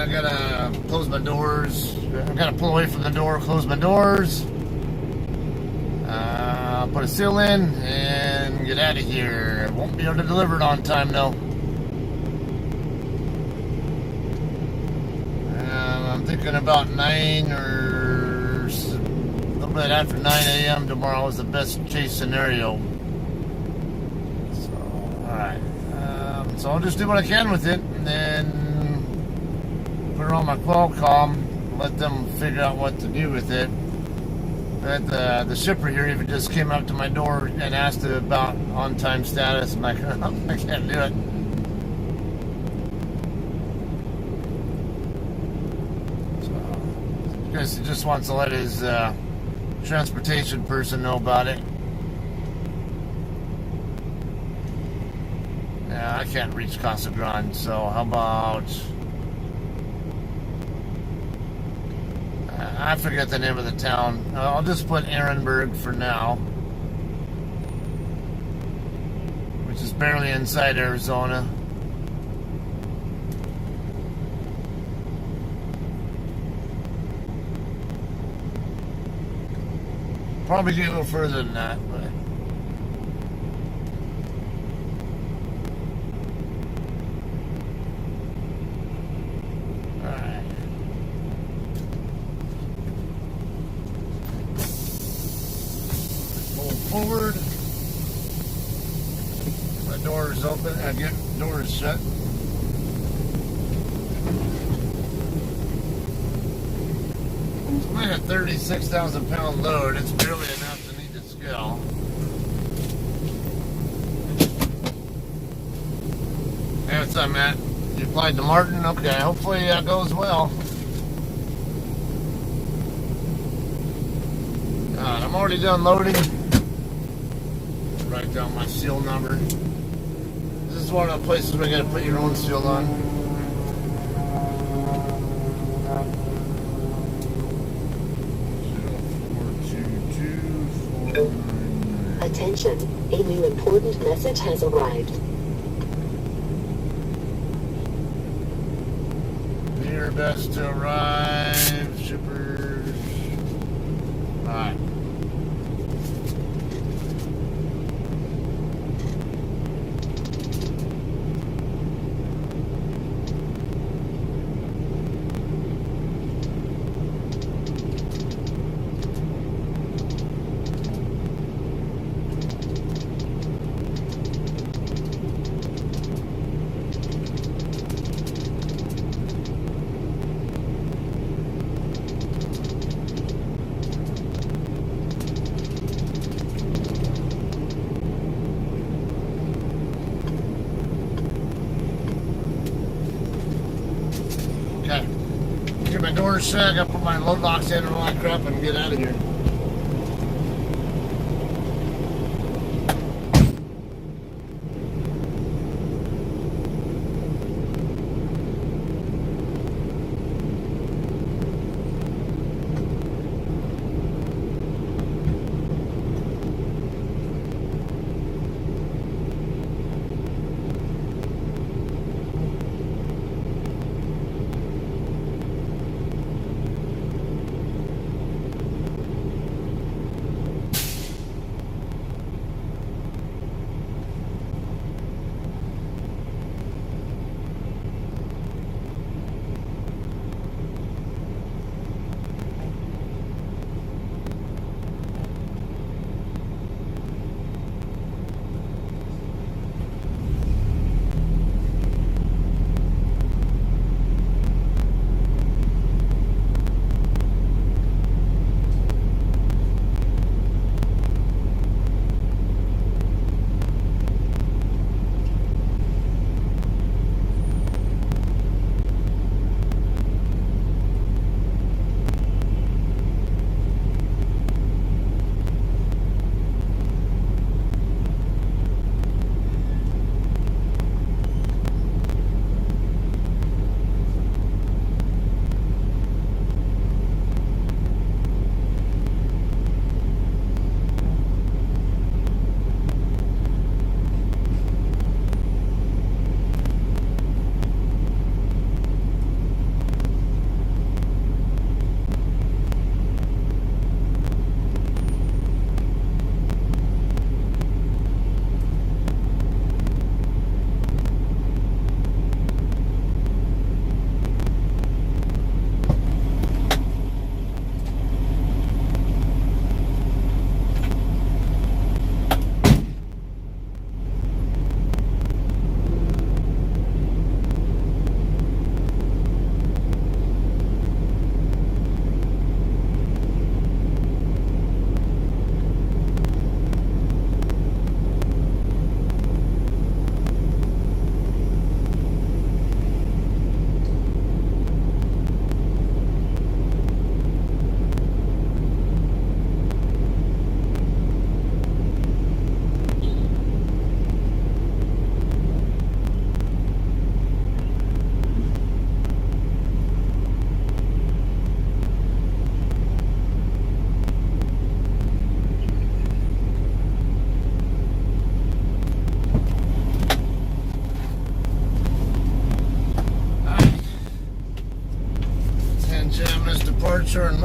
I gotta close my doors. I gotta pull away from the door, close my doors. Put a seal in and get out of here. Won't be able to deliver it on time though. I'm thinking about 9 or a little bit after 9 a.m. tomorrow is the best case scenario. So, alright. So I'll just do what I can with it and then put it on my Qualcomm, let them figure out what to do with it. But the shipper here even just came up to my door and asked about on-time status. I'm like, I can't do it. So, I guess he just wants to let his transportation person know about it. Yeah, I can't reach Casa Grande, so how about... I forget the name of the town. I'll just put Ehrenberg for now, which is barely inside Arizona. Probably get a little further than that, but... forward. My door is open. Door is shut. It's like a 36,000 pound load. It's barely enough to need to scale. Hey, what's up, Matt? You applied to Martin? Okay, hopefully that goes well. God, I'm already done loading. Write down my seal number. This is one of the places where you gotta put your own seal on. Attention, a new important message has arrived. Do your best to arrive, shippers. Alright. Get my doors shut, I gotta put my load locks in and all that crap and get out of here.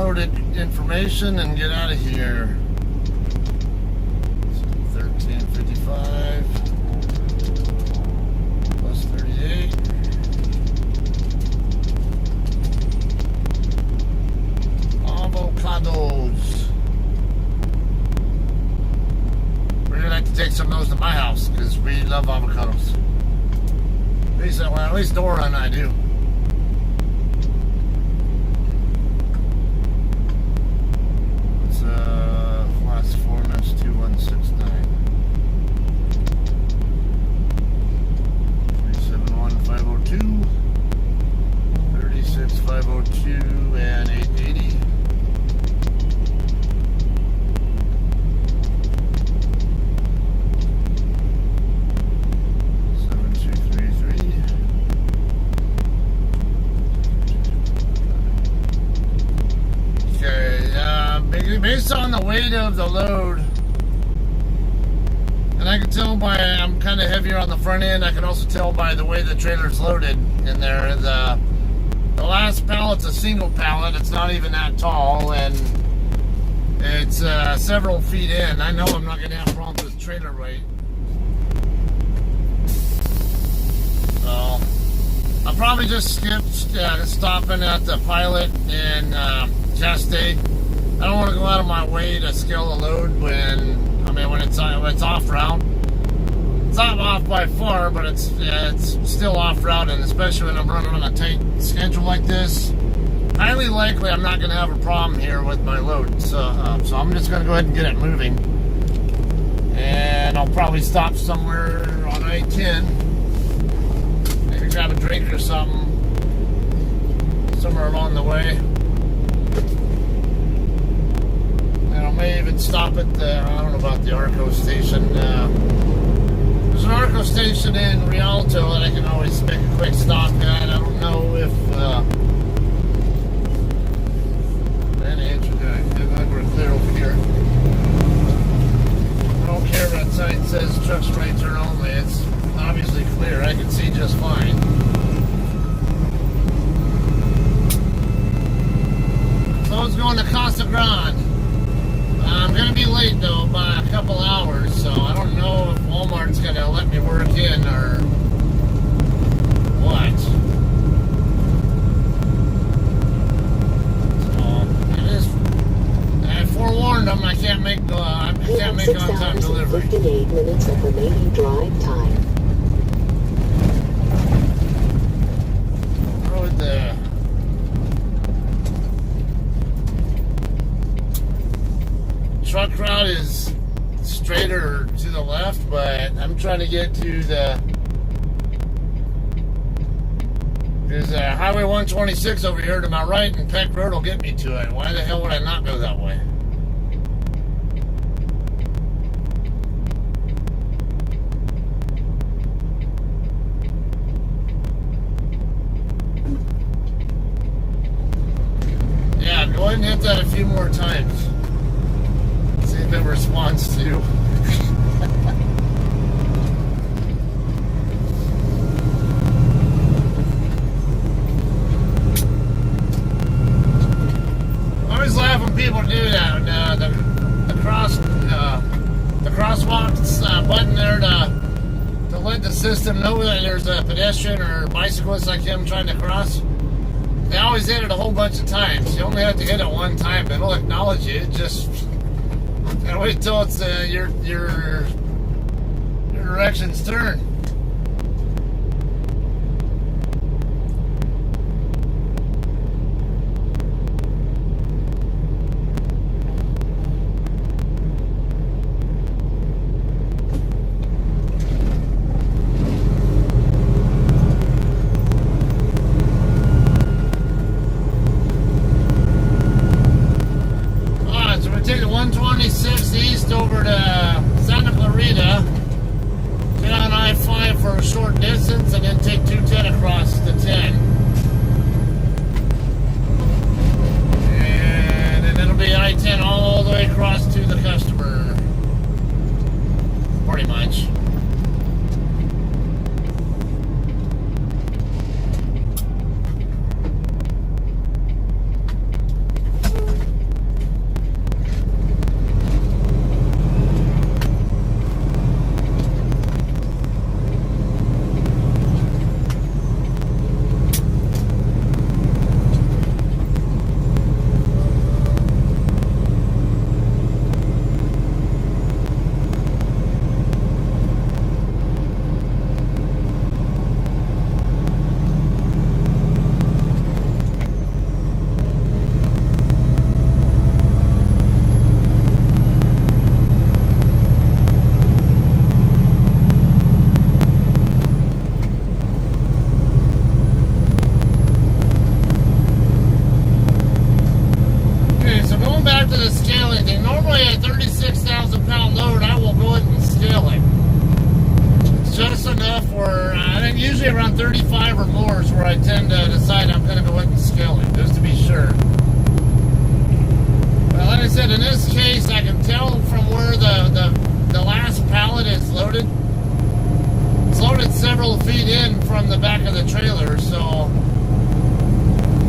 loaded information and get out of here. 1355 plus 38. Avocados. We're gonna have to take some of those to my house because we love avocados. At least Dora and I do. It's last four minutes 2169. 371502, 36502, and 880. Based on the weight of the load, and I can tell by I'm kind of heavier on the front end. I can also tell by the way the trailer's loaded in there. The last pallet's a single pallet. It's not even that tall, and it's several feet in. I know I'm not going to have problems with trailer weight. So I'll probably just skip stopping at the Pilot in Chastain. I don't want to go out of my way to scale the load when it's off route. It's not off by far, but it's still off route, and especially when I'm running on a tight schedule like this, highly likely I'm not going to have a problem here with my load. So I'm just going to go ahead and get it moving, and I'll probably stop somewhere on I-10, maybe grab a drink or something somewhere along the way. I may even stop at the, I don't know about the Arco station. There's an Arco station in Rialto that I can always make a quick stop at. I don't know if, we're clear over here. I don't care if that sign says trucks right turn only. It's obviously clear. I can see just fine. So it's going to Casa Grande. I'm going to be late though by a couple hours, so I don't know if Walmart's going to let me work in or what. So I forewarned them I can't make on-time delivery. 58 minutes of remaining drive time. Road there. Truck route is straighter to the left, but I'm trying to get to there's a Highway 126 over here to my right, and Peck Road will get me to it. Why the hell would I not go that way? Yeah, go ahead and hit that a few more times. See if it responds to. I always laugh when people do that. The crosswalk button there to let the system know that there's a pedestrian or bicyclist like him trying to cross. They always hit it a whole bunch of times. You only have to hit it one time. It'll acknowledge you. It just gotta wait till it's your direction's turn. Take the 126 east over to Santa Clarita, get on I-5 around 35 or more is where I tend to decide I'm going to go ahead and scale it, just to be sure. But like I said, in this case, I can tell from where the last pallet is loaded. It's loaded several feet in from the back of the trailer, so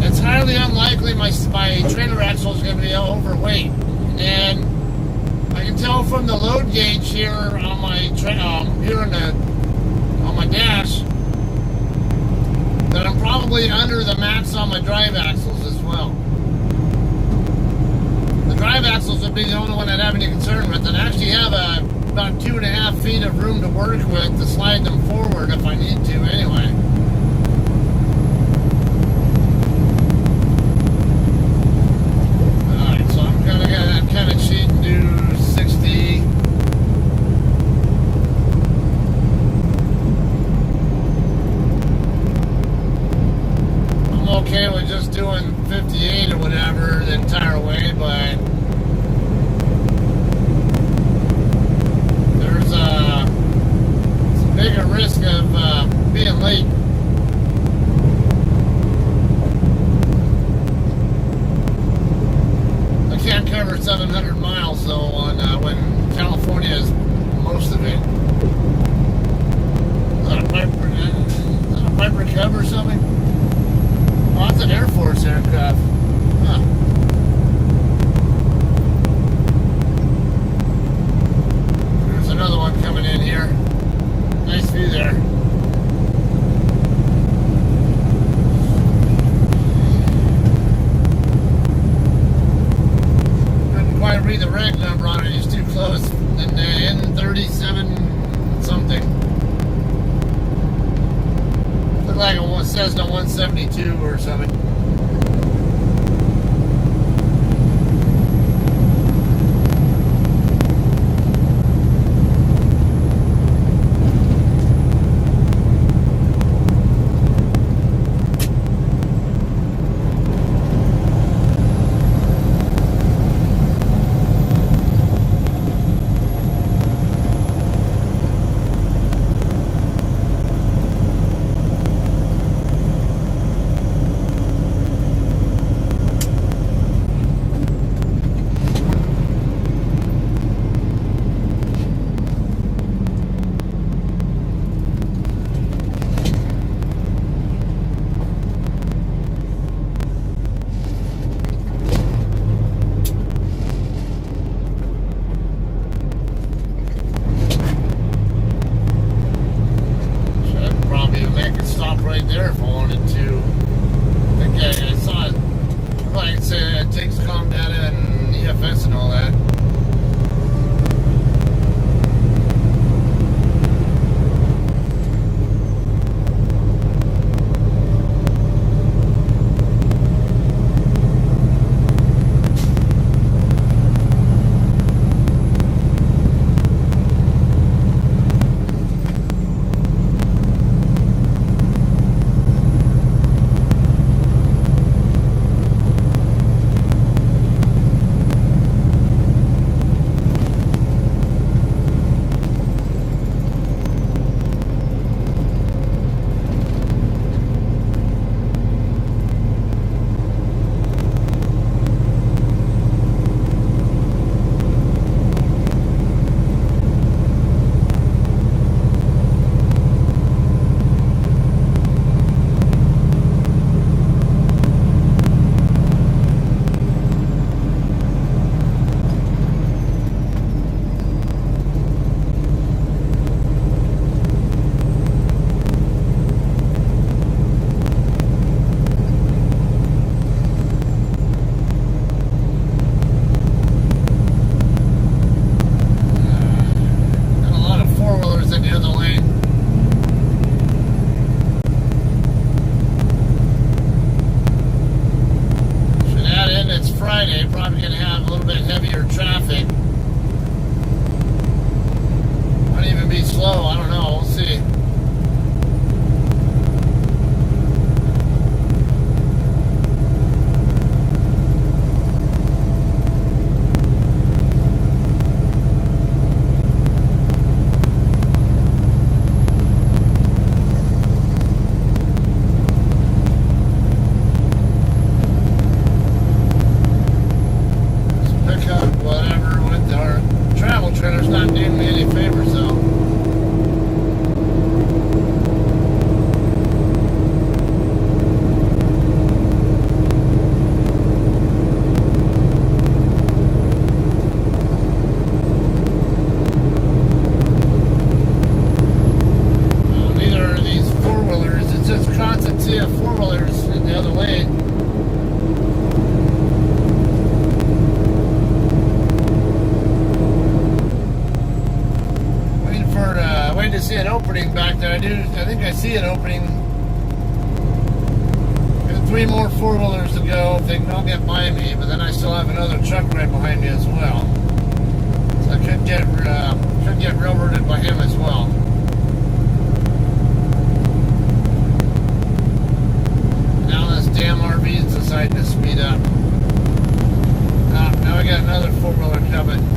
it's highly unlikely my trailer axle is going to be overweight. And I can tell from the load gauge here on my on my dash that I'm probably under the max on my drive axles as well. The drive axles would be the only one I'd have any concern with, and I actually have about 2.5 feet of room to work with to slide them forward if I need to anyway. Alright, so I'm gonna kind of cheat and do 60. I'm okay with just doing 58 or whatever the entire way, but there's a bigger risk of being late. I can't cover 700 miles though on when California is most of it. Is that a Piper Cub or something? Oh, it's an Air Force aircraft. Huh. There's another one coming in here. Nice view there. Couldn't quite read the reg number on it. It's too close. And N37 something. Looked like it says no 172 or something. Right there if I wanted to. I think I saw it. Like it said, it takes comm data and EFS and all that. a four-wheelers in the other lane. Waiting to see an opening back there. I think I see an opening. Got 3 more four-wheelers to go if they can all get by me, but then I still have another truck right behind me as well. So I could get railroaded by him as well. Now this damn RV's deciding to speed up. Now I got another four-wheeler coming.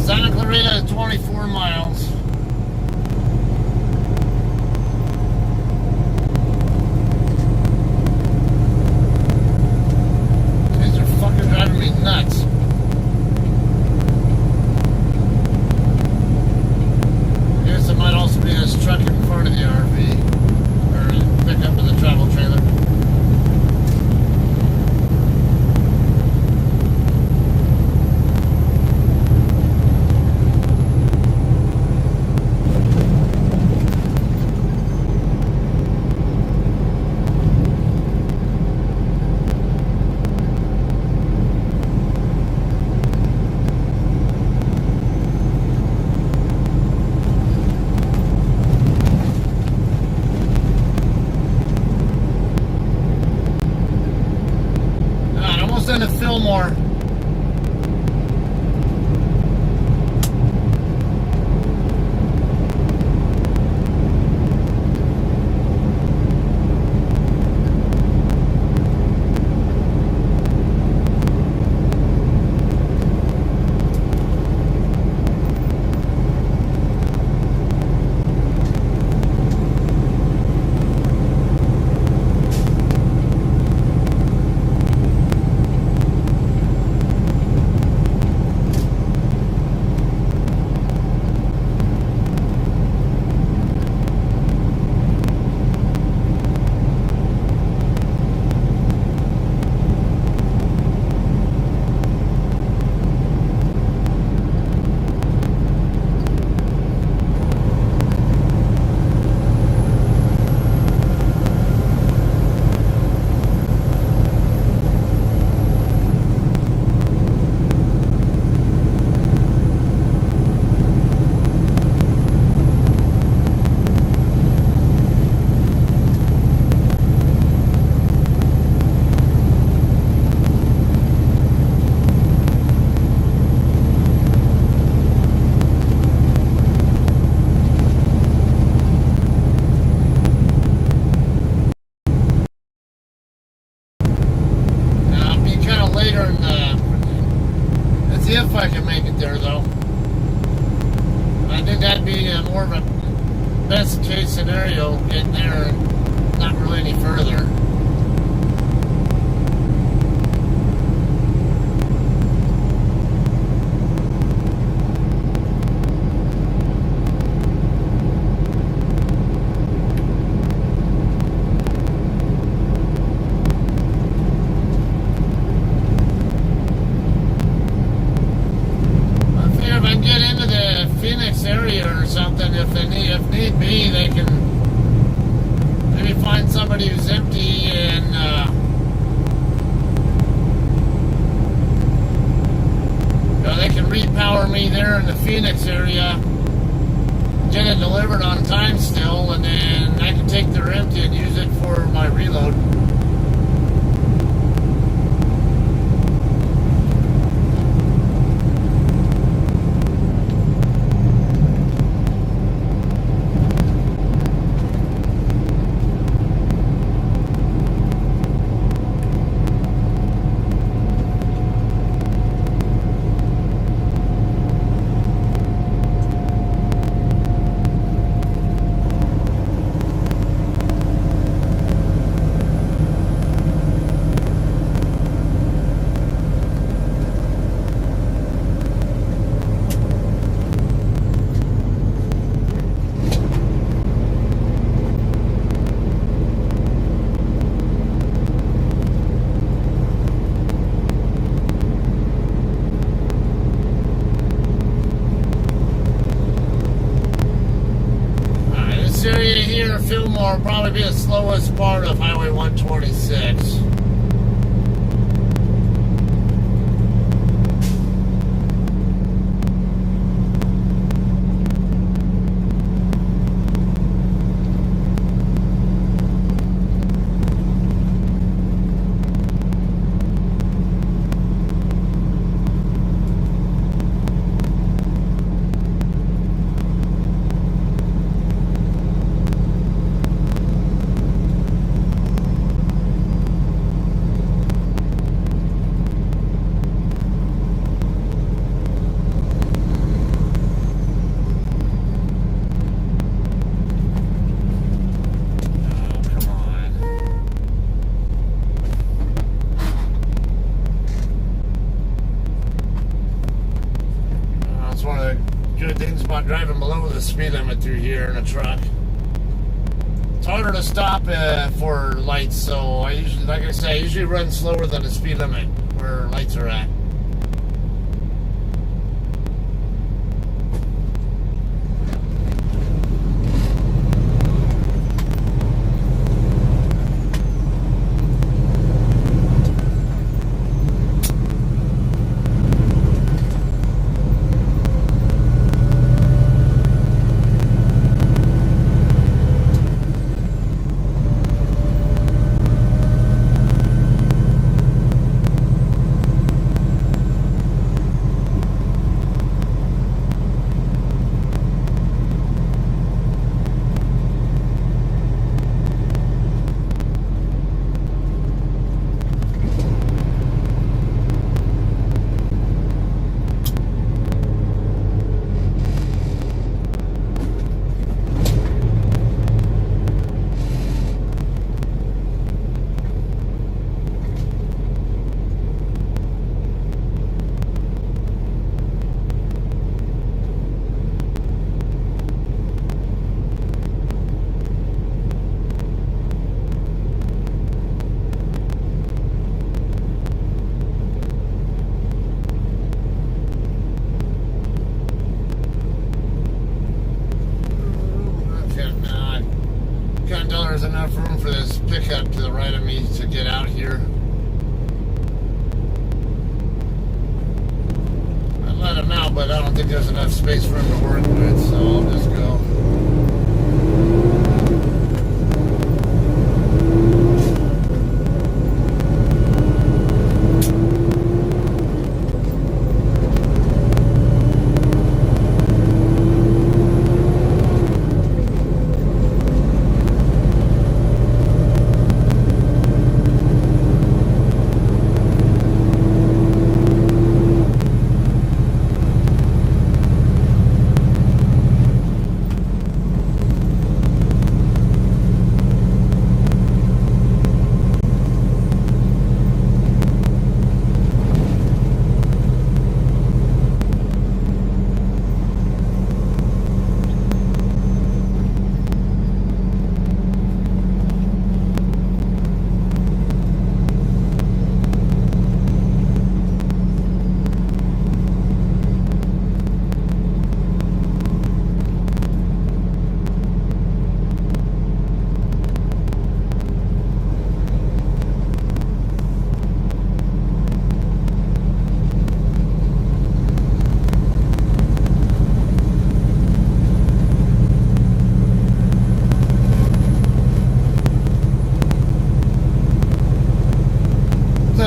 Santa Clarita is 24 miles. These are fucking driving me nuts. I guess it might also be this truck in front of the RV, or pickup of the travel trailer. To Fillmore. If I can make it there, though. I think that'd be more of a best case scenario, getting there and not really any further. Area or something, if need be, they can maybe find somebody who's empty and they can repower me there in the Phoenix area, get it delivered on time still, and then I can take their empty and use it for my reload. here, Fillmore will probably be the slowest part of Highway 126. Good things about driving below the speed limit through here in a truck. It's harder to stop for lights, so I usually, like I say, I usually run slower than the speed limit where lights are at. There's enough room for this pickup to the right of me to get out here. I let him out, but I don't think there's enough space for him to work with, so I'll just go.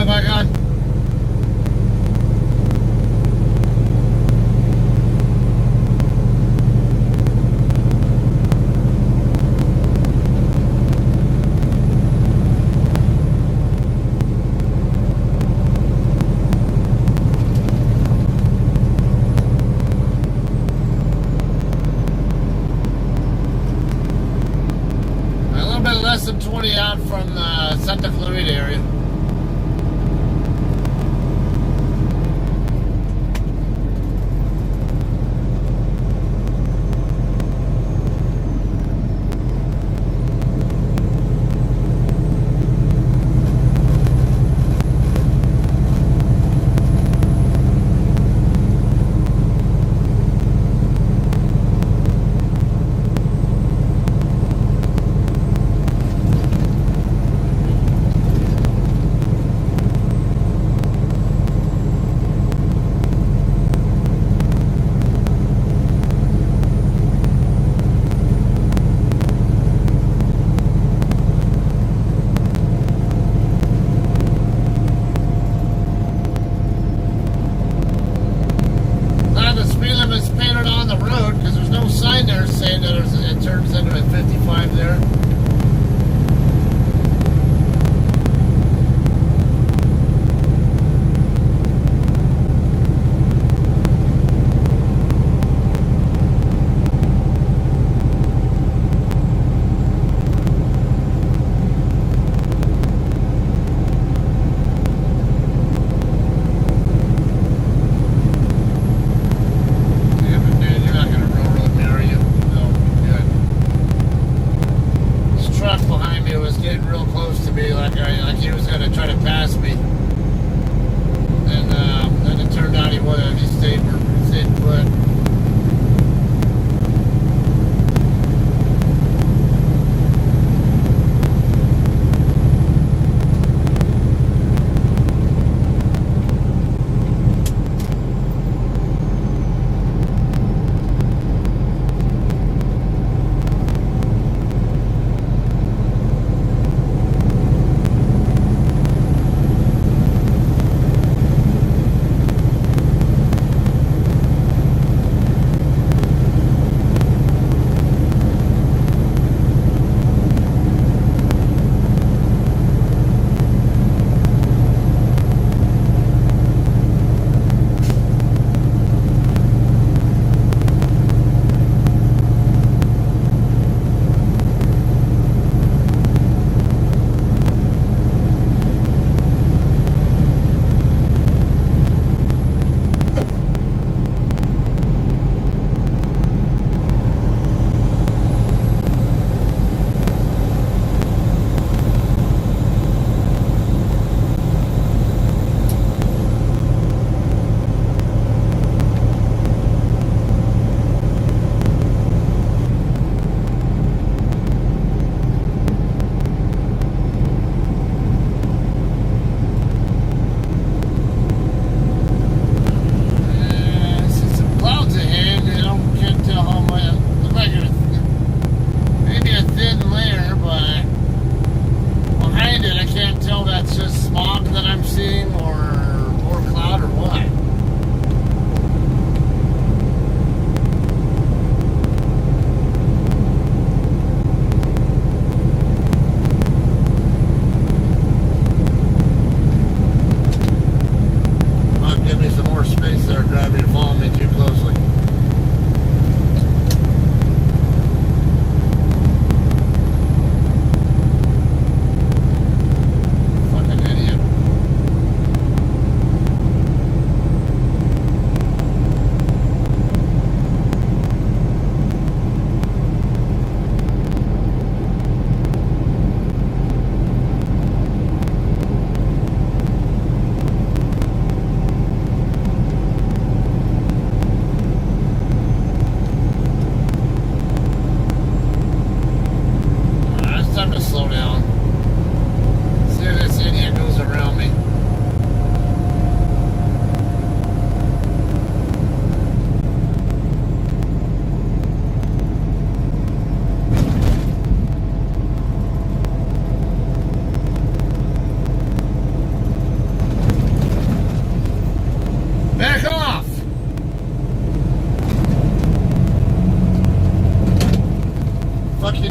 Back on. A little bit less than 20 out from the Santa Clarita area. turn center at 55 there.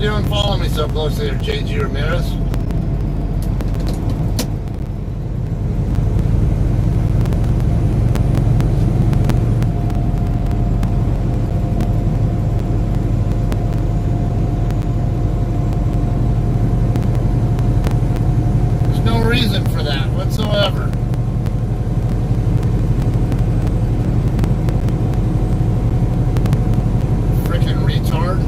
Doing following me so close there, JG Ramirez? There's no reason for that whatsoever. Frickin' retard.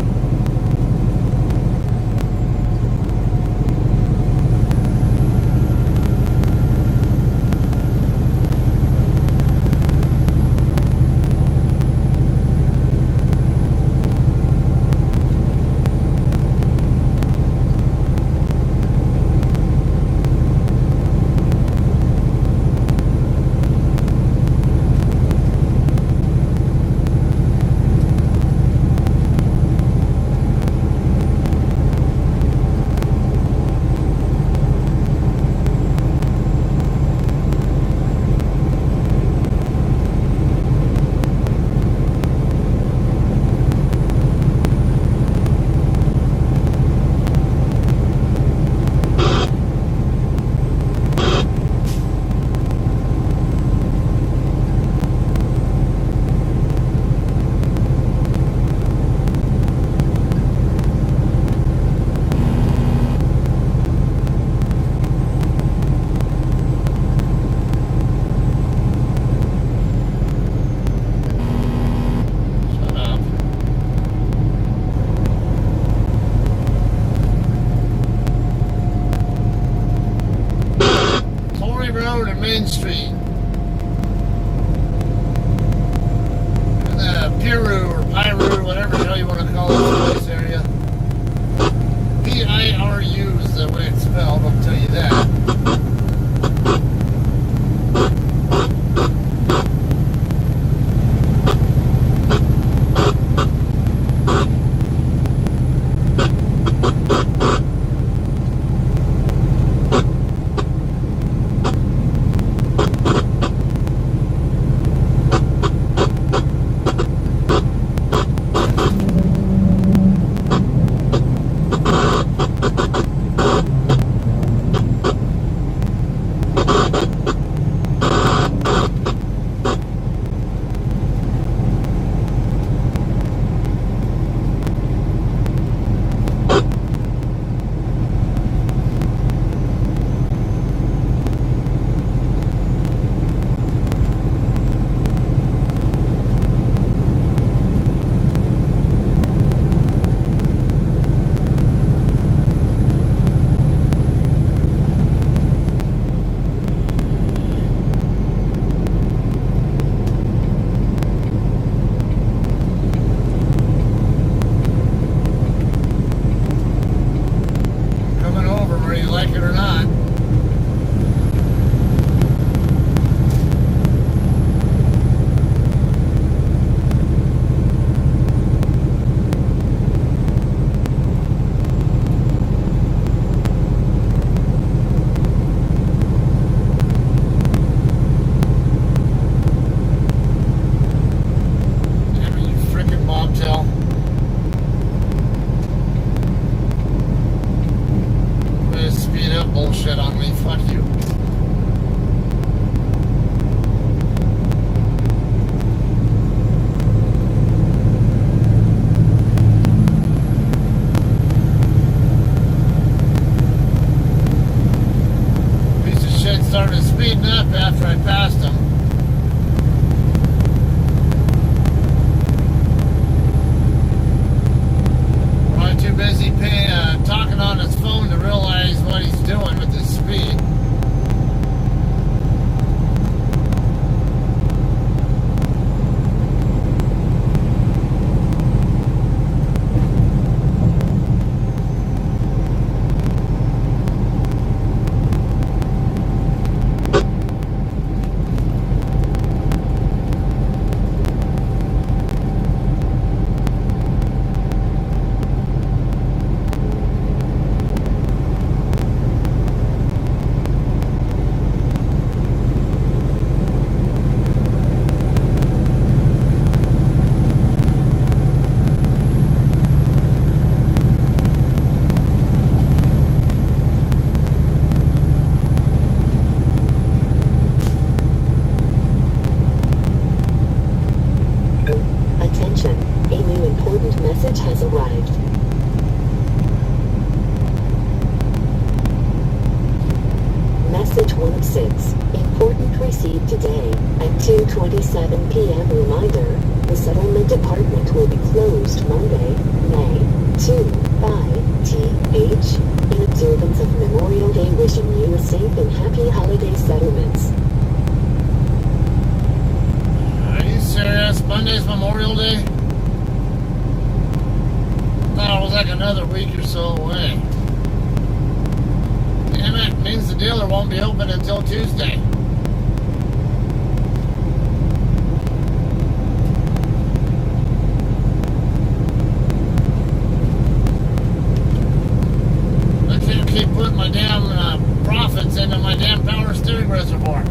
the way it's spelled, I'll tell you that. Like it or not. Damn it, you frickin' bobtail. Speed up bullshit on me. Fuck you. Piece of shit started speeding up after I passed him. Probably too busy talking on his phone to realize what he's doing with his speed. Message has arrived. Message 1 of 6. Important received today at 2:27 p.m. Reminder, the settlement department will be closed Monday, May 2, by T.H. In observance of Memorial Day, wishing you a safe and happy holiday settlements. Are you serious? Monday's Memorial Day? I thought it was like another week or so away. Damn it, means the dealer won't be open until Tuesday. I can't keep putting my damn profits into my damn power steering reservoir.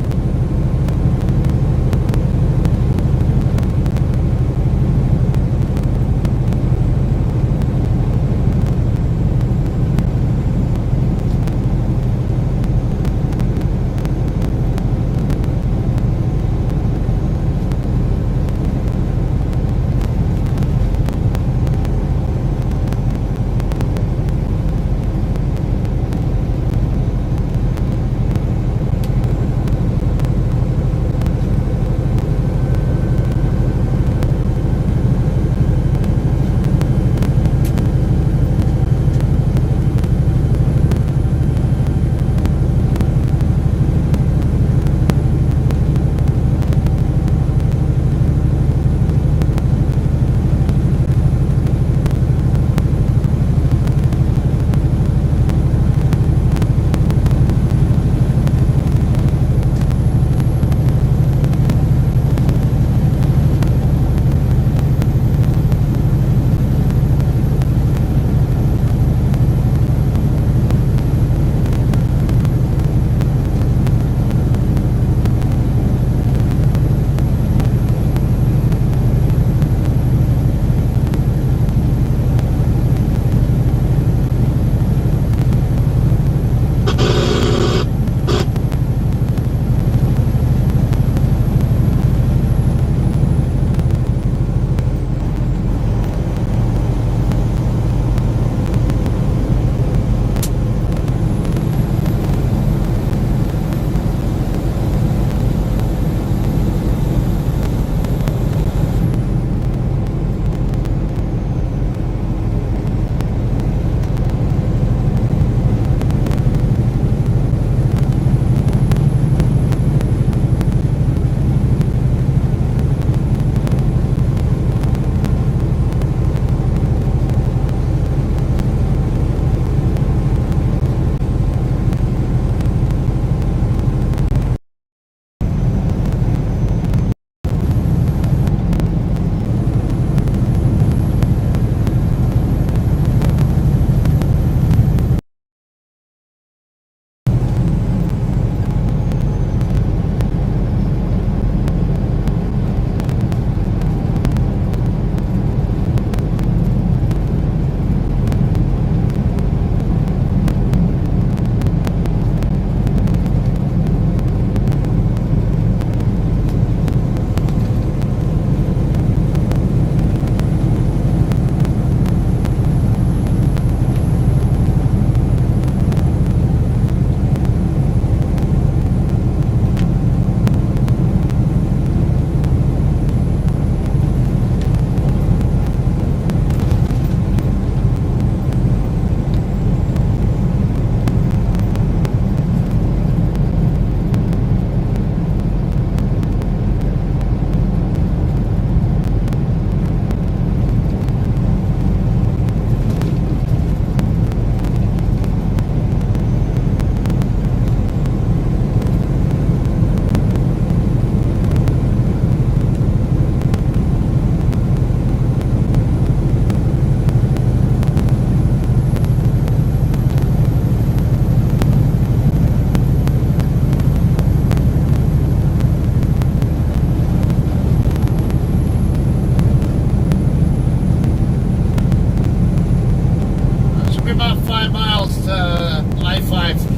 me about 5 miles to I-5.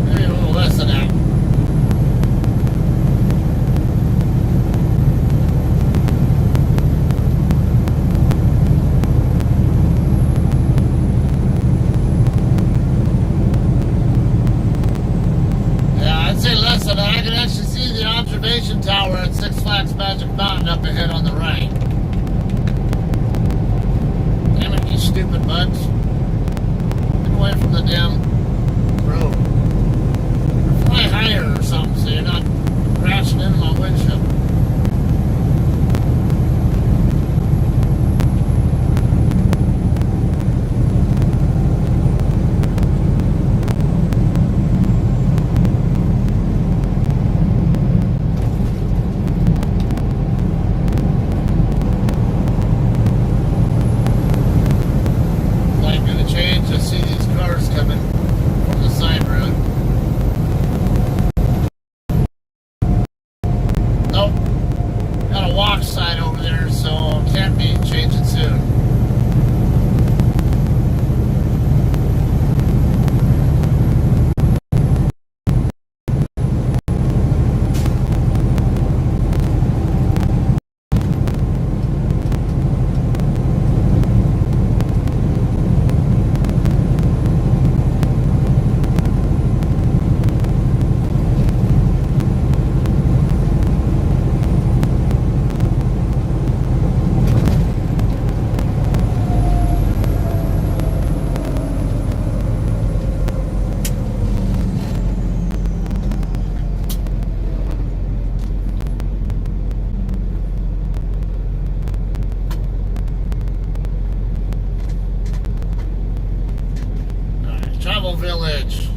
Maybe a little less than that. I can actually see the observation tower at Six Flags Magic Mountain up ahead on the right. Damn it, you stupid buds. Get away from the damn road. Or fly higher or something so you're not crashing into my windshield. Village.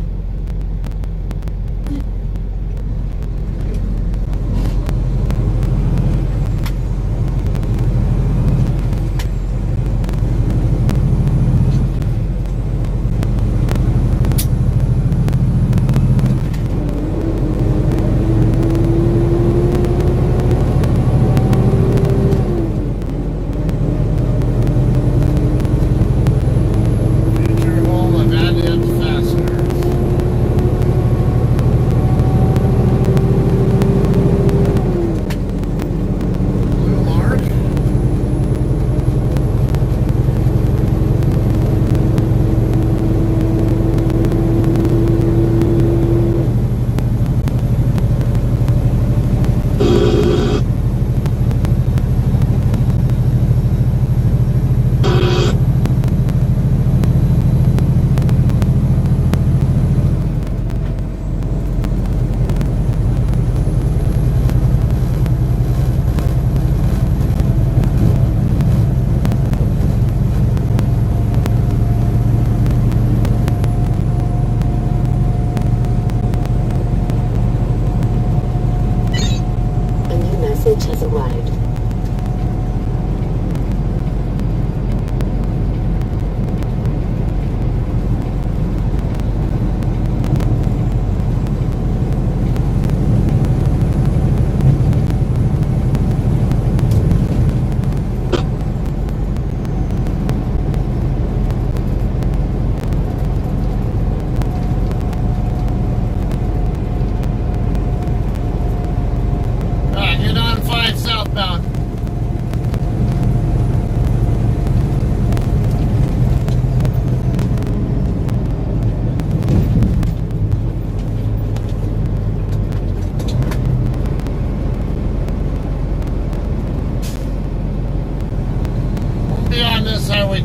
Has arrived.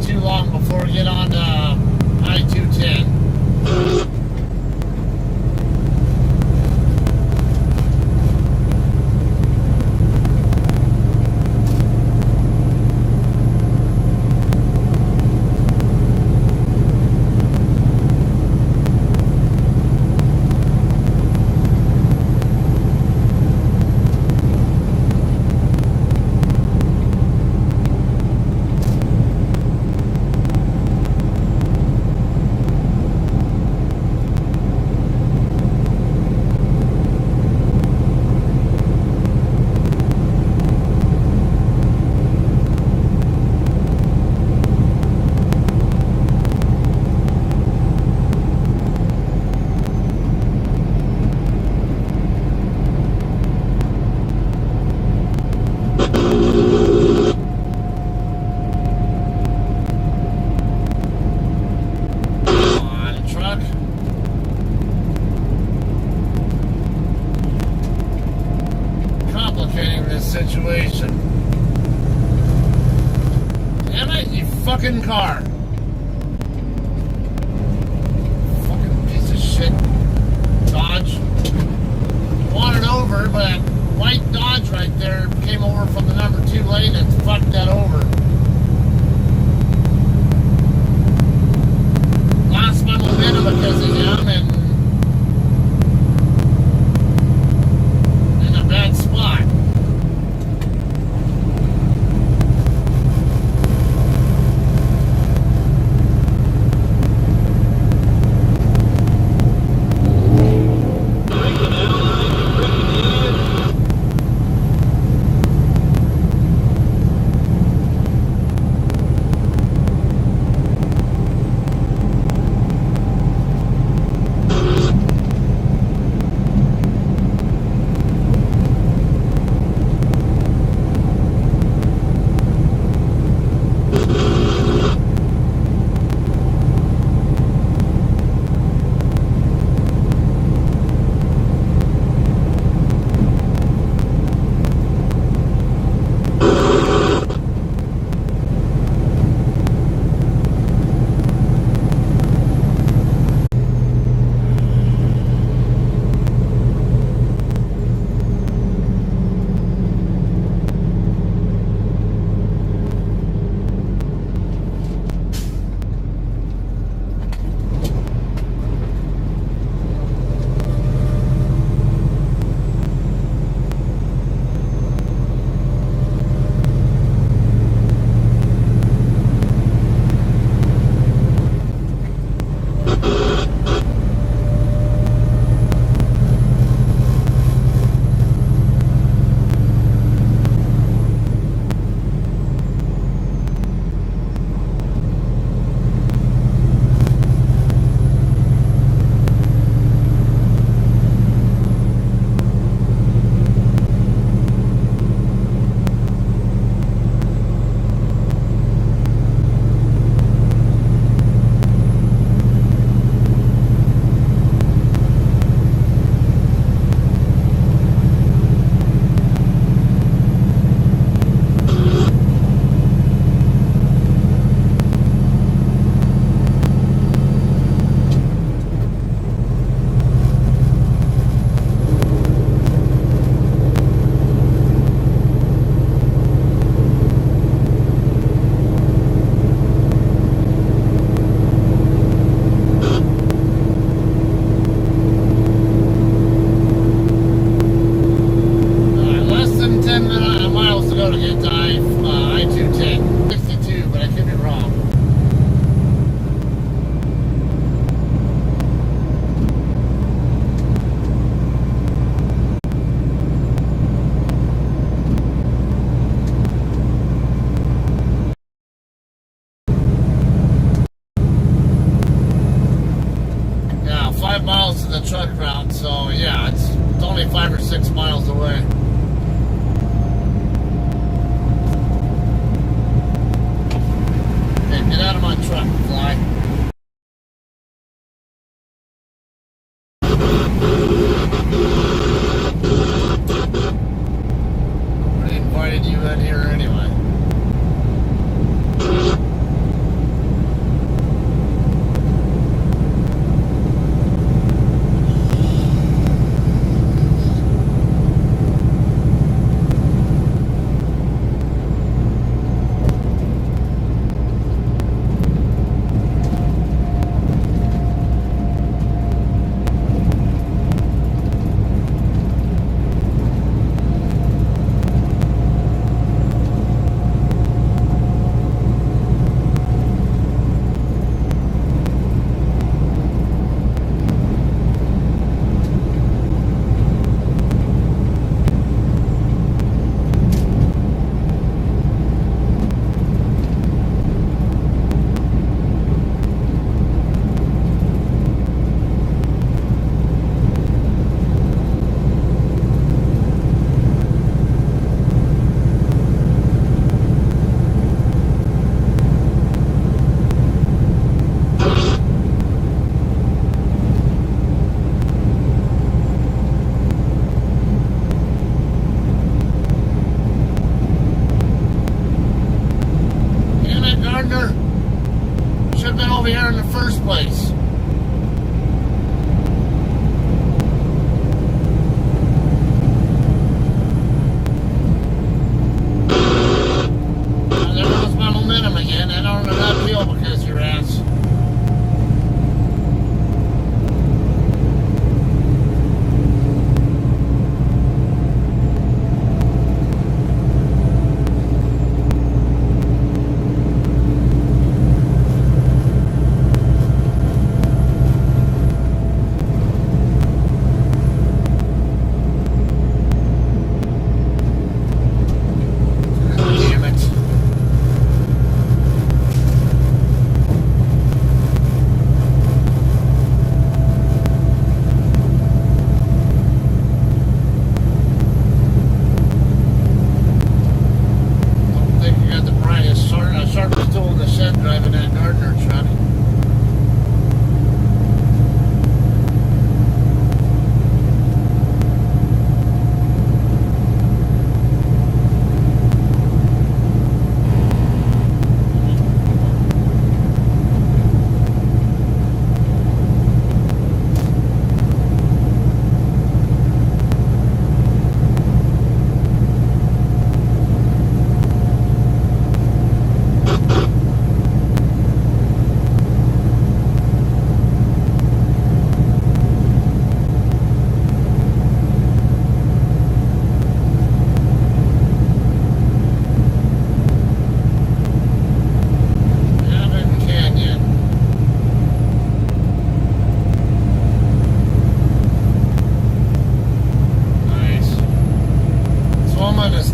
Too long before we get on I-210. situation. Damn it, you fucking car. Fucking piece of shit. Dodge. Wanted over, but that white Dodge right there came over from the number 2 lane and fucked that over. Lost my momentum because of him and in a bad spot. Truck route, so yeah, it's only 5 or 6 miles away. Hey, get out of my truck, fly. Nobody invited you in here anyway.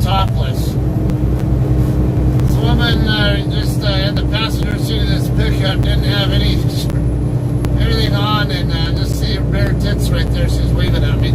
topless. This woman just in the passenger seat of this pickup didn't have everything on, and just see her bare tits right there. She's waving at me.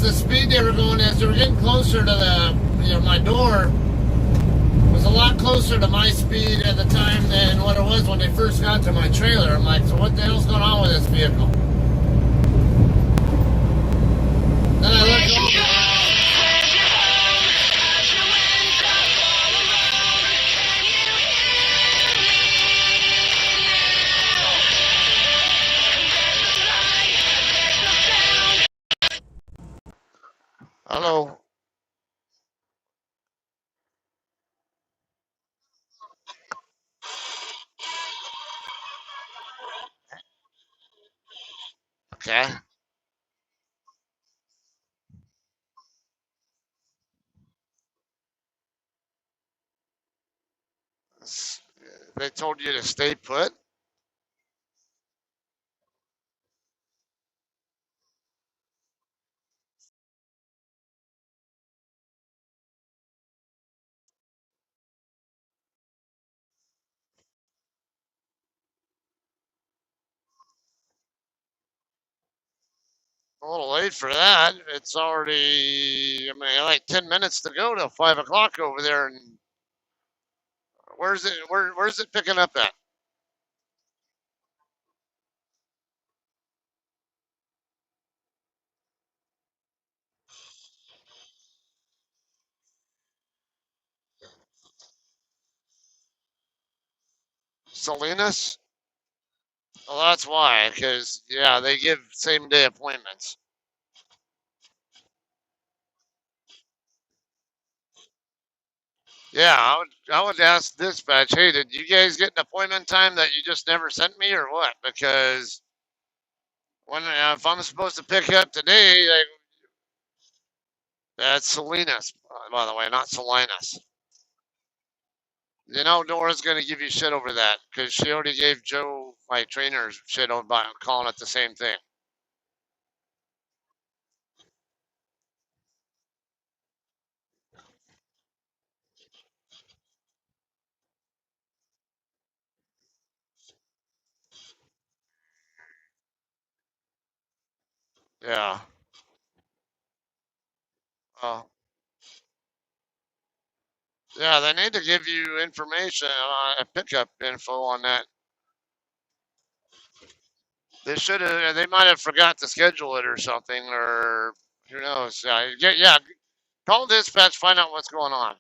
The speed they were going as they were getting closer to the, my door was a lot closer to my speed at the time than what it was when they first got to my trailer. I'm like, so what the hell's going on with this vehicle? Then I looked over. Hello. Okay. They told you to stay put? A little late for that. It's already, like 10 minutes to go till 5 o'clock over there. And where's it? Where's it picking up at? Salinas? Well, that's why, because, yeah, they give same day appointments. Yeah, I would ask dispatch, hey, did you guys get an appointment time that you just never sent me or what? Because if I'm supposed to pick up today, that's Salinas, by the way, not Salinas. Nora's going to give you shit over that because she already gave Joe, my trainer, shit about calling it the same thing. Yeah. Oh. Yeah, they need to give you information, pickup info on that. They should have. They might have forgot to schedule it or something, or who knows? Yeah. Call dispatch, find out what's going on.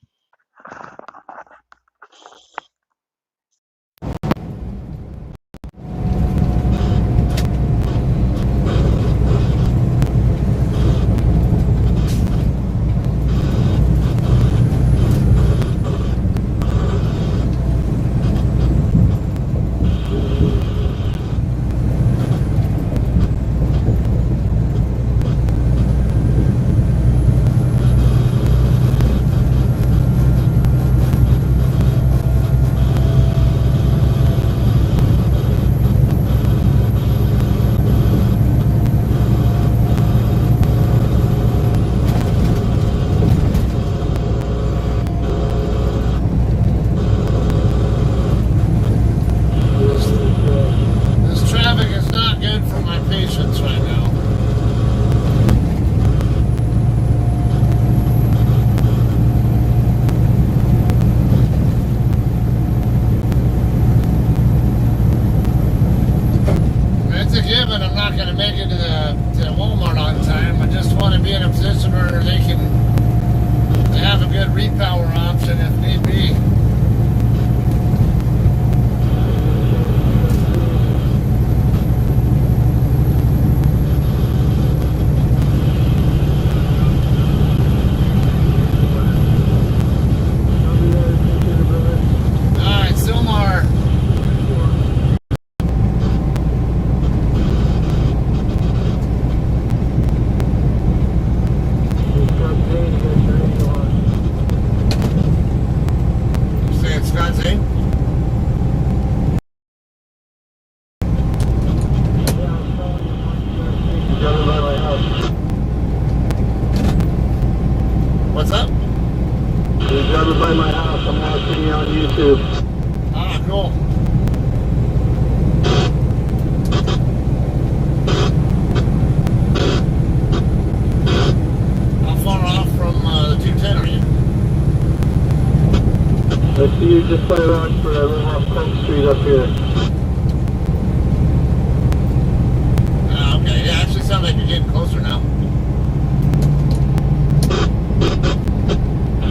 to Walmart on time. I just want to be in a position where they have a good repower option if need be. What's up? He's driving by my house. I'm watching you on YouTube. Ah, cool. How far off from the 210 are you? I see you just by Rochford. I live off 10th Street up here. Okay. Yeah, actually sounds like you're getting closer now.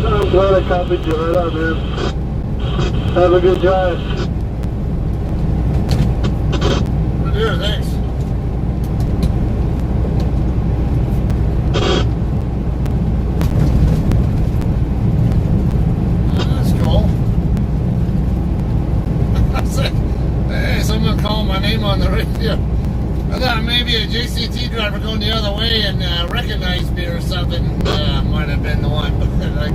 I'm glad I copied you right on, man. Have a good drive. Good deal, thanks. That's cool. I was like, hey, someone called my name on the radio. I thought maybe a JCT driver going the other way and recognized me or something. Might have been the one, but like.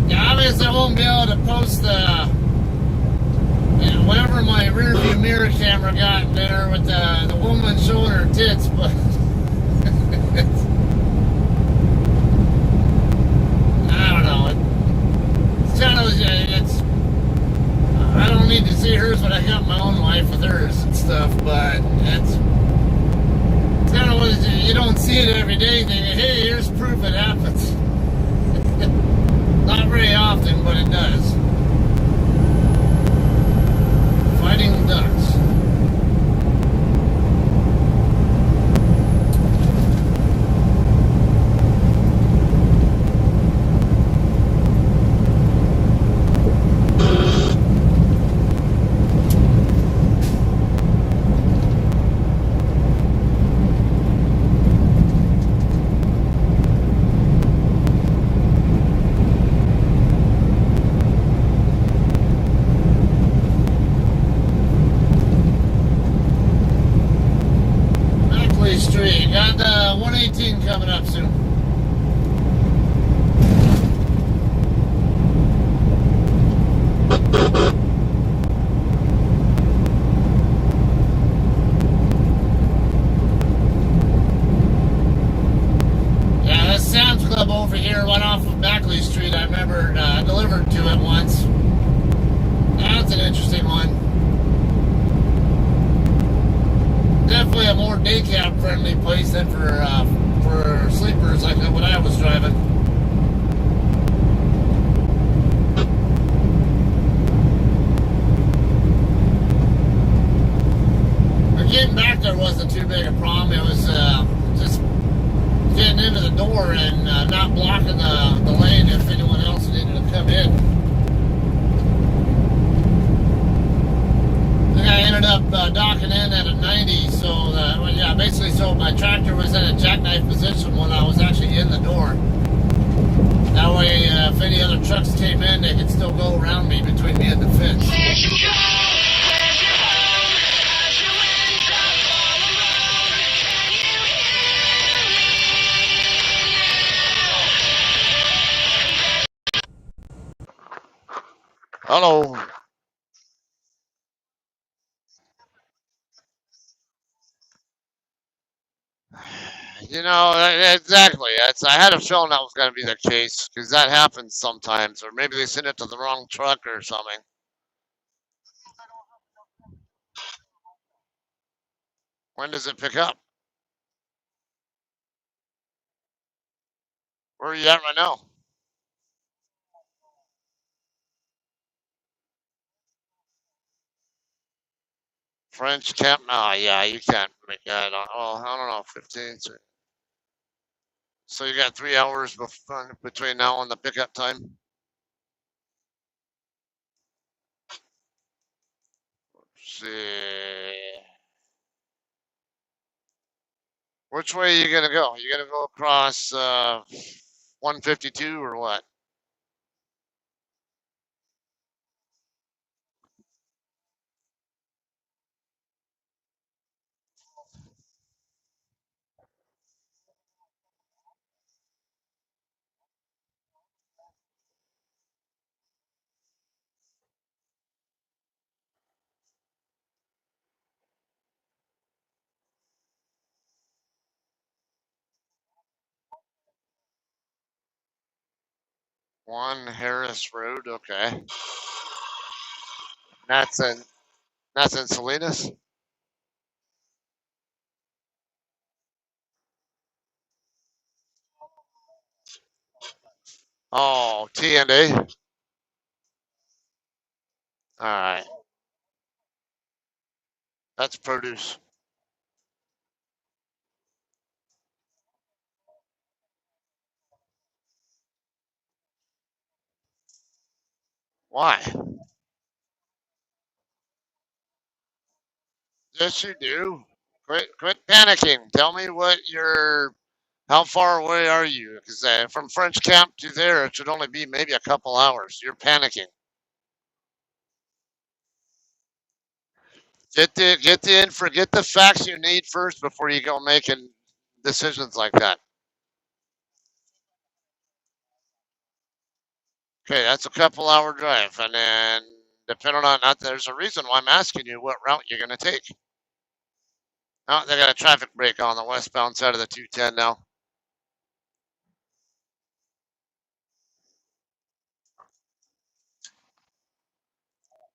Yeah, obviously I won't be able to post whatever my rear view mirror camera got there with the woman showing her tits, but I don't know. It's kind of I don't need to see hers, but I got my own life with hers and stuff. But it's kind of what you don't see it every day. Thinking, hey, here's proof it happens. Not very often, but it does. Fighting ducks. Street. Got 118 coming up soon. Yeah, this Sam's Club over here went off of Backley Street. I remember delivered to it once. That's an interesting one. Definitely a more day cab friendly place than for sleepers like what I was driving. But getting back there wasn't too big a problem. It was just getting into the door and not blocking the lane if anyone else needed to come in. I ended up docking in at a 90, so yeah, basically, so my tractor was in a jackknife position when I was actually in the door. That way, if any other trucks came in, they could still go around me between me and the fence. Hello. You know, exactly. I had a feeling that was going to be the case because that happens sometimes, or maybe they sent it to the wrong truck or something. When does it pick up? Where are you at right now? French camp? No, yeah, you can't make that. Oh, I don't know, 15. So you got 3 hours between now and the pickup time? See. Which way are you gonna go? You gonna go across 152 or what? One Harris Road, okay. That's in that's in Salinas. Oh, T&A. All right, that's produce. Why? Yes, you do. Quit panicking. Tell me how far away are you? Because from French Camp to there, it should only be maybe a couple hours. You're panicking. Get the facts you need first before you go making decisions like that. Okay, that's a couple hour drive, and then depending on that, there's a reason why I'm asking you what route you're gonna take. Oh, they got a traffic break on the westbound side of the 210 now.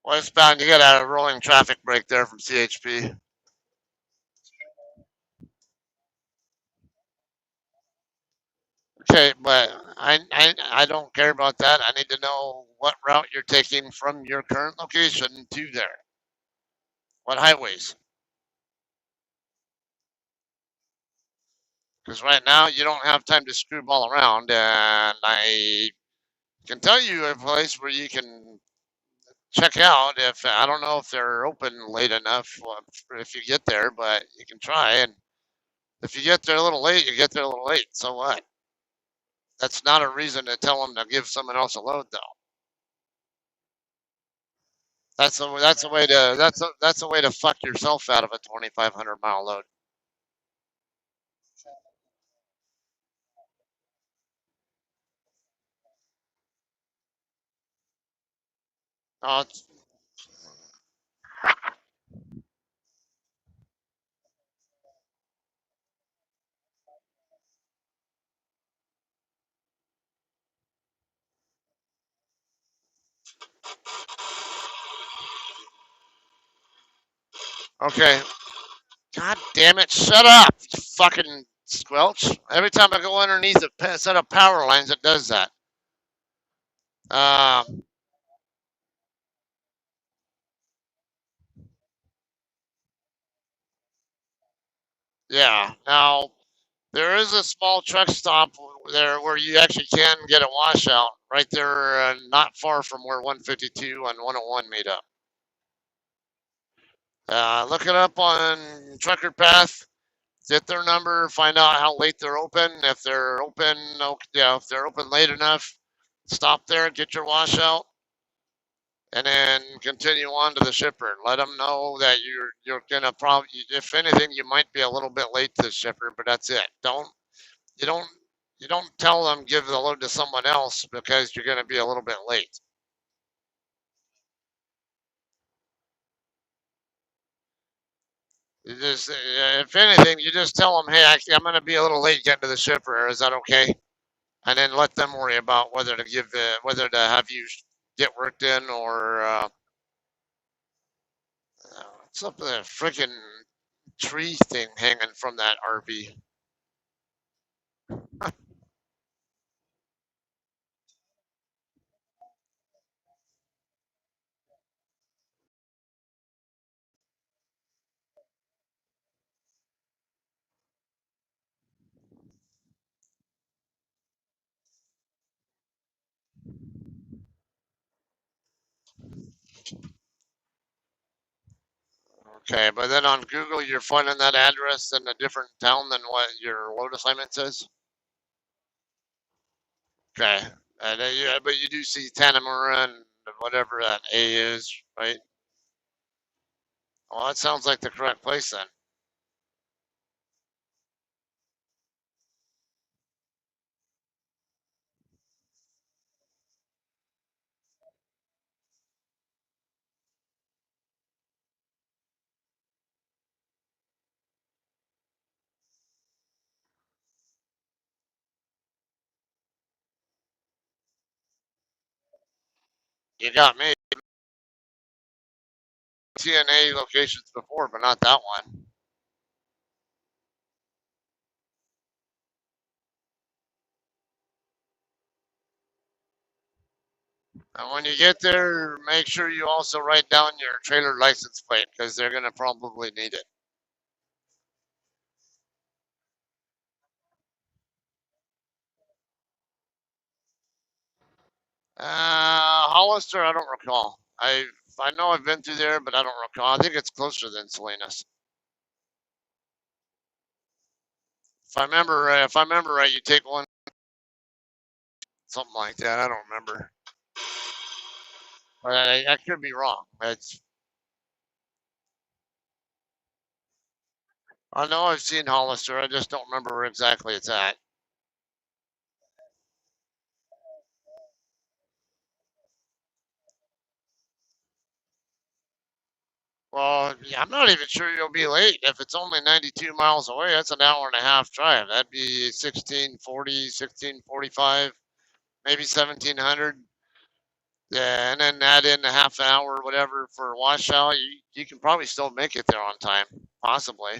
Westbound, you got a rolling traffic break there from CHP. Okay, but I don't care about that. I need to know what route you're taking from your current location to there. What highways? Because right now you don't have time to screwball around, and I can tell you a place where you can check out. If I don't know if they're open late enough if you get there, but you can try. And if you get there a little late, you get there a little late. So what? That's not a reason to tell them to give someone else a load, though. That's a way to fuck yourself out of a 2,500 mile load. Oh, okay. God damn it! Shut up, you fucking squelch! Every time I go underneath a set of power lines, it does that. Um, yeah. Now there is a small truck stop there where you actually can get a washout right there, not far from where 152 and 101 meet up. Look it up on Trucker Path. Get their number. Find out how late they're open. If they're open, yeah, if they're open late enough, stop there, get your washout, and then continue on to the shipper. Let them know that you're gonna probably, if anything, you might be a little bit late to the shipper, but that's it. You don't you don't tell them give the load to someone else because you're gonna be a little bit late. You just, if anything, you just tell them, hey, I'm gonna be a little late getting to the shipper. Is that okay? And then let them worry about whether to have you get worked in or what's up with that freaking tree thing hanging from that RV. Okay, but then on Google, you're finding that address in a different town than what your load assignment says. Okay, and yeah, but you do see Tanamura and whatever that A is, right? Well, that sounds like the correct place then. You got me. TNA locations before, but not that one. And when you get there, make sure you also write down your trailer license plate because they're going to probably need it. Hollister, I don't recall. I know I've been through there, but I don't recall. I think it's closer than Salinas. If I remember right, you take one, something like that. I don't remember, but I could be wrong. I know I've seen Hollister. I just don't remember where exactly it's at. Well, yeah, I'm not even sure you'll be late. If it's only 92 miles away, that's an hour and a half drive. That'd be 1640, 1645, maybe 1700. Yeah, and then add in a half an hour or whatever for washout. You can probably still make it there on time, possibly.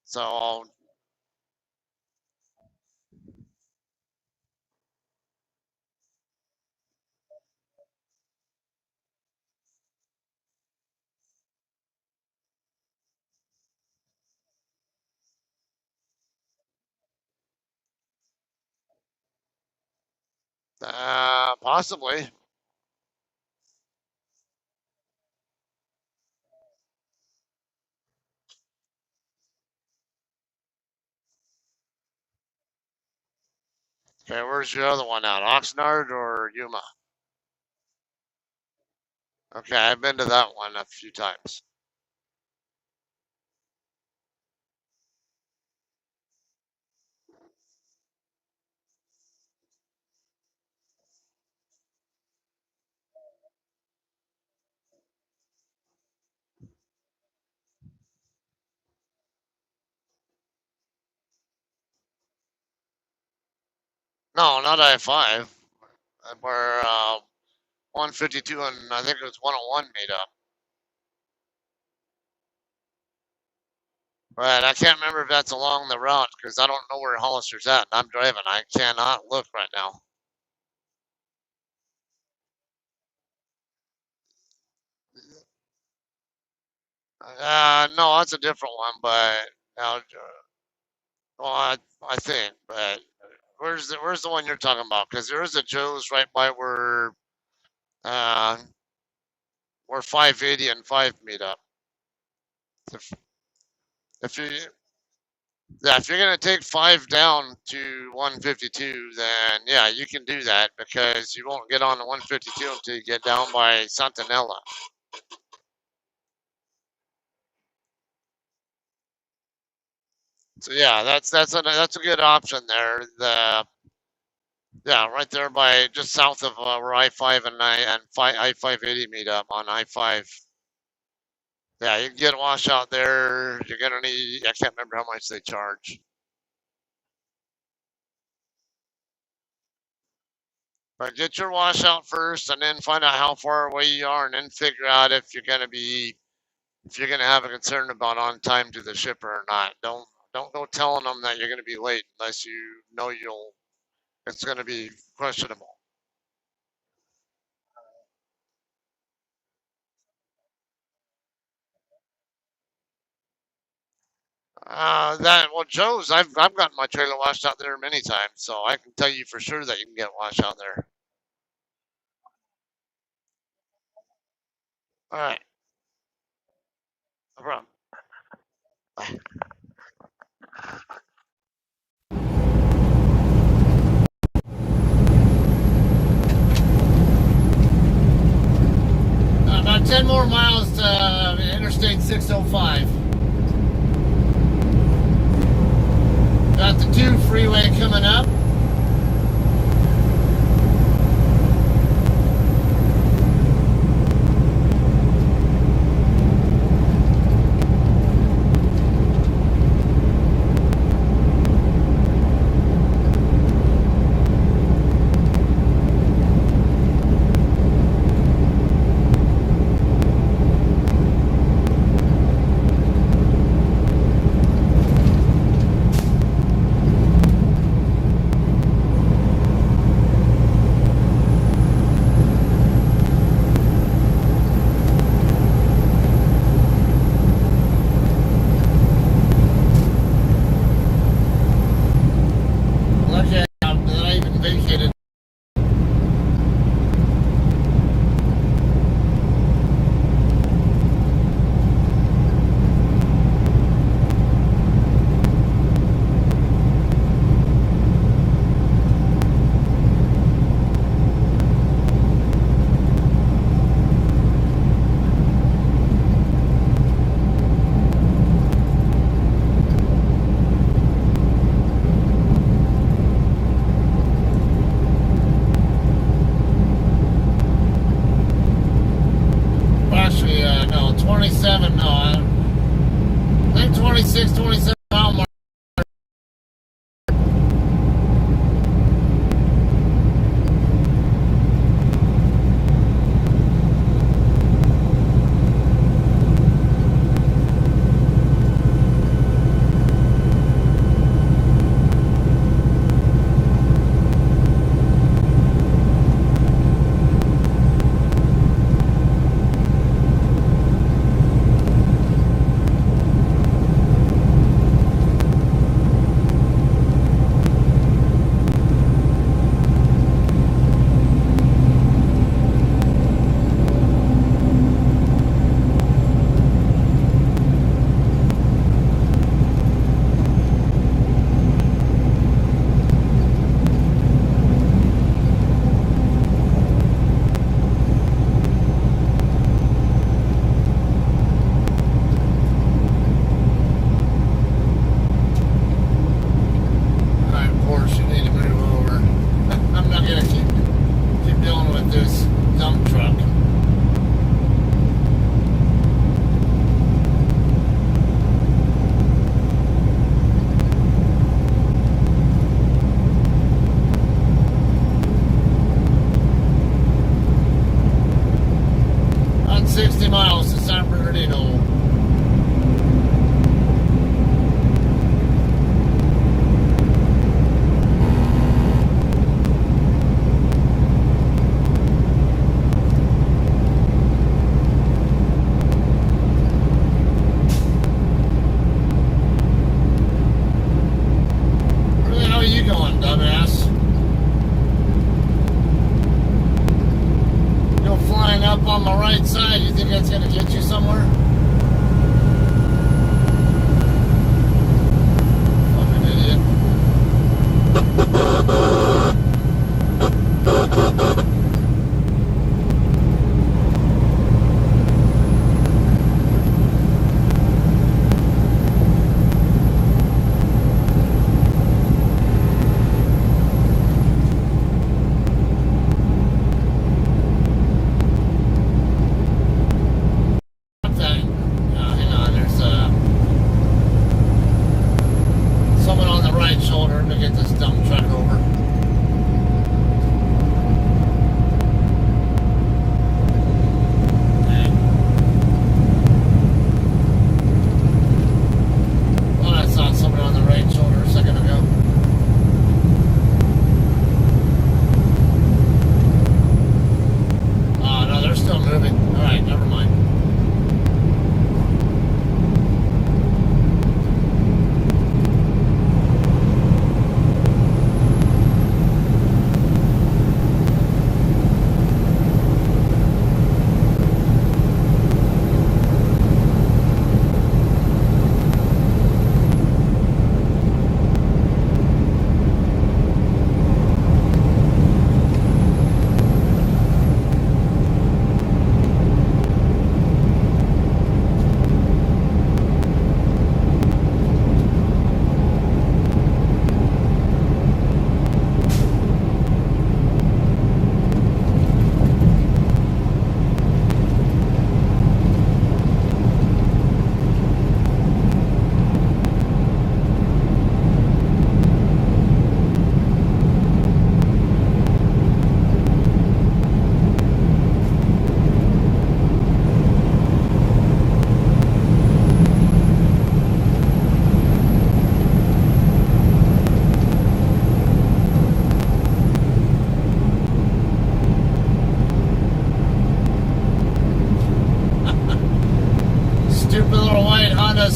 So, possibly. Okay, where's your other one out? Oxnard or Yuma? Okay, I've been to that one a few times. No, not I-5. Where 152 and I think it was 101 made up. But I can't remember if that's along the route because I don't know where Hollister's at. And I'm driving. I cannot look right now. No, that's a different one. But well, I think. But where's the one you're talking about? Because there is a Joe's right by uh, where 580 and 5 meet up. If, if you Yeah, if you're gonna take 5 down to 152, then yeah, you can do that because you won't get on the 152 until you get down by Santanella. So yeah, that's a good option there. Yeah, right there by just south of where I-5 and I-580 meet up on I-5. Yeah, you can get a washout there. You're gonna need. I can't remember how much they charge, but get your washout first, and then find out how far away you are, and then figure out if you're gonna be if you're gonna have a concern about on time to the shipper or not, don't go telling them that you're gonna be late unless you know you'll it's gonna be questionable. That well, Joe's. I've gotten my trailer washed out there many times, so I can tell you for sure that you can get washed out there. All right, no problem. About 10 more miles to Interstate 605. Got the 2 freeway coming up. Lucky that I even vacated. Actually, no, 27, no, I think 26, 27 mile mark.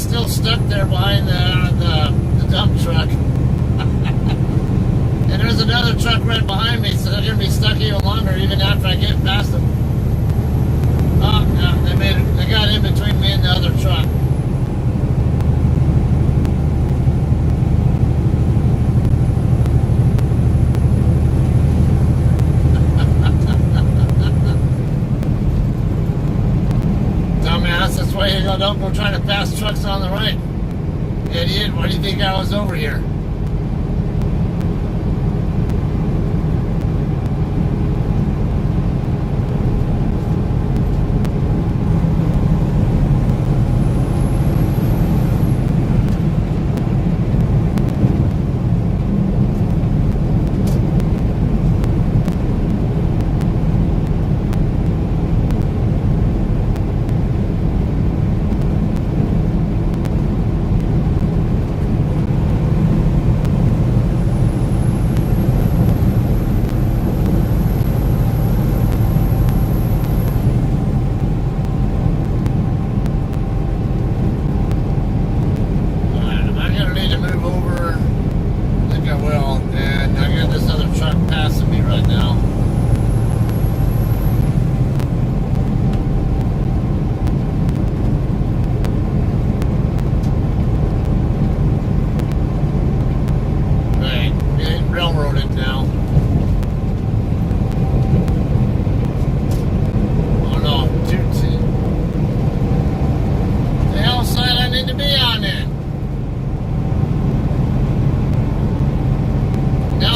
still stuck there behind the dump truck. And there's another truck right behind me, so they're going to be stuck even longer, even after I get past them. Oh, yeah, they got in between me and the other truck. Dumbass, that's why you don't go trying to pass trucks on the right. Idiot, why do you think I was over here?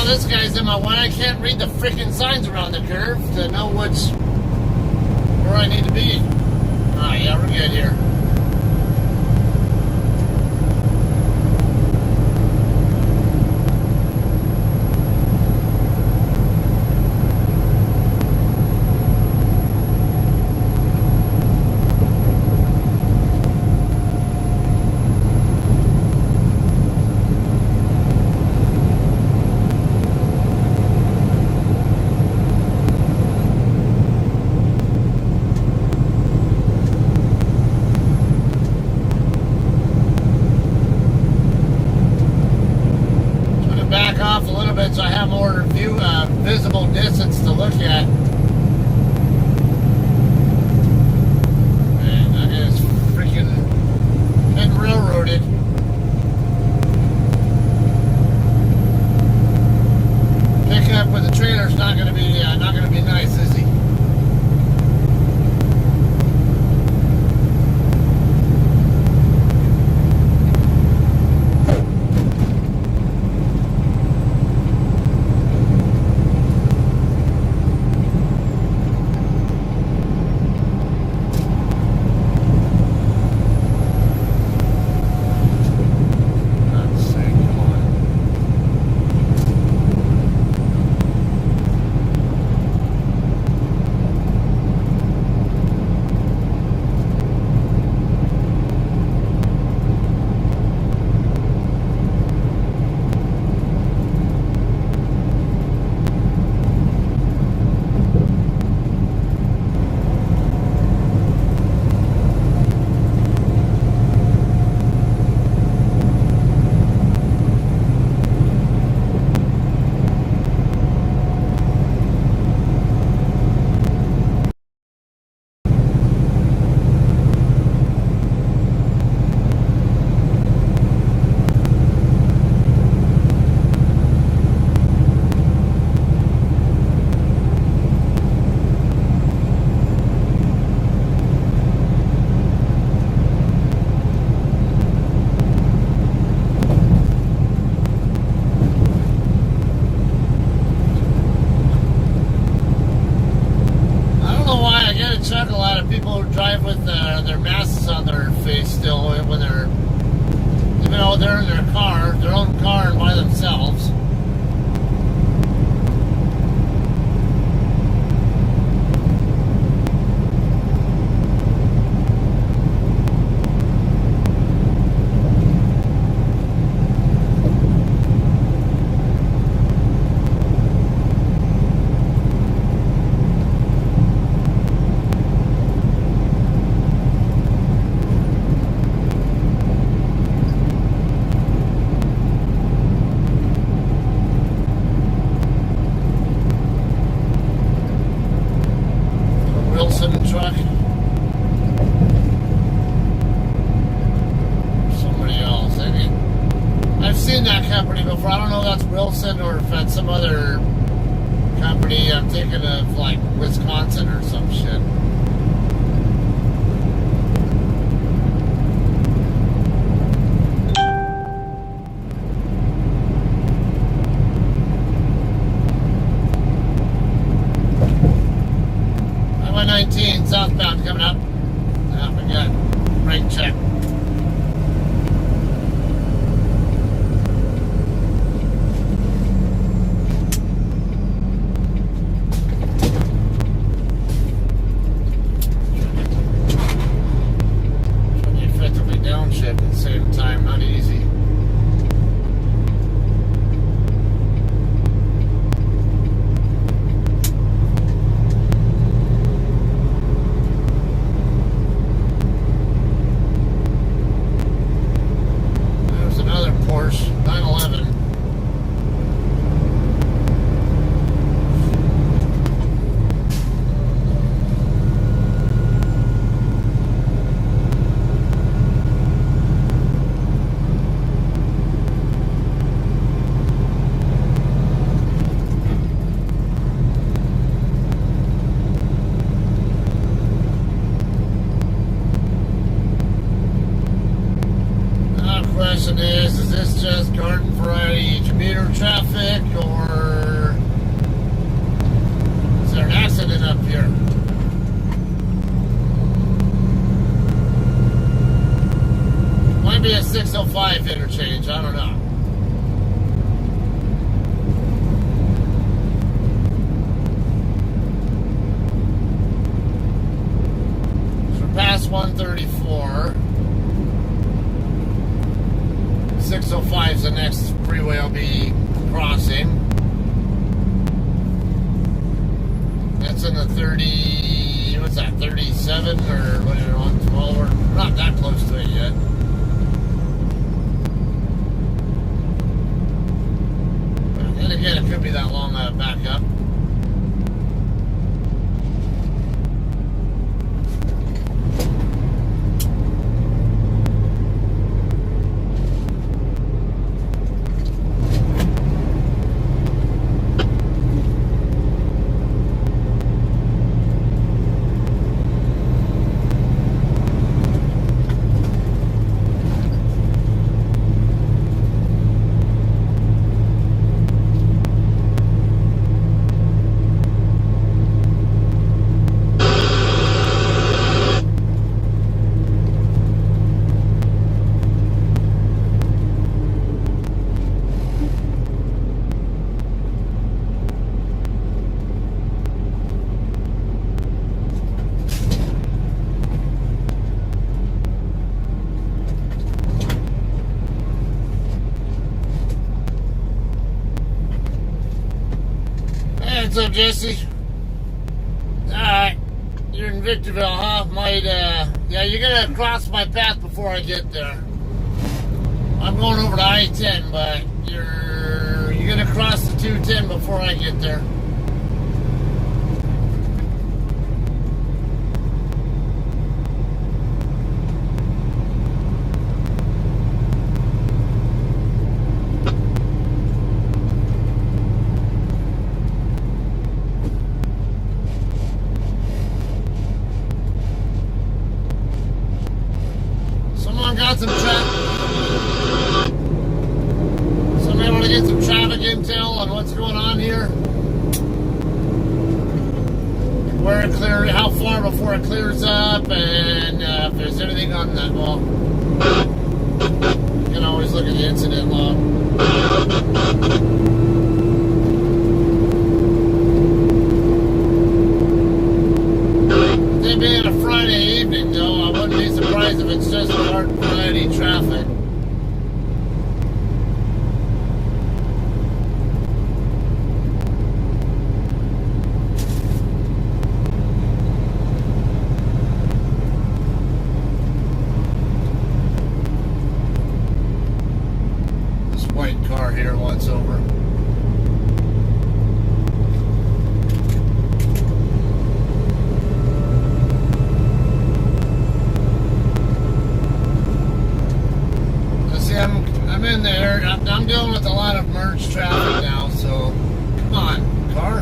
This guy's in my way. I can't read the freaking signs around the curve to know where I need to be. Oh yeah, we're good here. So I have more visible distance to look at. And I just freaking been railroaded. Picking up with the trailer's not going to be nice, is he? Chuck, a lot of people drive with their masks on their face still when they're, even though they're in their car, their own car, and by themselves. company before. I don't know if that's Wilson or if that's some other company. I'm thinking of like Wisconsin or some shit. Highway 19 southbound coming up. We got brake check. Downshift at the same time, not easy. There's another Porsche 911. Question is this just garden variety commuter traffic, or is there an accident up here? Might be a 605 interchange, I don't know. So we're past 134. 605 is the next freeway I'll be crossing. That's in the 30, what's that, 37 or what, well, we're not that close to it yet. But then again, it could be that long back up. What's up, Jesse? Alright, you're in Victorville, huh? Yeah, you're gonna cross my path before I get there. I'm going over to I-10, but you're gonna cross the 210 before I get there. Got some traffic. Somebody want to get some traffic intel on what's going on here? Where it clears, how far before it clears up, and if there's anything on that. Well, you can always look at the incident log. It being a Friday evening, though, I wouldn't be surprised if it's just garden variety traffic. This white car here once over. I'm in there. I'm dealing with a lot of merge traffic now, so come on, car.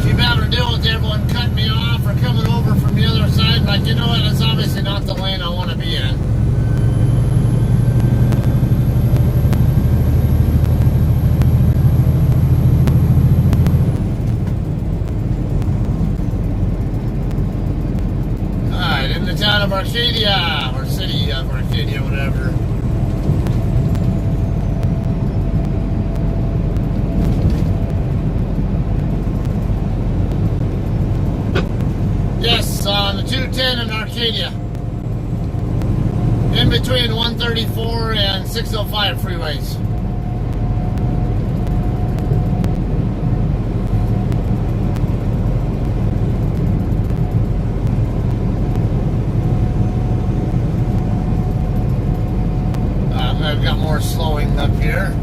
Keep having to deal with everyone cutting me off or coming over from the other side. Like, you know what? It's obviously not the lane I want to be in. Town of Arcadia, or city of Arcadia, whatever. Yes, on the 210 in Arcadia. In between 134 and 605 freeways. I've got more slowing up here.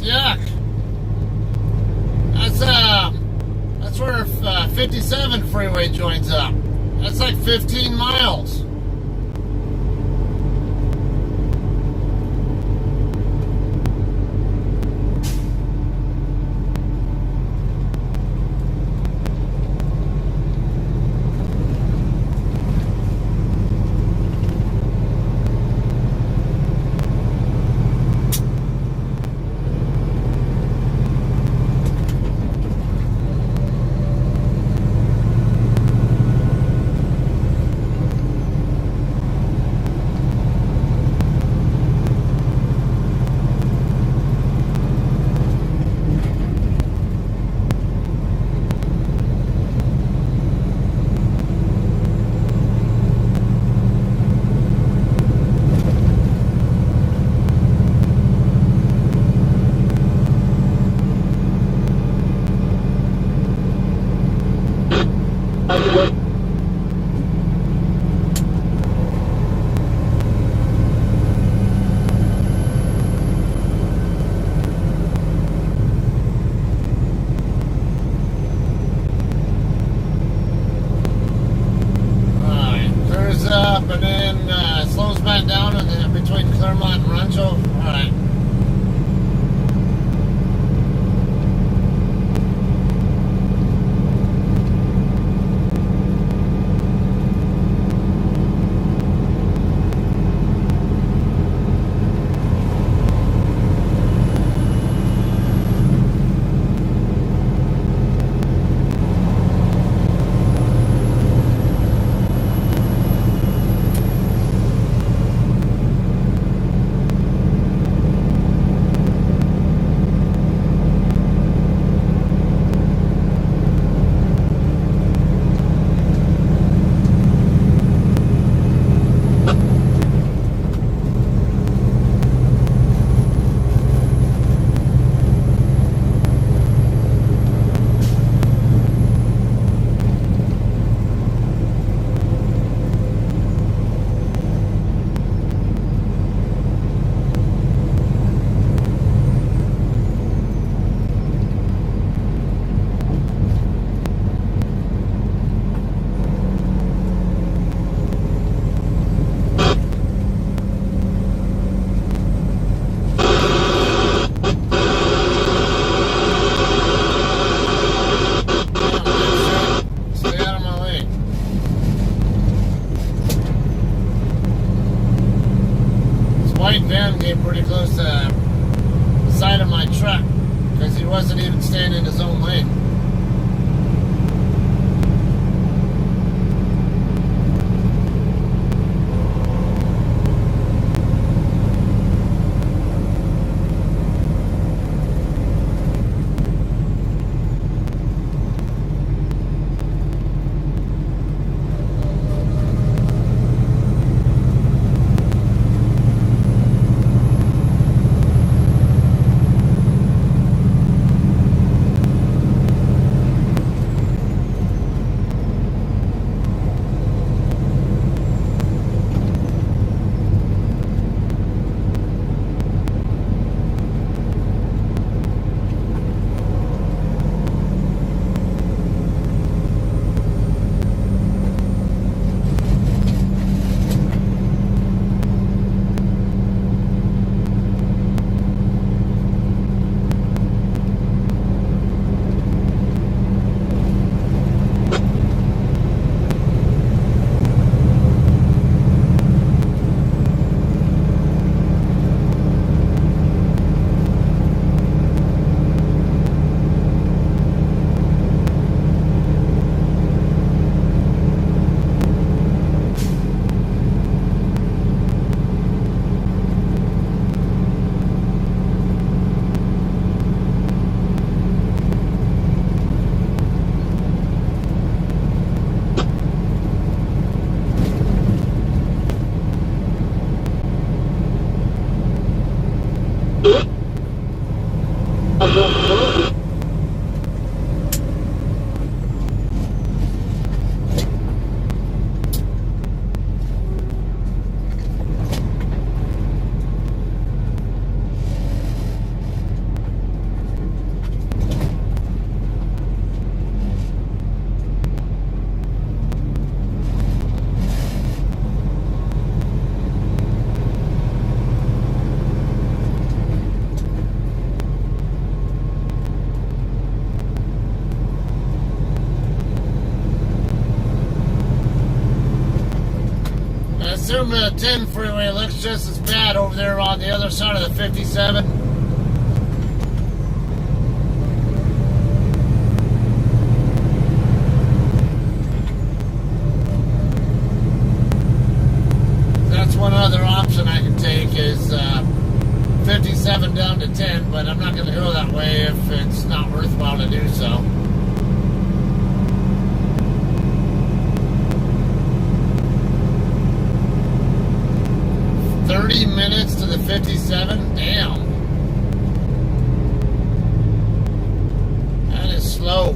Yuck. That's where 57 freeway joins up. That's like 15 miles. Pretty close to the side of my truck because he wasn't even staying in his own lane. assume the 10 freeway looks just as bad over there on the other side of the 57. That's one other option I can take is 57 down to 10, but I'm not going to go that way if it's not worthwhile to do so. Minutes to the 57? Damn. That is slow.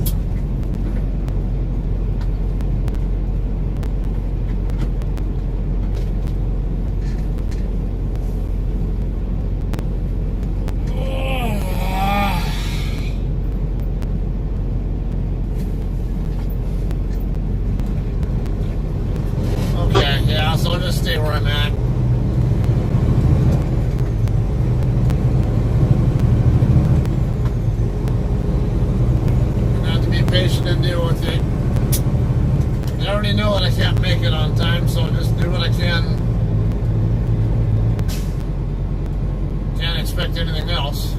Okay, yeah, so I'll just stay where I'm at. Patient and deal with it. I already know that I can't make it on time, so I'll just do what I can. Can't expect anything else.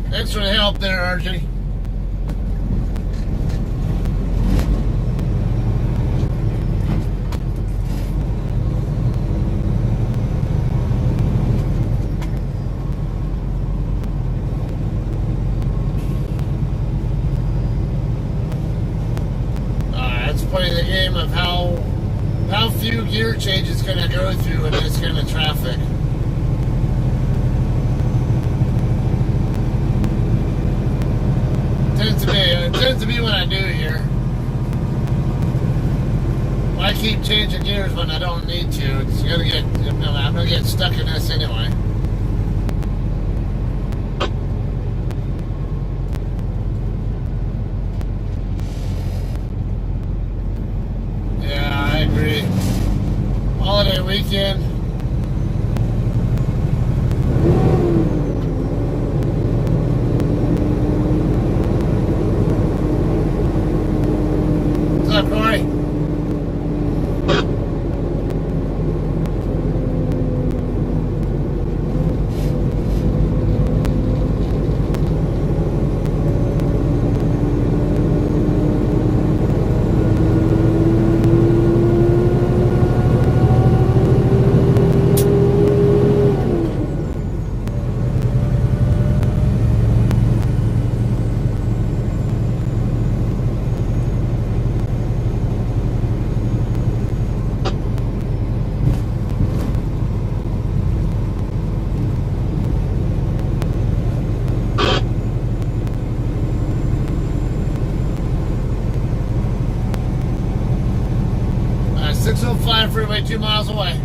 Thanks for the help there, Archie. That's playing the game of how few gear changes going to go through in this kind of traffic. It tends to be what I do here. Why keep changing gears when I don't need to? It's gonna get, I'm gonna get stuck in this anyway. Yeah, I agree. Holiday weekend. What's up, Corey? Freeway 2 miles away.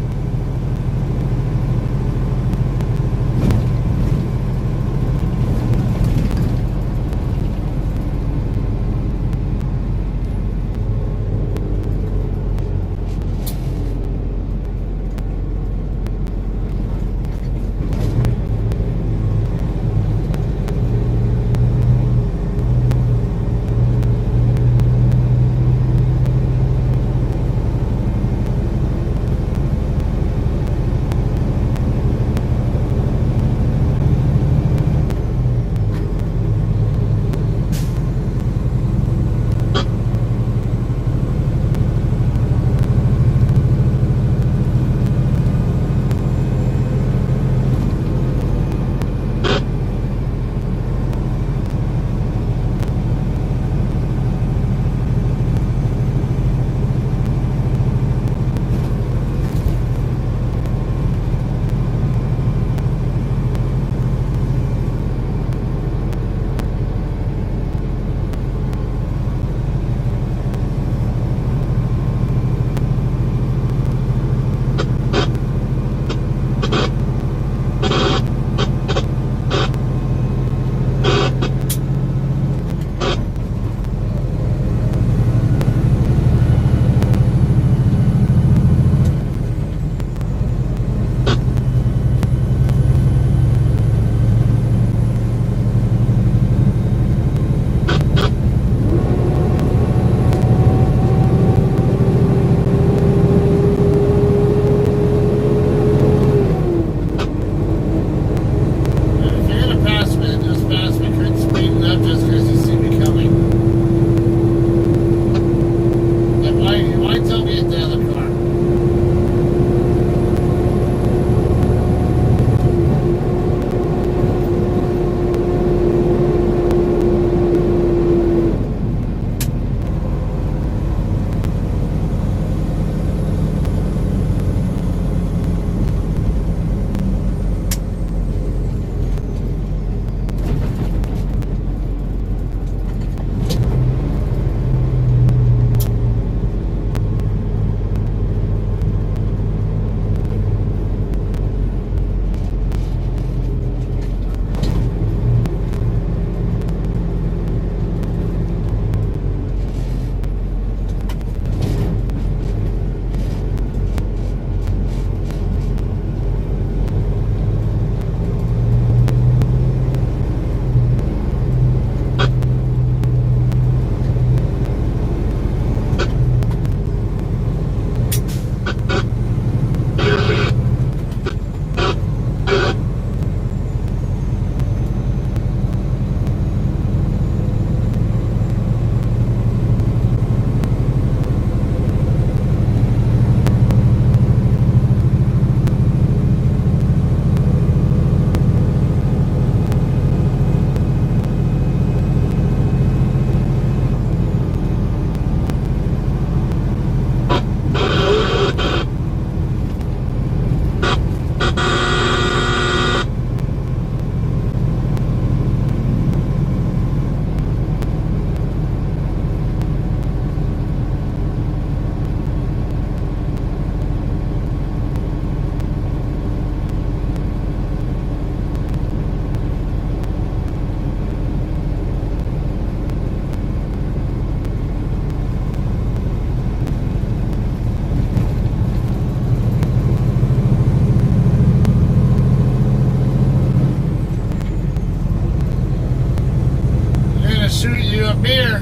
you a bear.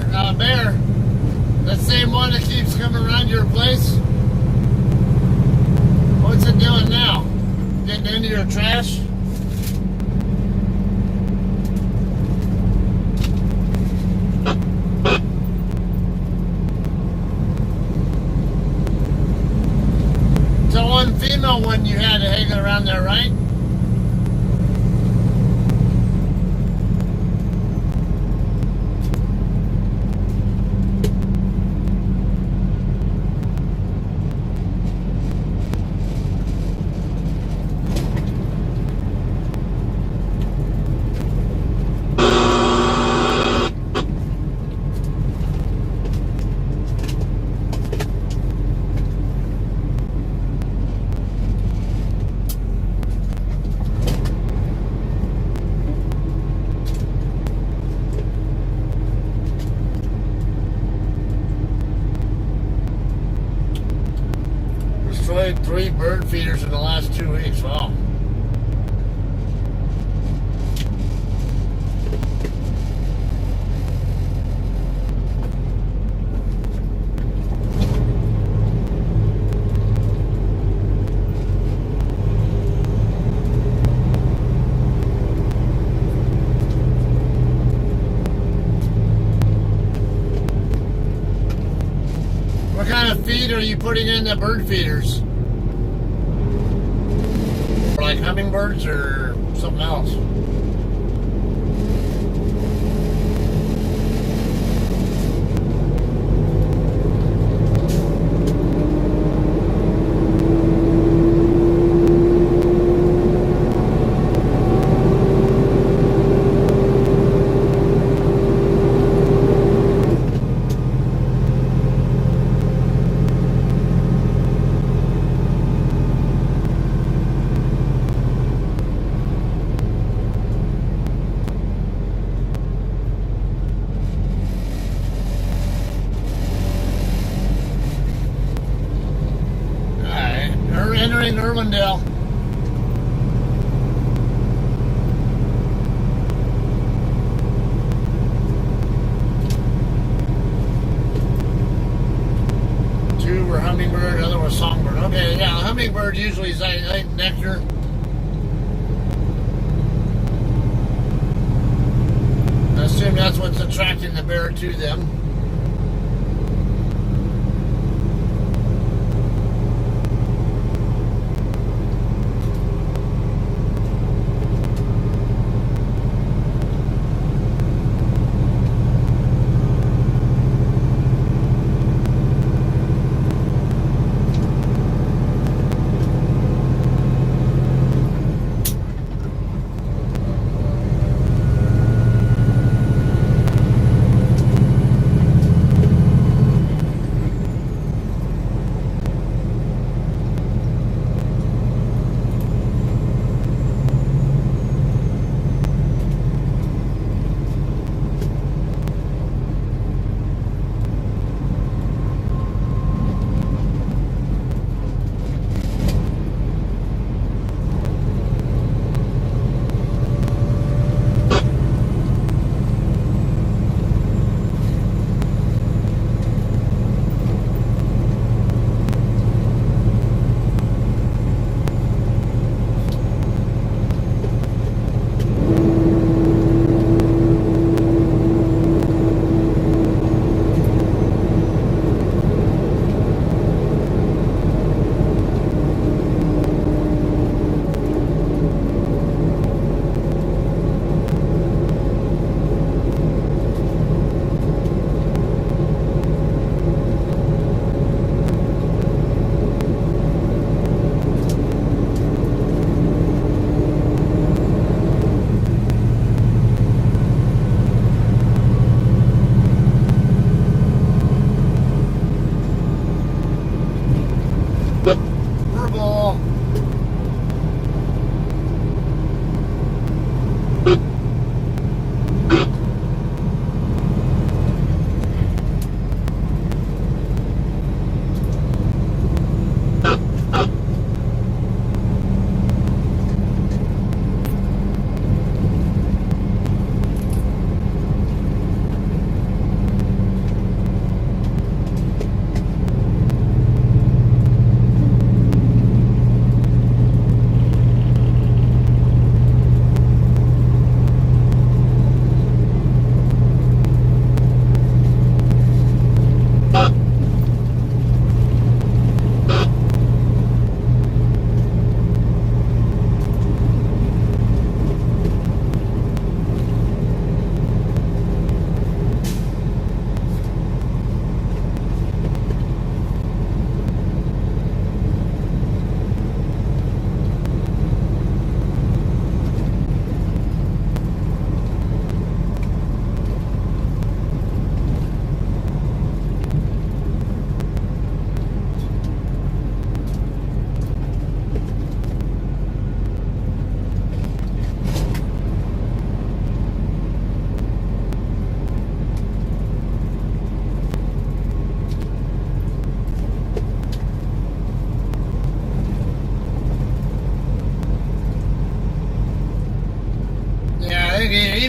The same one that keeps coming around your place. What's it doing now? Getting into your trash? The one female one you had hanging around there, right? Destroyed 3 bird feeders in the last 2 weeks. Wow. What kind of feed are you putting in the bird feeders? Like hummingbirds or something else? Entering Irwindale. Two were hummingbird, other was songbird. Okay, yeah, hummingbird usually is like nectar. I assume that's what's attracting the bear to them.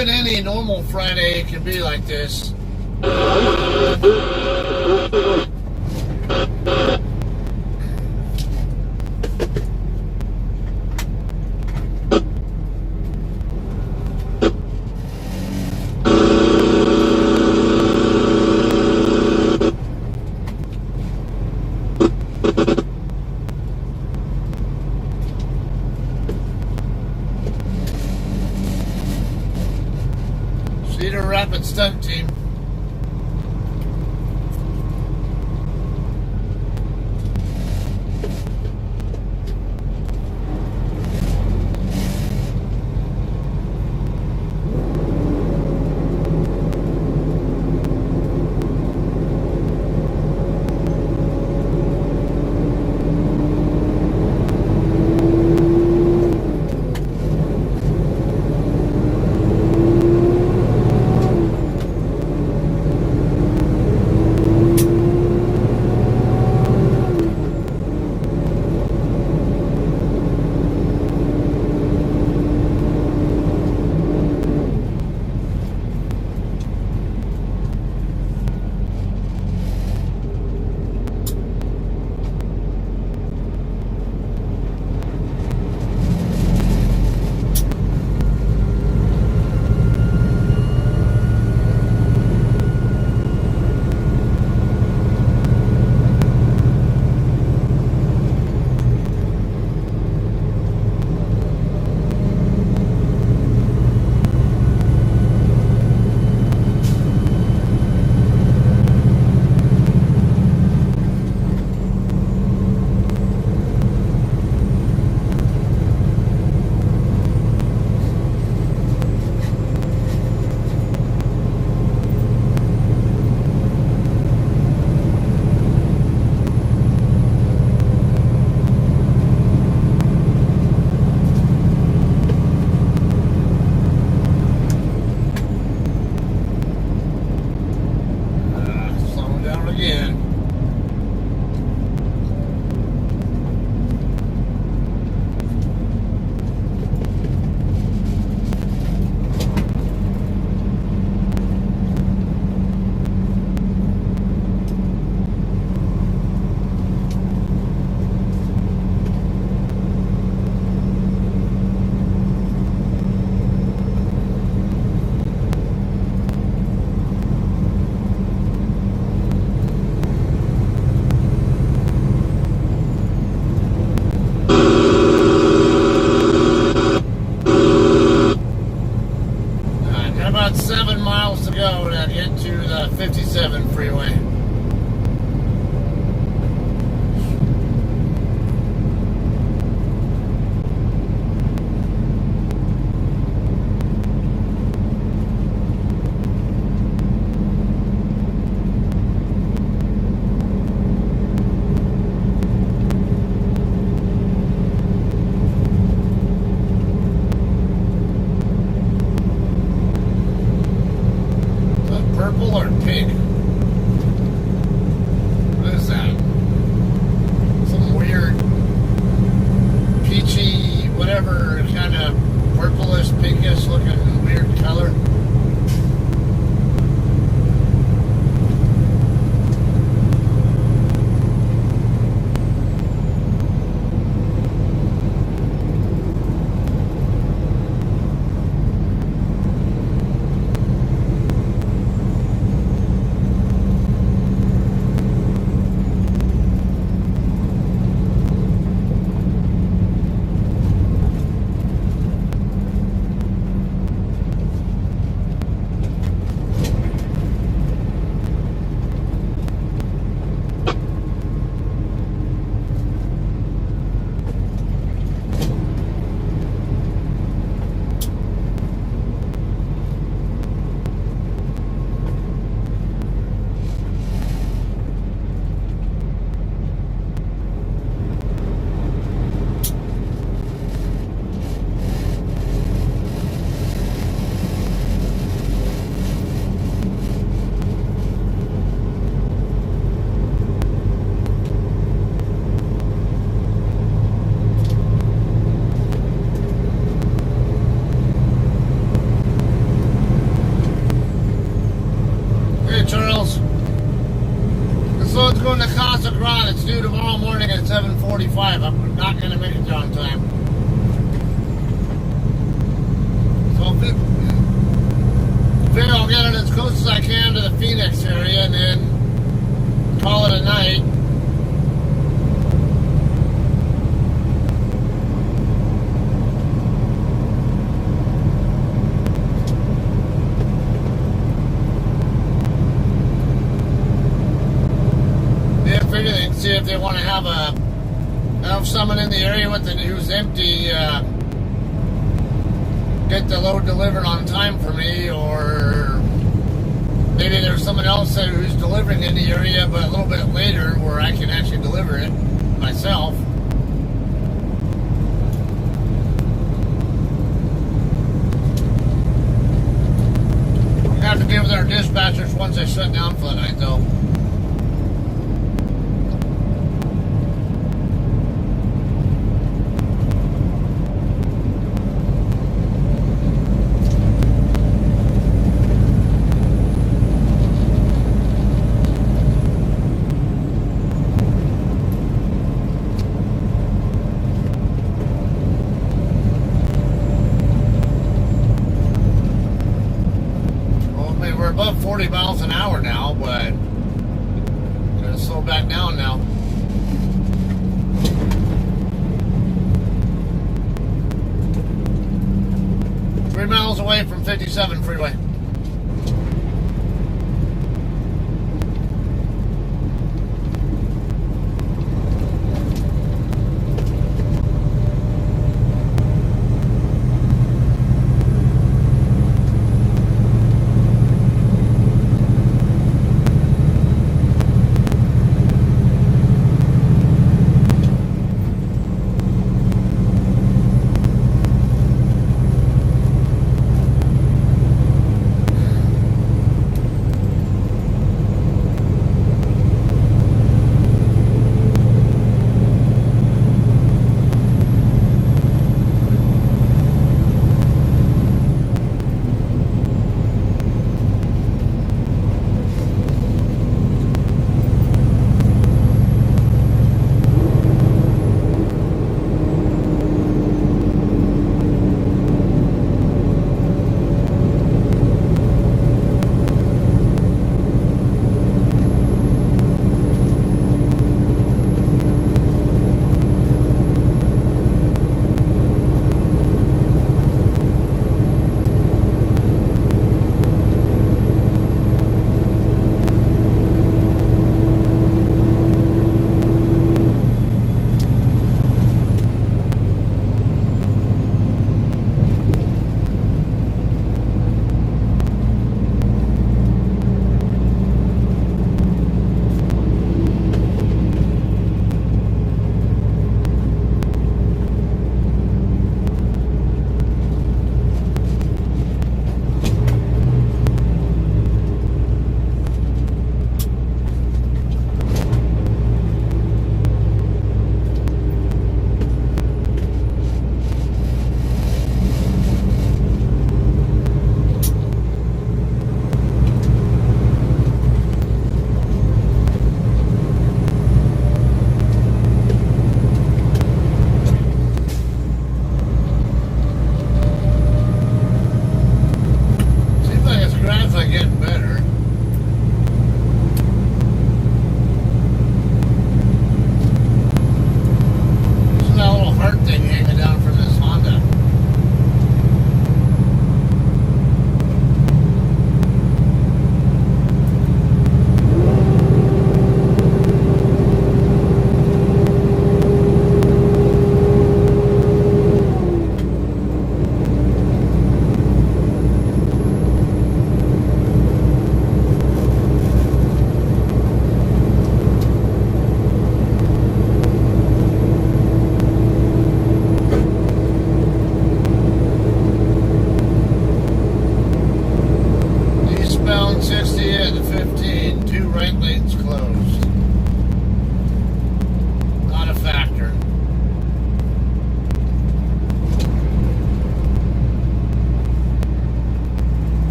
even any normal Friday, it can be like this. Cedar Rapids stunt team. Charles. This load's going to Casa Grande. It's due tomorrow morning at 7:45. I'm not going to make it there on time. So figure I'll get it as close as I can to the Phoenix area and then call it a night. See if they want to have someone in the area with who's empty get the load delivered on time for me, or maybe there's someone else who's delivering in the area but a little bit later where I can actually deliver it myself. We have to deal with our dispatchers once they shut down for the night though. Above 40 miles an hour now, but I'm gonna slow back down now. Three miles away from 57 freeway.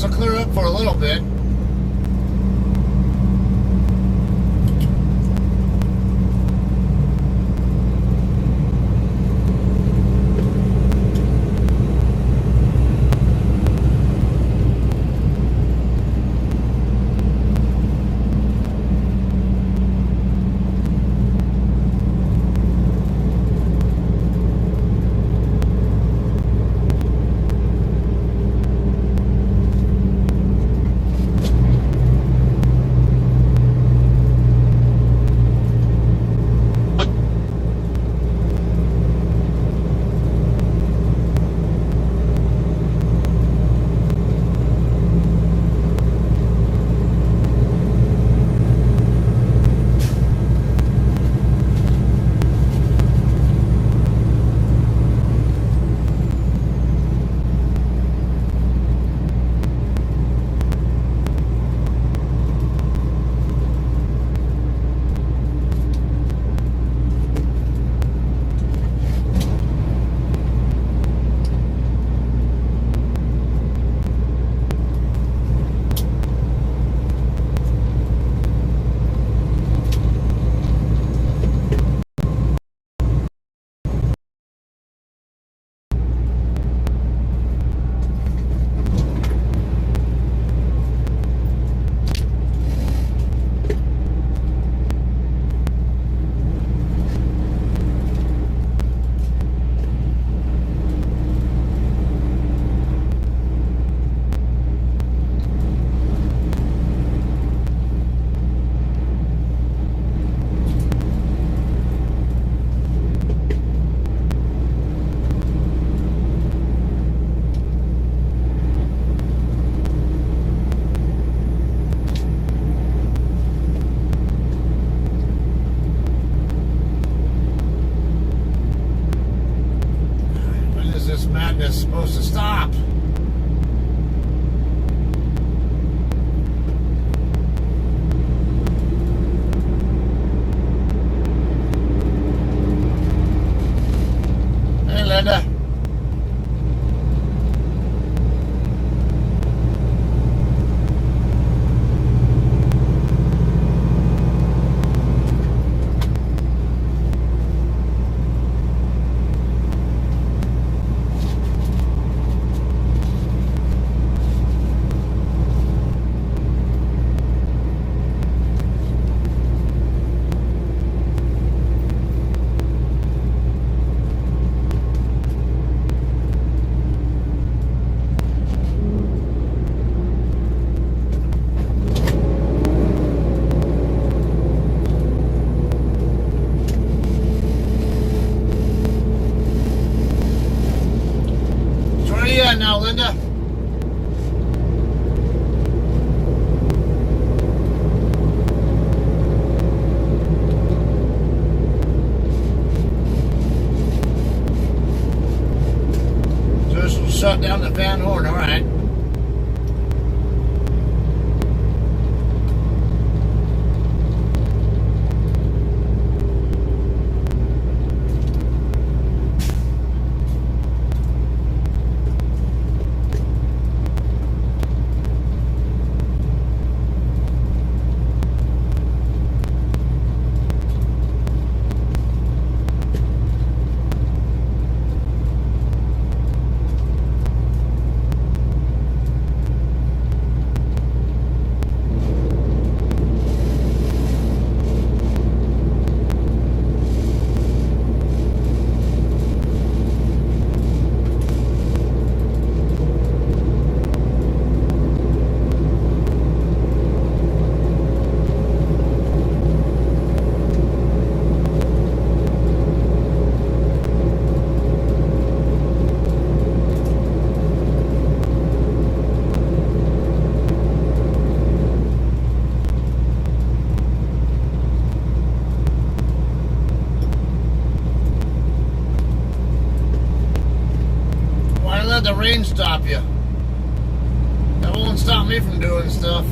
this will clear up for a little bit. Madness supposed to stop? Hey, Linda. Now, Linda. Just shut down the fan horn, all right. Let the rain stop you. That won't stop me from doing stuff.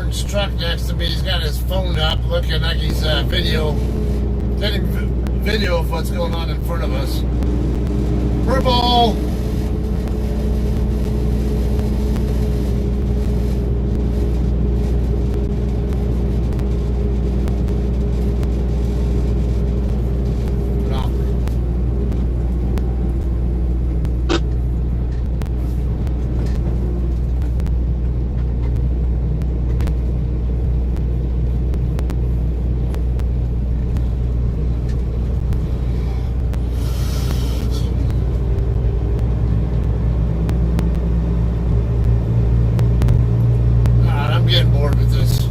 orange truck next to me. He's got his phone up, looking like he's taking video of what's going on in front of us. Purple! Getting bored with this.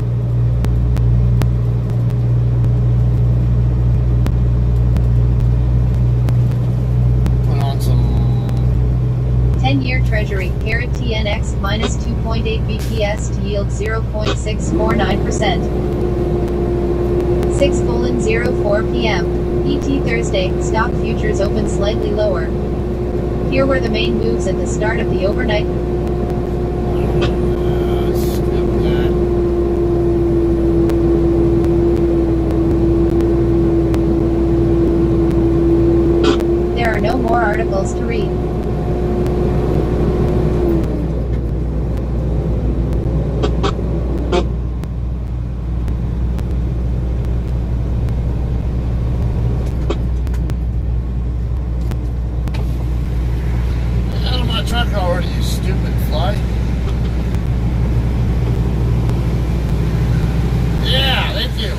Put on some 10-year Treasury, carat TNX, minus 2.8 BPS to yield 0.649%. 6:04 p.m. ET Thursday, stock futures open slightly lower. Here were the main moves at the start of the overnight. No more articles to read. Get out of my truck already, you stupid fly. Yeah, thank you.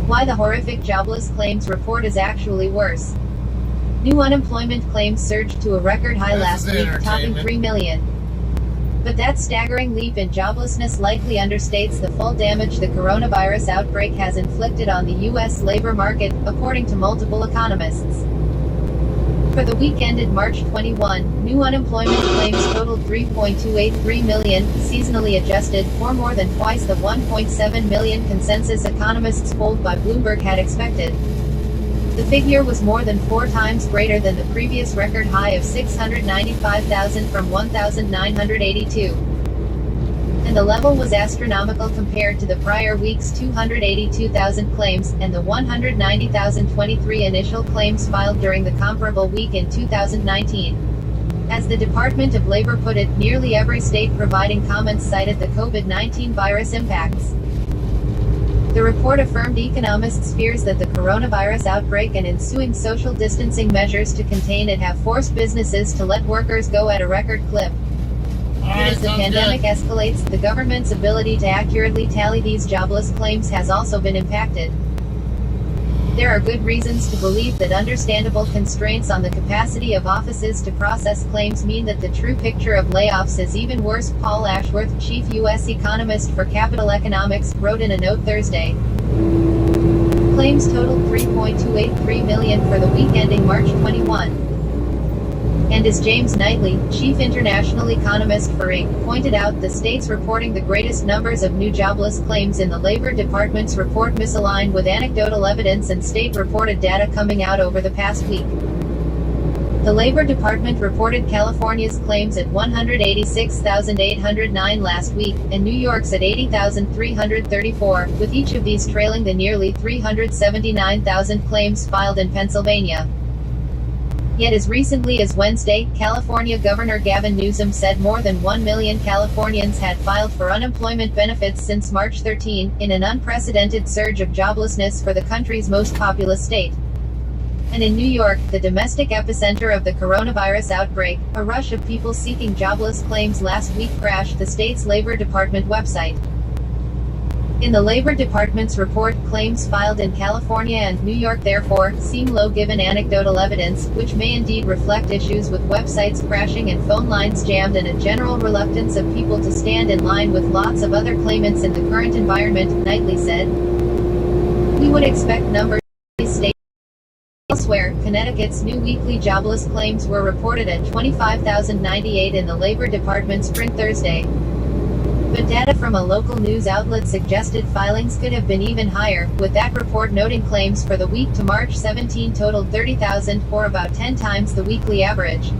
Why the horrific jobless claims report is actually worse. New unemployment claims surged to a record high last week, topping 3 million. But that staggering leap in joblessness likely understates the full damage the coronavirus outbreak has inflicted on the U.S. labor market, according to multiple economists. For the week ended March 21, new unemployment claims totaled 3.283 million, seasonally adjusted, or more than twice the 1.7 million consensus economists polled by Bloomberg had expected. The figure was more than 4 times greater than the previous record high of 695,000 from 1,982. And the level was astronomical compared to the prior week's 282,000 claims, and the 190,023 initial claims filed during the comparable week in 2019. As the Department of Labor put it, nearly every state providing comments cited the COVID-19 virus impacts. The report affirmed economists' fears that the coronavirus outbreak and ensuing social distancing measures to contain it have forced businesses to let workers go at a record clip. As the pandemic escalates, the government's ability to accurately tally these jobless claims has also been impacted. There are good reasons to believe that understandable constraints on the capacity of offices to process claims mean that the true picture of layoffs is even worse. Paul Ashworth, chief U.S. economist for Capital Economics, wrote in a note Thursday. Claims totaled 3. $1.283 million for the week ending March 21. And as James Knightley, chief international economist for Inc., pointed out, the states reporting the greatest numbers of new jobless claims in the Labor Department's report misaligned with anecdotal evidence and state-reported data coming out over the past week. The Labor Department reported California's claims at 186,809 last week, and New York's at 80,334, with each of these trailing the nearly 379,000 claims filed in Pennsylvania. Yet as recently as Wednesday, California Governor Gavin Newsom said more than 1 million Californians had filed for unemployment benefits since March 13, in an unprecedented surge of joblessness for the country's most populous state. And in New York, the domestic epicenter of the coronavirus outbreak, a rush of people seeking jobless claims last week crashed the state's Labor Department website. In the Labor Department's report, claims filed in California and New York therefore seem low given anecdotal evidence, which may indeed reflect issues with websites crashing and phone lines jammed and a general reluctance of people to stand in line with lots of other claimants in the current environment, Knightley said. We would expect numbers to stay. Elsewhere, Connecticut's new weekly jobless claims were reported at 25,098 in the Labor Department's print Thursday. But data from a local news outlet suggested filings could have been even higher, with that report noting claims for the week to March 17 totaled 30,000, or about 10 times the weekly average.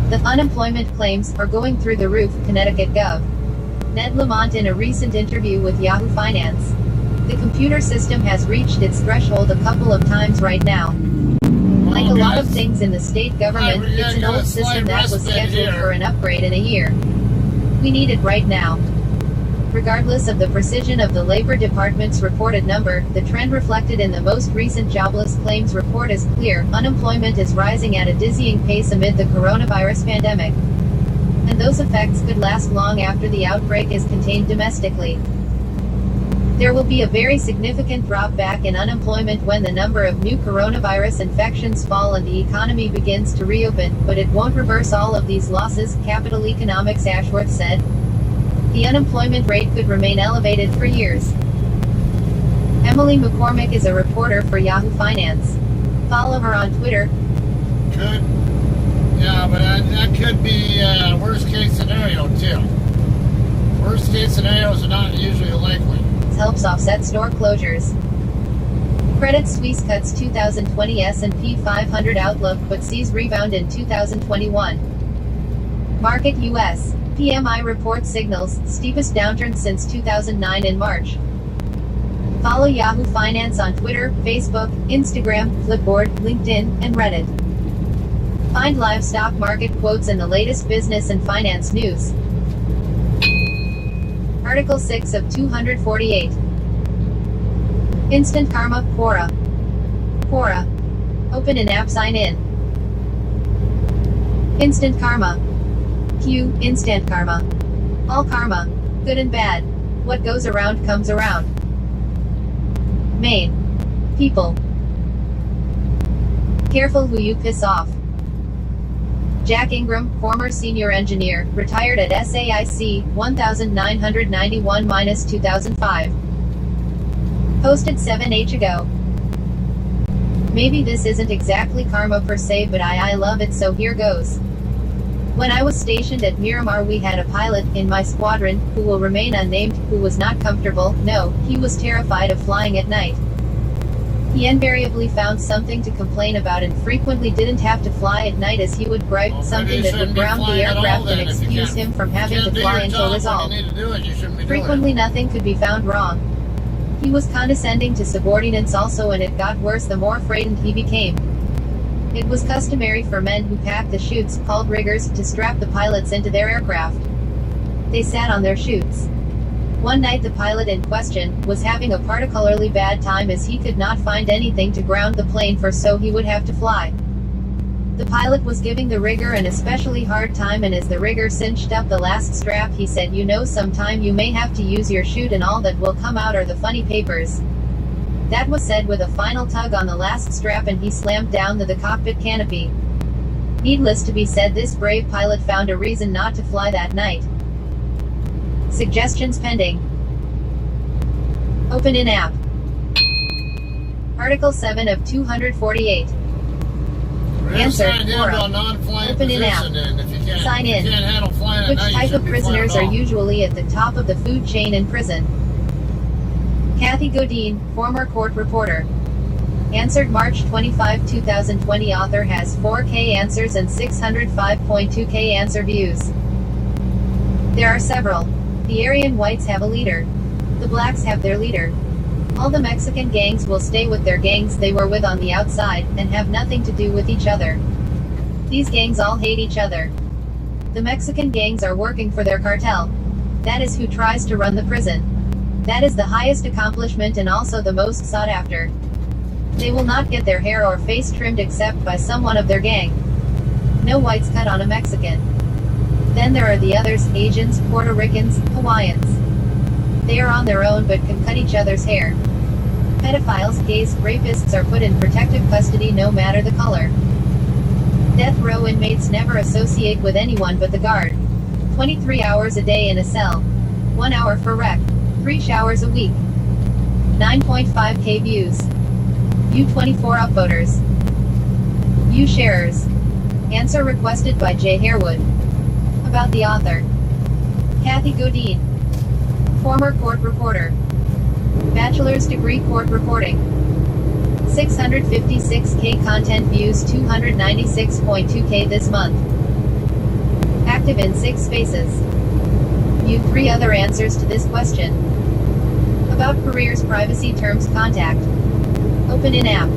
The unemployment claims are going through the roof, Connecticut Gov. Ned Lamont in a recent interview with Yahoo Finance. The computer system has reached its threshold a couple of times right now. Like a lot of things in the state government, it's an old system that was scheduled for an upgrade in a year. We need it right now. Regardless of the precision of the Labor Department's reported number, the trend reflected in the most recent jobless claims report is clear. Unemployment is rising at a dizzying pace amid the coronavirus pandemic. And those effects could last long after the outbreak is contained domestically. There will be a very significant drop back in unemployment when the number of new coronavirus infections fall and the economy begins to reopen, but it won't reverse all of these losses, Capital Economics Ashworth said. The unemployment rate could remain elevated for years. Emily McCormick is a reporter for Yahoo Finance. Follow her on Twitter. Could. Yeah, but that could be worst case scenario too. Worst case scenarios are not usually likely. Helps offset store closures. Credit Suisse cuts 2020 S&P 500 outlook but sees rebound in 2021. Market US. PMI report signals steepest downturn since 2009 in March. Follow Yahoo Finance on Twitter, Facebook, Instagram, Flipboard, LinkedIn, and Reddit. Find live stock market quotes and the latest business and finance news. Article 6 of 248. Instant Karma, Quora. Quora. Open in-app sign-in. Instant Karma. Q, Instant Karma. All karma. Good and bad. What goes around comes around. Maine. People. Careful who you piss off. Jack Ingram, former senior engineer, retired at SAIC, 1991-2005. Posted 7H ago. Maybe this isn't exactly karma per se, but I love it, so here goes. When I was stationed at Miramar, we had a pilot in my squadron, who will remain unnamed, who was not comfortable, no, he was terrified of flying at night. He invariably found something to complain about and frequently didn't have to fly at night, as he would gripe something that would ground the aircraft and excuse him from having to fly until resolved. Frequently nothing could be found wrong. He was condescending to subordinates also, and it got worse the more frightened he became. It was customary for men who packed the chutes, called riggers, to strap the pilots into their aircraft. They sat on their chutes. One night the pilot in question was having a particularly bad time as he could not find anything to ground the plane for, so he would have to fly. The pilot was giving the rigger an especially hard time, and as the rigger cinched up the last strap he said, "You know, sometime you may have to use your chute and all that will come out are the funny papers." That was said with a final tug on the last strap, and he slammed down the cockpit canopy. Needless to be said, this brave pilot found a reason not to fly that night. Suggestions pending. Open in-app. Article 7 of 248. Answer, Quorum. Open in app. Sign in. Which type of prisoners are usually at the top of the food chain in prison? Kathy Godine, former court reporter. Answered March 25, 2020. Author has 4K answers and 605.2K answer views. There are several. The Aryan whites have a leader. The blacks have their leader. All the Mexican gangs will stay with their gangs they were with on the outside, and have nothing to do with each other. These gangs all hate each other. The Mexican gangs are working for their cartel. That is who tries to run the prison. That is the highest accomplishment and also the most sought after. They will not get their hair or face trimmed except by someone of their gang. No whites cut on a Mexican. Then there are the others, Asians, Puerto Ricans, Hawaiians. They are on their own but can cut each other's hair. Pedophiles, gays, rapists are put in protective custody no matter the color. Death row inmates never associate with anyone but the guard. 23 hours a day in a cell. 1 hour for rec. 3 showers a week. 9.5K views. You 24 upvoters. You sharers. Answer requested by Jay Harewood. About the author. Kathy Godine. Former court reporter. Bachelor's degree court reporting. 656K content views, 296.2K this month. Active in 6 spaces. View 3 other answers to this question. About careers, privacy, terms, contact. Open in app.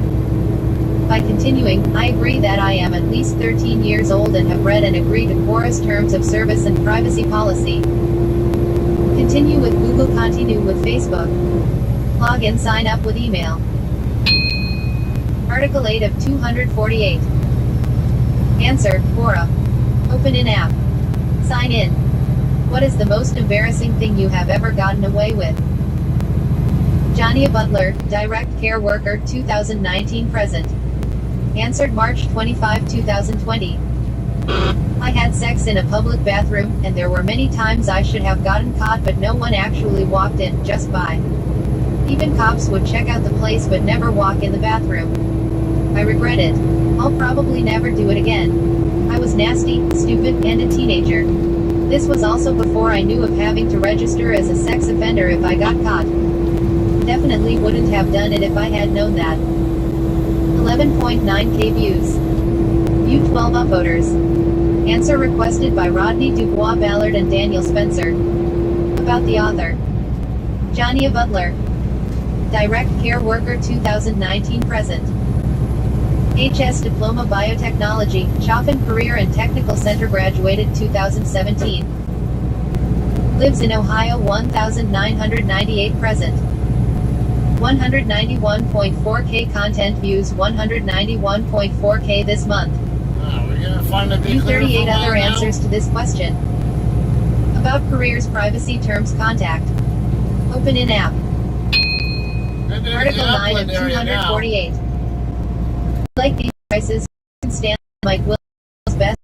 By continuing, I agree that I am at least 13 years old and have read and agree to porous terms of service and privacy policy. Continue with Google, continue with Facebook. Log in, sign up with email. Article 8 of 248. Answer, Quora. Open in app. Sign in. What is the most embarrassing thing you have ever gotten away with? Johnny Butler, direct care worker, 2019 present. Answered March 25, 2020. I had sex in a public bathroom, and there were many times I should have gotten caught but no one actually walked in, just by. Even cops would check out the place but never walk in the bathroom. I regret it. I'll probably never do it again. I was nasty, stupid, and a teenager. This was also before I knew of having to register as a sex offender if I got caught. Definitely wouldn't have done it if I had known that. 11.9K views. You 12 upvoters. Answer requested by Rodney Dubois Ballard and Daniel Spencer. About the author. Johnny Butler. Direct care worker, 2019 present. HS Diploma Biotechnology, Chaffin Career and Technical Center, graduated 2017. Lives in Ohio, 1998 present. 191.4K content views, 191.4K this month. We're gonna find a big 38 other answers to this question. About careers, privacy, terms, contact. Open in app. Article 9 of 248. Like these prices, Stan Mike Wilson's best.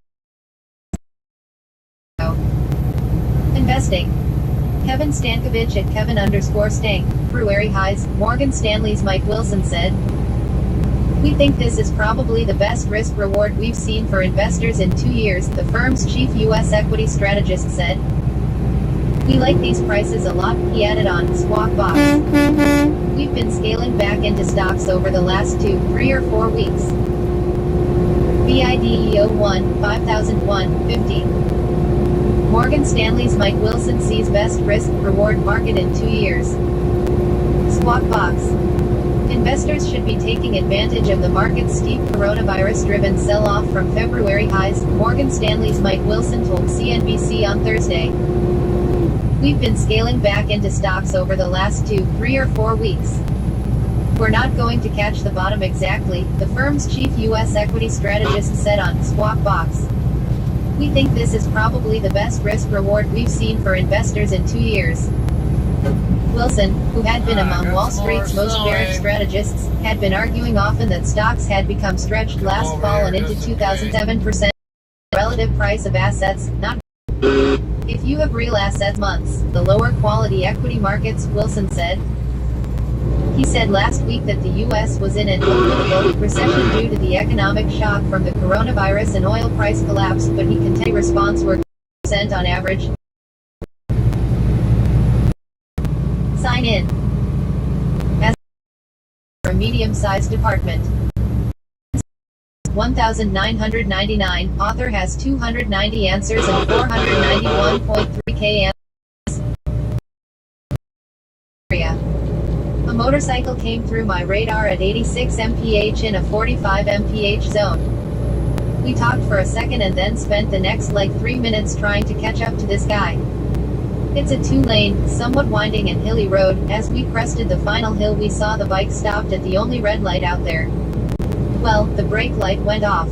Investing. Kevin Stankovich at Kevin_Stank, Brewery Highs, Morgan Stanley's Mike Wilson said, "We think this is probably the best risk reward we've seen for investors in 2 years," the firm's chief U.S. equity strategist said. "We like these prices a lot," he added on Squawk Box. "We've been scaling back into stocks over the last 2, 3 or 4 weeks." BIDEO 1, 5001, Morgan Stanley's Mike Wilson sees best risk-reward market in 2 years. Squawk Box. Investors should be taking advantage of the market's steep coronavirus-driven sell-off from February highs, Morgan Stanley's Mike Wilson told CNBC on Thursday. "We've been scaling back into stocks over the last 2, 3 or 4 weeks. We're not going to catch the bottom exactly," the firm's chief U.S. equity strategist said on Squawk Box. "We think this is probably the best risk-reward we've seen for investors in 2 years." Wilson, who had been among Wall Street's most bearish strategists, had been arguing often that stocks had become stretched last fall and into 2007% relative price of assets, not if you have real assets months, the lower quality equity markets, Wilson said. He said last week that the U.S. was in an inevitable recession due to the economic shock from the coronavirus and oil price collapse, but he contended response were 2% on average. Sign in. As for a medium-sized department. 1999, author has 290 answers and 491.3k answers. A motorcycle came through my radar at 86 mph in a 45 mph zone. We talked for a second and then spent the next 3 minutes trying to catch up to this guy. It's a 2-lane, somewhat winding and hilly road. As we crested the final hill we saw the bike stopped at the only red light out there. Well, the brake light went off.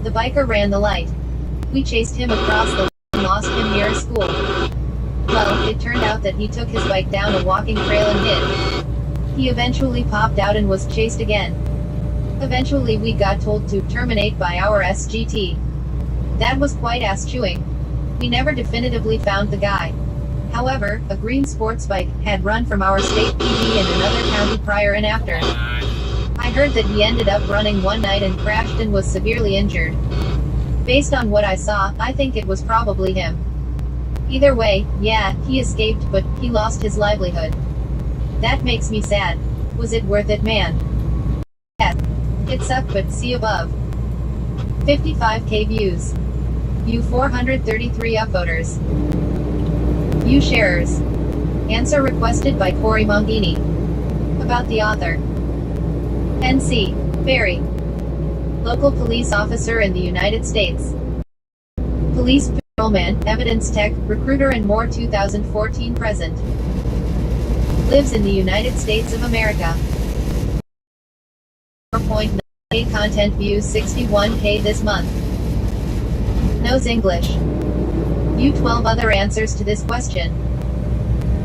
The biker ran the light. We chased him across the line and lost him near a school. Well, it turned out that he took his bike down a walking trail and hid. He eventually popped out and was chased again. Eventually we got told to terminate by our SGT. That was quite ass-chewing. We never definitively found the guy. However, a green sports bike had run from our state PD in another county prior and after. I heard that he ended up running one night and crashed and was severely injured. Based on what I saw, I think it was probably him. Either way, yeah, he escaped, but he lost his livelihood. That makes me sad. Was it worth it, man? Yes. It sucked, but see above. 55k views. You 433 upvoters. You sharers. Answer requested by Corey Mongini. About the author. NC. Barry. Local police officer in the United States. Police patrolman, evidence tech, recruiter and more 2014 present. Lives in the United States of America. 4.9k content views 61k this month. Knows English. You 12 other answers to this question.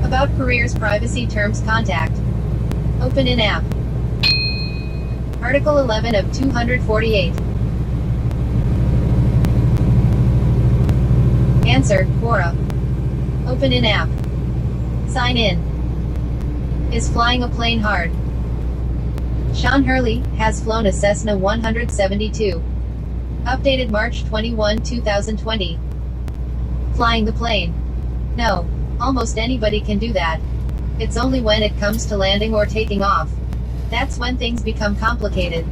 About careers privacy terms contact. Open in app. Article 11 of 248. Answer, Quora. Open in app. Sign in. Is flying a plane hard? Sean Hurley has flown a Cessna 172. Updated March 21, 2020. Flying the plane. No. Almost anybody can do that. It's only when it comes to landing or taking off. That's when things become complicated.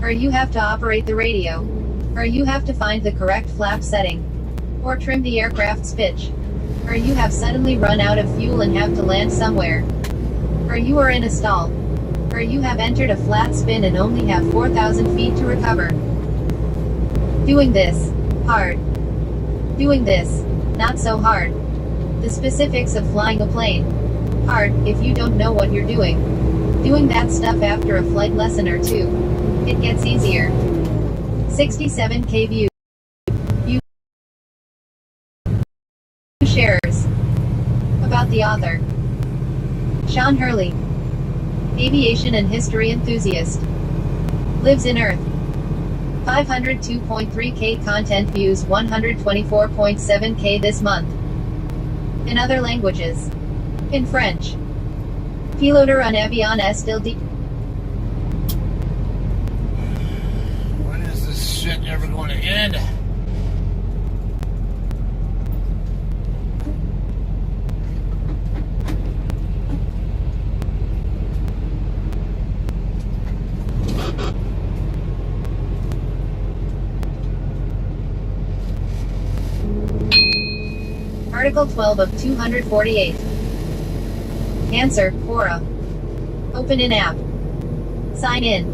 Or you have to operate the radio. Or you have to find the correct flap setting. Or trim the aircraft's pitch. Or you have suddenly run out of fuel and have to land somewhere. Or you are in a stall. Or you have entered a flat spin and only have 4,000 feet to recover. Doing this. Hard. Doing this. Not so hard. The specifics of flying a plane. Hard, if you don't know what you're doing. Doing that stuff after a flight lesson or two. It gets easier. 67k views. You sharers. About the author. Sean Hurley. Aviation and history enthusiast. Lives in Earth. 502.3k content views 124.7k this month. In other languages. In French. Piloter un avion est-il dit? When is this shit ever going to end? Article 12 of 248. Answer, Quora. Open in app. Sign in.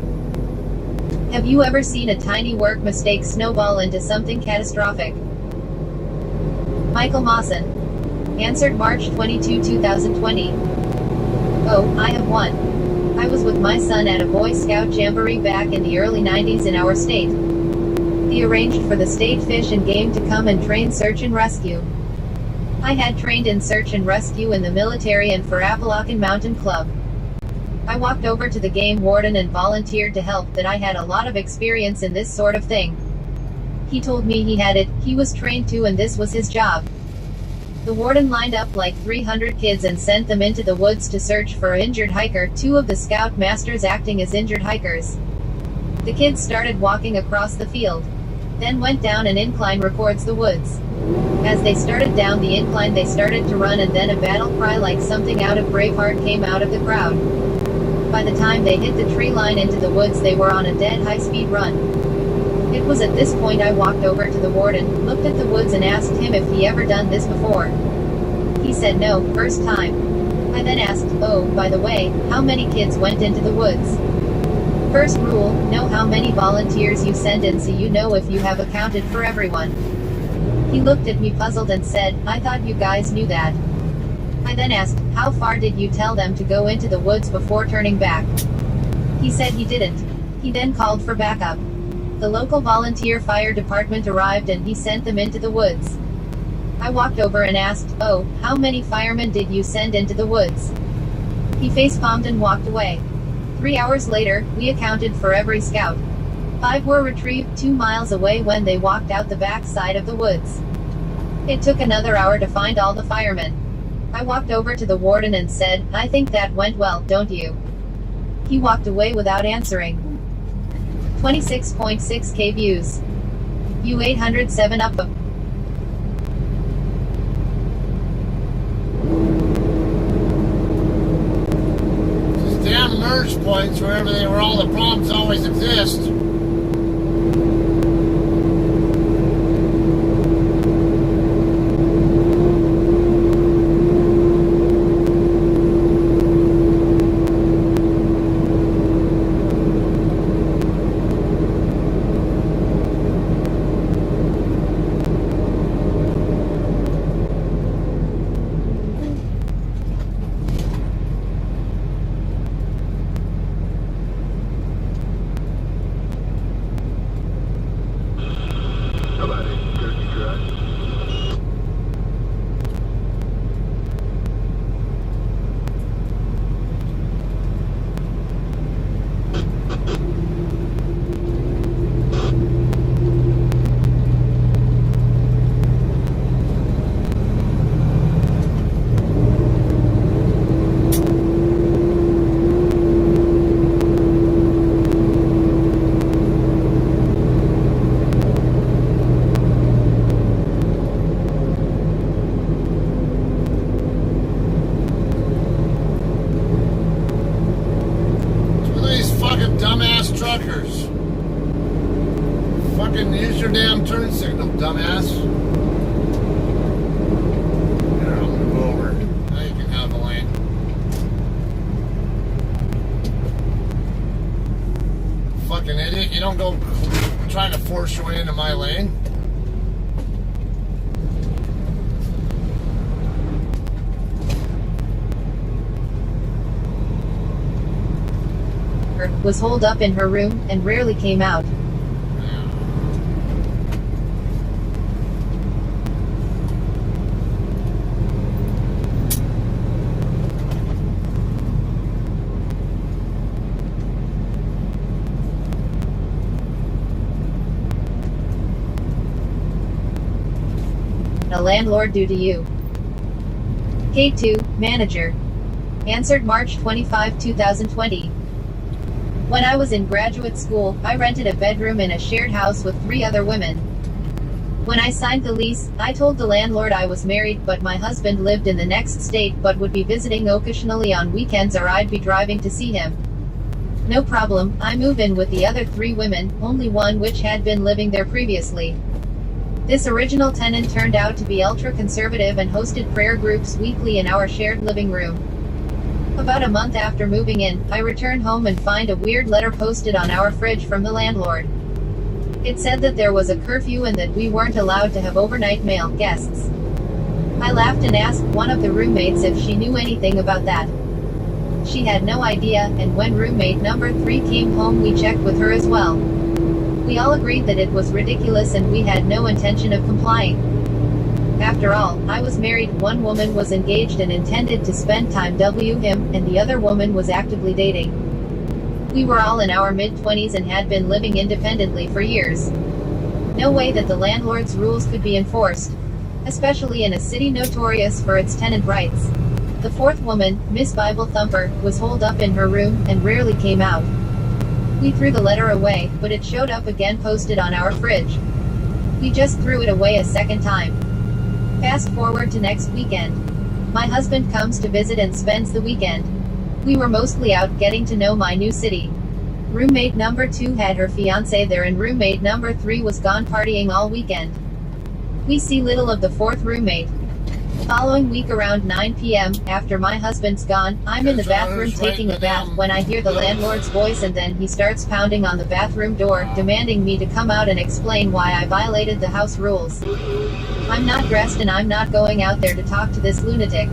Have you ever seen a tiny work mistake snowball into something catastrophic? Michael Mawson. Answered March 22, 2020. Oh, I have one. I was with my son at a Boy Scout jamboree back in the early 90s in our state. He arranged for the state fish and game to come and train search and rescue. I had trained in search and rescue in the military and for Appalachian Mountain Club. I walked over to the game warden and volunteered to help, that I had a lot of experience in this sort of thing. He told me he had it, he was trained too, and this was his job. The warden lined up like 300 kids and sent them into the woods to search for an injured hiker, two of the scout masters acting as injured hikers. The kids started walking across the field. Then went down an incline towards the woods. As they started down the incline they started to run, and then a battle cry like something out of Braveheart came out of the crowd. By the time they hit the tree line into the woods they were on a dead high-speed run. It was at this point I walked over to the warden, looked at the woods and asked him if he ever done this before. He said no, first time. I then asked, oh, by the way, how many kids went into the woods? First rule, know how many volunteers you send in so you know if you have accounted for everyone. He looked at me puzzled and said, I thought you guys knew that. I then asked, how far did you tell them to go into the woods before turning back? He said he didn't. He then called for backup. The local volunteer fire department arrived and he sent them into the woods. I walked over and asked, oh, how many firemen did you send into the woods? He facepalmed and walked away. 3 hours later, we accounted for every scout. 5 were retrieved 2 miles away when they walked out the back side of the woods. It took another hour to find all the firemen. I walked over to the warden and said, I think that went well, don't you? He walked away without answering. 26.6k views. You 807 up. Damn merge points wherever they were, all the problems always exist. Dumbass truckers. Fucking use your damn turn signal, dumbass. Here, I'm gonna go over. Now you can have the lane. Fucking idiot. You don't go trying to force your way into my lane. Was holed up in her room, and rarely came out. A landlord due to you. K2, manager. Answered March 25, 2020. When I was in graduate school, I rented a bedroom in a shared house with 3 other women. When I signed the lease, I told the landlord I was married but my husband lived in the next state but would be visiting occasionally on weekends or I'd be driving to see him. No problem, I move in with the other 3 women, only one which had been living there previously. This original tenant turned out to be ultra-conservative and hosted prayer groups weekly in our shared living room. About a month after moving in, I return home and find a weird letter posted on our fridge from the landlord. It said that there was a curfew and that we weren't allowed to have overnight male guests. I laughed and asked one of the roommates if she knew anything about that. She had no idea, and when roommate number 3 came home we checked with her as well. We all agreed that it was ridiculous and we had no intention of complying. After all, I was married, one woman was engaged and intended to spend time with him, and the other woman was actively dating. We were all in our mid-20s and had been living independently for years. No way that the landlord's rules could be enforced. especially in a city notorious for its tenant rights. The fourth woman, Miss Bible Thumper, was holed up in her room and rarely came out. We threw the letter away, but it showed up again posted on our fridge. We just threw it away a second time. Fast forward to next weekend. My husband comes to visit and spends the weekend. We were mostly out getting to know my new city. Roommate number 2 had her fiancé there and roommate number 3 was gone partying all weekend. We see little of the fourth roommate. Following week around 9 p.m., after my husband's gone, I'm in the bathroom taking a bath when I hear the landlord's voice and then he starts pounding on the bathroom door, demanding me to come out and explain why I violated the house rules. I'm not dressed and I'm not going out there to talk to this lunatic.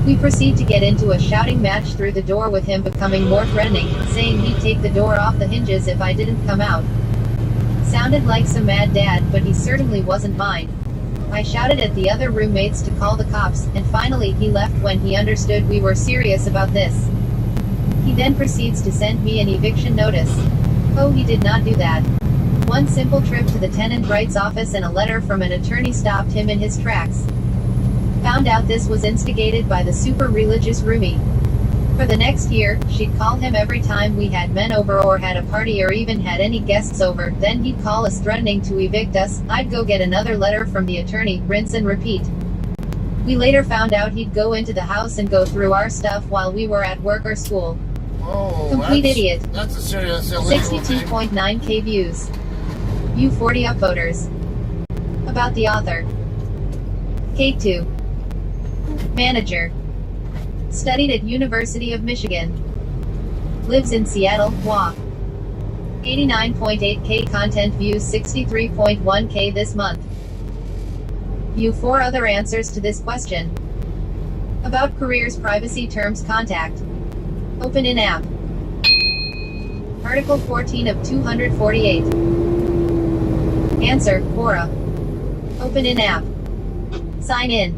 We proceed to get into a shouting match through the door with him becoming more threatening, saying he'd take the door off the hinges if I didn't come out. Sounded like some mad dad, but he certainly wasn't mine. I shouted at the other roommates to call the cops, and finally he left when he understood we were serious about this. He then proceeds to send me an eviction notice. Oh, he did not do that. One simple trip to the tenant rights office and a letter from an attorney stopped him in his tracks. Found out this was instigated by the super religious roomie. For the next year, she'd call him every time we had men over or had a party or even had any guests over, then he'd call us threatening to evict us. I'd go get another letter from the attorney, rinse and repeat. We later found out he'd go into the house and go through our stuff while we were at work or school. Oh, Complete idiot. That's a serious illegal 62.9k views. You 40 upvoters. About the author. K2. Manager. Studied at University of Michigan. Lives in Seattle, WA. 89.8k content views 63.1k this month. View 4 other answers to this question. About careers privacy terms contact. Open in app. Article 14 of 248. Answer, Quora. Open in app. Sign in.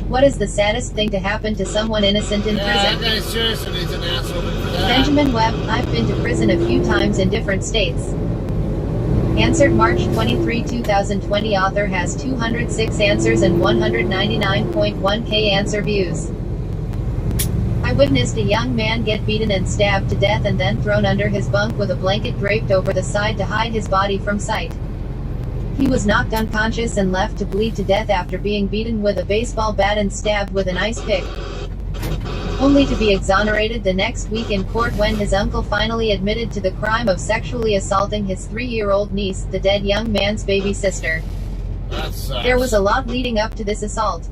What is the saddest thing to happen to someone innocent in prison? That guy seriously needs an asshole for that. Benjamin Webb, I've been to prison a few times in different states. Answered March 23, 2020. Author has 206 answers and 199.1k answer views. I witnessed a young man get beaten and stabbed to death and then thrown under his bunk with a blanket draped over the side to hide his body from sight. He was knocked unconscious and left to bleed to death after being beaten with a baseball bat and stabbed with an ice pick. Only to be exonerated the next week in court when his uncle finally admitted to the crime of sexually assaulting his 3-year-old niece, the dead young man's baby sister. That sucks. There was a lot leading up to this assault.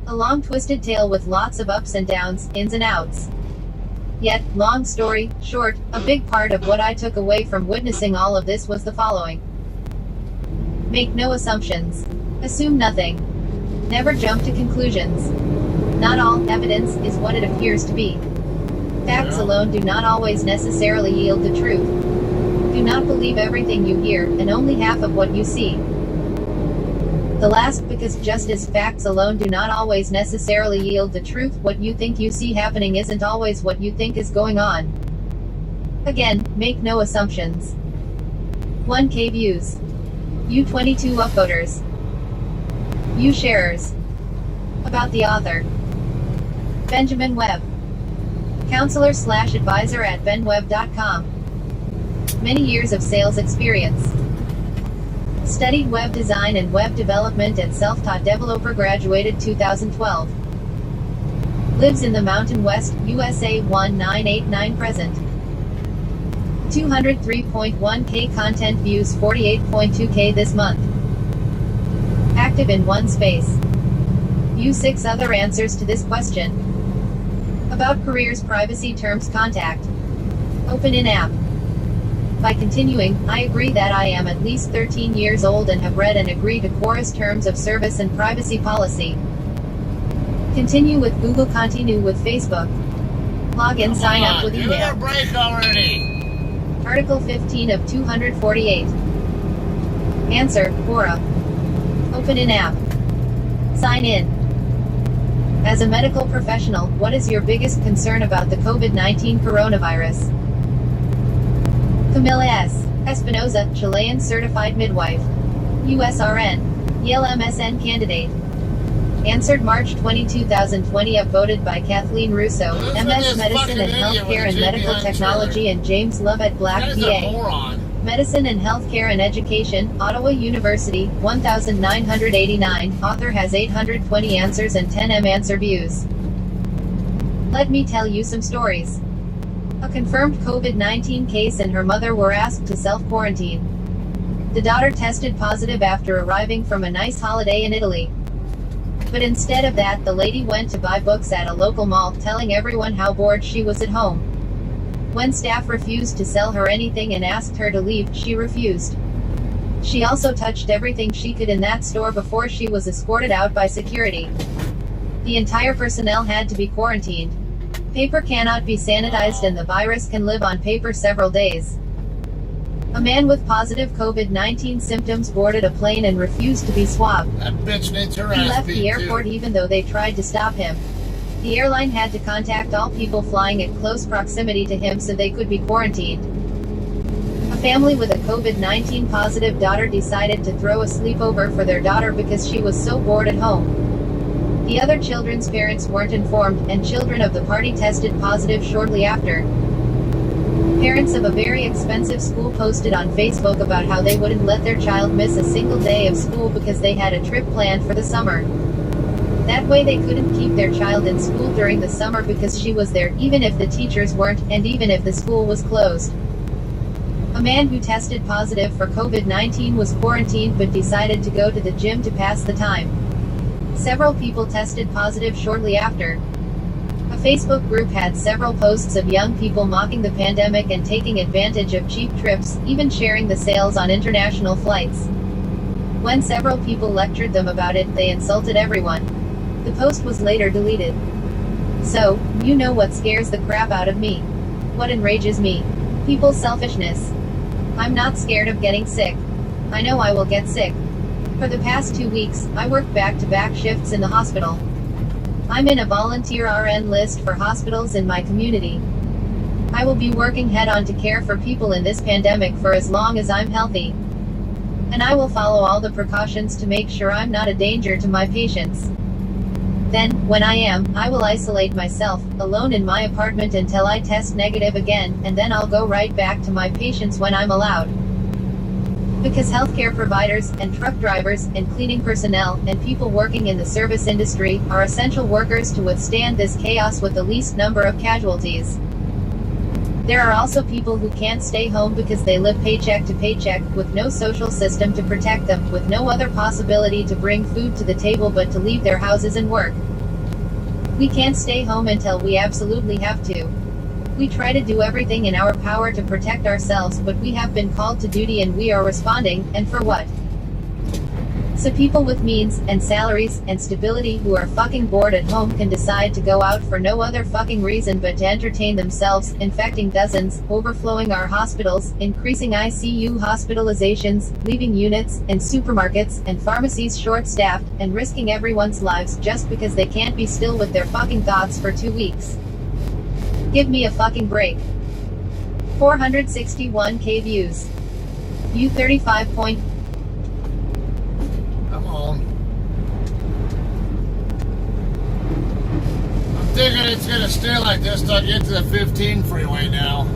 A long twisted tale with lots of ups and downs, ins and outs. Yet, long story short, a big part of what I took away from witnessing all of this was the following. Make no assumptions. Assume nothing. Never jump to conclusions. Not all evidence is what it appears to be. Facts alone do not always necessarily yield the truth. Do not believe everything you hear, and only half of what you see. The last, because just as facts alone do not always necessarily yield the truth, what you think you see happening isn't always what you think is going on. Again, make no assumptions. 1k views. You 22 upvoters. You sharers. About the author. Benjamin Webb. Counselor/advisor at benwebb.com. Many years of sales experience. Studied web design and web development at self-taught developer, graduated 2012. Lives in the Mountain West, USA 1989 present. 203.1k content views 48.2k this month. Active in one space. View 6 other answers to this question. About careers privacy terms contact. Open in app. By continuing, I agree that I am at least 13 years old and have read and agree to Quora's terms of service and privacy policy. Continue with Google. Continue with Facebook. Log in, sign up with email. Give it a break already. Article 15 of 248. Answer, Quora. Open in app. Sign in. As a medical professional, what is your biggest concern about the COVID-19 coronavirus? Camila S. Espinoza, Chilean certified midwife. USRN. Yale MSN candidate. Answered March 20, 2020, upvoted by Kathleen Russo, MS Medicine and Healthcare and Medical Technology, and James Love at Black, PA. Medicine and Healthcare and Education, Ottawa University, 1989. Author has 820 answers and 10 answer views. Let me tell you some stories. A confirmed COVID-19 case and her mother were asked to self-quarantine. The daughter tested positive after arriving from a nice holiday in Italy. But instead of that, the lady went to buy books at a local mall, telling everyone how bored she was at home. When staff refused to sell her anything and asked her to leave, she refused. She also touched everything she could in that store before she was escorted out by security. The entire personnel had to be quarantined. Paper cannot be sanitized and the virus can live on paper several days. A man with positive COVID-19 symptoms boarded a plane and refused to be swabbed. That bitch needs her He ass left beat the airport too. even though they tried to stop him. The airline had to contact all people flying at close proximity to him so they could be quarantined. A family with a COVID-19 positive daughter decided to throw a sleepover for their daughter because she was so bored at home. The other children's parents weren't informed, and children of the party tested positive shortly after. Parents of a very expensive school posted on Facebook about how they wouldn't let their child miss a single day of school because they had a trip planned for the summer. That way they couldn't keep their child in school during the summer because she was there, even if the teachers weren't, and even if the school was closed. A man who tested positive for COVID-19 was quarantined but decided to go to the gym to pass the time. Several people tested positive shortly after. A Facebook group had several posts of young people mocking the pandemic and taking advantage of cheap trips, even sharing the sales on international flights. When several people lectured them about it, they insulted everyone. The post was later deleted. So, you know what scares the crap out of me? What enrages me? People's selfishness. I'm not scared of getting sick. I know I will get sick. For the past 2 weeks, I worked back-to-back shifts in the hospital. I'm in a volunteer RN list for hospitals in my community. I will be working head-on to care for people in this pandemic for as long as I'm healthy. And I will follow all the precautions to make sure I'm not a danger to my patients. Then, when I am, I will isolate myself, alone in my apartment until I test negative again, and then I'll go right back to my patients when I'm allowed. Because healthcare providers, and truck drivers, and cleaning personnel, and people working in the service industry, are essential workers to withstand this chaos with the least number of casualties. There are also people who can't stay home because they live paycheck to paycheck, with no social system to protect them, with no other possibility to bring food to the table but to leave their houses and work. We can't stay home until we absolutely have to. We try to do everything in our power to protect ourselves, but we have been called to duty and we are responding, and for what? So people with means, and salaries, and stability who are fucking bored at home can decide to go out for no other fucking reason but to entertain themselves, infecting dozens, overflowing our hospitals, increasing ICU hospitalizations, leaving units, and supermarkets, and pharmacies short-staffed, and risking everyone's lives just because they can't be still with their fucking thoughts for 2 weeks. Give me a fucking break. 461k views. You 35 point. Come on. I'm thinking it's gonna stay like this till I get to the 15 freeway now.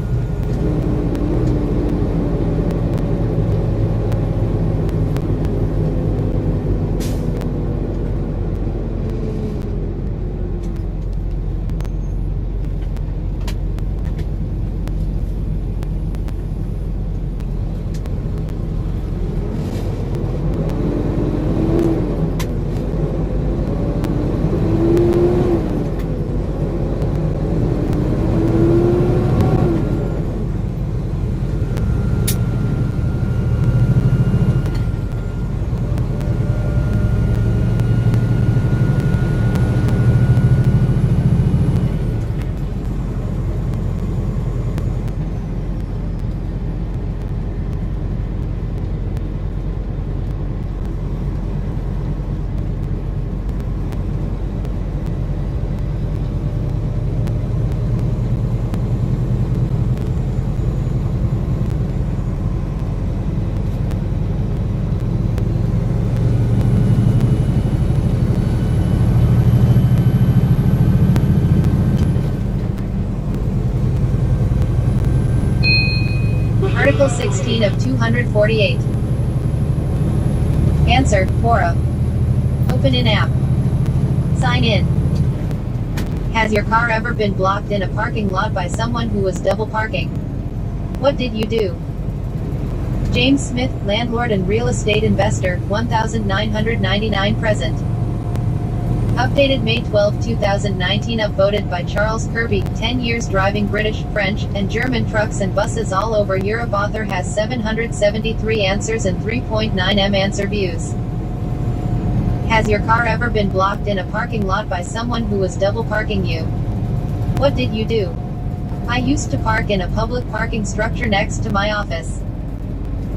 Article 16 of 248. Answer, Quora. Open in-app. Sign in. Has your car ever been blocked in a parking lot by someone who was double parking? What did you do? James Smith, landlord and real estate investor, 1999 present. Updated May 12, 2019. Upvoted by Charles Kirby, 10 years driving British, French, and German trucks and buses all over Europe. Author has 773 answers and 3.9 answer views. Has your car ever been blocked in a parking lot by someone who was double parking you? What did you do? I used to park in a public parking structure next to my office.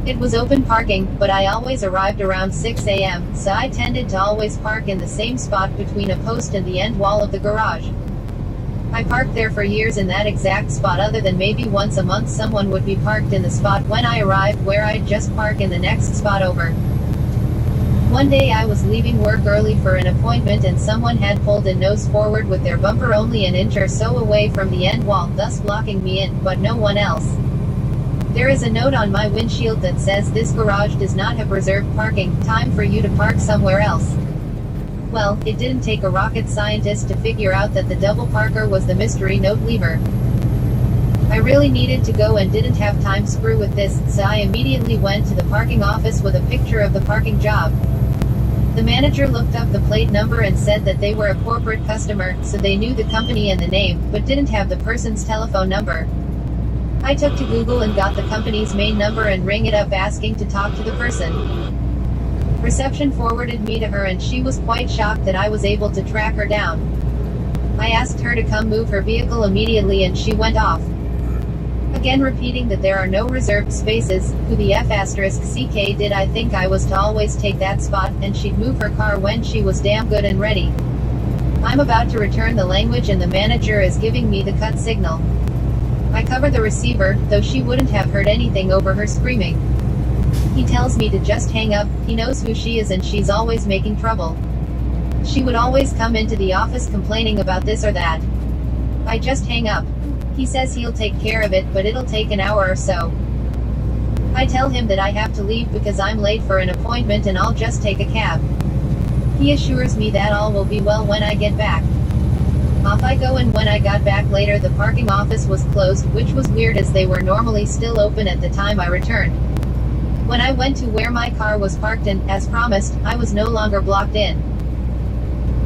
It was open parking, but I always arrived around 6 a.m., so I tended to always park in the same spot between a post and the end wall of the garage. I parked there for years in that exact spot, other than maybe once a month someone would be parked in the spot when I arrived, where I'd just park in the next spot over. One day I was leaving work early for an appointment and someone had pulled in nose forward with their bumper only an inch or so away from the end wall, thus blocking me in, but no one else. There is a note on my windshield that says this garage does not have reserved parking, time for you to park somewhere else. Well, it didn't take a rocket scientist to figure out that the double parker was the mystery note leaver. I really needed to go and didn't have time to screw with this, so I immediately went to the parking office with a picture of the parking job. The manager looked up the plate number and said that they were a corporate customer, so they knew the company and the name, but didn't have the person's telephone number. I took to Google and got the company's main number and rang it up asking to talk to the person. Reception forwarded me to her and she was quite shocked that I was able to track her down. I asked her to come move her vehicle immediately and she went off. Again repeating that there are no reserved spaces. Who the F***ck did I think I was to always take that spot, and she'd move her car when she was damn good and ready. I'm about to return the language and the manager is giving me the cut signal. I cover the receiver, though she wouldn't have heard anything over her screaming. He tells me to just hang up, he knows who she is and she's always making trouble. She would always come into the office complaining about this or that. I just hang up. He says he'll take care of it, but it'll take an hour or so. I tell him that I have to leave because I'm late for an appointment and I'll just take a cab. He assures me that all will be well when I get back. Off I go, and when I got back later the parking office was closed, which was weird as they were normally still open at the time I returned. When I went to where my car was parked and, as promised, I was no longer blocked in.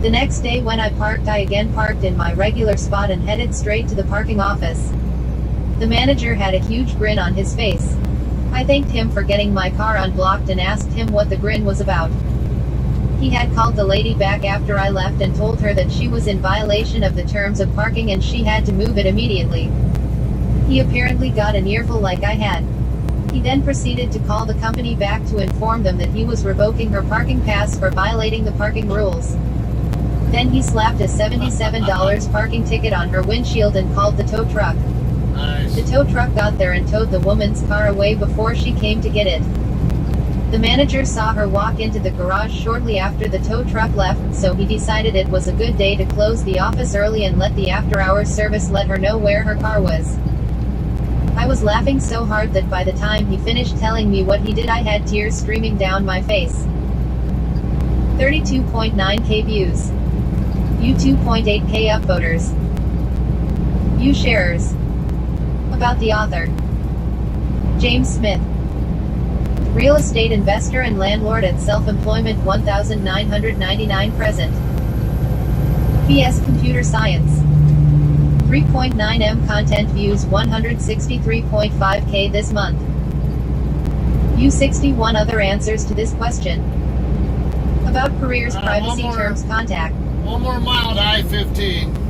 The next day when I parked, I again parked in my regular spot and headed straight to the parking office. The manager had a huge grin on his face. I thanked him for getting my car unblocked and asked him what the grin was about. He had called the lady back after I left and told her that she was in violation of the terms of parking and she had to move it immediately. He apparently got an earful like I had. He then proceeded to call the company back to inform them that he was revoking her parking pass for violating the parking rules. Then he slapped a $77 parking ticket on her windshield and called the tow truck. Nice. The tow truck got there and towed the woman's car away before she came to get it. The manager saw her walk into the garage shortly after the tow truck left, so he decided it was a good day to close the office early and let the after-hours service let her know where her car was. I was laughing so hard that by the time he finished telling me what he did I had tears streaming down my face. 32.9k views. You 2.8k upvoters. You sharers. About the author. James Smith. Real estate investor and landlord at self-employment 1999 present. BS Computer Science. 3.9m content views 163.5k this month. You 61 other answers to this question. About careers, privacy terms, contact. One more mile to I-15.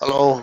Hello.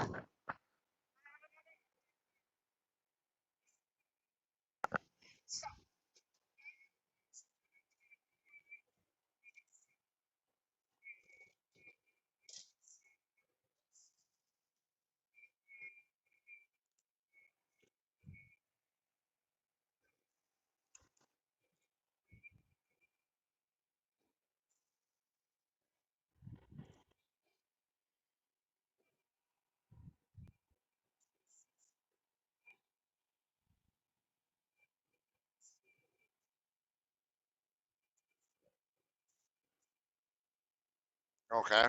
Okay.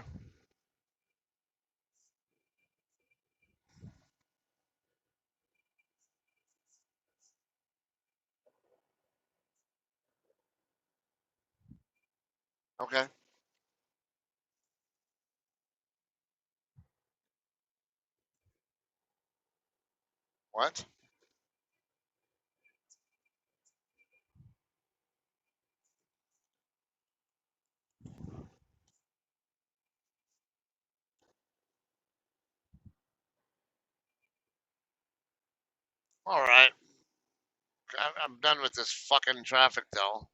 Okay. What? All right. I'm done with this fucking traffic though.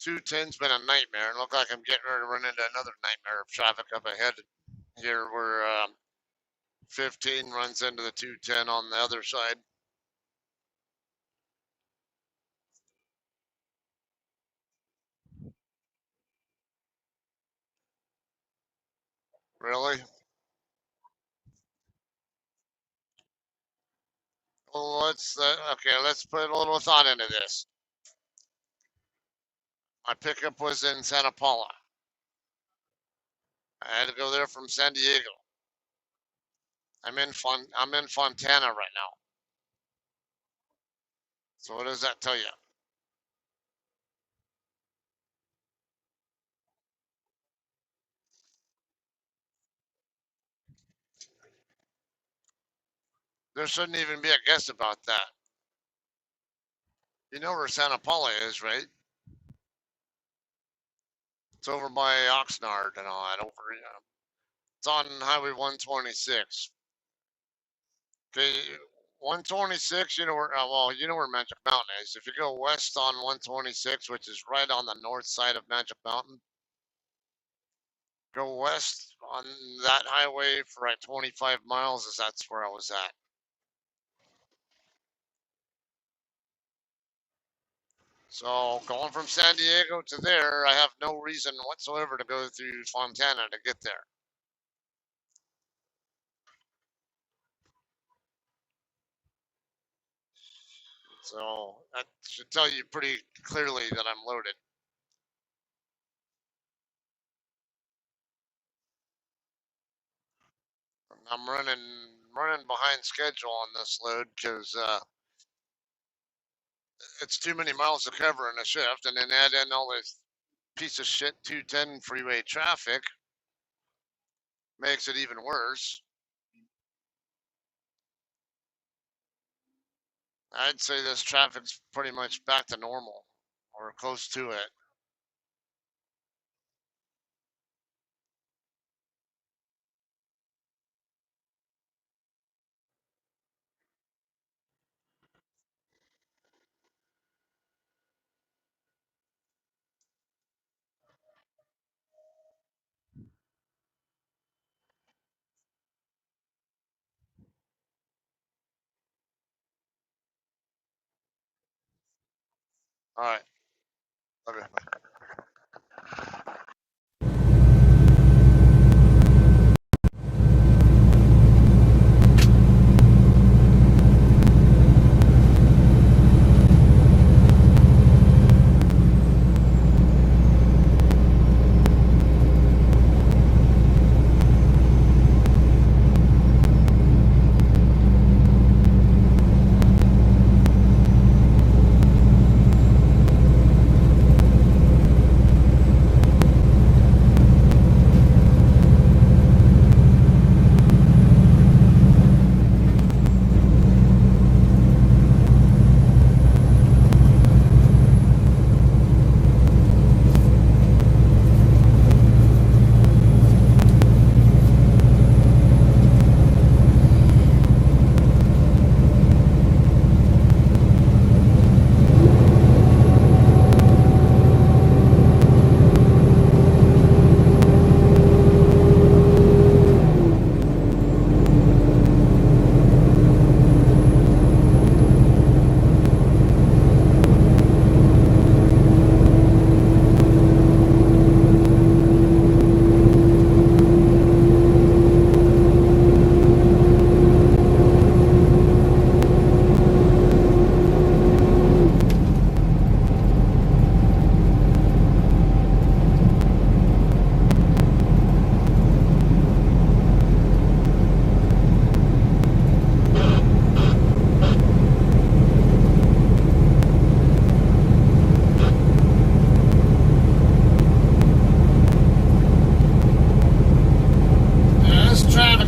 210's been a nightmare. And look like I'm getting ready to run into another nightmare of traffic up ahead here where 15 runs into the 210 on the other side. Really? Well, okay, let's put a little thought into this. My pickup was in Santa Paula. I had to go there from San Diego. I'm in Fontana right now. So what does that tell you? There shouldn't even be a guess about that. You know where Santa Paula is, right? It's over by Oxnard and all that. It's on Highway 126. Okay, 126. You know where? You know where Magic Mountain is. If you go west on 126, which is right on the north side of Magic Mountain, go west on that highway for like 25 miles. That's where I was at. So going from San Diego to there, I have no reason whatsoever to go through Fontana to get there. So that should tell you pretty clearly that I'm loaded. I'm running behind schedule on this load because it's too many miles to cover in a shift, and then add in all this piece of shit 210 freeway traffic makes it even worse. I'd say this traffic's pretty much back to normal or close to it. All right. Okay.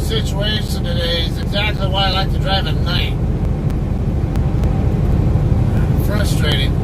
situation today is exactly why I like to drive at night. Frustrating.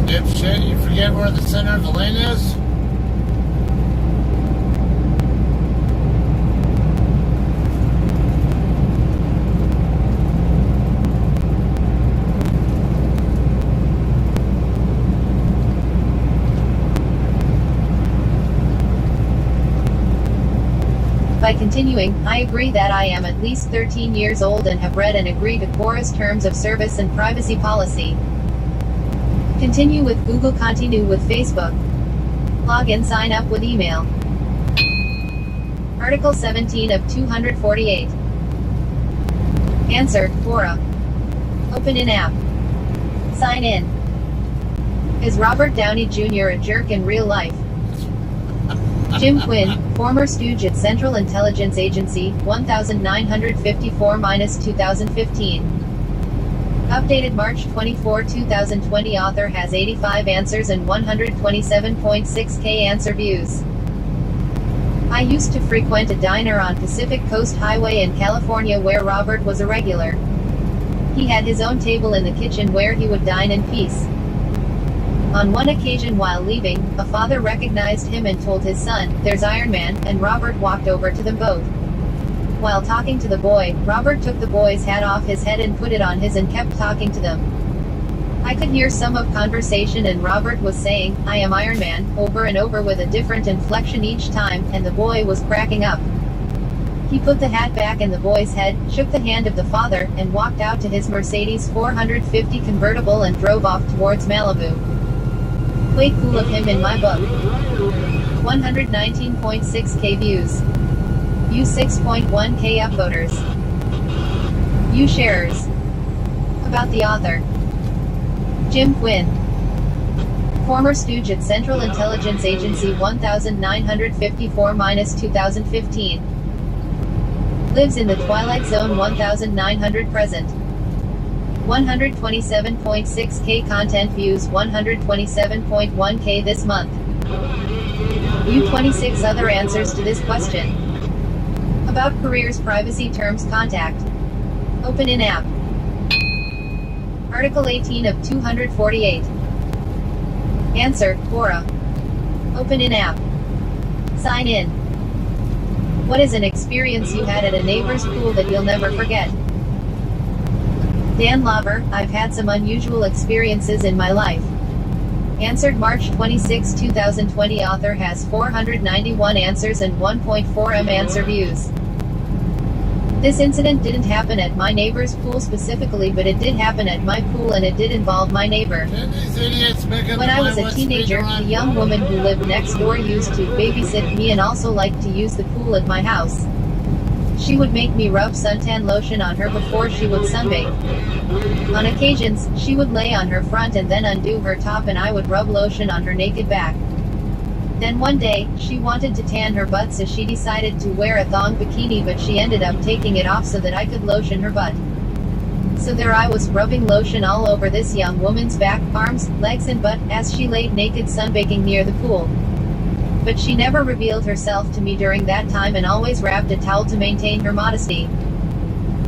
Dipshit, you forget where the center of the lane is? By continuing, I agree that I am at least 13 years old and have read and agree to Quora's terms of service and privacy policy. Continue with Google, continue with Facebook. Log in, sign up with email. Article 17 of 248. Answer, Quora. Open in app. Sign in. Is Robert Downey Jr. a jerk in real life? Jim Quinn, former stooge at Central Intelligence Agency, 1954-2015. Updated March 24, 2020. Author has 85 answers and 127.6k answer views. I used to frequent a diner on Pacific Coast Highway in California where Robert was a regular. He had his own table in the kitchen where he would dine in peace. On one occasion while leaving, a father recognized him and told his son, "There's Iron Man," and Robert walked over to them both. While talking to the boy, Robert took the boy's hat off his head and put it on his and kept talking to them. I could hear some of conversation and Robert was saying, "I am Iron Man," over and over with a different inflection each time, and the boy was cracking up. He put the hat back in the boy's head, shook the hand of the father, and walked out to his Mercedes 450 convertible and drove off towards Malibu. Way cool of him in my book. 119.6k views. You 6.1k upvoters. You sharers. About the author. Jim Quinn. Former stooge at Central Intelligence Agency 1954-2015. Lives in the Twilight Zone 1900 present. 127.6k content views, 127.1k this month. You 26 other answers to this question. About careers, privacy terms, contact. Open in app. Article 18 of 248. Answer, Quora. Open in app. Sign in. What is an experience you had at a neighbor's pool that you'll never forget? Dan Lauber, I've had some unusual experiences in my life. Answered March 26, 2020. Author has 491 answers and 1.4m answer views. This incident didn't happen at my neighbor's pool specifically, but it did happen at my pool and it did involve my neighbor. When I was a teenager, the young woman who lived next door used to babysit me and also liked to use the pool at my house. She would make me rub suntan lotion on her before she would sunbathe. On occasions, she would lay on her front and then undo her top and I would rub lotion on her naked back. Then one day, she wanted to tan her butt, so she decided to wear a thong bikini, but she ended up taking it off so that I could lotion her butt. So there I was, rubbing lotion all over this young woman's back, arms, legs and butt, as she laid naked sunbaking near the pool. But she never revealed herself to me during that time and always wrapped a towel to maintain her modesty.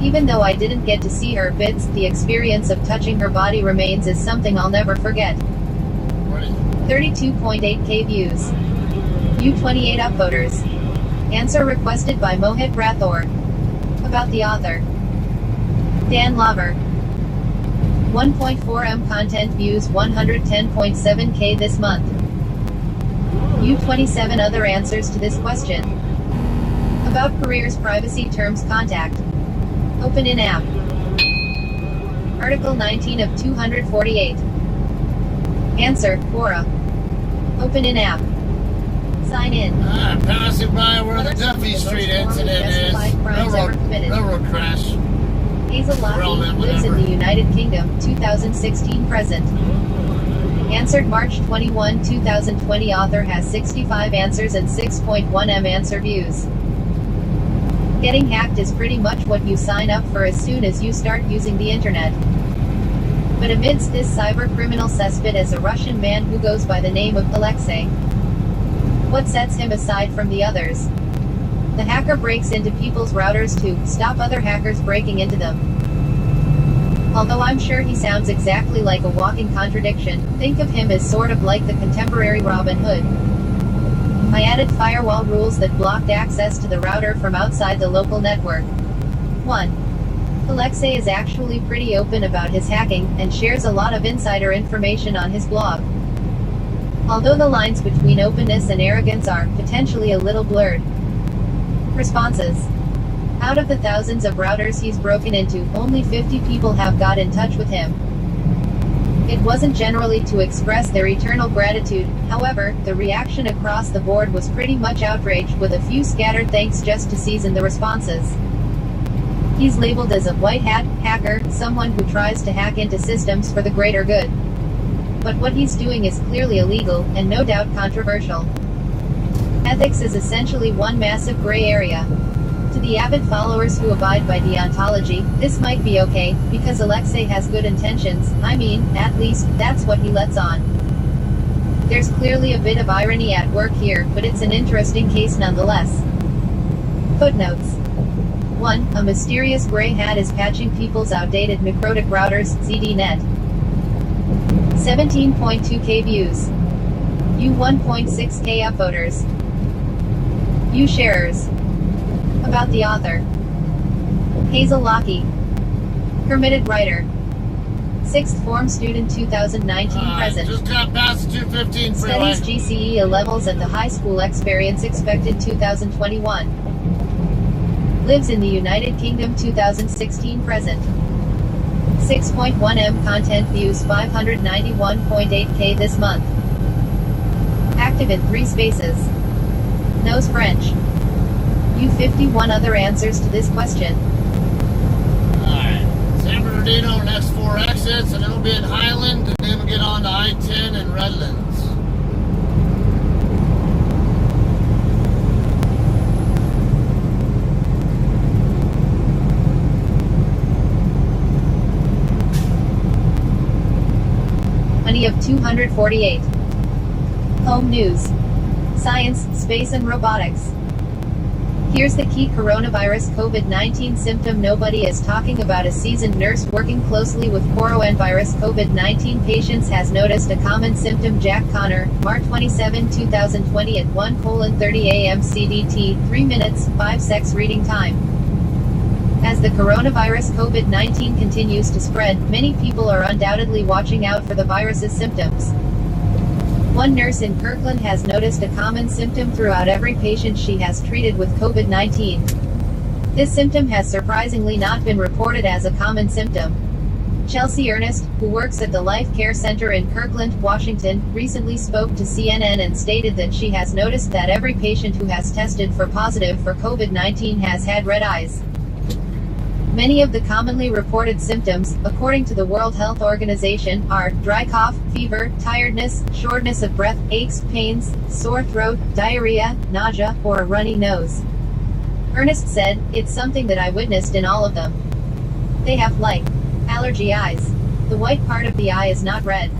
Even though I didn't get to see her bits, the experience of touching her body remains as something I'll never forget. 32.8k views. U28 upvoters. Answer requested by Mohit Rathore. About the author. Dan Lover. 1.4m content views 110.7k this month. U27 other answers to this question. About careers, privacy, terms, contact. Open in app. Article 19 of 248. Answer, Quora. Open in app. Sign in. Passing by where the Duffy Street incident is. Railroad crash. Hazel Locke lives in the United Kingdom, 2016 present. Answered March 21, 2020. Author has 65 answers and 6.1m answer views. Getting hacked is pretty much what you sign up for as soon as you start using the internet. But amidst this cyber criminal cesspit is a Russian man who goes by the name of Alexei. What sets him aside from the others? The hacker breaks into people's routers to stop other hackers breaking into them. Although I'm sure he sounds exactly like a walking contradiction, think of him as sort of like the contemporary Robin Hood. I added firewall rules that blocked access to the router from outside the local network. 1. Alexei is actually pretty open about his hacking, and shares a lot of insider information on his blog. Although the lines between openness and arrogance are potentially a little blurred. Responses. Out of the thousands of routers he's broken into, only 50 people have got in touch with him. It wasn't generally to express their eternal gratitude, however, the reaction across the board was pretty much outrage, with a few scattered thanks just to season the responses. He's labeled as a white hat hacker, someone who tries to hack into systems for the greater good. But what he's doing is clearly illegal, and no doubt controversial. Ethics is essentially one massive gray area. To the avid followers who abide by deontology, this might be okay, because Alexei has good intentions. I mean, at least, that's what he lets on. There's clearly a bit of irony at work here, but it's an interesting case nonetheless. Footnotes. 1. A mysterious gray hat is patching people's outdated necrotic routers, ZDNet. 17.2k views. U1.6k upvoters. U-sharers. About the author. Hazel Locke. Permitted writer. 6th form student 2019 present. Just got past 215 freeway. Studies GCE A levels at the high school. Experience expected 2021. Lives in the United Kingdom 2016 present. 6.1m content views 591.8k this month. Active in 3 spaces. Knows French. U51 other answers to this question. Alright. San Bernardino next 4 exits, and it'll be in Highland, and then we'll get on to I-10 and Redlands. Money of 248. Home news. Science, space and robotics. Here's the key coronavirus COVID-19 symptom nobody is talking about. A seasoned nurse working closely with coronavirus COVID-19 patients has noticed a common symptom. Jack Connor, March 27, 2020 at 1:30 a.m. CDT, 3 minutes, 5 seconds reading time. As the coronavirus COVID-19 continues to spread, many people are undoubtedly watching out for the virus's symptoms. One nurse in Kirkland has noticed a common symptom throughout every patient she has treated with COVID-19. This symptom has surprisingly not been reported as a common symptom. Chelsea Ernest, who works at the Life Care Center in Kirkland, Washington, recently spoke to CNN and stated that she has noticed that every patient who has tested positive for COVID-19 has had red eyes. Many of the commonly reported symptoms, according to the World Health Organization, are dry cough, fever, tiredness, shortness of breath, aches, pains, sore throat, diarrhea, nausea, or a runny nose. Ernest said, "It's something that I witnessed in all of them. They have Allergy eyes. The white part of the eye is not red.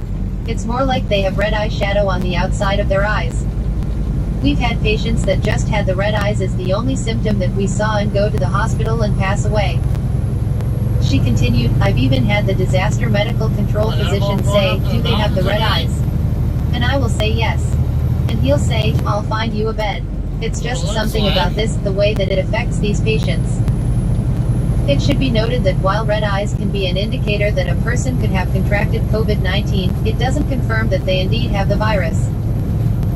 It's more like they have red eyeshadow on the outside of their eyes. We've had patients that just had the red eyes as the only symptom that we saw and go to the hospital and pass away. She continued, I've even had the disaster medical control physician say, do they have the red eyes? And I will say yes. And he'll say, I'll find you a bed. It's just something about this, the way that it affects these patients. It should be noted that while red eyes can be an indicator that a person could have contracted COVID-19, it doesn't confirm that they indeed have the virus.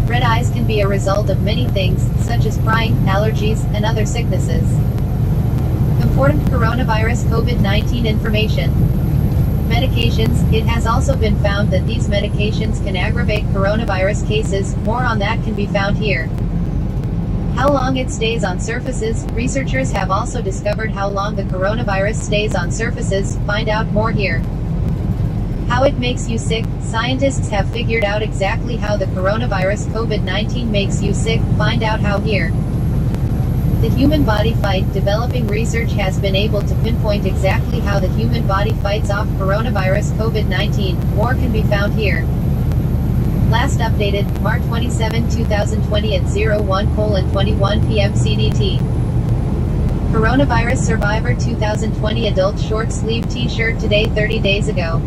Red eyes can be a result of many things, such as crying, allergies, and other sicknesses. Important coronavirus COVID-19 information. Medications. It has also been found that these medications can aggravate coronavirus cases. More on that can be found here. How long it stays on surfaces. Researchers have also discovered how long the coronavirus stays on surfaces. Find out more here. How it makes you sick. Scientists have figured out exactly how the coronavirus COVID-19 makes you sick. Find out how here. The human body fight. Developing research has been able to pinpoint exactly how the human body fights off coronavirus COVID-19. More can be found here. Last updated, March 27, 2020 at 01:21 p.m. CDT. Coronavirus survivor 2020 adult short sleeve t-shirt today 30 days ago.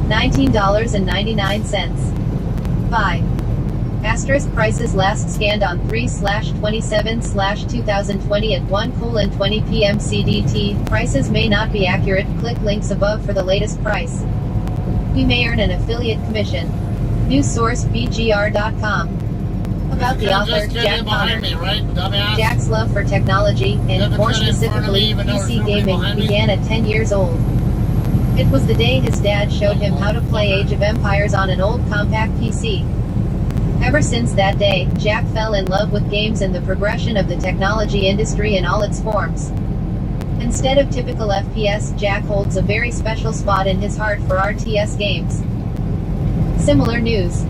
$19.99. Buy. Asterisk prices last scanned on 3/27/2020 at 1:20 p.m. CDT. Prices may not be accurate. Click links above for the latest price. We may earn an affiliate commission. News source BGR.com. About the author, Jack Connor. Jack's love for technology, and more specifically, PC gaming, began at 10 years old. It was the day his dad showed him how to play Age of Empires on an old compact PC. Ever since that day, Jack fell in love with games and the progression of the technology industry in all its forms. Instead of typical FPS, Jack holds a very special spot in his heart for RTS games. Similar news.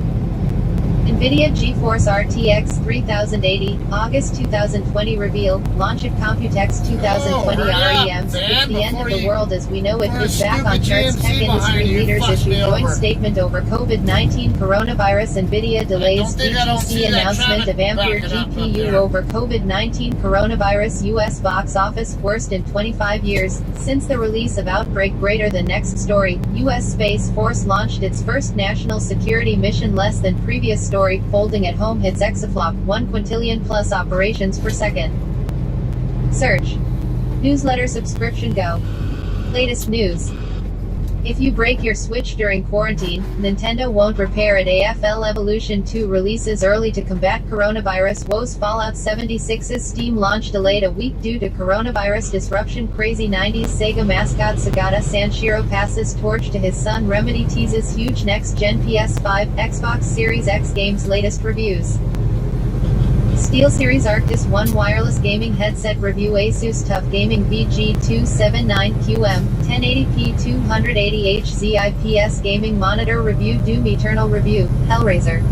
NVIDIA GeForce RTX 3080, August 2020 reveal, launch at Computex 2020 REMs. It's the end of the world as we know it is back on charts. Tech industry leaders issue joint statement over COVID-19 coronavirus. NVIDIA delays DTC announcement of Ampere GPU over COVID-19 coronavirus. US box office worst in 25 years. Since the release of Outbreak greater than next story, US Space Force launched its first national security mission less than previous story, folding at home hits exaflop, 1 quintillion plus operations per second. Search. Newsletter subscription go. Latest news. If you break your Switch during quarantine, Nintendo won't repair it. AFL Evolution 2 releases early to combat coronavirus woes. Fallout 76's Steam launch delayed a week due to coronavirus disruption. Crazy 90s Sega mascot Sagata Sanshiro passes torch to his son. Remedy teases huge next-gen PS5, Xbox Series X games. Latest reviews. SteelSeries Arctis 1 wireless gaming headset review. Asus TUF Gaming VG279QM 1080p 280Hz IPS gaming monitor review. Doom Eternal review. Hellraiser.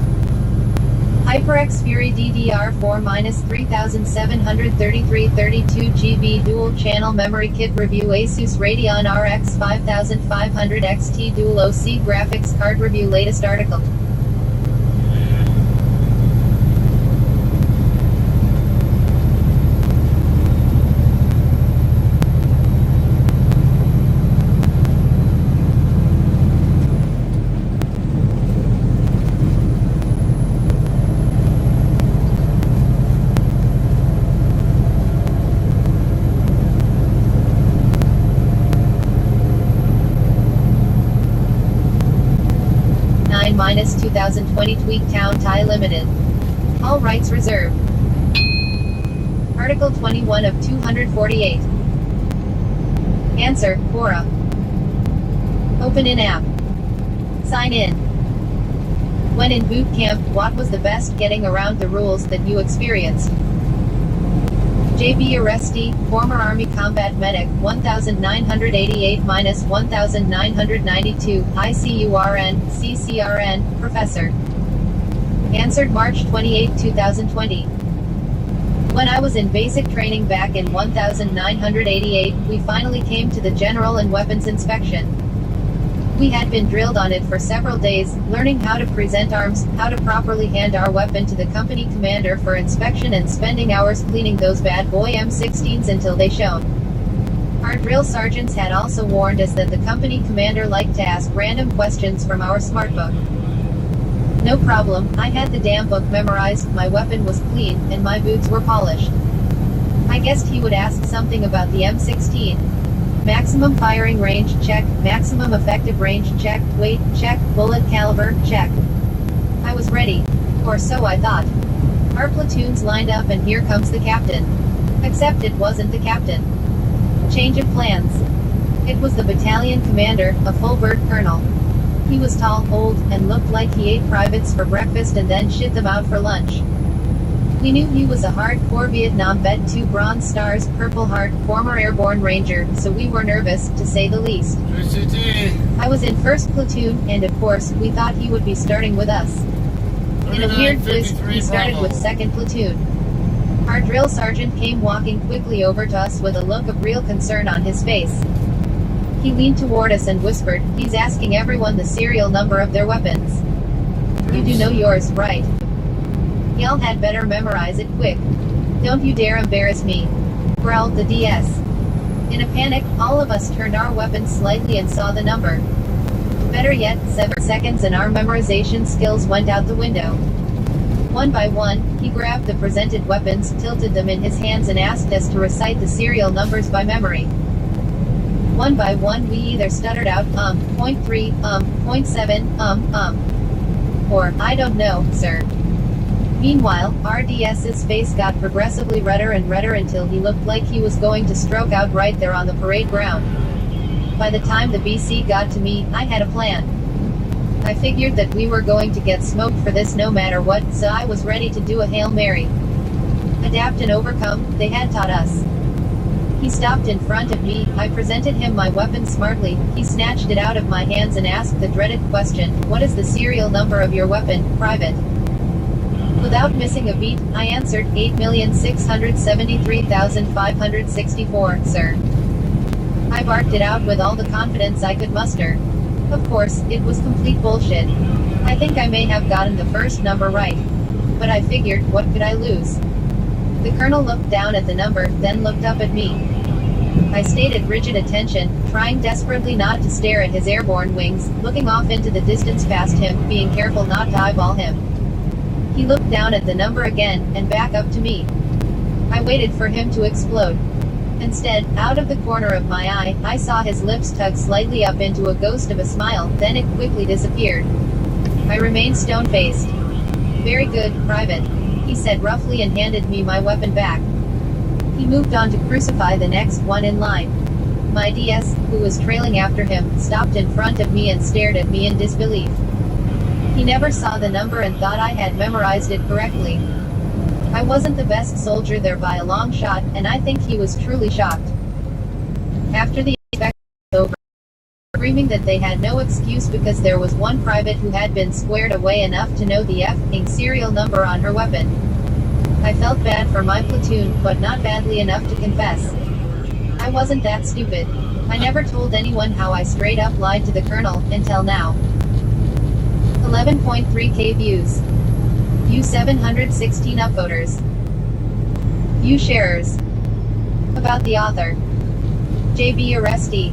HyperX Fury DDR4-3733 32GB dual channel memory kit review. Asus Radeon RX 5500 XT dual OC graphics card review. Latest article. Minus 2020 Tweaktown Thai Limited. All rights reserved. Article 21 of 248. Answer, Quora. Open in-app. Sign in. When in boot camp, what was the best getting around the rules that you experienced? JB Arresti, former Army combat medic, 1988-1992, ICURN, CCRN, professor. Answered March 28, 2020. When I was in basic training back in 1988, we finally came to the general and weapons inspection. We had been drilled on it for several days, learning how to present arms, how to properly hand our weapon to the company commander for inspection, and spending hours cleaning those bad boy M16s until they shone. Our drill sergeants had also warned us that the company commander liked to ask random questions from our smart book. No problem, I had the damn book memorized, my weapon was clean, and my boots were polished. I guessed he would ask something about the M16. Maximum firing range, check. Maximum effective range, check. Weight, check. Bullet caliber, check. I was ready. Or so I thought. Our platoons lined up and here comes the captain. Except it wasn't the captain. Change of plans. It was the battalion commander, a full-bird colonel. He was tall, old, and looked like he ate privates for breakfast and then shit them out for lunch. We knew he was a hardcore Vietnam vet, 2 Bronze Stars, Purple Heart, former airborne ranger, so we were nervous, to say the least. I was in 1st platoon, and of course, we thought he would be starting with us. In a weird twist, he started with 2nd platoon. Our drill sergeant came walking quickly over to us with a look of real concern on his face. He leaned toward us and whispered, "He's asking everyone the serial number of their weapons. You do know yours, right? Y'all had better memorize it quick. Don't you dare embarrass me," growled the DS. In a panic, all of us turned our weapons slightly and saw the number. Better yet, 7 seconds and our memorization skills went out the window. One by one, he grabbed the presented weapons, tilted them in his hands and asked us to recite the serial numbers by memory. One by one we either stuttered out, .3, .7, or, "I don't know, sir." Meanwhile, RDS's face got progressively redder and redder until he looked like he was going to stroke out right there on the parade ground. By the time the BC got to me, I had a plan. I figured that we were going to get smoked for this no matter what, so I was ready to do a Hail Mary. Adapt and overcome, they had taught us. He stopped in front of me, I presented him my weapon smartly, he snatched it out of my hands and asked the dreaded question, "What is the serial number of your weapon, Private?" Without missing a beat, I answered, 8,673,564, sir. I barked it out with all the confidence I could muster. Of course, it was complete bullshit. I think I may have gotten the first number right. But I figured, what could I lose? The colonel looked down at the number, then looked up at me. I stayed at rigid attention, trying desperately not to stare at his airborne wings, looking off into the distance past him, being careful not to eyeball him. He looked down at the number again, and back up to me. I waited for him to explode. Instead, out of the corner of my eye, I saw his lips tug slightly up into a ghost of a smile, then it quickly disappeared. I remained stone-faced. "Very good, Private," he said roughly and handed me my weapon back. He moved on to crucify the next one in line. My DS, who was trailing after him, stopped in front of me and stared at me in disbelief. He never saw the number and thought I had memorized it correctly. I wasn't the best soldier there by a long shot, and I think he was truly shocked. After the inspection was over, screaming that they had no excuse because there was one private who had been squared away enough to know the F-ing serial number on her weapon. I felt bad for my platoon, but not badly enough to confess. I wasn't that stupid. I never told anyone how I straight up lied to the colonel, until now. 11.3k views. You 716 upvoters. You sharers. About the author. JB arrestee.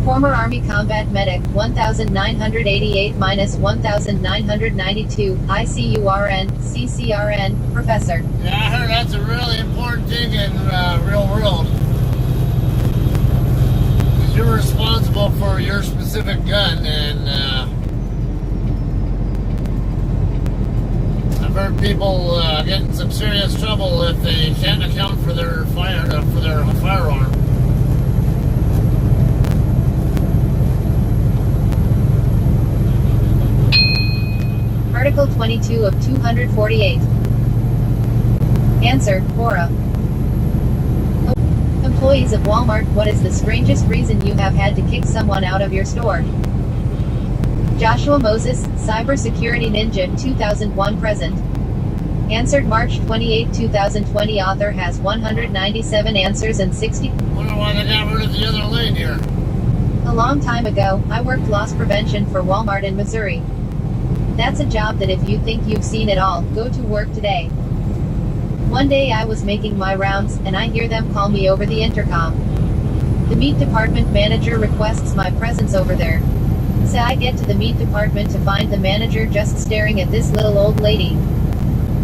Former Army combat medic 1988-1992 ICURN CCRN professor. Yeah, I heard that's a really important thing in real world. Because you're responsible for your specific gun, and I've heard people get in some serious trouble if they can't account for their firearm. Article 22 of 248. Answer, Cora. Employees of Walmart, what is the strangest reason you have had to kick someone out of your store? Joshua Moses, Cybersecurity Ninja 2001 present. Answered March 28, 2020. Author has 197 answers and 60. Wonder why they got rid of the other lane here. A long time ago, I worked loss prevention for Walmart in Missouri. That's a job that if you think you've seen it all, go to work today. One day I was making my rounds, and I hear them call me over the intercom. The meat department manager requests my presence over there. So I get to the meat department to find the manager just staring at this little old lady.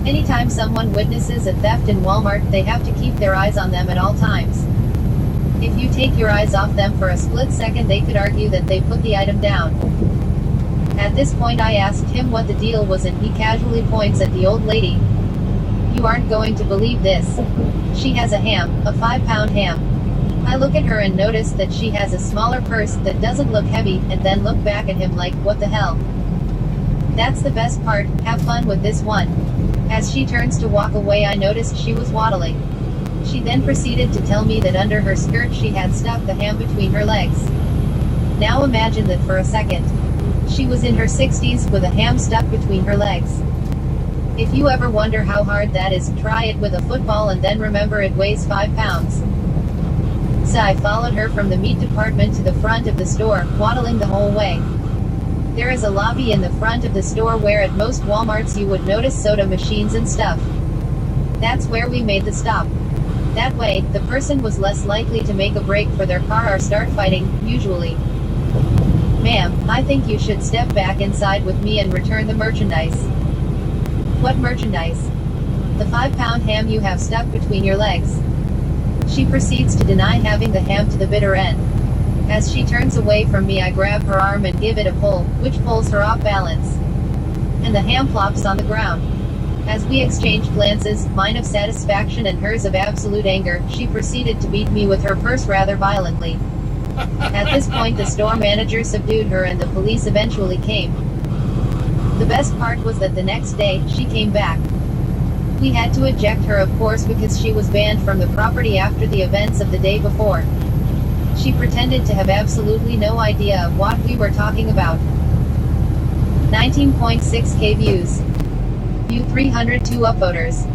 Anytime someone witnesses a theft in Walmart, they have to keep their eyes on them at all times. If you take your eyes off them for a split second, they could argue that they put the item down. At this point I asked him what the deal was, and he casually points at the old lady. You aren't going to believe this. She has a ham, a 5-pound ham. I look at her and notice that she has a smaller purse that doesn't look heavy, and then look back at him like, what the hell? That's the best part, have fun with this one. As she turns to walk away, I noticed she was waddling. She then proceeded to tell me that under her skirt she had stuck the ham between her legs. Now imagine that for a second. She was in her 60s with a ham stuck between her legs. If you ever wonder how hard that is, try it with a football and then remember it weighs 5 pounds. So I followed her from the meat department to the front of the store, waddling the whole way. There is a lobby in the front of the store where at most Walmarts you would notice soda machines and stuff. That's where we made the stop. That way, the person was less likely to make a break for their car or start fighting, usually. Ma'am, I think you should step back inside with me and return the merchandise. What merchandise? The 5-pound ham you have stuck between your legs. She proceeds to deny having the ham to the bitter end. As she turns away from me, I grab her arm and give it a pull, which pulls her off balance. And the ham plops on the ground. As we exchanged glances, mine of satisfaction and hers of absolute anger, she proceeded to beat me with her purse rather violently. At this point the store manager subdued her and the police eventually came. The best part was that the next day, she came back. We had to eject her, of course, because she was banned from the property after the events of the day before. She pretended to have absolutely no idea of what we were talking about. 19.6k views. You 302 upvoters.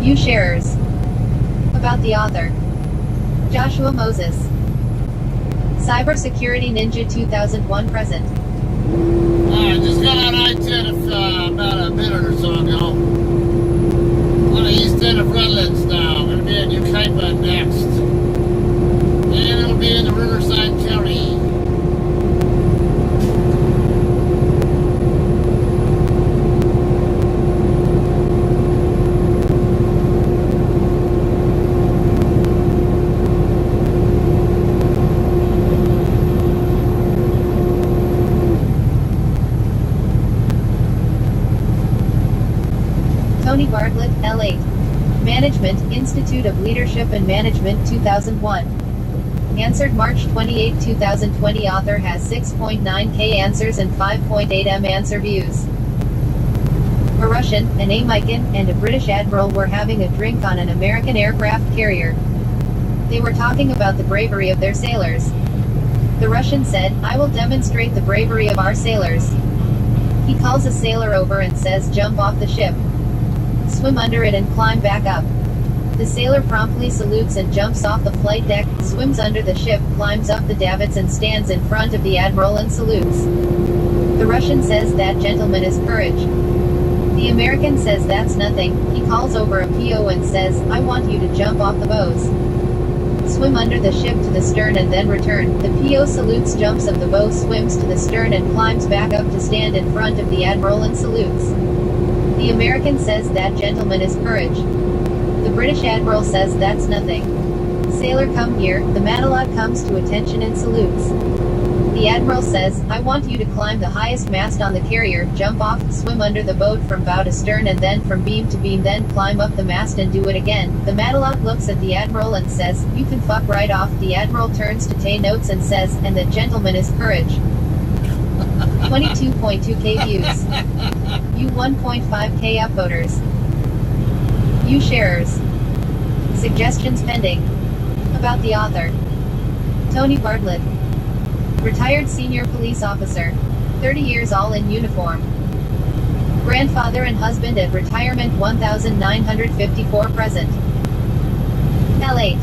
You sharers. About the author. Joshua Moses. Cybersecurity Ninja 2001 present. I just got on I-10 about a minute or so ago. On the east end of Redlands now. I'm going to be in Ukaipa next. And it'll be in the Riverside County. Tony Bartlett, L8. Management, Institute of Leadership and Management 2001. Answered March 28, 2020. Author has 6.9k answers and 5.8 m answer views. A Russian, an American, and a British admiral were having a drink on an American aircraft carrier. They were talking about the bravery of their sailors. The Russian said, "I will demonstrate the bravery of our sailors." He calls a sailor over and says, "Jump off the ship. Swim under it and climb back up." The sailor promptly salutes and jumps off the flight deck, swims under the ship, climbs up the davits and stands in front of the admiral and salutes. The Russian says that gentleman is courage. The American says that's nothing. He calls over a PO and says, "I want you to jump off the bows. Swim under the ship to the stern and then return." The PO salutes, jumps of the bow, swims to the stern and climbs back up to stand in front of the admiral and salutes. The American says that gentleman is courage. The British admiral says that's nothing. "Sailor, come here." The Matalot comes to attention and salutes. The admiral says, "I want you to climb the highest mast on the carrier, jump off, swim under the boat from bow to stern and then from beam to beam, then climb up the mast and do it again." The Matalot looks at the admiral and says, "You can fuck right off." The admiral turns to take notes and says, "And the gentleman is courage." 22.2k views. You 1.5k upvoters. You sharers. Suggestions pending. About the author. Tony Bartlett. Retired senior police officer. 30 years all in uniform. Grandfather and husband at retirement 1954 present. L8.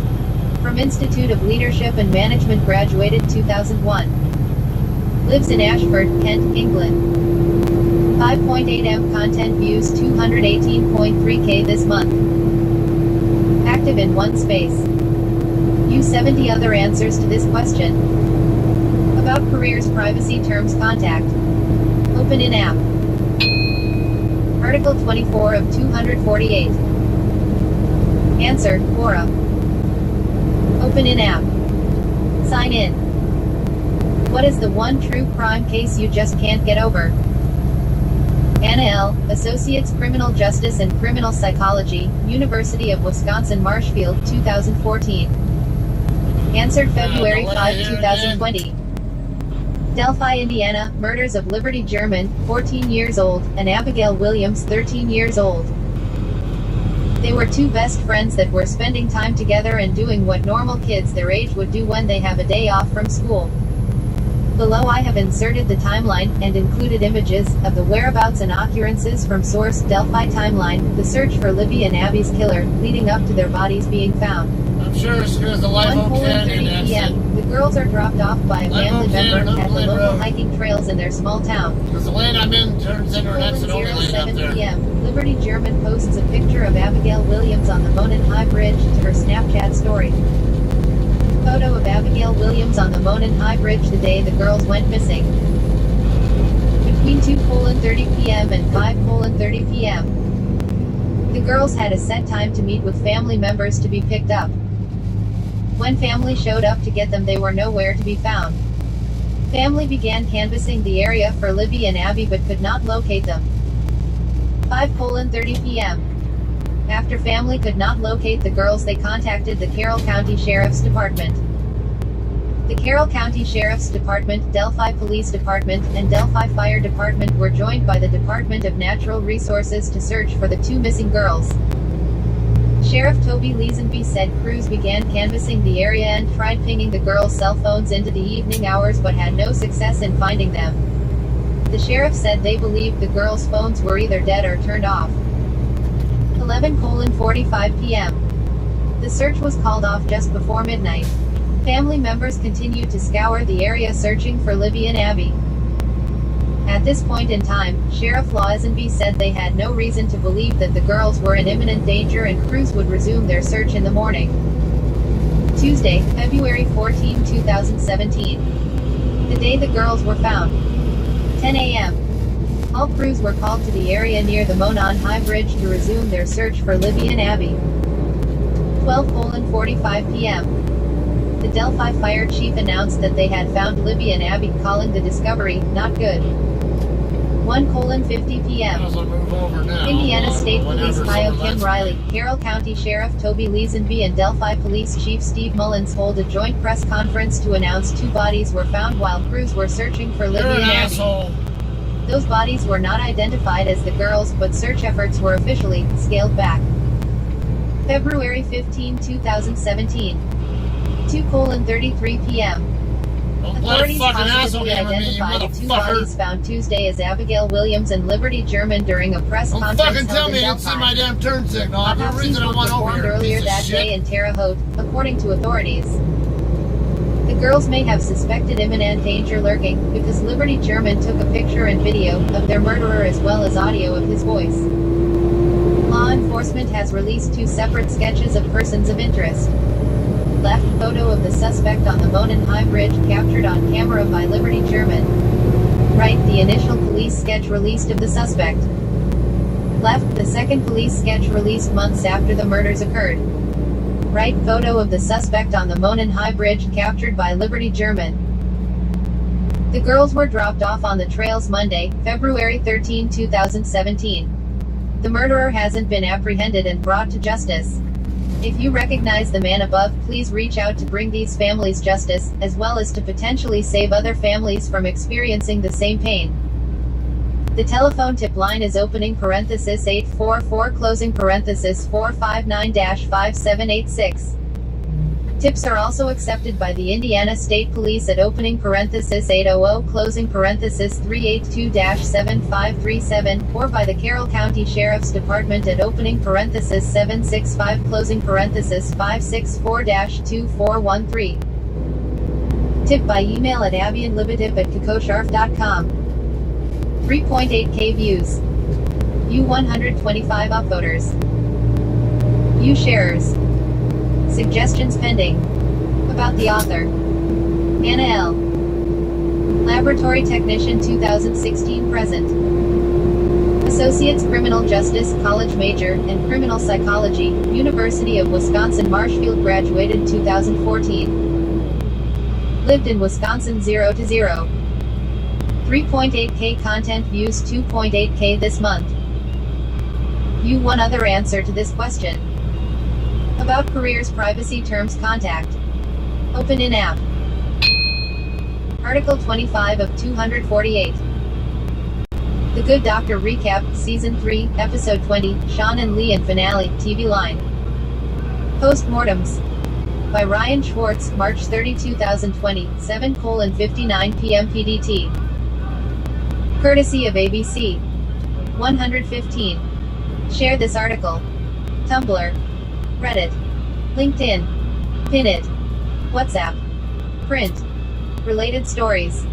From Institute of Leadership and Management graduated 2001. Lives in Ashford, Kent, England. 5.8 M content views 218.3K this month. Active in one space. Use 70 other answers to this question. About careers, privacy terms, contact. Open in app. Article 24 of 248. Answer, Quora. Open in app. Sign in. What is the one true crime case you just can't get over? Anna L., Associates Criminal Justice and Criminal Psychology, University of Wisconsin-Marshfield, 2014. Answered February 5, 2020. Delphi, Indiana, murders of Liberty German, 14 years old, and Abigail Williams, 13 years old. They were two best friends that were spending time together and doing what normal kids their age would do when they have a day off from school. Below I have inserted the timeline, and included images, of the whereabouts and occurrences from source Delphi Timeline, the search for Libby and Abby's killer, leading up to their bodies being found. I'm sure as good as the Live Oak Canyon 1:30 p.m. The girls are dropped off by a family member at the local hiking trails in their small town. Because the lane I'm in turns into an exit only lane up 7 there. p.m. Liberty German posts a picture of Abigail Williams on the Monon High Bridge to her Snapchat story. Photo of Abigail Williams on the Monon High Bridge the day the girls went missing. Between 2:30 p.m. and 5:30 p.m. The girls had a set time to meet with family members to be picked up. When family showed up to get them, they were nowhere to be found. Family began canvassing the area for Libby and Abby but could not locate them. 5:30 p.m. After family could not locate the girls, they contacted the Carroll County Sheriff's Department. The Carroll County Sheriff's Department, Delphi Police Department, and Delphi Fire Department were joined by the Department of Natural Resources to search for the two missing girls. Sheriff Toby Leesenby said crews began canvassing the area and tried pinging the girls' cell phones into the evening hours but had no success in finding them. The sheriff said they believed the girls' phones were either dead or turned off. 11:45 p.m. The search was called off just before midnight. Family members continued to scour the area searching for Libby and Abby. At this point in time, Sheriff Leesenby said they had no reason to believe that the girls were in imminent danger and crews would resume their search in the morning. Tuesday, February 14, 2017. The day the girls were found. 10 a.m. All crews were called to the area near the Monon High Bridge to resume their search for Libby and Abby. 12:45 p.m. The Delphi Fire Chief announced that they had found Libby and Abby, calling the discovery not good. 1:50 p.m. Indiana State Police Kyle Kim Riley, Carroll County Sheriff Toby Leesenby, and Delphi Police Chief Steve Mullins hold a joint press conference to announce two bodies were found while crews were searching for Libby and Abby. Those bodies were not identified as the girls, but search efforts were officially scaled back. February 15, 2017. 2:33 p.m. Authorities positively identified the two bodies found Tuesday as Abigail Williams and Liberty German during a press conference held in tell me you didn't see my damn turn signal. Autopsies were performed earlier that day in Terre Haute, according to authorities. The girls may have suspected imminent danger lurking, because Liberty German took a picture and video of their murderer as well as audio of his voice. Law enforcement has released two separate sketches of persons of interest. Left, photo of the suspect on the Monon High Bridge captured on camera by Liberty German. Right, the initial police sketch released of the suspect. Left, the second police sketch released months after the murders occurred. Right, photo of the suspect on the Monon High Bridge captured by Liberty German. The girls were dropped off on the trails Monday, February 13, 2017. The murderer hasn't been apprehended and brought to justice. If you recognize the man above, please reach out to bring these families justice, as well as to potentially save other families from experiencing the same pain. The telephone tip line is opening parenthesis 844 closing parenthesis 459-5786. Tips are also accepted by the Indiana State Police at opening parenthesis 800 closing parenthesis 382-7537, or by the Carroll County Sheriff's Department at opening parenthesis 765 closing parenthesis 564-2413. Tip by email at abbyandlibetip@kokosharf.com. 3.8k views. You 125 upvoters. You sharers. Suggestions pending. About the author. Anna L. Laboratory Technician 2016 present. Associates Criminal Justice, College major, and Criminal Psychology, University of Wisconsin Marshfield graduated 2014. Lived in Wisconsin 0 to 0. 3.8k content views 2.8k this month. You one other answer to this question. About careers privacy terms contact. Open in app. Article 25 of 248. The Good Doctor Recap, Season 3, Episode 20, Sean and Lee and Finale, TV Line. Postmortems. By Ryan Schwartz, March 30, 2020, 7:59 p.m. PDT. Courtesy of ABC. 115. Share this article. Tumblr. Reddit. LinkedIn. Pin it. WhatsApp. Print. Related stories.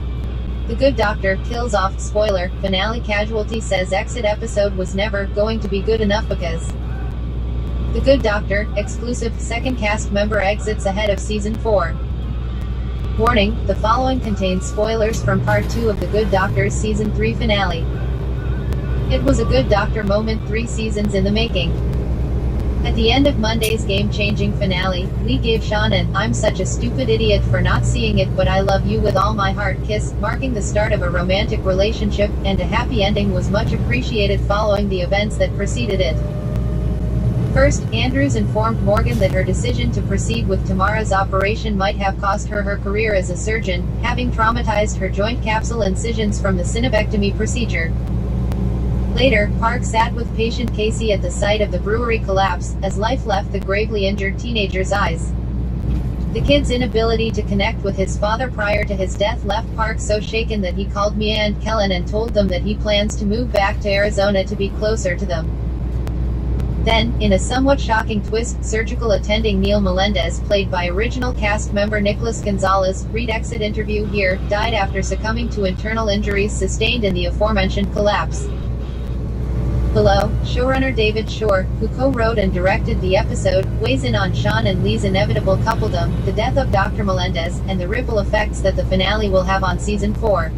The Good Doctor kills off, spoiler, finale casualty says exit episode was never going to be good enough because The Good Doctor, exclusive, second cast member exits ahead of season 4. Warning, the following contains spoilers from part 2 of The Good Doctor's season 3 finale. It was a Good Doctor moment 3 seasons in the making. At the end of Monday's game-changing finale, Lee gave Sean an "I'm such a stupid idiot for not seeing it but I love you with all my heart" kiss, marking the start of a romantic relationship, and a happy ending was much appreciated following the events that preceded it. First, Andrews informed Morgan that her decision to proceed with Tamara's operation might have cost her her career as a surgeon, having traumatized her joint capsule incisions from the synovectomy procedure. Later, Park sat with patient Casey at the site of the brewery collapse, as life left the gravely injured teenager's eyes. The kid's inability to connect with his father prior to his death left Park so shaken that he called Mia and Kellen and told them that he plans to move back to Arizona to be closer to them. Then, in a somewhat shocking twist, surgical attending Neil Melendez, played by original cast member Nicholas Gonzalez, read exit interview here, died after succumbing to internal injuries sustained in the aforementioned collapse. Below, showrunner David Shore, who co-wrote and directed the episode, weighs in on Sean and Lee's inevitable coupledom, the death of Dr. Melendez, and the ripple effects that the finale will have on season 4.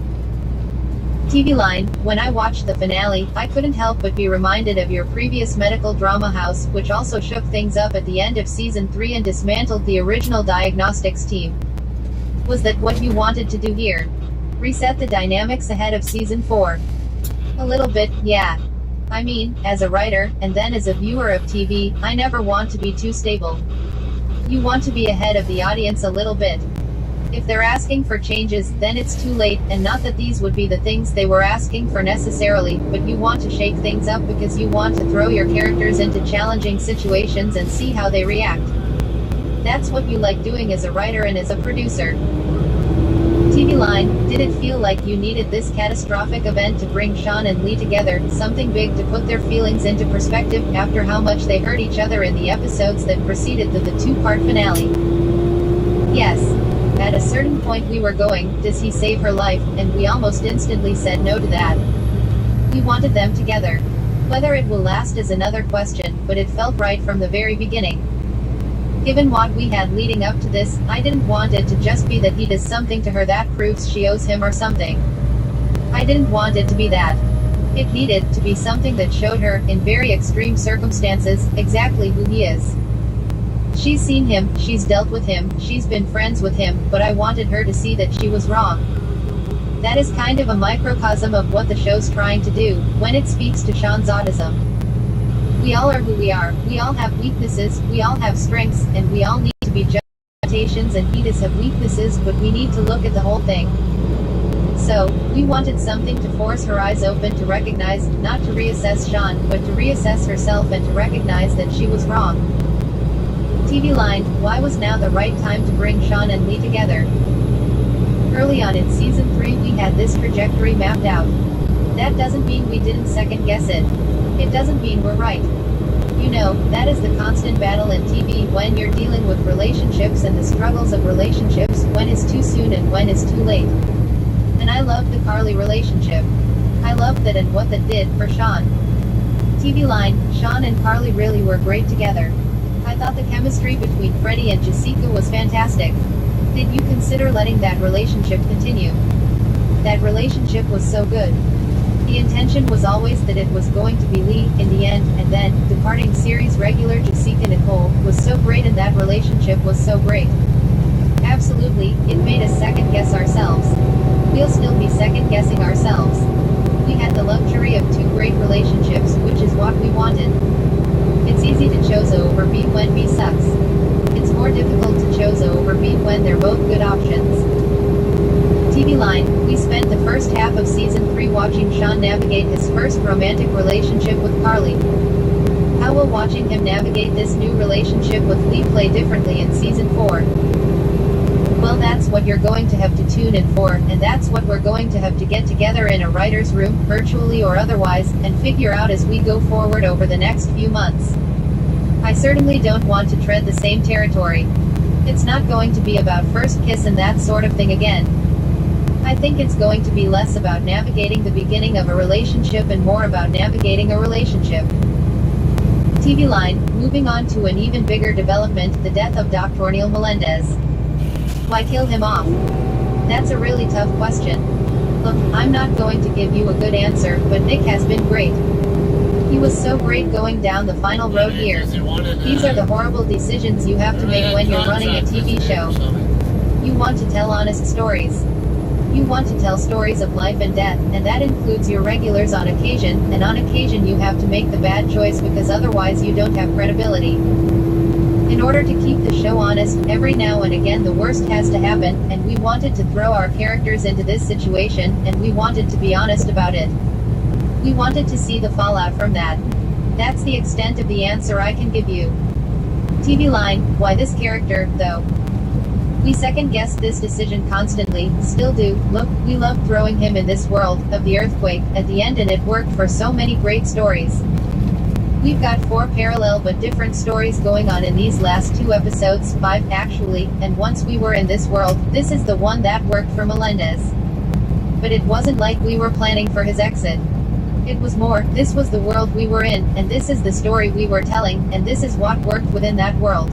TV Line. When I watched the finale, I couldn't help but be reminded of your previous medical drama house, which also shook things up at the end of season 3 and dismantled the original diagnostics team. Was that what you wanted to do here? Reset the dynamics ahead of season 4? A little bit, yeah. I mean, as a writer, and then as a viewer of TV, I never want to be too stable. You want to be ahead of the audience a little bit. If they're asking for changes, then it's too late, and not that these would be the things they were asking for necessarily, but you want to shake things up because you want to throw your characters into challenging situations and see how they react. That's what you like doing as a writer and as a producer. TV Line. Did it feel like you needed this catastrophic event to bring Sean and Lee together, something big to put their feelings into perspective, after how much they hurt each other in the episodes that preceded the two-part finale? Yes. At a certain point we were going, does he save her life, and we almost instantly said no to that. We wanted them together. Whether it will last is another question, but it felt right from the very beginning. Given what we had leading up to this, I didn't want it to just be that he does something to her that proves she owes him or something. I didn't want it to be that. It needed to be something that showed her, in very extreme circumstances, exactly who he is. She's seen him, she's dealt with him, she's been friends with him, but I wanted her to see that she was wrong. That is kind of a microcosm of what the show's trying to do, when it speaks to Sean's autism. We all are who we are, we all have weaknesses, we all have strengths, and we all need to be judged by limitations, and he does have weaknesses, but we need to look at the whole thing. So, we wanted something to force her eyes open to recognize, not to reassess Sean, but to reassess herself and to recognize that she was wrong. TV line, why was now the right time to bring Sean and Lee together? Early on in season 3 we had this trajectory mapped out. That doesn't mean we didn't second guess it. It doesn't mean we're right. You know, that is the constant battle in TV when you're dealing with relationships and the struggles of relationships, when is too soon and when is too late. And I loved the Carly relationship. I loved that and what that did for Sean. TV line, Sean and Carly really were great together. I thought the chemistry between Freddie and Jessica was fantastic. Did you consider letting that relationship continue? That relationship was so good. The intention was always that it was going to be Lee in the end, and then, departing series regular Jessica Nicole was so great and that relationship was so great. Absolutely, it made us second guess ourselves. We'll still be second guessing ourselves. We had the luxury of 2 great relationships, which is what we wanted. It's easy to choose A over B when B sucks. It's more difficult to choose A over B when they're both good options. TV line, we spent the first half of season 3 watching Sean navigate his first romantic relationship with Carly. How will watching him navigate this new relationship with Lee play differently in season 4? Well, that's what you're going to have to tune in for, and that's what we're going to have to get together in a writer's room, virtually or otherwise, and figure out as we go forward over the next few months. I certainly don't want to tread the same territory. It's not going to be about first kiss and that sort of thing again. I think it's going to be less about navigating the beginning of a relationship and more about navigating a relationship. TV line, moving on to an even bigger development, the death of Dr. Neil Melendez. Why kill him off? That's a really tough question. Look, I'm not going to give you a good answer, but Nick has been great. He was so great going down the final road here. These are the horrible decisions you have to make when you're running a TV show. You want to tell honest stories. You want to tell stories of life and death, and that includes your regulars on occasion, and on occasion you have to make the bad choice because otherwise you don't have credibility. In order to keep the show honest, every now and again the worst has to happen, and we wanted to throw our characters into this situation, and we wanted to be honest about it. We wanted to see the fallout from that. That's the extent of the answer I can give you. TV line, why this character, though? We second-guessed this decision constantly, still do. Look, we loved throwing him in this world of the earthquake at the end, and it worked for so many great stories. We've got 4 parallel but different stories going on in these last 2 episodes, 5 actually, and once we were in this world, this is the one that worked for Melendez. But it wasn't like we were planning for his exit. It was more, this was the world we were in, and this is the story we were telling, and this is what worked within that world.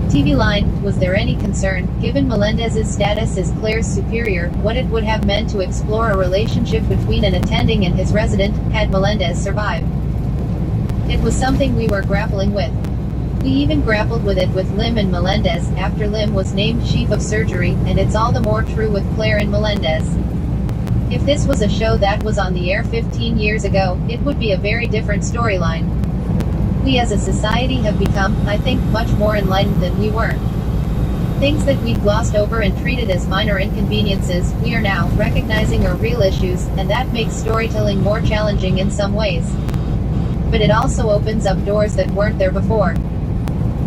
TV line, was there any concern, given Melendez's status as Claire's superior, what it would have meant to explore a relationship between an attending and his resident, had Melendez survived? It was something we were grappling with. We even grappled with it with Lim and Melendez, after Lim was named chief of surgery, and it's all the more true with Claire and Melendez. If this was a show that was on the air 15 years ago, it would be a very different storyline. We as a society have become, I think, much more enlightened than we were. Things that we glossed over and treated as minor inconveniences, we are now recognizing are real issues, and that makes storytelling more challenging in some ways. But it also opens up doors that weren't there before.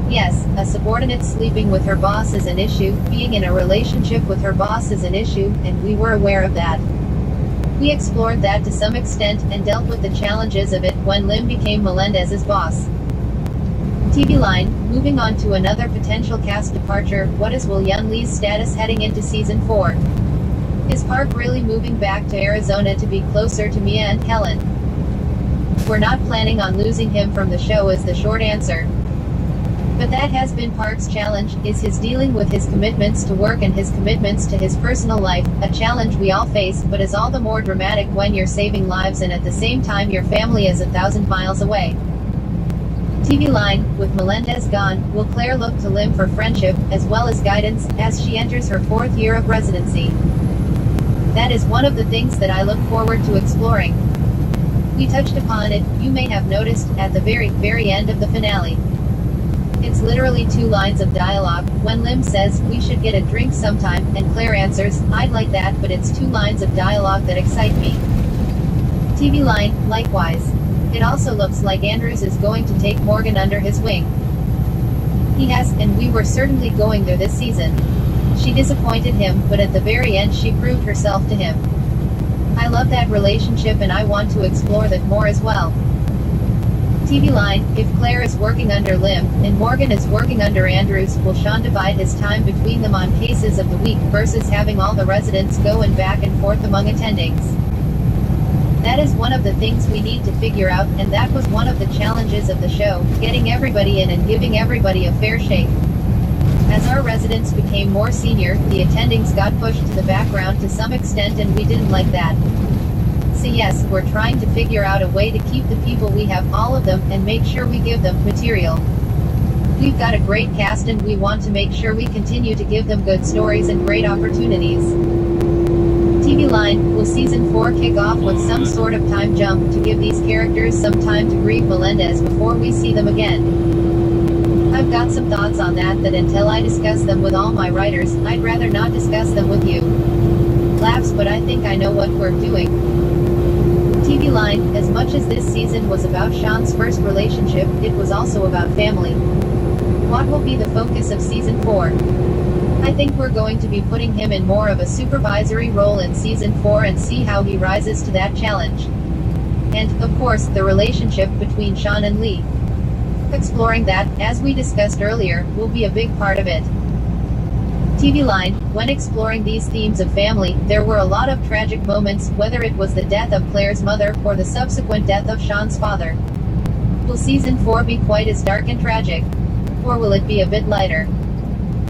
Yes, a subordinate sleeping with her boss is an issue, being in a relationship with her boss is an issue, and we were aware of that. We explored that to some extent, and dealt with the challenges of it when Lim became Melendez's boss. TV line, moving on to another potential cast departure, what is Will Yun Lee's status heading into season 4? Is Park really moving back to Arizona to be closer to Mia and Helen? We're not planning on losing him from the show is the short answer. But that has been Park's challenge, is his dealing with his commitments to work and his commitments to his personal life, a challenge we all face, but is all the more dramatic when you're saving lives and at the same time your family is 1,000 miles away. TV line, with Melendez gone, will Claire look to Lim for friendship, as well as guidance, as she enters her 4th year of residency? That is one of the things that I look forward to exploring. We touched upon it, you may have noticed, at the very end of the finale. It's literally 2 lines of dialogue, when Lim says, we should get a drink sometime, and Claire answers, I'd like that, but it's 2 lines of dialogue that excite me. TV line, likewise. It also looks like Andrews is going to take Morgan under his wing. He has, and we were certainly going there this season. She disappointed him, but at the very end she proved herself to him. I love that relationship and I want to explore that more as well. TV line, if Claire is working under Lim, and Morgan is working under Andrews, will Sean divide his time between them on cases of the week versus having all the residents go and back and forth among attendings? That is one of the things we need to figure out, and that was one of the challenges of the show, getting everybody in and giving everybody a fair shake. As our residents became more senior, the attendings got pushed to the background to some extent and we didn't like that. So yes, we're trying to figure out a way to keep the people we have, all of them, and make sure we give them material. We've got a great cast and we want to make sure we continue to give them good stories and great opportunities. TV line, will season 4 kick off with some sort of time jump to give these characters some time to grieve Melendez before we see them again? I've got some thoughts on that until I discuss them with all my writers, I'd rather not discuss them with you. Laughs, but I think I know what we're doing. TV line, as much as this season was about Sean's first relationship, it was also about family. What will be the focus of season 4? I think we're going to be putting him in more of a supervisory role in season 4 and see how he rises to that challenge. And, of course, the relationship between Sean and Lee. Exploring that, as we discussed earlier, will be a big part of it. TV line, when exploring these themes of family, there were a lot of tragic moments, whether it was the death of Claire's mother or the subsequent death of Sean's father. Will season 4 be quite as dark and tragic? Or will it be a bit lighter?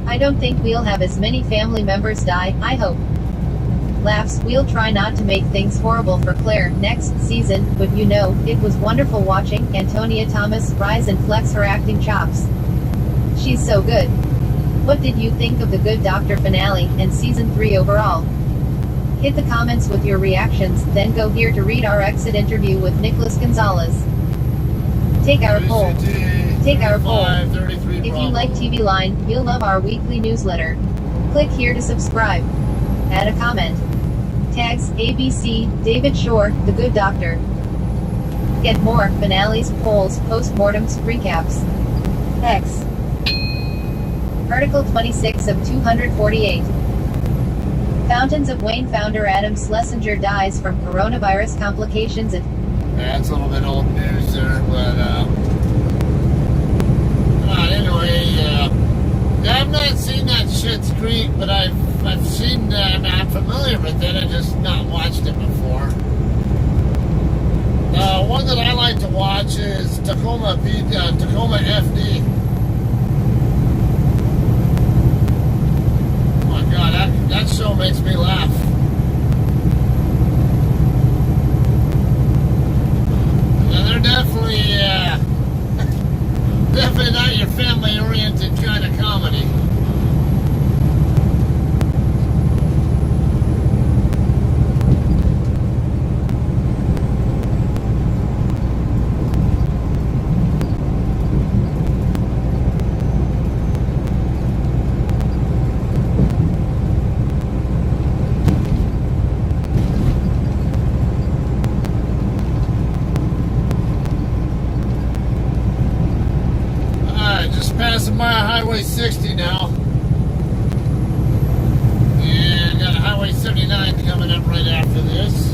I don't think we'll have as many family members die, I hope. Laughs, we'll try not to make things horrible for Claire next season, but you know, it was wonderful watching Antonia Thomas rise and flex her acting chops. She's so good. What did you think of the Good Doctor finale, and season 3 overall? Hit the comments with your reactions, then go here to read our exit interview with Nicholas Gonzalez. Take our poll. Take our poll. If you like TV line, you'll love our weekly newsletter. Click here to subscribe. Add a comment. Tags, ABC, David Shore, The Good Doctor. Get more finales, polls, postmortems, recaps. X. Article 26 of 248. Fountains of Wayne founder Adam Schlesinger dies from coronavirus complications at... That's a little bit old news there, but, anyway, I've not seen that Schitt's Creek, but I've seen, I'm familiar with it, I just not watched it before. One that I like to watch is Tacoma FD. That show makes me laugh. And they're definitely, definitely not your family-oriented kind of comedy. Passing by Highway 60 now. And got a Highway 79 coming up right after this.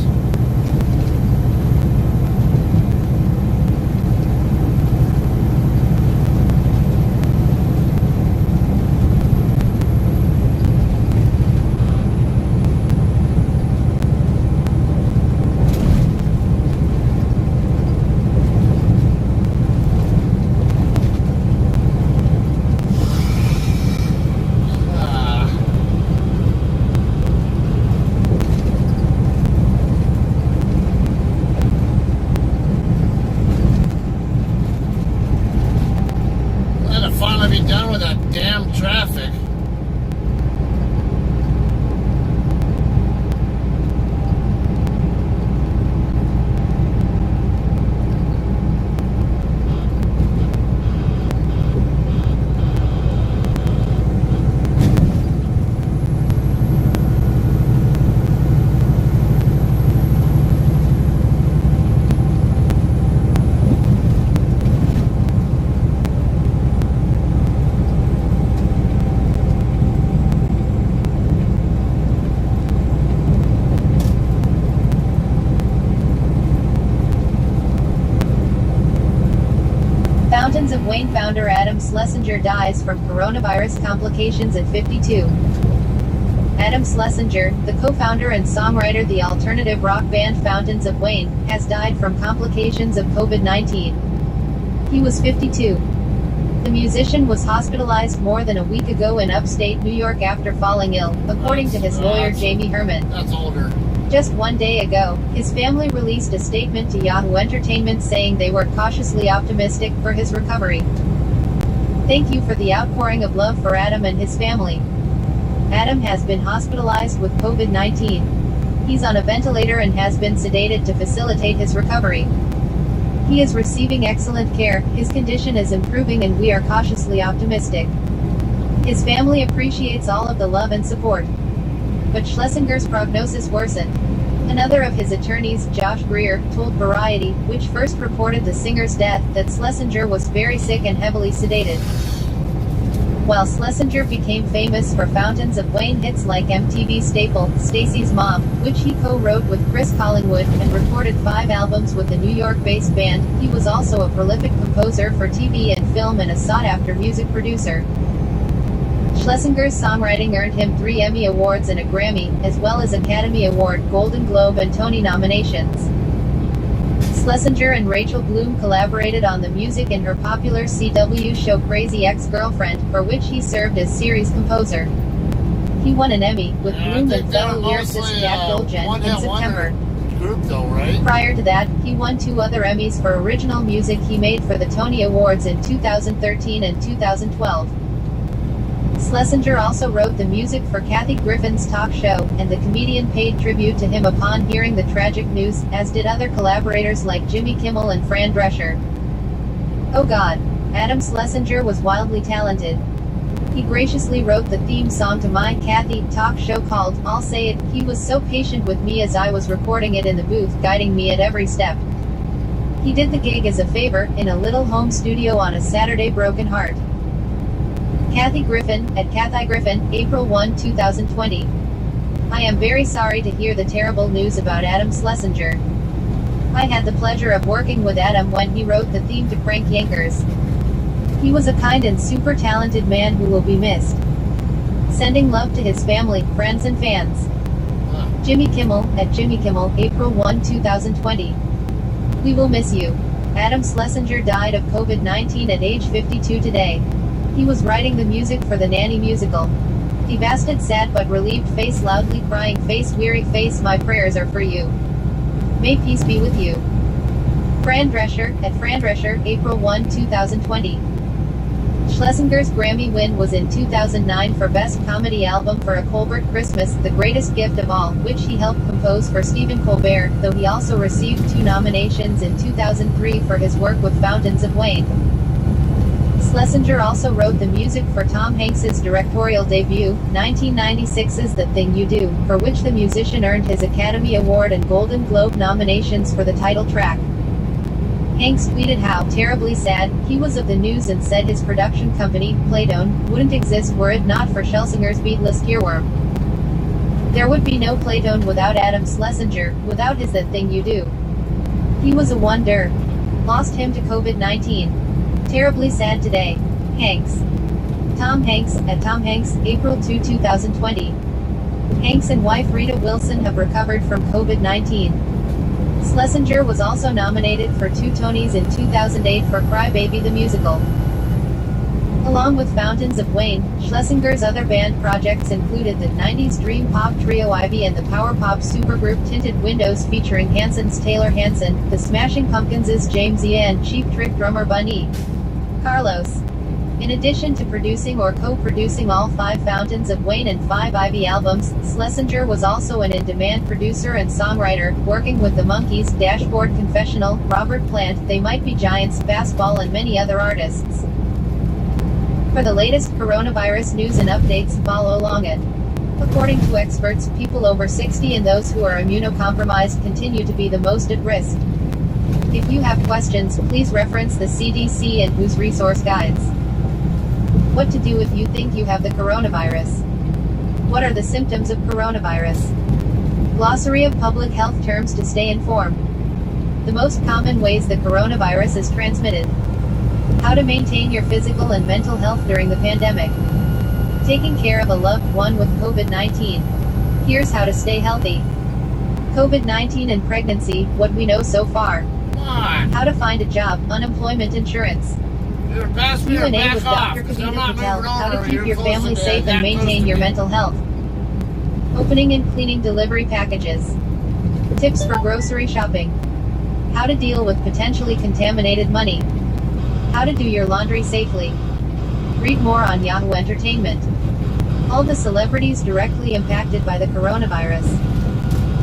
of Wayne founder Adam Schlesinger dies from coronavirus complications at 52. Adam Schlesinger, the co-founder and songwriter of the alternative rock band Fountains of Wayne, has died from complications of COVID-19. He was 52. The musician was hospitalized more than a week ago in upstate New York after falling ill, according to his lawyer Jamie Herman. That's older. Just one day ago, his family released a statement to Yahoo Entertainment saying they were cautiously optimistic for his recovery. Thank you for the outpouring of love for Adam and his family. Adam has been hospitalized with COVID-19. He's on a ventilator and has been sedated to facilitate his recovery. He is receiving excellent care, his condition is improving and we are cautiously optimistic. His family appreciates all of the love and support. But Schlesinger's prognosis worsened. Another of his attorneys, Josh Greer, told Variety, which first reported the singer's death, that Schlesinger was very sick and heavily sedated. While Schlesinger became famous for Fountains of Wayne hits like MTV staple, Stacy's Mom, which he co-wrote with Chris Collingwood, and recorded 5 albums with the New York-based band, he was also a prolific composer for TV and film and a sought-after music producer. Schlesinger's songwriting earned him 3 Emmy Awards and a Grammy, as well as Academy Award, Golden Globe and Tony nominations. Schlesinger and Rachel Bloom collaborated on the music in her popular CW show Crazy Ex-Girlfriend, for which he served as series composer. He won an Emmy, with Bloom and fellow lyricist Jack Dolgen, in September. Group though, right? Prior to that, he won 2 other Emmys for original music he made for the Tony Awards in 2013 and 2012. Schlesinger also wrote the music for Kathy Griffin's talk show, and the comedian paid tribute to him upon hearing the tragic news, as did other collaborators like Jimmy Kimmel and Fran Drescher. Oh God! Adam Schlesinger was wildly talented. He graciously wrote the theme song to my Kathy talk show called I'll Say It. He was so patient with me as I was recording it in the booth, guiding me at every step. He did the gig as a favor, in a little home studio on a Saturday. Broken Heart. Kathy Griffin, at Kathy Griffin, April 1, 2020. I am very sorry to hear the terrible news about Adam Schlesinger. I had the pleasure of working with Adam when he wrote the theme to Crank Yankers. He was a kind and super talented man who will be missed. Sending love to his family, friends and fans. Jimmy Kimmel, at Jimmy Kimmel, April 1, 2020. We will miss you. Adam Schlesinger died of COVID-19 at age 52 today. He was writing the music for the Nanny musical. Devastated, sad but relieved face, loudly crying face, weary face, my prayers are for you. May peace be with you. Fran Drescher, at Fran Drescher, April 1, 2020. Schlesinger's Grammy win was in 2009 for Best Comedy Album for A Colbert Christmas, The Greatest Gift of All, which he helped compose for Stephen Colbert, though he also received 2 nominations in 2003 for his work with Fountains of Wayne. Schlesinger also wrote the music for Tom Hanks's directorial debut, 1996's The Thing You Do, for which the musician earned his Academy Award and Golden Globe nominations for the title track. Hanks tweeted how terribly sad he was of the news and said his production company, Playtone, wouldn't exist were it not for Schlesinger's beatless earworm. There would be no Playtone without Adam Schlesinger, without his That Thing You Do. He was a wonder. Lost him to COVID-19. Terribly sad today. Hanks. Tom Hanks, at Tom Hanks, April 2, 2020. Hanks and wife Rita Wilson have recovered from COVID-19. Schlesinger was also nominated for 2 Tonys in 2008 for Cry Baby the Musical. Along with Fountains of Wayne, Schlesinger's other band projects included the 90s dream pop trio Ivy and the power pop supergroup Tinted Windows featuring Hanson's Taylor Hanson, the Smashing Pumpkins' James Ian and Cheap Trick drummer Bunny Carlos. In addition to producing or co-producing all 5 Fountains of Wayne and 5 Ivy albums, Schlesinger was also an in-demand producer and songwriter, working with the Monkees, Dashboard Confessional, Robert Plant, They Might Be Giants, Fastball and many other artists. For the latest coronavirus news and updates, follow along it. According to experts, people over 60 and those who are immunocompromised continue to be the most at risk. If you have questions, please reference the CDC and WHO's resource guides. What to do if you think you have the coronavirus? What are the symptoms of coronavirus? Glossary of public health terms to stay informed. The most common ways the coronavirus is transmitted. How to maintain your physical and mental health during the pandemic. Taking care of a loved one with COVID-19. Here's how to stay healthy. COVID-19 and pregnancy, what we know so far. Come on. How to find a job, unemployment insurance. You're past me or Q&A back with off, Dr. 'cause I'm Kavita not Patel, moving how over. to keep You're your close family to safe that and close maintain to your me. mental health. Opening and cleaning delivery packages. Tips for grocery shopping. How to deal with potentially contaminated money. How to do your laundry safely. Read more on Yahoo Entertainment. All the celebrities directly impacted by the coronavirus.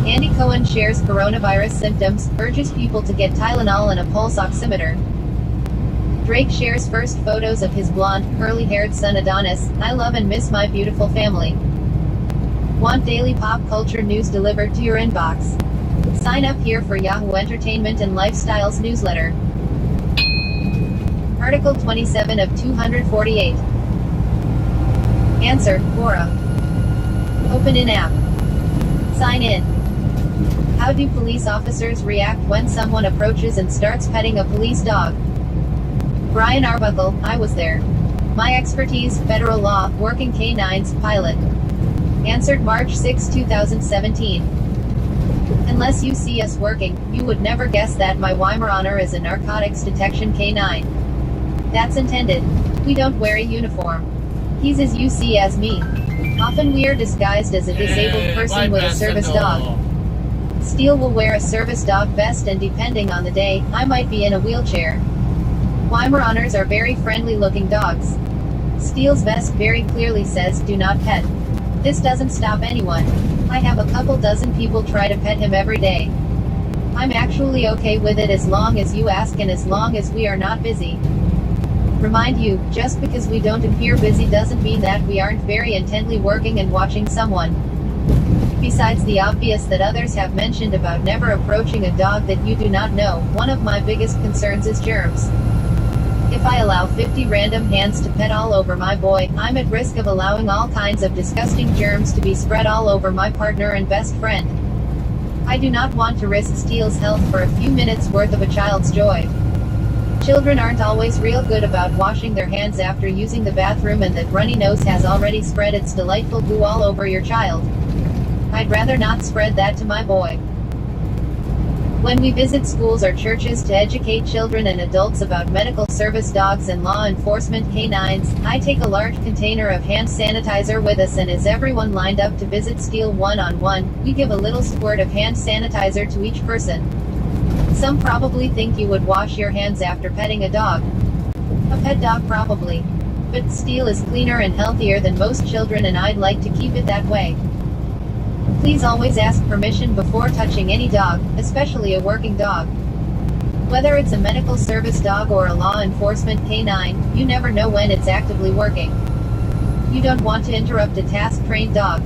Andy Cohen shares coronavirus symptoms, urges people to get Tylenol and a pulse oximeter. Drake shares first photos of his blonde, curly-haired son Adonis. I love and miss my beautiful family. Want daily pop culture news delivered to your inbox? Sign up here for Yahoo Entertainment and Lifestyles newsletter. Article 27 of 248. Answer, Quora. Open in app. Sign in. How do police officers react when someone approaches and starts petting a police dog? Brian Arbuckle, I was there. My expertise, federal law, working K-9s, pilot. Answered March 6, 2017. Unless you see us working, you would never guess that my Weimaraner is a narcotics detection K-9. That's intended. We don't wear a uniform. He's as you see as me. Often we are disguised as a disabled person with a service dog. Steele will wear a service dog vest, and depending on the day, I might be in a wheelchair. Weimaraners are very friendly looking dogs. Steele's vest very clearly says, do not pet. This doesn't stop anyone. I have a couple dozen people try to pet him every day. I'm actually okay with it as long as you ask and as long as we are not busy. Remind you, just because we don't appear busy doesn't mean that we aren't very intently working and watching someone. Besides the obvious that others have mentioned about never approaching a dog that you do not know, one of my biggest concerns is germs. If I allow 50 random hands to pet all over my boy, I'm at risk of allowing all kinds of disgusting germs to be spread all over my partner and best friend. I do not want to risk Steele's health for a few minutes worth of a child's joy. Children aren't always real good about washing their hands after using the bathroom, and that runny nose has already spread its delightful goo all over your child. I'd rather not spread that to my boy. When we visit schools or churches to educate children and adults about medical service dogs and law enforcement K-9s, I take a large container of hand sanitizer with us, and as everyone lined up to visit Steele one-on-one, we give a little squirt of hand sanitizer to each person. Some probably think you would wash your hands after petting a dog. A pet dog probably. But Steele is cleaner and healthier than most children, and I'd like to keep it that way. Please always ask permission before touching any dog, especially a working dog. Whether it's a medical service dog or a law enforcement K-9, you never know when it's actively working. You don't want to interrupt a task-trained dog.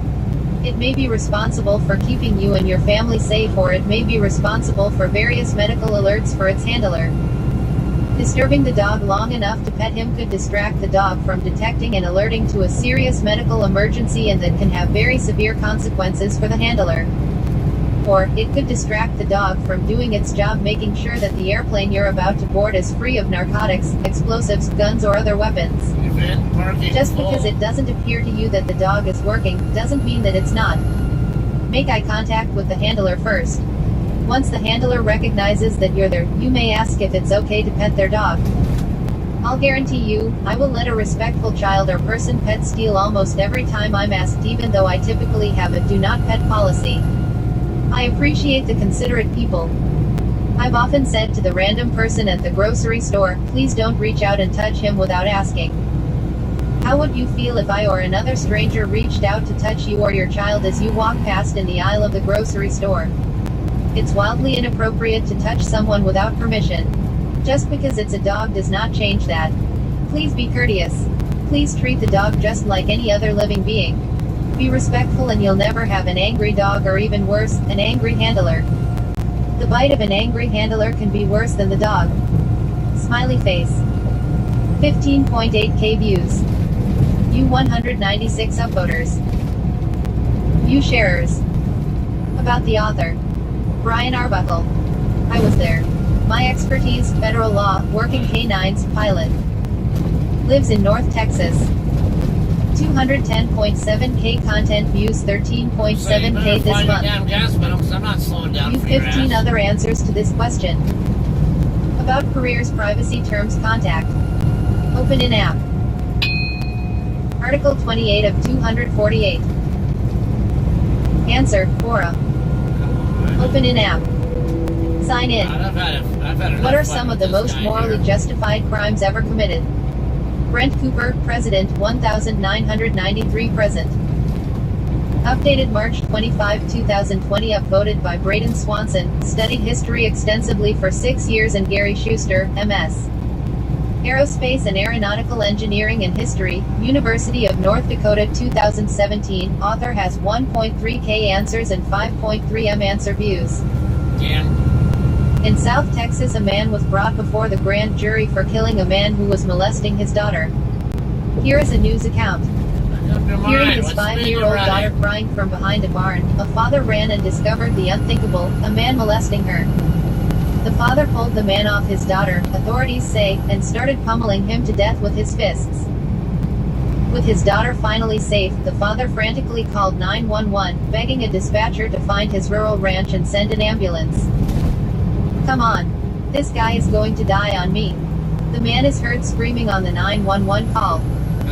It may be responsible for keeping you and your family safe, or it may be responsible for various medical alerts for its handler. Disturbing the dog long enough to pet him could distract the dog from detecting and alerting to a serious medical emergency, and that can have very severe consequences for the handler. Or, it could distract the dog from doing its job, making sure that the airplane you're about to board is free of narcotics, explosives, guns, or other weapons. Just because it doesn't appear to you that the dog is working, doesn't mean that it's not. Make eye contact with the handler first. Once the handler recognizes that you're there, you may ask if it's okay to pet their dog. I'll guarantee you, I will let a respectful child or person pet Steele almost every time I'm asked, even though I typically have a do not pet policy. I appreciate the considerate people. I've often said to the random person at the grocery store, please don't reach out and touch him without asking. How would you feel if I or another stranger reached out to touch you or your child as you walk past in the aisle of the grocery store? It's wildly inappropriate to touch someone without permission. Just because it's a dog does not change that. Please be courteous. Please treat the dog just like any other living being. Be respectful, and you'll never have an angry dog, or even worse, an angry handler. The bite of an angry handler can be worse than the dog. Smiley face. 15.8k views. You 196 upvoters. You sharers. About the author. Brian Arbuckle. I was there. My expertise, federal law, working K9s, pilot. Lives in North Texas. 210.7K content views, 13.7K this month. Damn gas pedal, 'cause I'm not slowing down View for your 15 ass. other answers to this question. About careers, privacy terms, contact. Open in app. Article 28 of 248. Answer, Quora. Open in app. Sign in. I've had enough What are fun some of with the this most guy morally here. justified crimes ever committed? Brent Cooper, President, 1993 present. Updated March 25, 2020. Upvoted by Braden Swanson. Studied history extensively for 6 years. And Gary Schuster, MS. Aerospace and Aeronautical Engineering and History, University of North Dakota, 2017. Author has 1.3K answers and 5.3 M answer views. Damn. In South Texas, a man was brought before the grand jury for killing a man who was molesting his daughter. Here is a news account. Hearing his 5-year-old daughter crying from behind a barn, a father ran and discovered the unthinkable, a man molesting her. The father pulled the man off his daughter, authorities say, and started pummeling him to death with his fists. With his daughter finally safe, the father frantically called 911, begging a dispatcher to find his rural ranch and send an ambulance. Come on. This guy is going to die on me. The man is heard screaming on the 911 call.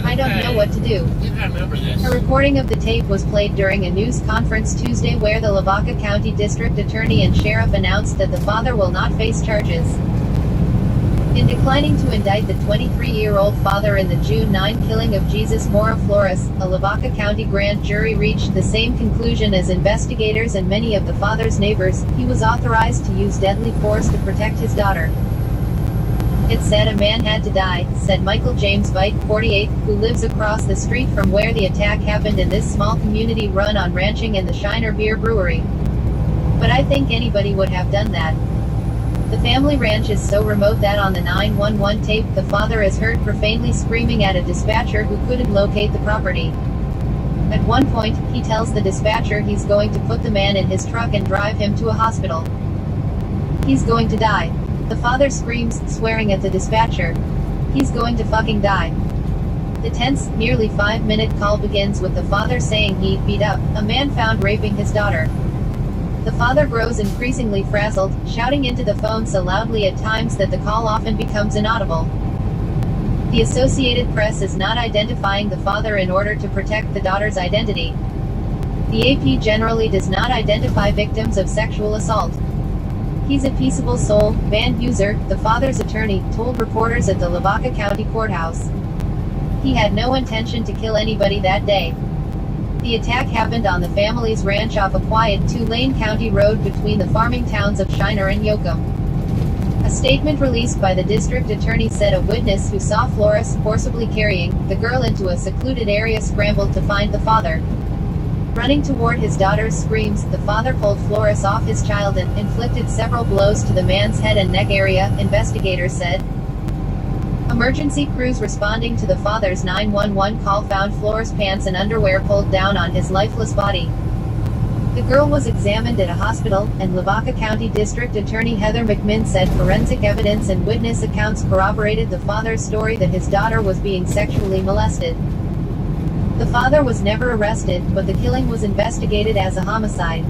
I don't know what to do. I think I remember this. A recording of the tape was played during a news conference Tuesday where the Lavaca County District Attorney and Sheriff announced that the father will not face charges. In declining to indict the 23-year-old father in the June 9 killing of Jesus Mora Flores, a Lavaca County grand jury reached the same conclusion as investigators and many of the father's neighbors. He was authorized to use deadly force to protect his daughter. It said a man had to die, said Michael James Veit, 48, who lives across the street from where the attack happened in this small community run on ranching and the Shiner Beer Brewery. But I think anybody would have done that. The family ranch is so remote that on the 911 tape, the father is heard profanely screaming at a dispatcher who couldn't locate the property. At one point, he tells the dispatcher he's going to put the man in his truck and drive him to a hospital. He's going to die. The father screams, swearing at the dispatcher. He's going to fucking die. The tense, nearly 5-minute call begins with the father saying he beat up a man found raping his daughter. The father grows increasingly frazzled, shouting into the phone so loudly at times that the call often becomes inaudible. The Associated Press is not identifying the father in order to protect the daughter's identity. The AP generally does not identify victims of sexual assault. He's a peaceable soul, Van Heuser, the father's attorney, told reporters at the Lavaca County Courthouse. He had no intention to kill anybody that day. The attack happened on the family's ranch off a quiet 2-lane county road between the farming towns of Shiner and Yoakum. A statement released by the district attorney said a witness who saw Flores forcibly carrying the girl into a secluded area scrambled to find the father. Running toward his daughter's screams, the father pulled Flores off his child and inflicted several blows to the man's head and neck area, investigators said. Emergency crews responding to the father's 911 call found Flores' pants and underwear pulled down on his lifeless body. The girl was examined at a hospital, and Lavaca County District Attorney Heather McMinn said forensic evidence and witness accounts corroborated the father's story that his daughter was being sexually molested. The father was never arrested, but the killing was investigated as a homicide.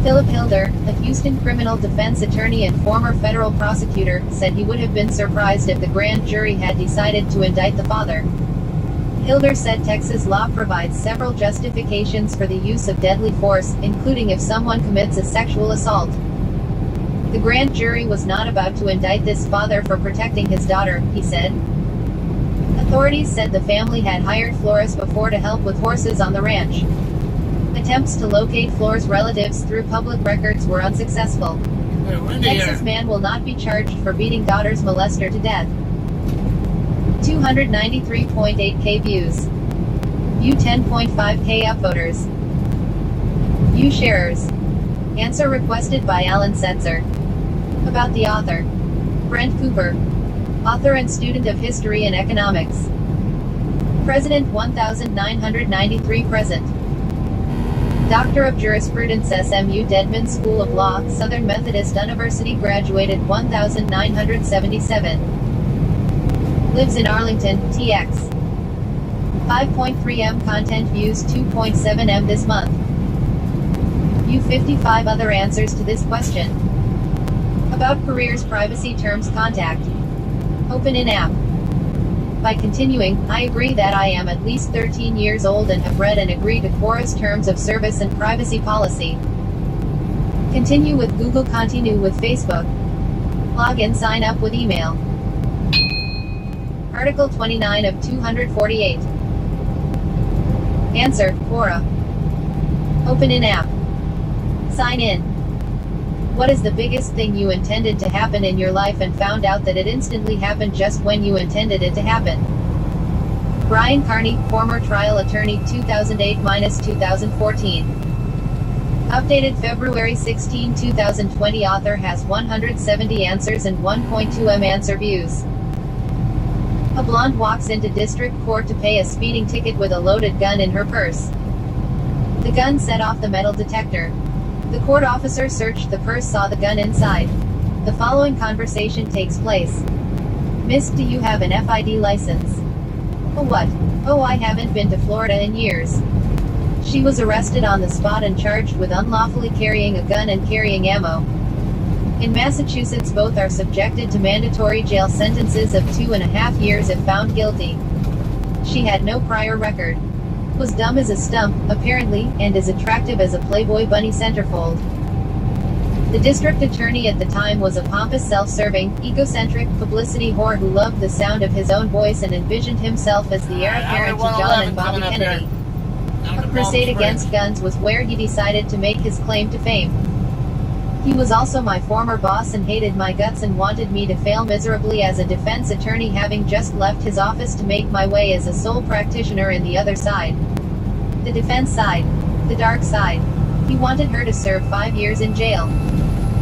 Philip Hilder, a Houston criminal defense attorney and former federal prosecutor, said he would have been surprised if the grand jury had decided to indict the father. Hilder said Texas law provides several justifications for the use of deadly force, including if someone commits a sexual assault. The grand jury was not about to indict this father for protecting his daughter, he said. Authorities said the family had hired Flores before to help with horses on the ranch. Attempts to locate Flores' relatives through public records were unsuccessful. Texas man will not be charged for beating daughter's molester to death. 293.8K views. View 10.5K upvoters. View sharers. Answer requested by Alan Setzer. About the author. Brent Cooper. Author and student of history and economics. President 1993 present. Doctor of Jurisprudence, SMU Dedman School of Law, Southern Methodist University, graduated 1977. Lives in Arlington, TX. 5.3 M content views, 2.7 M this month. View 55 other answers to this question. About careers, privacy, terms, contact. Open in app. By continuing, I agree that I am at least 13 years old and have read and agreed to Quora's terms of service and privacy policy. Continue with Google. Continue with Facebook. Log in, sign up with email. Article 29 of 248. Answer, Quora. Open in app. Sign in. What is the biggest thing you intended to happen in your life and found out that it instantly happened just when you intended it to happen? Brian Carney, former trial attorney, 2008-2014. Updated February 16, 2020. Author has 170 answers and 1.2 M answer views. A blonde walks into district court to pay a speeding ticket with a loaded gun in her purse. The gun set off the metal detector. The court officer searched the purse, saw the gun inside. The following conversation takes place. Miss, do you have an FID license? Oh, what? Oh, I haven't been to Florida in years. She was arrested on the spot and charged with unlawfully carrying a gun and carrying ammo. In Massachusetts, both are subjected to mandatory jail sentences of 2.5 years if found guilty. She had no prior record. Was dumb as a stump, apparently, and as attractive as a Playboy bunny centerfold. The district attorney at the time was a pompous, self-serving, egocentric, publicity whore who loved the sound of his own voice and envisioned himself as the heir apparent to John and Bobby Kennedy. A crusade against guns was where he decided to make his claim to fame. He was also my former boss and hated my guts and wanted me to fail miserably as a defense attorney, having just left his office to make my way as a sole practitioner in the other side. The defense side. The dark side. He wanted her to serve 5 years in jail.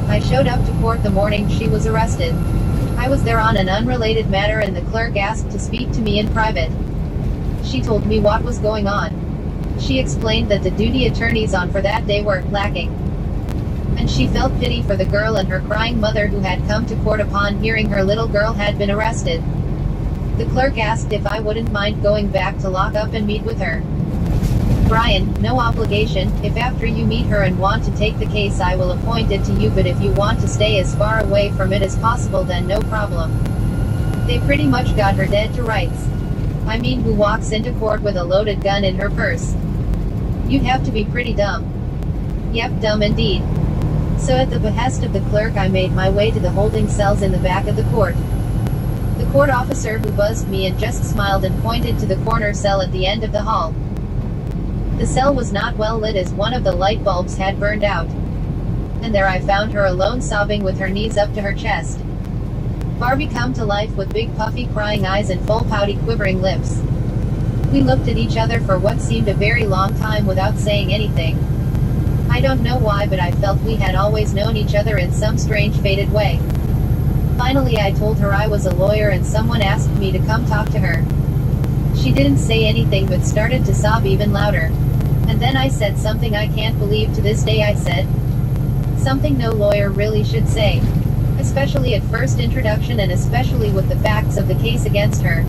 I showed up to court the morning she was arrested. I was there on an unrelated matter and the clerk asked to speak to me in private. She told me what was going on. She explained that the duty attorneys on for that day were lacking. And she felt pity for the girl and her crying mother who had come to court upon hearing her little girl had been arrested. The clerk asked if I wouldn't mind going back to lock up and meet with her. Brian, no obligation. If after you meet her and want to take the case, I will appoint it to you, but if you want to stay as far away from it as possible, then no problem. They pretty much got her dead to rights. I mean, who walks into court with a loaded gun in her purse? You'd have to be pretty dumb. Yep, dumb indeed. So at the behest of the clerk, I made my way to the holding cells in the back of the court. The court officer who buzzed me and just smiled and pointed to the corner cell at the end of the hall. The cell was not well lit as one of the light bulbs had burned out. And there I found her alone, sobbing with her knees up to her chest. Barbie come to life with big puffy crying eyes and full pouty quivering lips. We looked at each other for what seemed a very long time without saying anything. I don't know why, but I felt we had always known each other in some strange, faded way. Finally, I told her I was a lawyer and someone asked me to come talk to her. She didn't say anything but started to sob even louder. And then I said something I can't believe to this day. I said something no lawyer really should say. Especially at first introduction and especially with the facts of the case against her.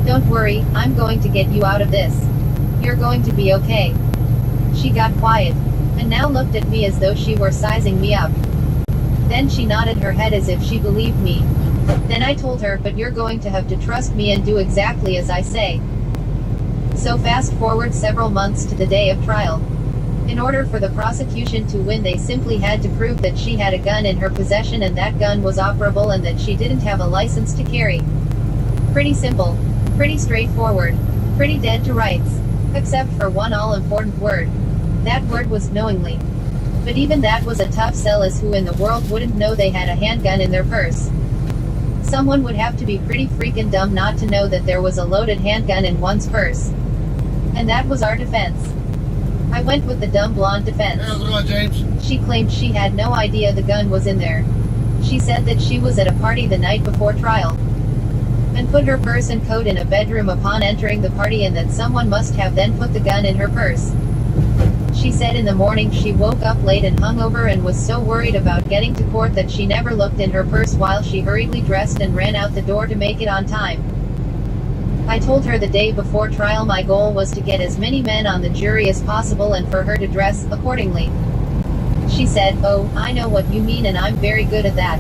Don't worry, I'm going to get you out of this. You're going to be okay. She got quiet, and now looked at me as though she were sizing me up. Then she nodded her head as if she believed me. Then I told her, but you're going to have to trust me and do exactly as I say. So fast forward several months to the day of trial. In order for the prosecution to win, they simply had to prove that she had a gun in her possession and that gun was operable and that she didn't have a license to carry. Pretty simple. Pretty straightforward. Pretty dead to rights. Except for one all-important word. That word was knowingly. But even that was a tough sell, as who in the world wouldn't know they had a handgun in their purse? Someone would have to be pretty freaking dumb not to know that there was a loaded handgun in one's purse. And that was our defense. I went with the dumb blonde defense. Hey, how's it going, James? She claimed she had no idea the gun was in there. She said that she was at a party the night before trial. And put her purse and coat in a bedroom upon entering the party, and that someone must have then put the gun in her purse. She said in the morning she woke up late and hungover and was so worried about getting to court that she never looked in her purse while she hurriedly dressed and ran out the door to make it on time. I told her the day before trial my goal was to get as many men on the jury as possible and for her to dress accordingly. She said, "Oh, I know what you mean and I'm very good at that."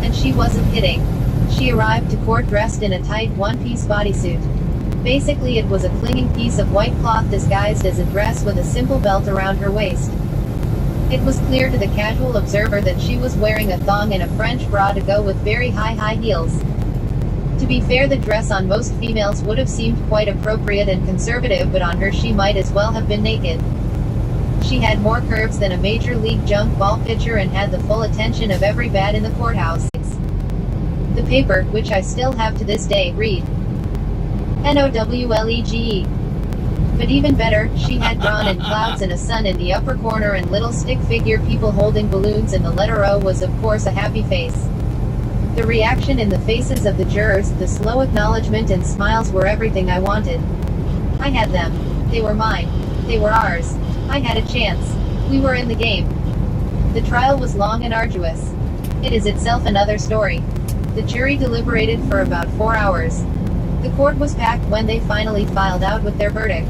And she wasn't kidding. She arrived to court dressed in a tight one-piece bodysuit. Basically it was a clinging piece of white cloth disguised as a dress with a simple belt around her waist. It was clear to the casual observer that she was wearing a thong and a French bra to go with very high heels. To be fair, the dress on most females would have seemed quite appropriate and conservative, but on her she might as well have been naked. She had more curves than a major league junk ball pitcher and had the full attention of every bat in the courthouse. The paper, which I still have to this day, read NOWLEGE. But even better, she had drawn in clouds and a sun in the upper corner and little stick figure people holding balloons, and the letter O was of course a happy face. The reaction in the faces of the jurors, the slow acknowledgement and smiles were everything I wanted. I had them. They were mine. They were ours. I had a chance. We were in the game. The trial was long and arduous. It is itself another story. The jury deliberated for about 4 hours. The court was packed when they finally filed out with their verdict.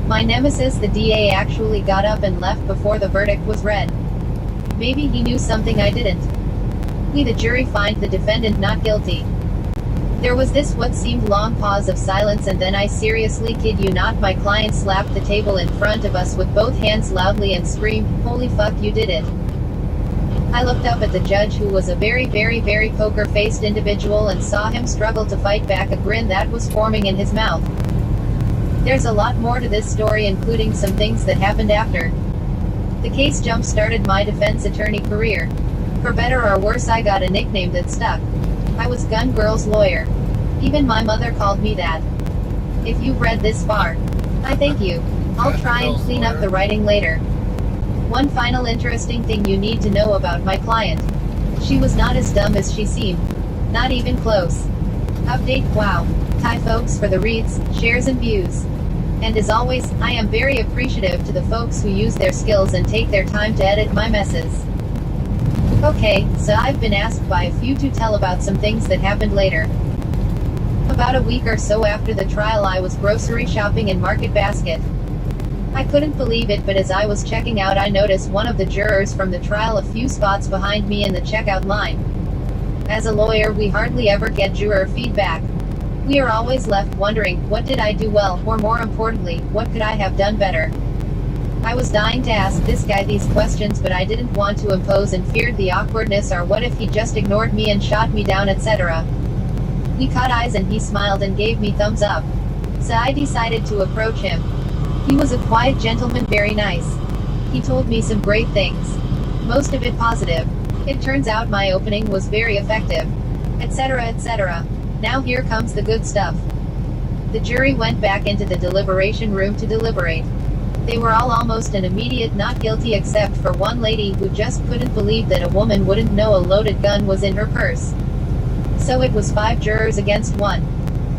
My nemesis, the DA, actually got up and left before the verdict was read. Maybe he knew something I didn't. We, the jury, find the defendant not guilty. There was this what seemed long pause of silence, and then I seriously kid you not, my client slapped the table in front of us with both hands loudly and screamed, "Holy fuck, you did it." I looked up at the judge, who was a very poker-faced individual, and saw him struggle to fight back a grin that was forming in his mouth. There's a lot more to this story, including some things that happened after. The case jump-started my defense attorney career. For better or worse, I got a nickname that stuck. I was Gun Girl's lawyer. Even my mother called me that. If you've read this far, I thank you. I'll try and clean up the writing later. One final interesting thing you need to know about my client. She was not as dumb as she seemed. Not even close. Update: wow. Hi folks for the reads, shares and views. And as always, I am very appreciative to the folks who use their skills and take their time to edit my messes. Okay, so I've been asked by a few to tell about some things that happened later. About a week or so after the trial, I was grocery shopping in Market Basket. I couldn't believe it, but as I was checking out, I noticed one of the jurors from the trial a few spots behind me in the checkout line. As a lawyer, we hardly ever get juror feedback. We are always left wondering, what did I do well, or more importantly, what could I have done better? I was dying to ask this guy these questions, but I didn't want to impose and feared the awkwardness, or what if he just ignored me and shot me down, etc. We caught eyes and he smiled and gave me thumbs up. So I decided to approach him. He was a quiet gentleman, very nice. He told me some great things. Most of it positive. It turns out my opening was very effective. Etc. etc. Now here comes the good stuff. The jury went back into the deliberation room to deliberate. They were all almost an immediate not guilty, except for one lady who just couldn't believe that a woman wouldn't know a loaded gun was in her purse. So it was 5 jurors against 1.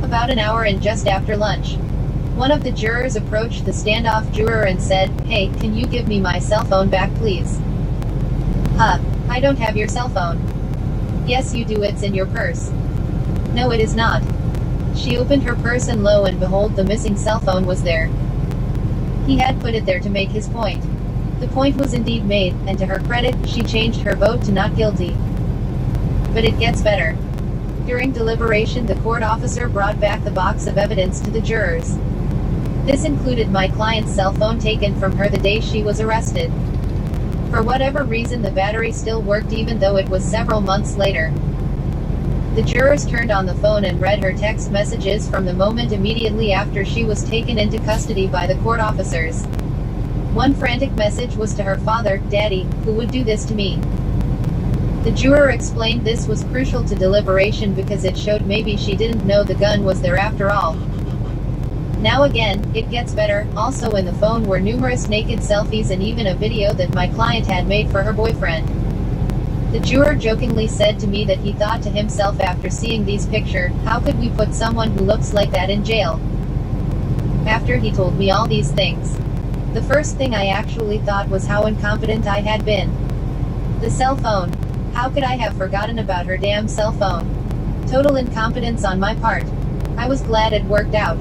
About an hour and just after lunch, one of the jurors approached the standoff juror and said, "Hey, can you give me my cell phone back please?" "Huh, I don't have your cell phone." "Yes you do, it's in your purse." "No it is not." She opened her purse and lo and behold, the missing cell phone was there. He had put it there to make his point. The point was indeed made, and to her credit, she changed her vote to not guilty. But it gets better. During deliberation, the court officer brought back the box of evidence to the jurors. This included my client's cell phone taken from her the day she was arrested. For whatever reason, the battery still worked even though it was several months later. The jurors turned on the phone and read her text messages from the moment immediately after she was taken into custody by the court officers. One frantic message was to her father, "Daddy, who would do this to me?" The juror explained this was crucial to deliberation because it showed maybe she didn't know the gun was there after all. Now again, it gets better. Also in the phone were numerous naked selfies and even a video that my client had made for her boyfriend. The juror jokingly said to me that he thought to himself after seeing these pictures, how could we put someone who looks like that in jail? After he told me all these things, The first thing I actually thought was how incompetent I had been. The cell phone. How could I have forgotten about her damn cell phone? Total incompetence on my part. I was glad it worked out.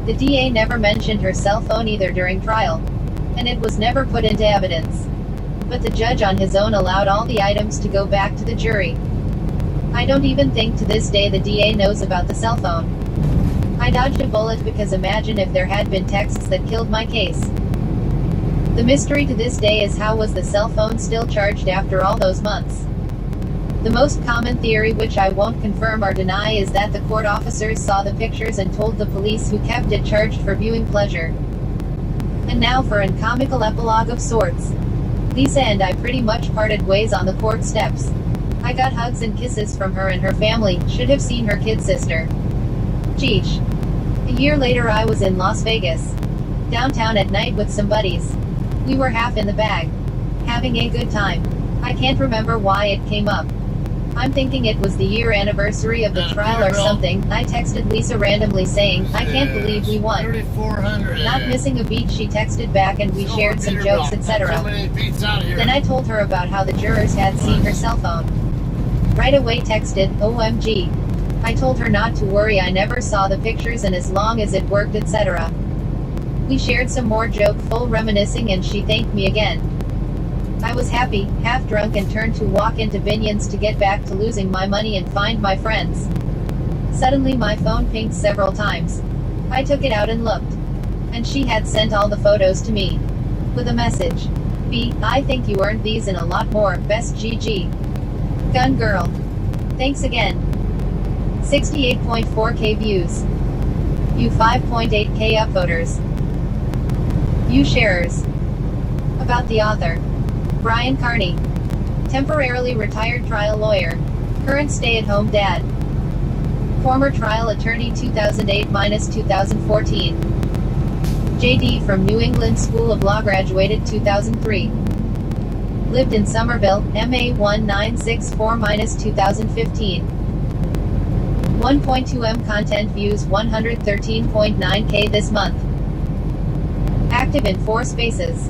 The DA never mentioned her cell phone either during trial. And it was never put into evidence. But the judge on his own allowed all the items to go back to the jury. I don't even think to this day the DA knows about the cell phone. I dodged a bullet because imagine if there had been texts that killed my case. The mystery to this day is how was the cell phone still charged after all those months? The most common theory, which I won't confirm or deny, is that the court officers saw the pictures and told the police, who kept it charged for viewing pleasure. And now for an comical epilogue of sorts. Lisa and I pretty much parted ways on the court steps. I got hugs and kisses from her and her family, should have seen her kid sister. Sheesh. A year later I was in Las Vegas. Downtown at night with some buddies. We were half in the bag. Having a good time. I can't remember why it came up. I'm thinking it was the year anniversary of the trial or something. I texted Lisa randomly saying, I can't believe we won. Not missing a beat, she texted back and we shared some jokes, etc. Then I told her about how the jurors had seen her cell phone. Right away texted, OMG. I told her not to worry, I never saw the pictures and as long as it worked, etc. We shared some more joke-full reminiscing and she thanked me again. I was happy, half drunk, and turned to walk into Binion's to get back to losing my money and find my friends. Suddenly my phone pinged several times. I took it out and looked. And she had sent all the photos to me. With a message. B, I think you earned these and a lot more, best GG. Gun girl. Thanks again. 68.4k views. You 5.8k upvoters. You sharers. About the author. Brian Carney. Temporarily retired trial lawyer. Current stay-at-home dad. Former trial attorney 2008-2014. JD from New England School of Law, graduated 2003. Lived in Somerville, MA 1964-2015. 1.2M content views 113.9k this month. Active in 4 spaces.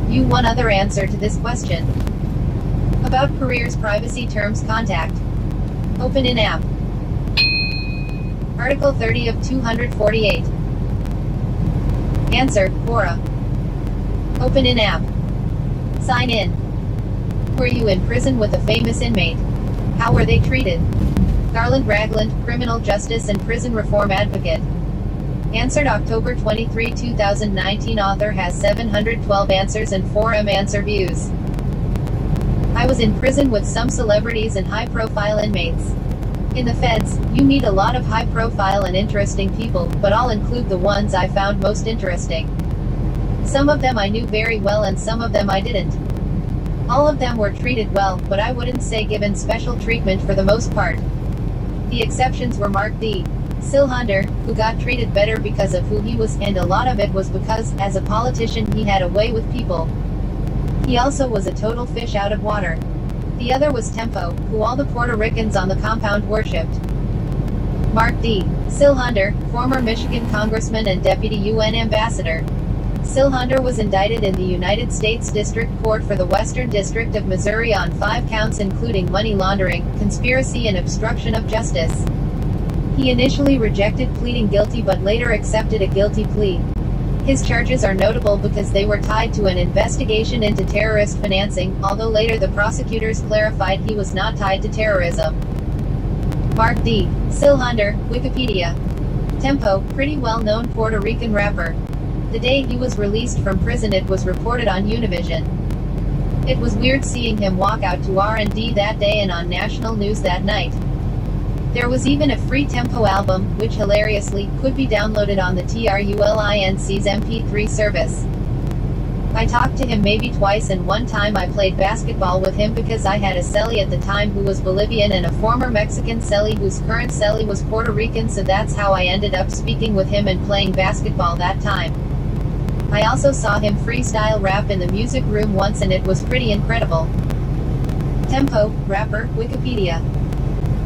You one other answer to this question. About careers, privacy terms, contact. Open in app. Article 30 of 248. Answer, Quora. Open in app. Sign in. Were you in prison with a famous inmate? How were they treated? Garland Ragland, criminal justice and prison reform advocate. Answered October 23, 2019. Author has 712 answers and 4M answer views. I was in prison with some celebrities and high-profile inmates. In the feds, you meet a lot of high-profile and interesting people, but I'll include the ones I found most interesting. Some of them I knew very well and some of them I didn't. All of them were treated well, but I wouldn't say given special treatment for the most part. The exceptions were Mark D. Silhander, who got treated better because of who he was, and a lot of it was because, as a politician, he had a way with people. He also was a total fish out of water. The other was Tempo, who all the Puerto Ricans on the compound worshipped. Mark D. Silhander, former Michigan congressman and deputy UN ambassador. Silhander was indicted in the United States District Court for the Western District of Missouri on 5 counts including money laundering, conspiracy and obstruction of justice. He initially rejected pleading guilty but later accepted a guilty plea. His charges are notable because they were tied to an investigation into terrorist financing, although later the prosecutors clarified he was not tied to terrorism. Mark D. Silhander, Wikipedia. Tempo, pretty well-known Puerto Rican rapper. The day he was released from prison, it was reported on Univision. It was weird seeing him walk out to R&D that day and on national news that night. There was even a free Tempo album, which hilariously, could be downloaded on the TRULINC's MP3 service. I talked to him maybe twice, and one time I played basketball with him because I had a celly at the time who was Bolivian and a former Mexican celly whose current celly was Puerto Rican, so that's how I ended up speaking with him and playing basketball that time. I also saw him freestyle rap in the music room once and it was pretty incredible. Tempo, rapper, Wikipedia.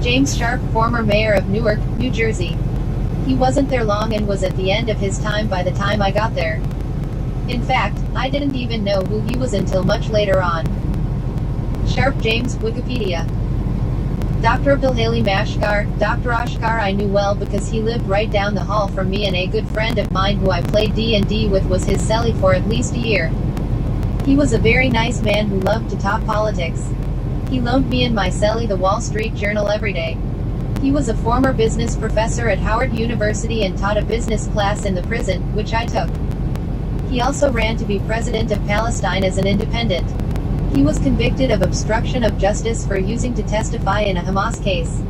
James Sharp, former mayor of Newark, New Jersey. He wasn't there long and was at the end of his time by the time I got there. In fact, I didn't even know who he was until much later on. Sharp James, Wikipedia. Dr. Abdulhaley Mashkar, Dr. Ashkar I knew well because he lived right down the hall from me, and a good friend of mine who I played D&D with was his cellie for at least a year. He was a very nice man who loved to talk politics. He loaned me and my cellie the Wall Street Journal every day. He was a former business professor at Howard University and taught a business class in the prison, which I took. He also ran to be president of Palestine as an independent. He was convicted of obstruction of justice for using to testify in a Hamas case.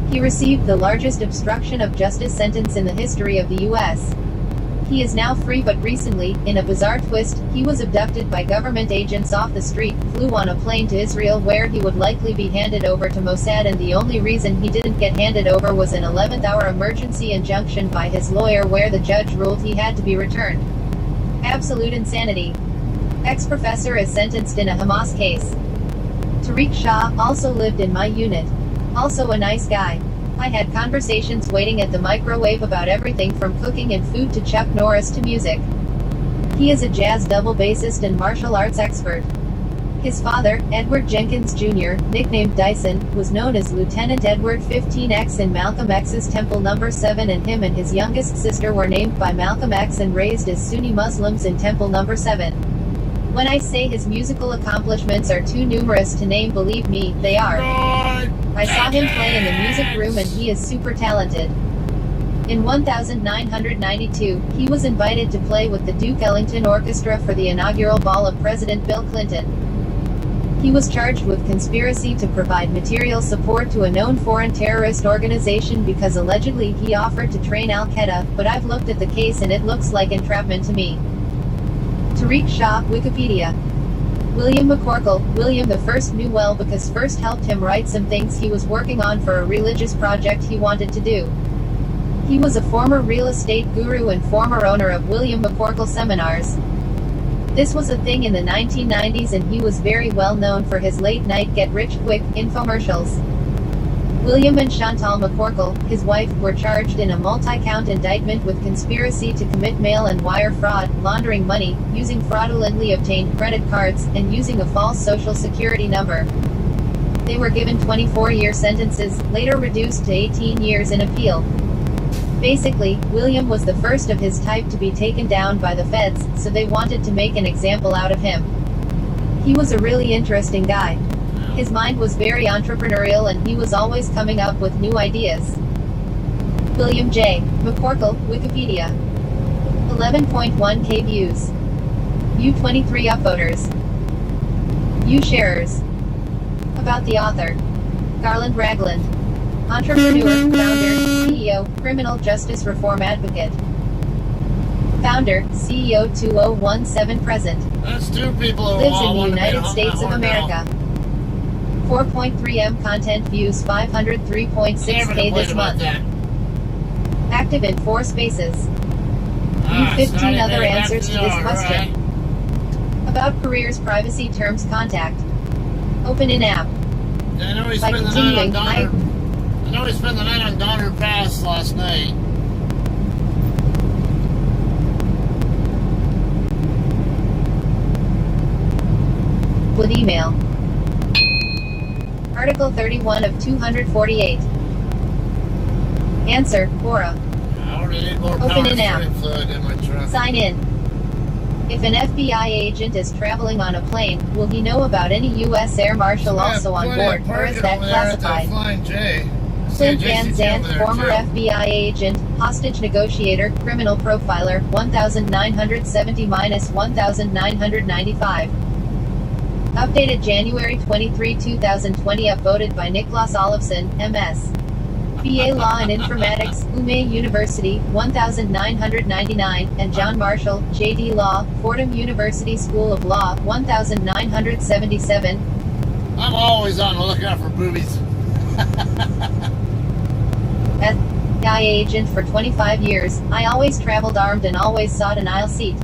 He received the largest obstruction of justice sentence in the history of the U.S. He is now free, but recently, in a bizarre twist, he was abducted by government agents off the street, flew on a plane to Israel where he would likely be handed over to Mossad, and the only reason he didn't get handed over was an 11th-hour emergency injunction by his lawyer where the judge ruled he had to be returned. Absolute insanity. Ex-professor is sentenced in a Hamas case. Tariq Shah also lived in my unit. Also a nice guy. I had conversations waiting at the microwave about everything from cooking and food to Chuck Norris to music. He is a jazz double bassist and martial arts expert. His father, Edward Jenkins Jr., nicknamed Dyson, was known as Lieutenant Edward 15X in Malcolm X's Temple No. 7, and him and his youngest sister were named by Malcolm X and raised as Sunni Muslims in Temple No. 7. When I say his musical accomplishments are too numerous to name, believe me, they are. I saw him play in the music room and he is super talented. In 1992, he was invited to play with the Duke Ellington Orchestra for the inaugural ball of President Bill Clinton. He was charged with conspiracy to provide material support to a known foreign terrorist organization because allegedly he offered to train Al-Qaeda, but I've looked at the case and it looks like entrapment to me. Tariq Shah, Wikipedia. William McCorkle, William the First knew well because first helped him write some things he was working on for a religious project he wanted to do. He was a former real estate guru and former owner of William McCorkle Seminars. This was a thing in the 1990s, and he was very well known for his late-night get-rich-quick infomercials. William and Chantal McCorkle, his wife, were charged in a multi-count indictment with conspiracy to commit mail and wire fraud, laundering money, using fraudulently obtained credit cards, and using a false social security number. They were given 24-year sentences, later reduced to 18 years in appeal. Basically, William was the first of his type to be taken down by the feds, so they wanted to make an example out of him. He was a really interesting guy. His mind was very entrepreneurial and he was always coming up with new ideas. William J. McCorkle, Wikipedia. 11.1k views. U23 upvoters. U sharers. About the author. Garland Ragland. Entrepreneur, founder, CEO, criminal justice reform advocate. Founder, CEO 2017 present. That's two people who Lives all in the want to be United hung States of out America. 4.3M content views 503.6k this month. Active in 4 spaces. View 15 other answers to this question. Right? About careers, privacy, terms, contact. Open in app. I know he By spent the night on continuing, Donner. I know he spent the night on Donner Pass last night. With email. Article 31 of 248. Answer, Quora. I already need more Open power an app. steering fluid in my truck. Sign in. If an FBI agent is traveling on a plane, will he know about any U.S. Air Marshal also on board, or is that classified? Clint Van Zandt, former FBI agent, hostage negotiator, criminal profiler, 1970-1995. Updated January 23, 2020. Upvoted by Niklas Olofsson, MS. BA Law and Informatics, Umeå University, 1999, and John Marshall, JD Law, Fordham University School of Law, 1977. I'm always on the lookout for boobies. FBI agent for 25 years, I always traveled armed and always sought an aisle seat.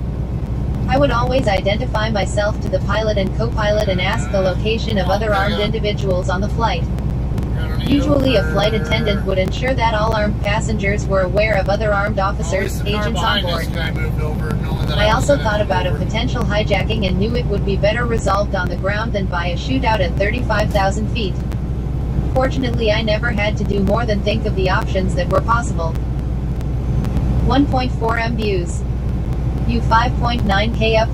I would always identify myself to the pilot and co-pilot and ask the location of other armed individuals on the flight. Usually a flight attendant would ensure that all armed passengers were aware of other armed officers, agents on board. I also thought about a potential hijacking and knew it would be better resolved on the ground than by a shootout at 35,000 feet. Fortunately, I never had to do more than think of the options that were possible. 1.4 m views. U 5.9K up.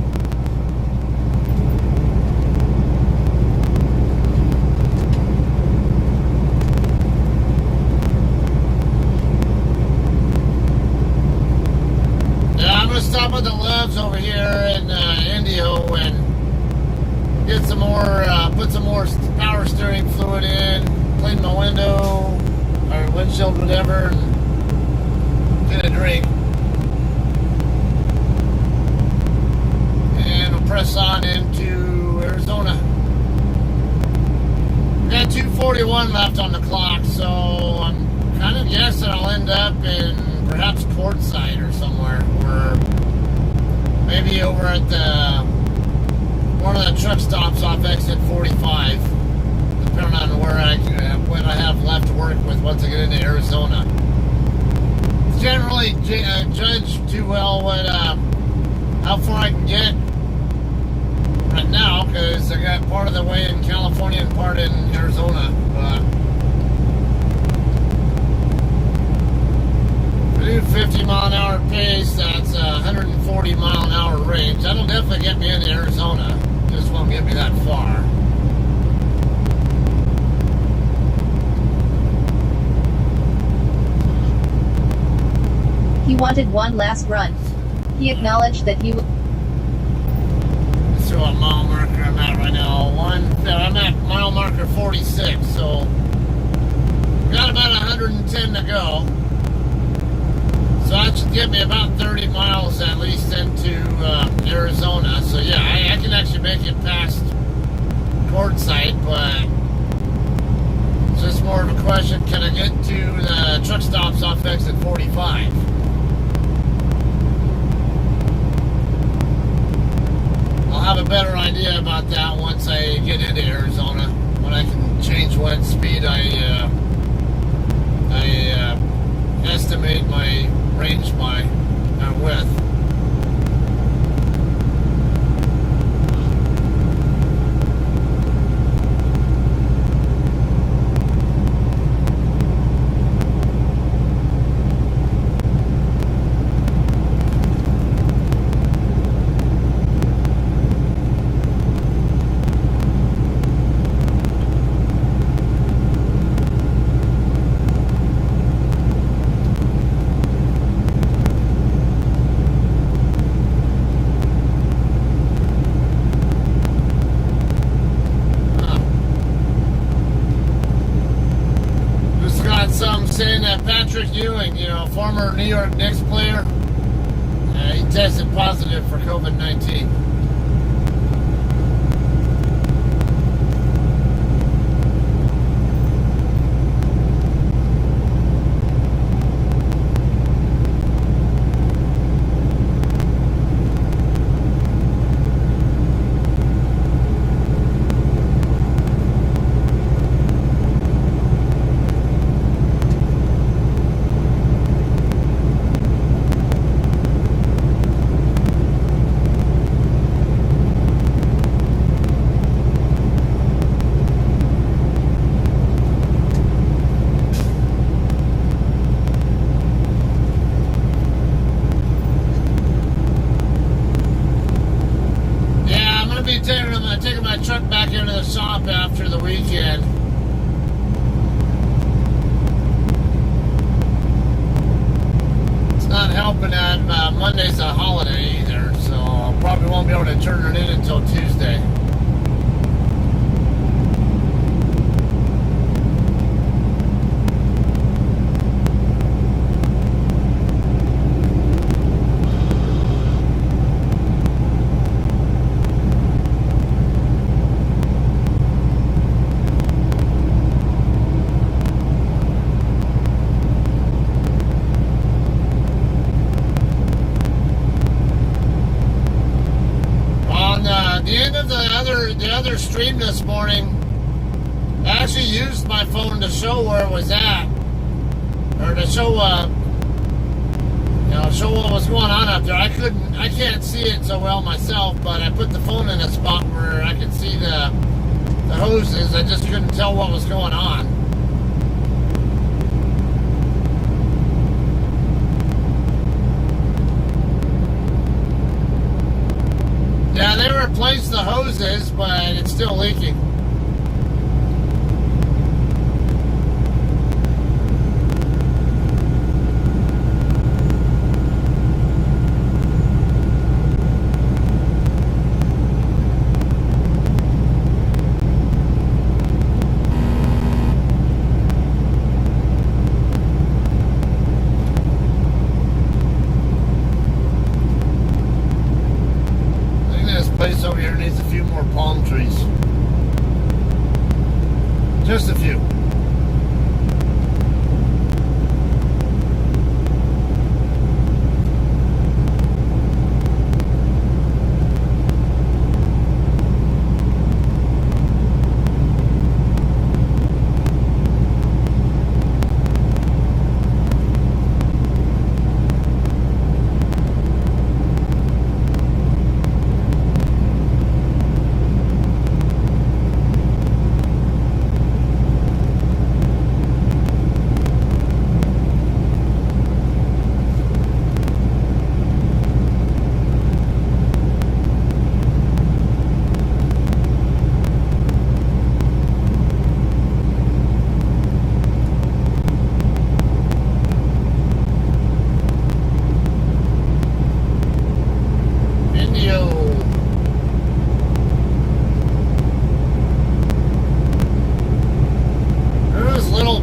Stop at the Loves over here in Indio and get some more, put some more power steering fluid in, clean my window or windshield, whatever, and get a drink. And we'll press on into Arizona. We got 2:41 left on the clock, so I'm kind of guessing I'll end up in perhaps Portside or somewhere, or maybe over at the one of the truck stops off exit 45, depending on where what I have left to work with once I get into Arizona. Generally judge too well what how far I can get right now, because I got part of the way in California and part in Arizona. But 50 mile an hour pace, that's 140 mile an hour range. That'll definitely get me into Arizona. Just won't get me that far. He wanted one last run. He acknowledged that he would. Let's see what mile marker I'm at right now. I'm at mile marker 46, so got about 110 to go. So that should get me about 30 miles at least into Arizona. So yeah, I can actually make it past Quartzsite, but it's just more of a question, can I get to the truck stops off exit 45? I'll have a better idea about that once I get into Arizona, when I can change what speed I estimate my range by width. Saying that Patrick Ewing, former New York Knicks player, he tested positive for COVID-19. Taking my truck back into the shop after the weekend. It's not helping that Monday's a holiday either, so I probably won't be able to turn it in until Tuesday. The other stream this morning, I actually used my phone to show where it was at, or to show, show what was going on up there. I can't see it so well myself, but I put the phone in a spot where I could see the hoses. I just couldn't tell what was going on. Yeah, they replaced the hoses, but it's still leaking. Place over here needs a few more palm trees. Just a few.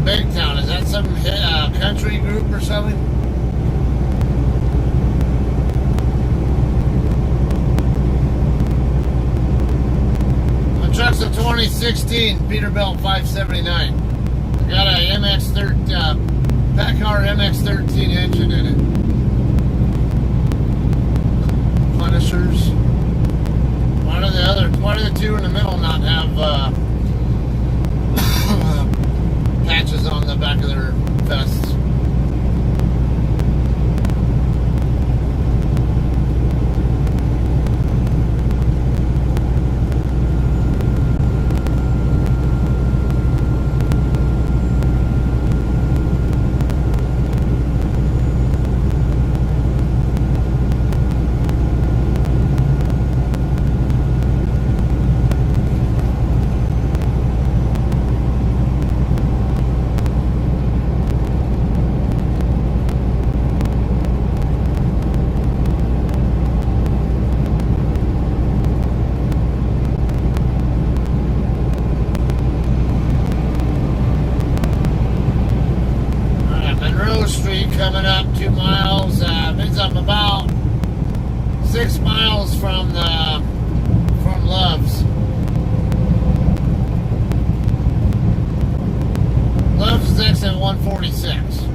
Big Town, is that some country group or something? The truck's a 2016 Peterbilt 579. I got a Packard MX-13 engine in it. Punishers. Why do the two in the middle not have patches on the back of their vests? Coming up 2 miles, ends up about 6 miles from Love's. Love's is exit 146.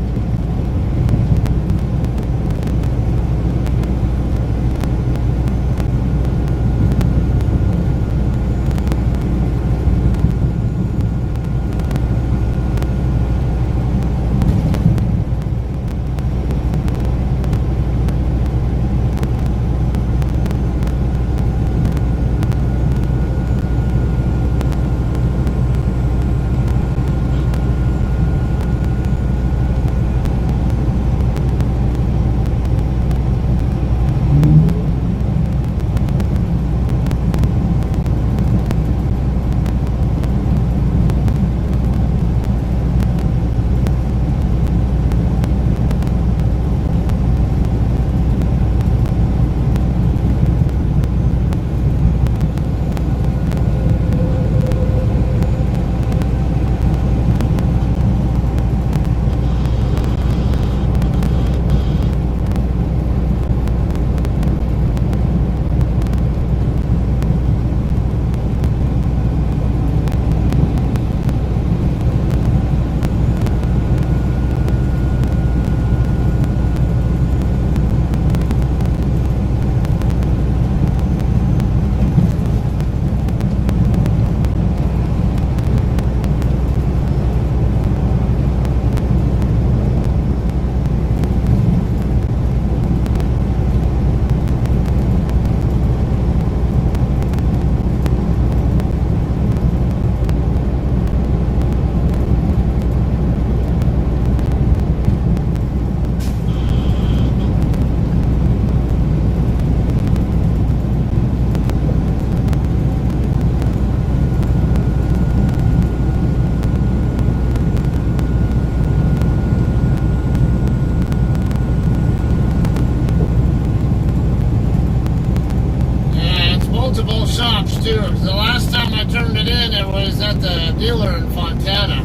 turned it in, it was at the dealer in Fontana.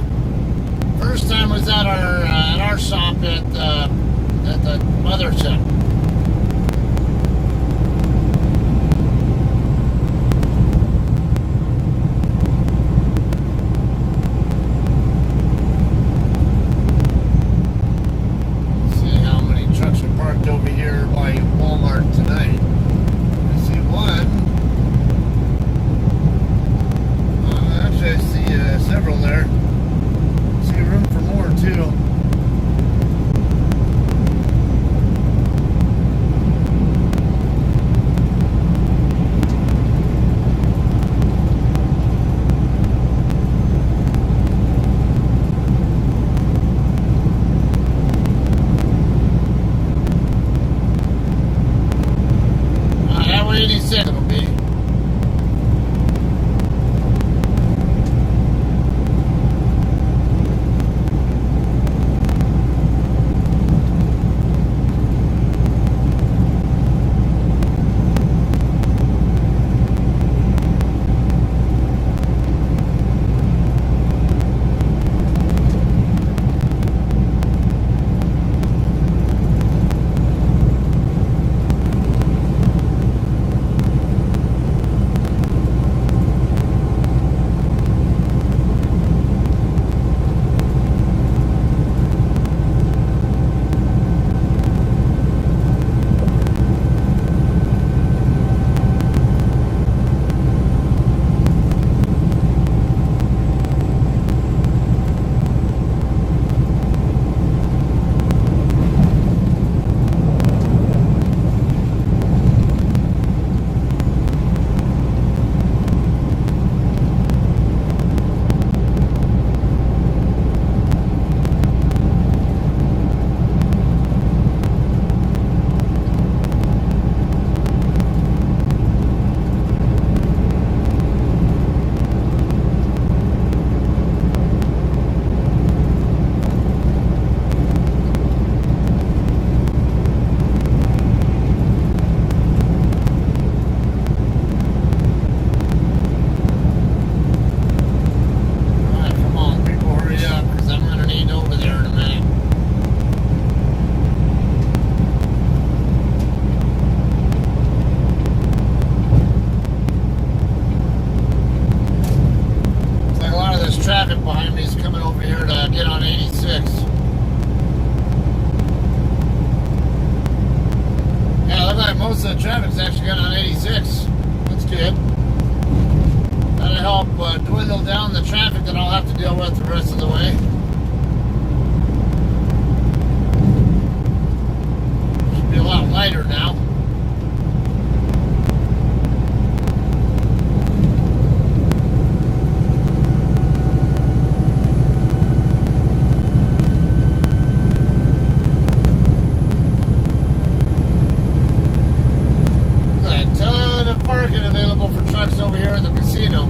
First time was at our shop at the mothership. See how many trucks are parked over here by Walmart tonight. I see one. Actually, I see several there. See room for more too. Highway 86 it'll be. Traffic behind me is coming over here to get on 86. Yeah, it looks like most of the traffic's actually got on 86. That's good. That'll help dwindle down the traffic that I'll have to deal with the rest of the way. Should be a lot lighter now. Available for trucks over here in the casino.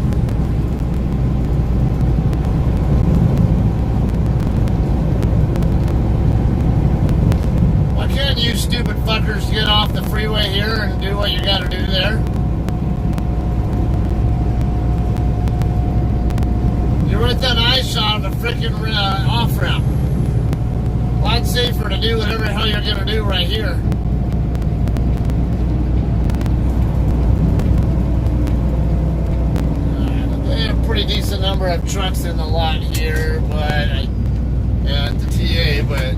Why can't you stupid fuckers get off the freeway here and do what you gotta do there? You're within eyeshot of the freaking off-ramp. A lot safer to do whatever the hell you're gonna do right here. Pretty decent number of trucks in the lot here, but at the TA, but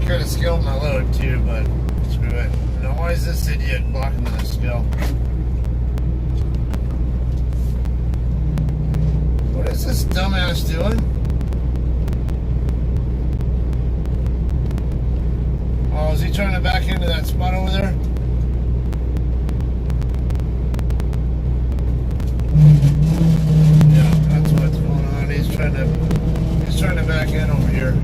could have scaled my load too, but screw it. Now, why is this idiot blocking the scale? What is this dumbass doing? Oh, is he trying to back into that spot over there? Yeah, that's what's going on. He's trying to back in over here.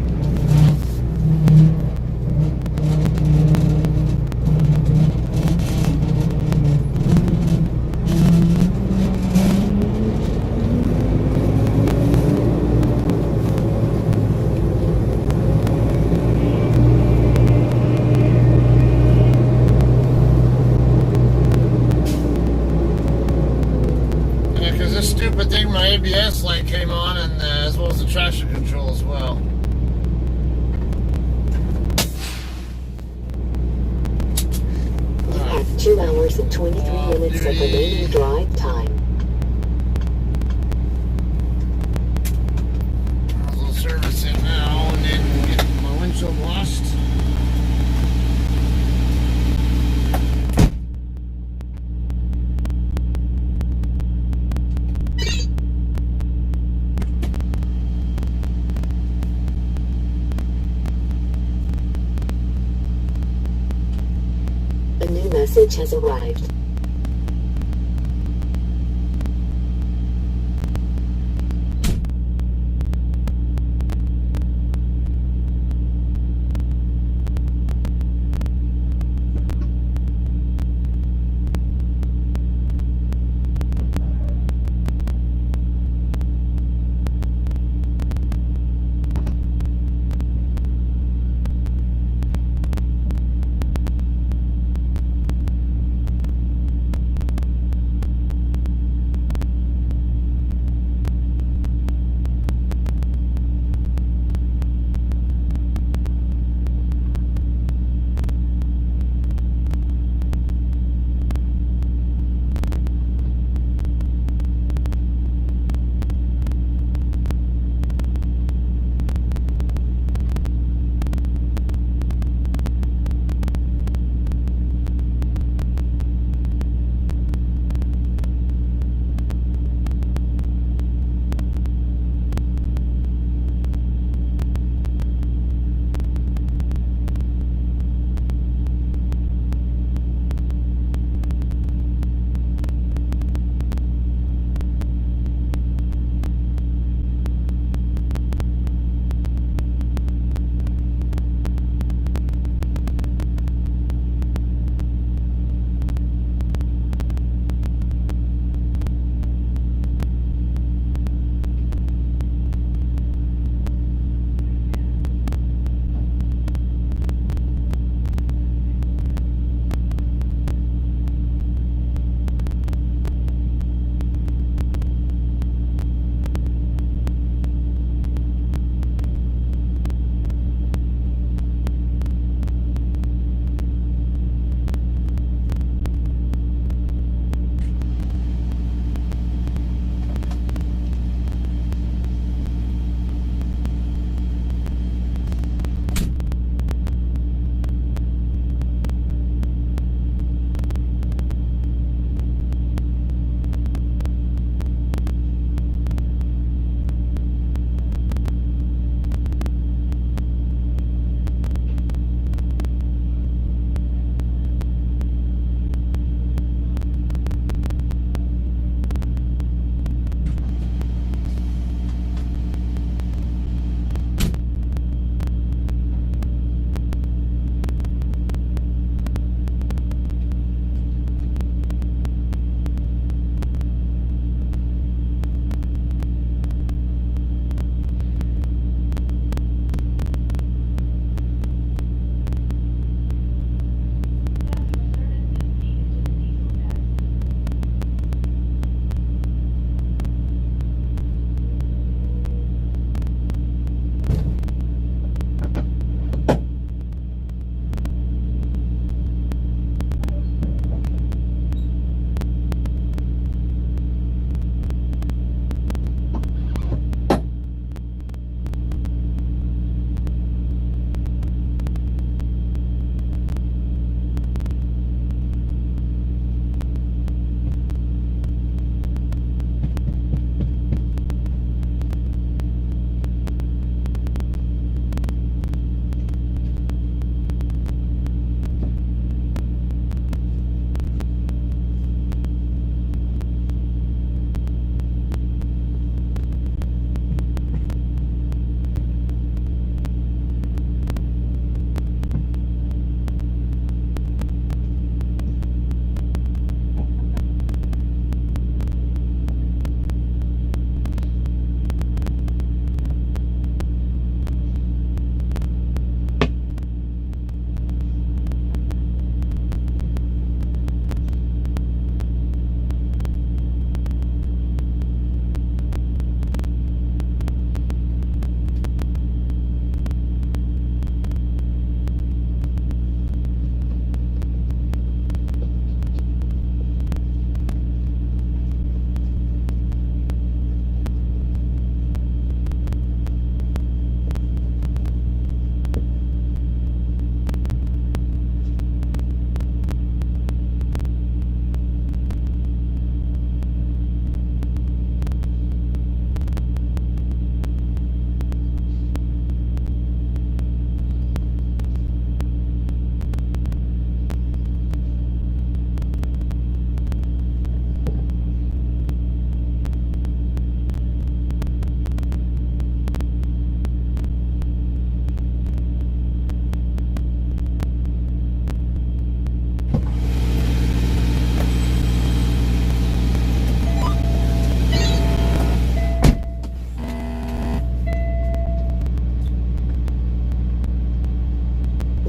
Stupid thing, my ABS light came on, and as well as the traction control as well. You have 2 hours and 23 minutes of remaining drive time. I'll service it now and then get my windshield washed. Message has arrived.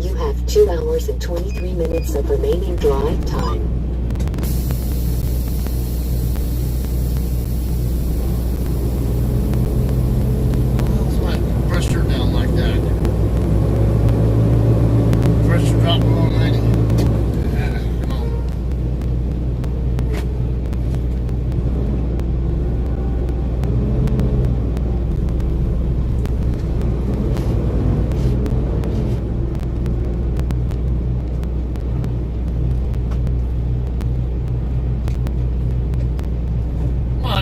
You have 2 hours and 23 minutes of remaining drive time. Let's let pressure down like that. Pressure drop below 90. Yeah, come on.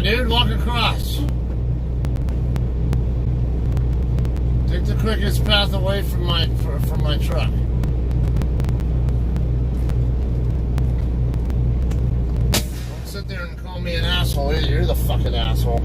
Dude, walk across. Take the quickest path away from my truck. Don't sit there and call me an asshole either. You're the fucking asshole.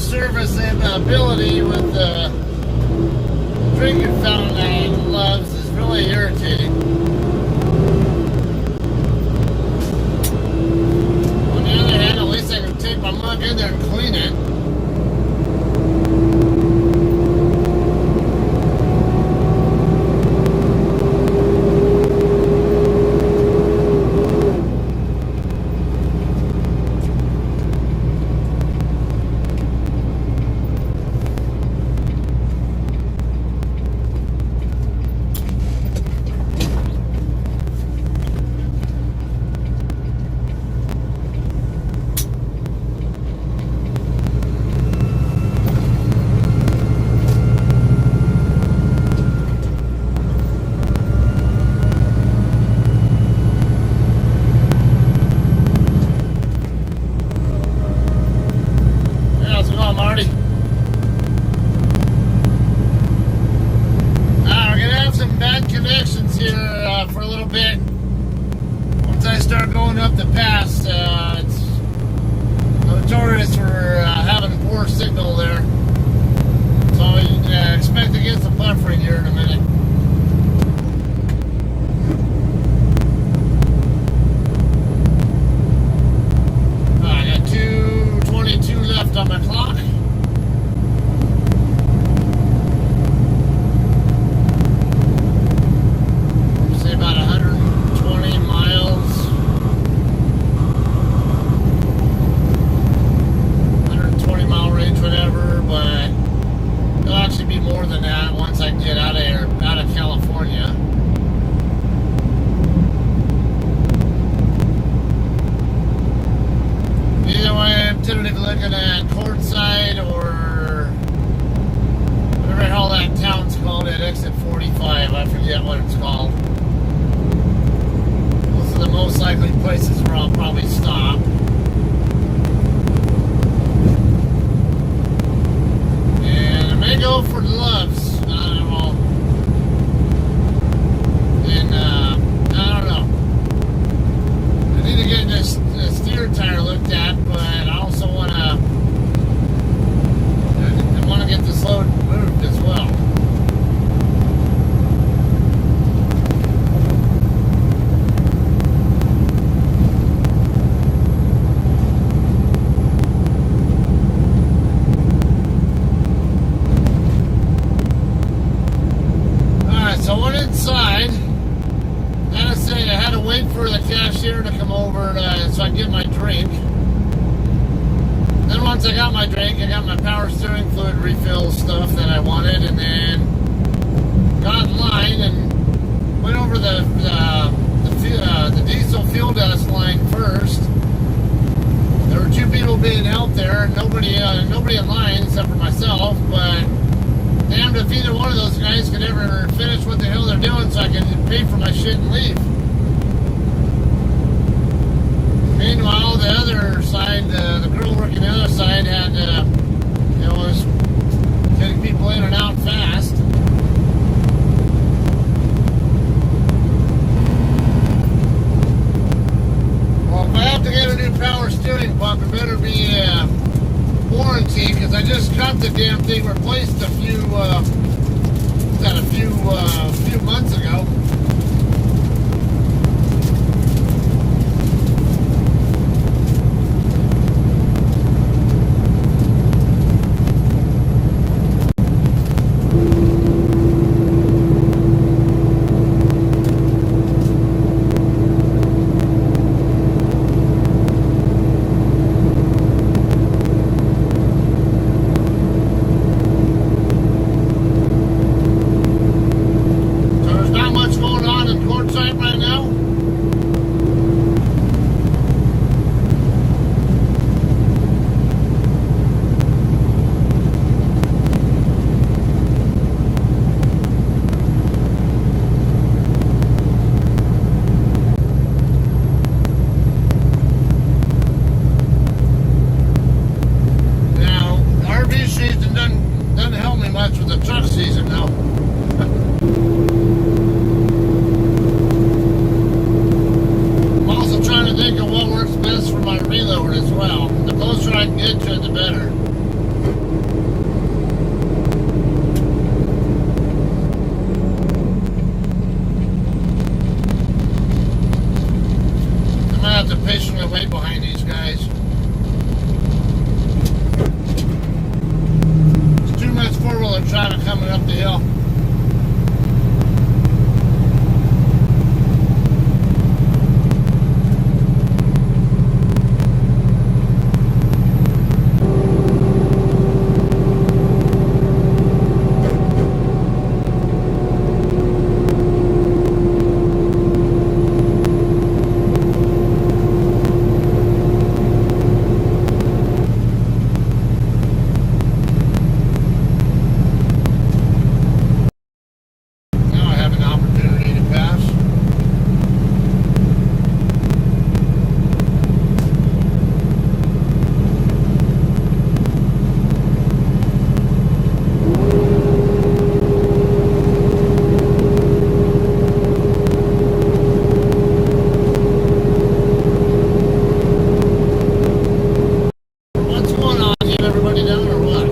service ability with the drinking fountain I loves is really irritating. On the other hand, at least I can take my mug in there and clean it. think of what works best for my reload as well. The closer I can get to it, the better. I'm gonna have to patiently wait behind these guys. It's 2 minutes four-wheeler traffic coming up the hill. Now I have an opportunity to pass. What's going on? Keep everybody down or what?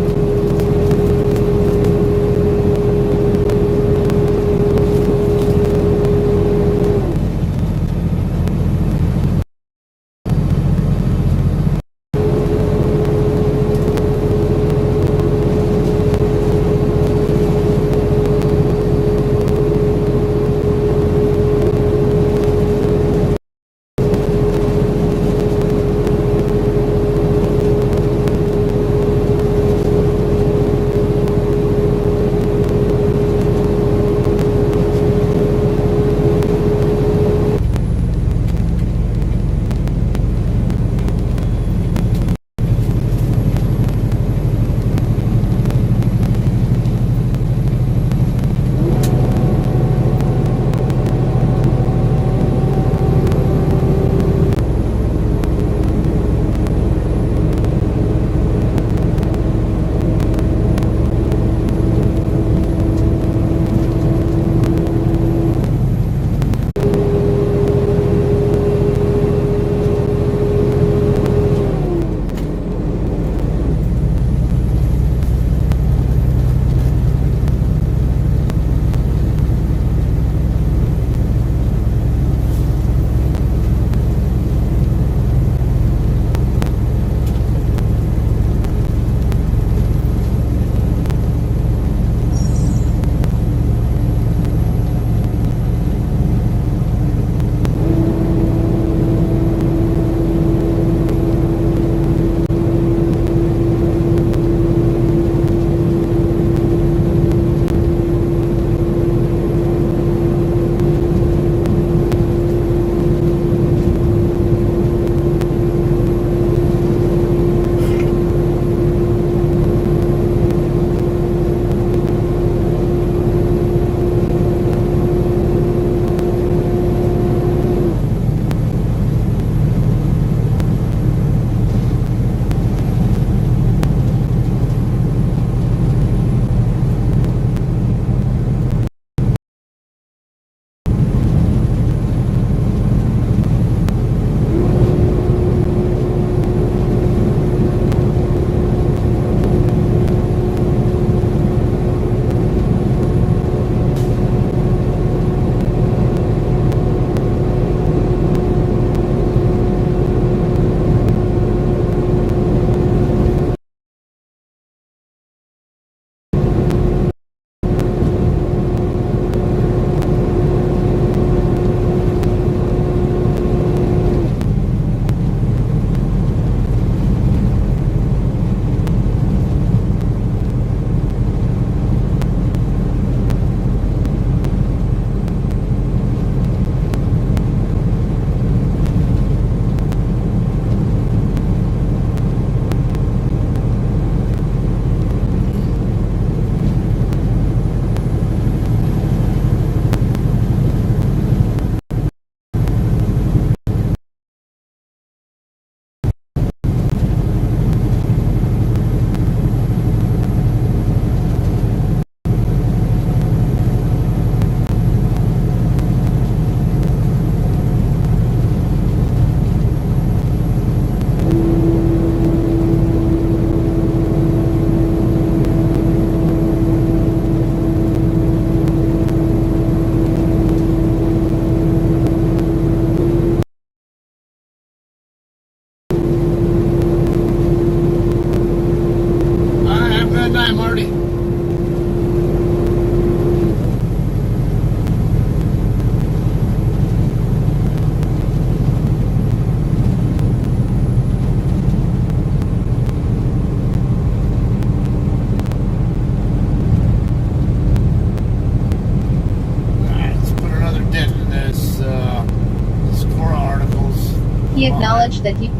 acknowledged that he...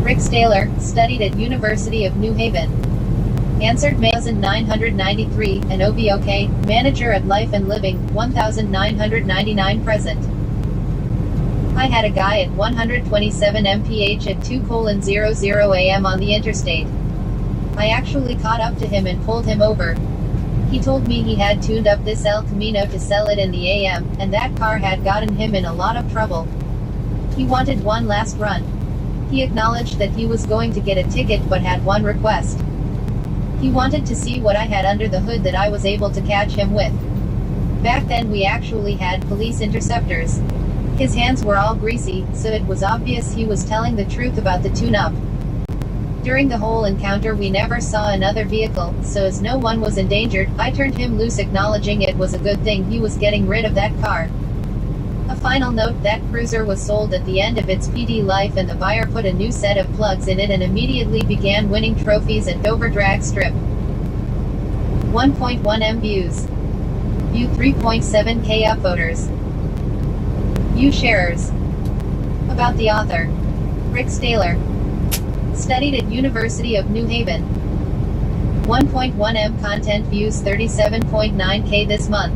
Rick Staler, studied at University of New Haven. Answered May 1993, and OBOK, manager at Life and Living, 1999 present. I had a guy at 127 mph at 2:00 a.m. on the interstate. I actually caught up to him and pulled him over. He told me he had tuned up this El Camino to sell it in the AM, and that car had gotten him in a lot of trouble. He wanted one last run. He acknowledged that he was going to get a ticket but had one request. He wanted to see what I had under the hood that I was able to catch him with. Back then we actually had police interceptors. His hands were all greasy, so it was obvious he was telling the truth about the tune-up. During the whole encounter we never saw another vehicle, so as no one was endangered, I turned him loose, acknowledging it was a good thing he was getting rid of that car. A final note, that cruiser was sold at the end of its PD life and the buyer put a new set of plugs in it and immediately began winning trophies at Dover Drag Strip. 1.1 M views. View 3.7K upvoters. View sharers. About the author. Rick Staler. Studied at University of New Haven. 1.1 M content views 37.9K this month.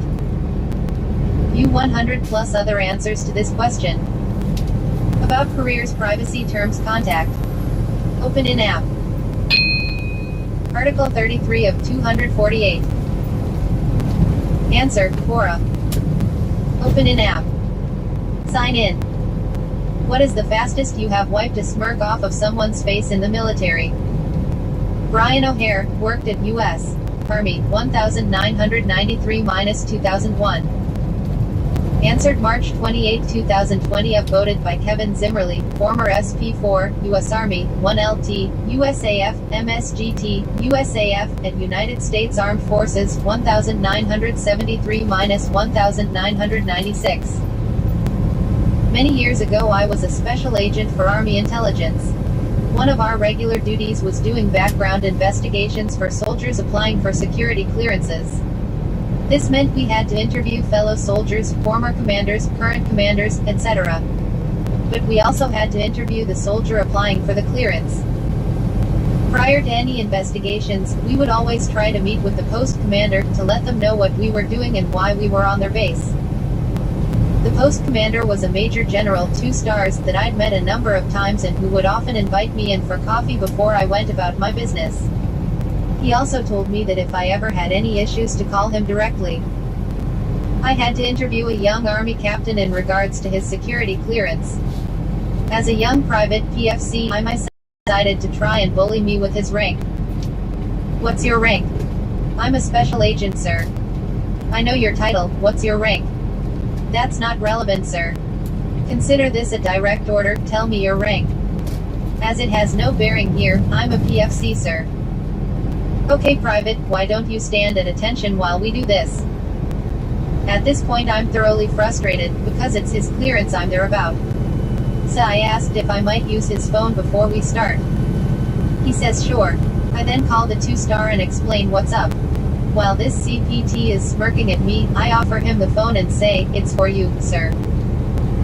View 100 plus other answers to this question. About careers, privacy, terms, contact. Open in app. Article 33 of 248. Answer, Quora. Open in app. Sign in. What is the fastest you have wiped a smirk off of someone's face in the military? Brian O'Hare, worked at U.S. Army, 1993-2001. Answered March 28, 2020, upvoted by Kevin Zimmerly, former SP4, U.S. Army, 1LT, USAF, MSGT, USAF, and United States Armed Forces, 1973-1996. Many years ago I was a special agent for Army intelligence. One of our regular duties was doing background investigations for soldiers applying for security clearances. This meant we had to interview fellow soldiers, former commanders, current commanders, etc. But we also had to interview the soldier applying for the clearance. Prior to any investigations, we would always try to meet with the post commander to let them know what we were doing and why we were on their base. The post commander was a Major General 2 stars that I'd met a number of times and who would often invite me in for coffee before I went about my business. He also told me that if I ever had any issues to call him directly. I had to interview a young Army captain in regards to his security clearance. As a young private PFC, I myself decided to try and bully me with his rank. What's your rank? I'm a special agent, sir. I know your title, what's your rank? That's not relevant, sir. Consider this a direct order, tell me your rank. As it has no bearing here, I'm a PFC, sir. Okay, private, why don't you stand at attention while we do this? At this point I'm thoroughly frustrated, because it's his clearance I'm there about. So I asked if I might use his phone before we start. He says sure. I then call the 2-star and explain what's up. While this CPT is smirking at me, I offer him the phone and say, it's for you, sir.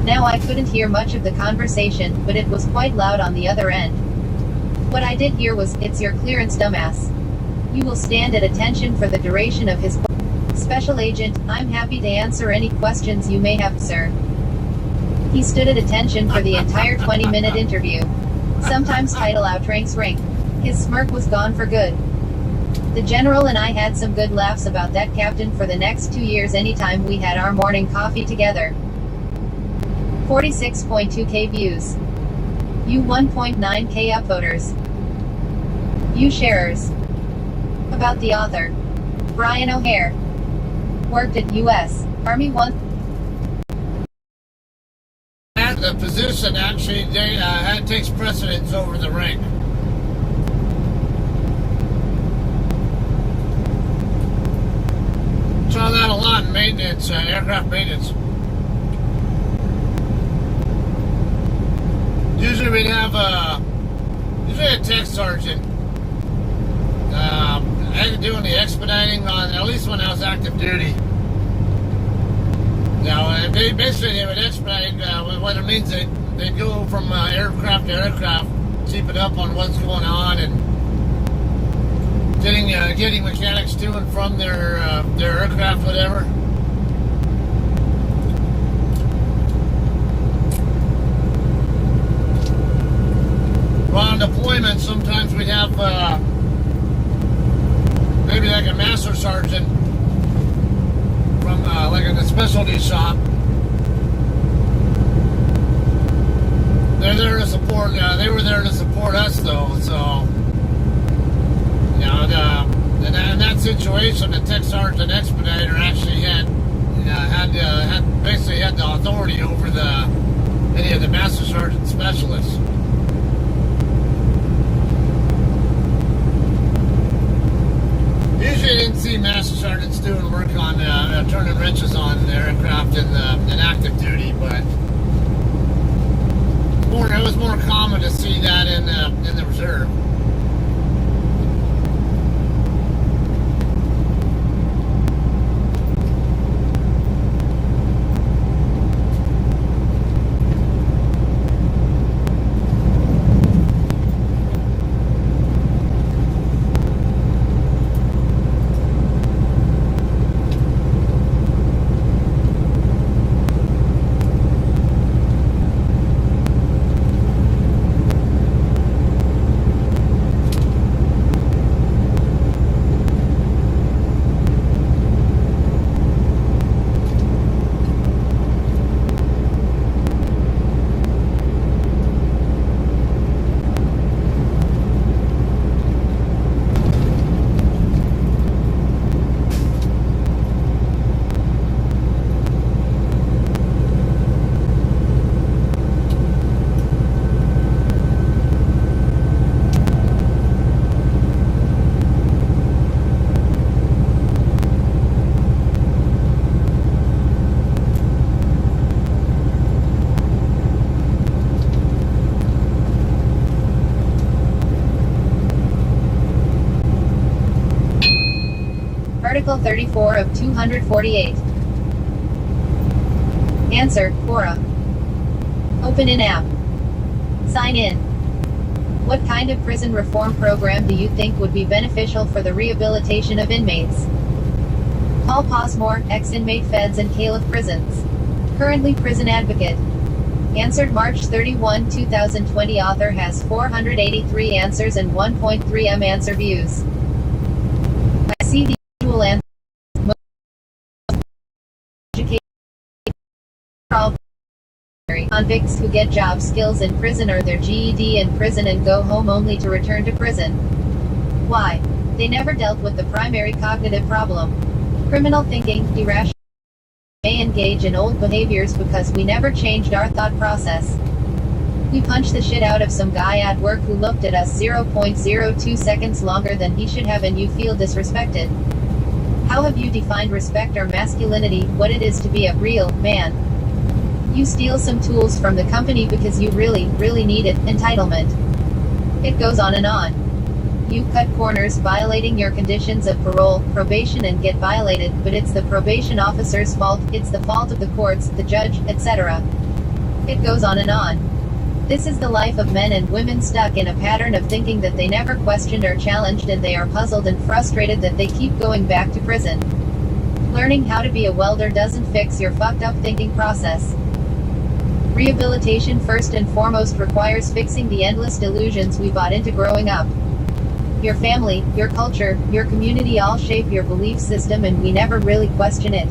Now I couldn't hear much of the conversation, but it was quite loud on the other end. What I did hear was, it's your clearance, dumbass. You will stand at attention for the duration of his Special Agent, I'm happy to answer any questions you may have, sir. He stood at attention for the entire 20-minute interview. Sometimes title outranks rank. His smirk was gone for good. The general and I had some good laughs about that captain for the next 2 years anytime we had our morning coffee together. 46.2K views. You 1.9K upvoters. You sharers. About the author. Brian O'Hare. Worked at U.S. Army 1. The position actually takes precedence over the rank. Saw that a lot in maintenance, aircraft maintenance. Usually we'd have a tech sergeant. I had to do the expediting on, at least when I was active duty. Now, basically they would expedite. What it means, they go from aircraft to aircraft, keep it up on what's going on, and getting mechanics to and from their aircraft, whatever. Well, on deployment, sometimes we'd have maybe like a master sergeant from like in the specialty shop. They're there to support. They were there to support us, though. So, you know, in that situation, the tech sergeant expediter actually had basically had the authority over any of the master sergeant specialists. Usually, I didn't see master sergeants doing work on turning wrenches on the aircraft in active duty, but it was more common to see that in the reserve. Article 34 of 248. Answer, Quora. Open in app. Sign in. What kind of prison reform program do you think would be beneficial for the rehabilitation of inmates? Paul Passmore, ex-inmate feds and Caliph Prisons. Currently prison advocate. Answered March 31, 2020. Author has 483 answers and 1.3 M answer views. I see the usual answer. Convicts who get job skills in prison or their GED in prison and go home only to return to prison. Why? They never dealt with the primary cognitive problem. Criminal thinking, irrational. May engage in old behaviors because we never changed our thought process. We punched the shit out of some guy at work who looked at us 0.02 seconds longer than he should have and you feel disrespected. How have you defined respect or masculinity, what it is to be a real man? You steal some tools from the company because you really need it, entitlement. It goes on and on. You cut corners violating your conditions of parole, probation and get violated, but it's the probation officer's fault, it's the fault of the courts, the judge, etc. It goes on and on. This is the life of men and women stuck in a pattern of thinking that they never questioned or challenged and they are puzzled and frustrated that they keep going back to prison. Learning how to be a welder doesn't fix your fucked up thinking process. Rehabilitation first and foremost requires fixing the endless delusions we bought into growing up. Your family, your culture, your community all shape your belief system and we never really question it.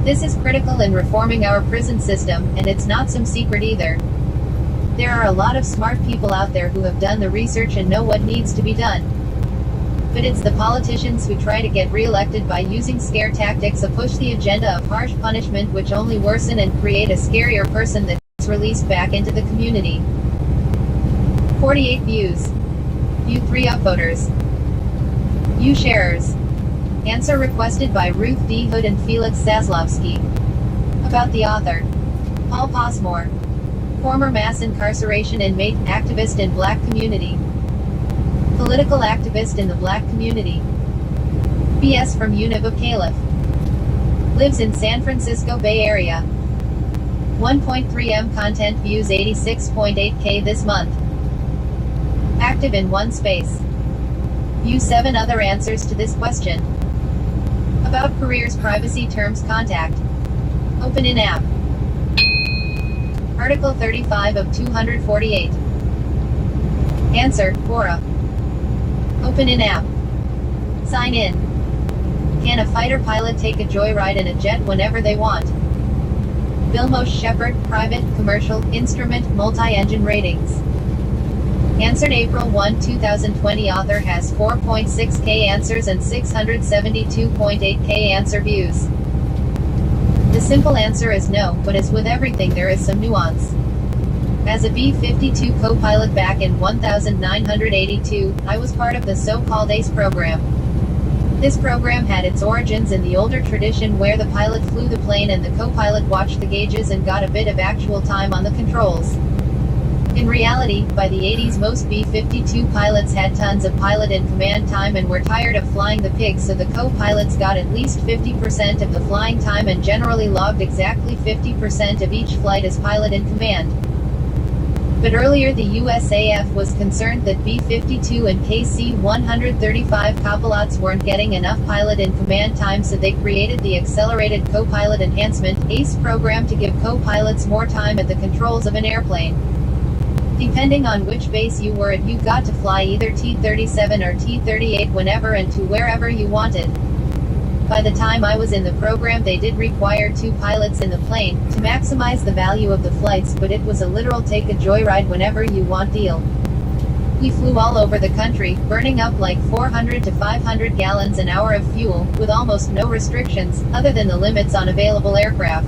This is critical in reforming our prison system, and it's not some secret either. There are a lot of smart people out there who have done the research and know what needs to be done. But it's the politicians who try to get re-elected by using scare tactics to push the agenda of harsh punishment which only worsen and create a scarier person that gets released back into the community. 48 views. View 3 upvoters. View sharers. Answer requested by Ruth D. Hood and Felix Zaslavsky. About the author. Paul Passmore. Former mass incarceration inmate, activist in black community. Political activist in the black community. BS from Univ of Caliph. Lives in San Francisco Bay Area. 1.3 M content views 86.8K this month. Active in one space. View 7 other answers to this question. About careers, privacy, terms, contact. Open in app. Article 35 of 248. Answer, Quora. Open in app. Sign in. Can a fighter pilot take a joyride in a jet whenever they want? Vilmos Shepard, private, commercial, instrument, multi-engine ratings. Answered April 1, 2020. Author has 4.6K answers and 672.8K answer views. The simple answer is no, but as with everything there is some nuance. As a B-52 co-pilot back in 1982, I was part of the so-called ACE program. This program had its origins in the older tradition where the pilot flew the plane and the co-pilot watched the gauges and got a bit of actual time on the controls. In reality, by the 80s most B-52 pilots had tons of pilot in command time and were tired of flying the pigs, so the co-pilots got at least 50% of the flying time and generally logged exactly 50% of each flight as pilot in command. But earlier the USAF was concerned that B-52 and KC-135 copilots weren't getting enough pilot in command time, so they created the Accelerated Co-Pilot Enhancement ACE program to give co-pilots more time at the controls of an airplane. Depending on which base you were at, you got to fly either T-37 or T-38 whenever and to wherever you wanted. By the time I was in the program they did require 2 pilots in the plane, to maximize the value of the flights, but it was a literal take a joyride whenever you want deal. We flew all over the country, burning up like 400 to 500 gallons an hour of fuel, with almost no restrictions, other than the limits on available aircraft.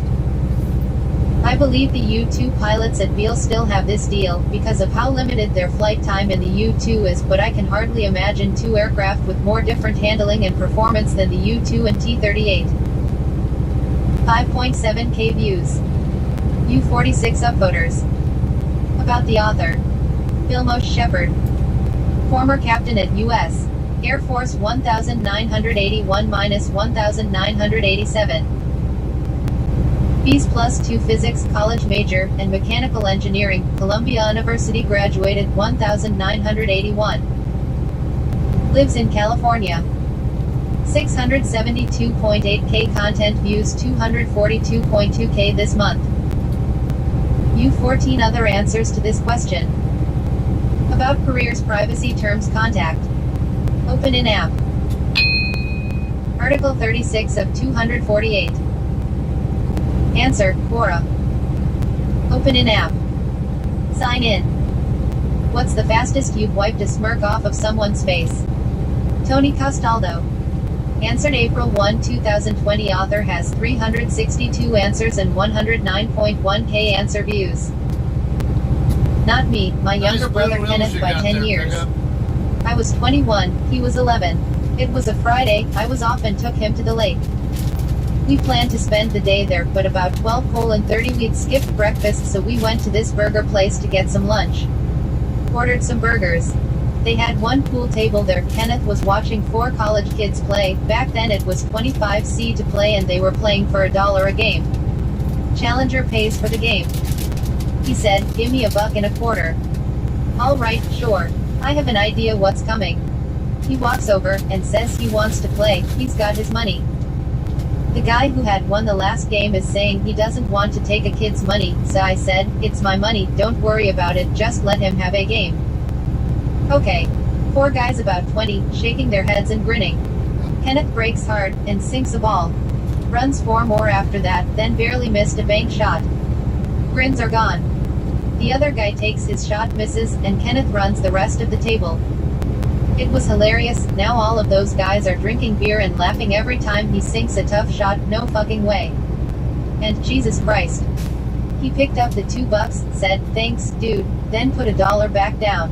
I believe the U-2 pilots at Beale still have this deal, because of how limited their flight time in the U-2 is, but I can hardly imagine 2 aircraft with more different handling and performance than the U-2 and T-38. 5.7K views. U-46 upvoters. About the author. Vilmos Shepard. Former captain at U.S. Air Force 1981-1987. B's plus 2 physics college major and mechanical engineering, Columbia University graduated 1981. Lives in California. 672.8K content views 242.2K this month. View 14 other answers to this question. About careers, privacy, terms, contact. Open in app. Article 36 of 248. Answer, Quora. Open in app. Sign in. What's the fastest you've wiped a smirk off of someone's face? Tony Castaldo. Answered April 1, 2020. Author has 362 answers and 109.1K answer views. Not me, my younger brother Kenneth by 10 years. I was 21, he was 11. It was a Friday, I was off and took him to the lake. We planned to spend the day there, but about 12:30 we'd skipped breakfast, so we went to this burger place to get some lunch. Ordered some burgers. They had one pool table there. Kenneth was watching 4 college kids play. Back then it was 25 to play and they were playing for $1 a game. Challenger pays for the game. He said, "Give me $1.25. All right, sure. I have an idea what's coming." He walks over and says he wants to play, he's got his money. The guy who had won the last game is saying he doesn't want to take a kid's money, so I said, "It's my money, don't worry about it, just let him have a game." Okay. 4 guys about 20, shaking their heads and grinning. Kenneth breaks hard, and sinks a ball. Runs 4 more after that, then barely missed a bank shot. Grins are gone. The other guy takes his shot, misses, and Kenneth runs the rest of the table. It was hilarious. Now all of those guys are drinking beer and laughing every time he sinks a tough shot, no fucking way. And Jesus Christ. He picked up the $2, said, "Thanks, dude," then put $1 back down.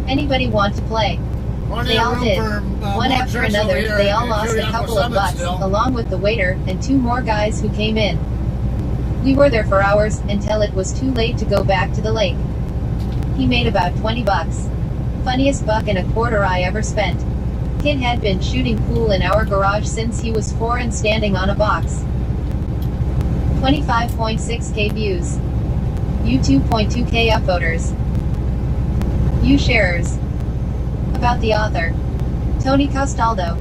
Anybody want to play? They all did. One after another, they all lost a couple of bucks, along with the waiter, and 2 more guys who came in. We were there for hours, until it was too late to go back to the lake. He made about $20. Funniest $1.25 I ever spent. Kid had been shooting pool in our garage since he was 4 and standing on a box. 25.6k views. You 2.2k upvoters. You sharers. About the author. Tony Castaldo.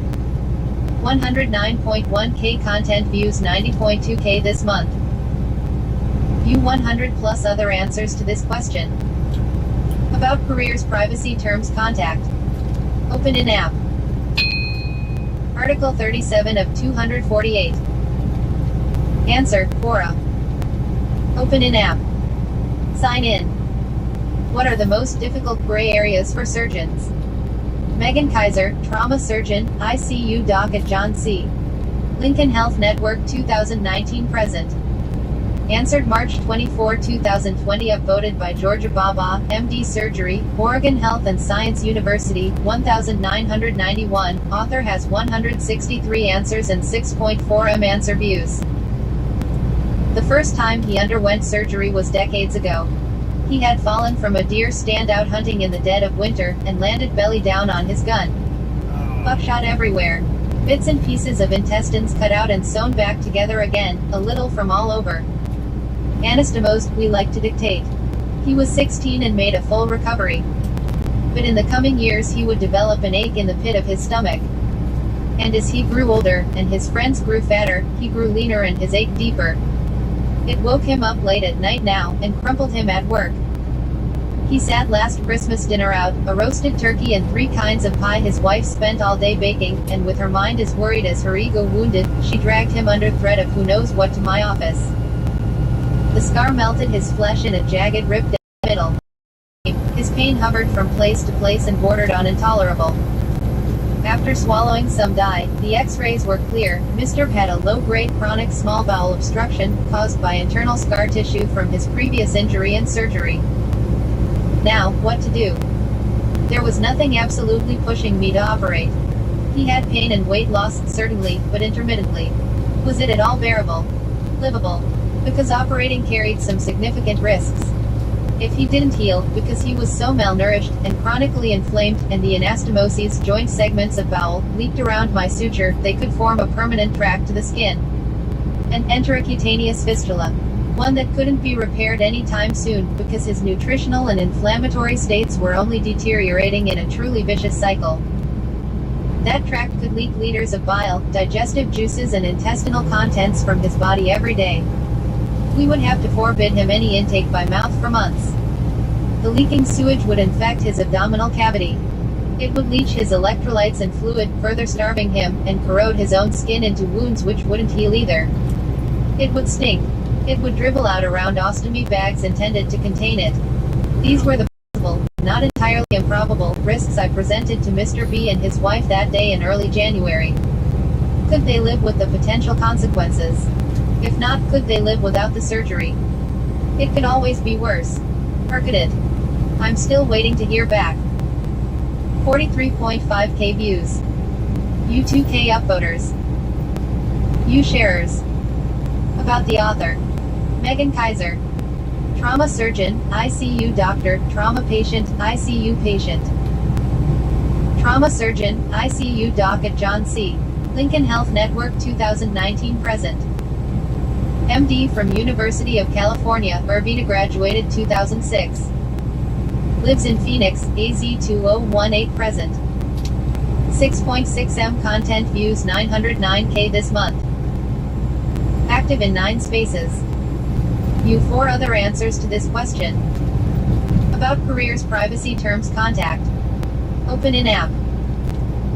109.1k content views, 90.2k this month. You 100 plus other answers to this question. About careers, privacy terms, contact. Open in app. Article 37 of 248. Answer, Quora. Open in app. Sign in. What are the most difficult gray areas for surgeons? Megan Kaiser, trauma surgeon, ICU doc at John C. Lincoln Health Network 2019 present. Answered March 24, 2020, upvoted by Georgia Baba, MD Surgery, Oregon Health and Science University, 1991, author has 163 answers and 6.4 m answer views. The first time he underwent surgery was decades ago. He had fallen from a deer stand out hunting in the dead of winter, and landed belly down on his gun. Buckshot everywhere. Bits and pieces of intestines cut out and sewn back together again, a little from all over. Anastomosed, we like to dictate. He was 16 and made a full recovery. But in the coming years he would develop an ache in the pit of his stomach. And as he grew older, and his friends grew fatter, he grew leaner and his ache deeper. It woke him up late at night now, and crumpled him at work. He sat last Christmas dinner out, a roasted turkey and 3 kinds of pie his wife spent all day baking, and with her mind as worried as her ego wounded, she dragged him under threat of who knows what to my office. The scar melted his flesh in a jagged rip down the middle. His pain hovered from place to place and bordered on intolerable. After swallowing some dye, the x-rays were clear. Mr. had a low-grade chronic small bowel obstruction, caused by internal scar tissue from his previous injury and surgery. Now, what to do? There was nothing absolutely pushing me to operate. He had pain and weight loss, certainly, but intermittently. Was it at all bearable? Livable? Because operating carried some significant risks. If he didn't heal, because he was so malnourished, and chronically inflamed, and the anastomoses, joint segments of bowel, leaked around my suture, they could form a permanent track to the skin. And enter a cutaneous fistula. One that couldn't be repaired any time soon, because his nutritional and inflammatory states were only deteriorating in a truly vicious cycle. That tract could leak liters of bile, digestive juices and intestinal contents from his body every day. We would have to forbid him any intake by mouth for months. The leaking sewage would infect his abdominal cavity. It would leach his electrolytes and fluid, further starving him, and corrode his own skin into wounds which wouldn't heal either. It would stink. It would dribble out around ostomy bags intended to contain it. These were the possible, not entirely improbable, risks I presented to Mr. B and his wife that day in early January. Could they live with the potential consequences? If not, could they live without the surgery? It could always be worse. Or could it? I'm still waiting to hear back. 43.5k views. You 2k upvoters. You sharers. About the author. Megan Kaiser. Trauma surgeon, ICU doctor, trauma patient, ICU patient. Trauma surgeon, ICU doc at John C. Lincoln Health Network 2019 present. MD from University of California, Urbana, graduated 2006. Lives in Phoenix, AZ 2018 present. 6.6 m content views, 909k this month. Active in 9 spaces. You 4 other answers to this question. About careers, privacy terms, contact. Open in app.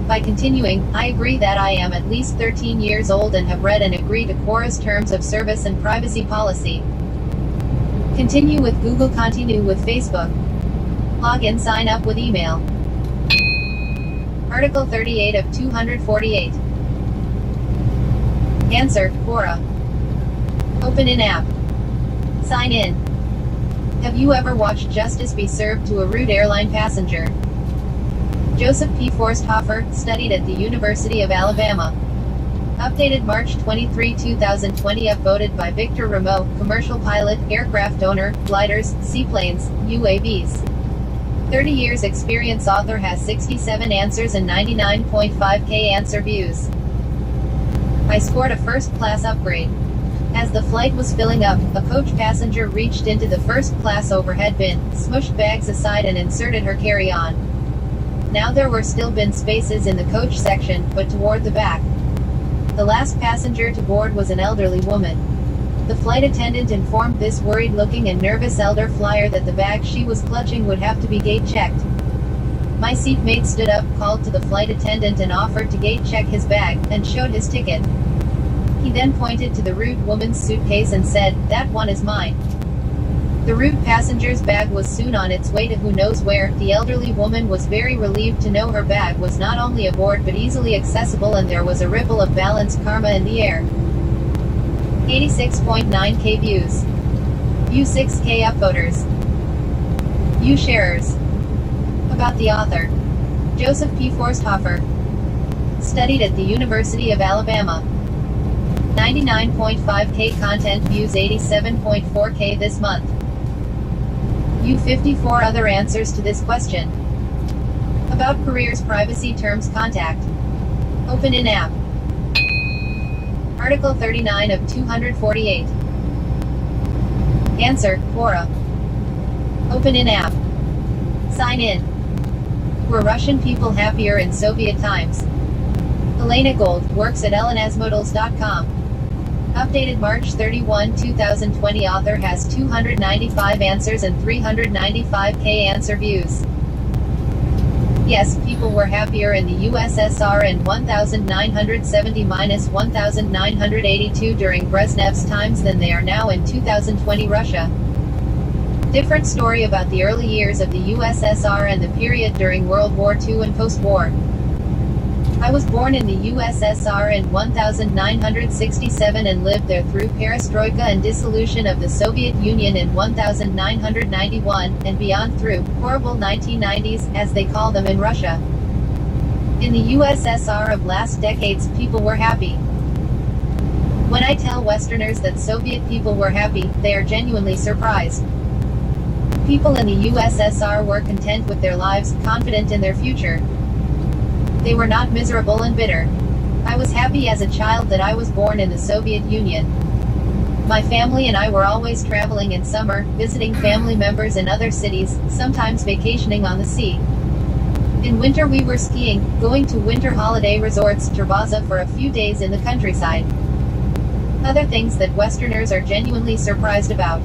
By continuing, I agree that I am at least 13 years old and have read and agree to Quora's terms of service and privacy policy. Continue with Google, continue with Facebook. Login, sign up with email. Article 38 of 248. Answer, Quora. Open in app. Sign in. Have you ever watched justice be served to a rude airline passenger? Joseph P. Forsthofer, studied at the University of Alabama. Updated March 23, 2020, upvoted by Victor Rameau, commercial pilot, aircraft owner, gliders, seaplanes, UAVs. 30 years experience author has 67 answers and 99.5k answer views. I scored a first-class upgrade. As the flight was filling up, a coach passenger reached into the first-class overhead bin, smushed bags aside and inserted her carry-on. Now there were still bin spaces in the coach section, but toward the back. The last passenger to board was an elderly woman. The flight attendant informed this worried-looking and nervous elder flyer that the bag she was clutching would have to be gate-checked. My seatmate stood up, called to the flight attendant and offered to gate-check his bag, and showed his ticket. He then pointed to the rude woman's suitcase and said, "That one is mine." The rude passenger's bag was soon on its way to who knows where. The elderly woman was very relieved to know her bag was not only aboard but easily accessible, and there was a ripple of balanced karma in the air. 86.9k views. View 6k upvoters. View sharers. About the author. Joseph P. Forsthofer. Studied at the University of Alabama. 99.5k content views 87.4k this month. View 54 other answers to this question. About careers, privacy, terms, contact. Open in app. Article 39 of 248. Answer, Quora. Open in app. Sign in. Were Russian people happier in Soviet times? Elena Gold, works at ellenasmodels.com. Updated March 31, 2020. Author has 295 answers and 395k answer views. Yes, people were happier in the USSR in 1970–1982 during Brezhnev's times than they are now in 2020 Russia. Different story about the early years of the USSR and the period during World War II and post-war. I was born in the USSR in 1967 and lived there through perestroika and dissolution of the Soviet Union in 1991, and beyond through horrible 1990s, as they call them in Russia. In the USSR of last decades, people were happy. When I tell Westerners that Soviet people were happy, they are genuinely surprised. People in the USSR were content with their lives, confident in their future. They were not miserable and bitter. I was happy as a child that I was born in the Soviet Union. My family and I were always traveling in summer, visiting family members in other cities, sometimes vacationing on the sea. In winter we were skiing, going to winter holiday resorts, Terbaza for a few days in the countryside. Other things that Westerners are genuinely surprised about.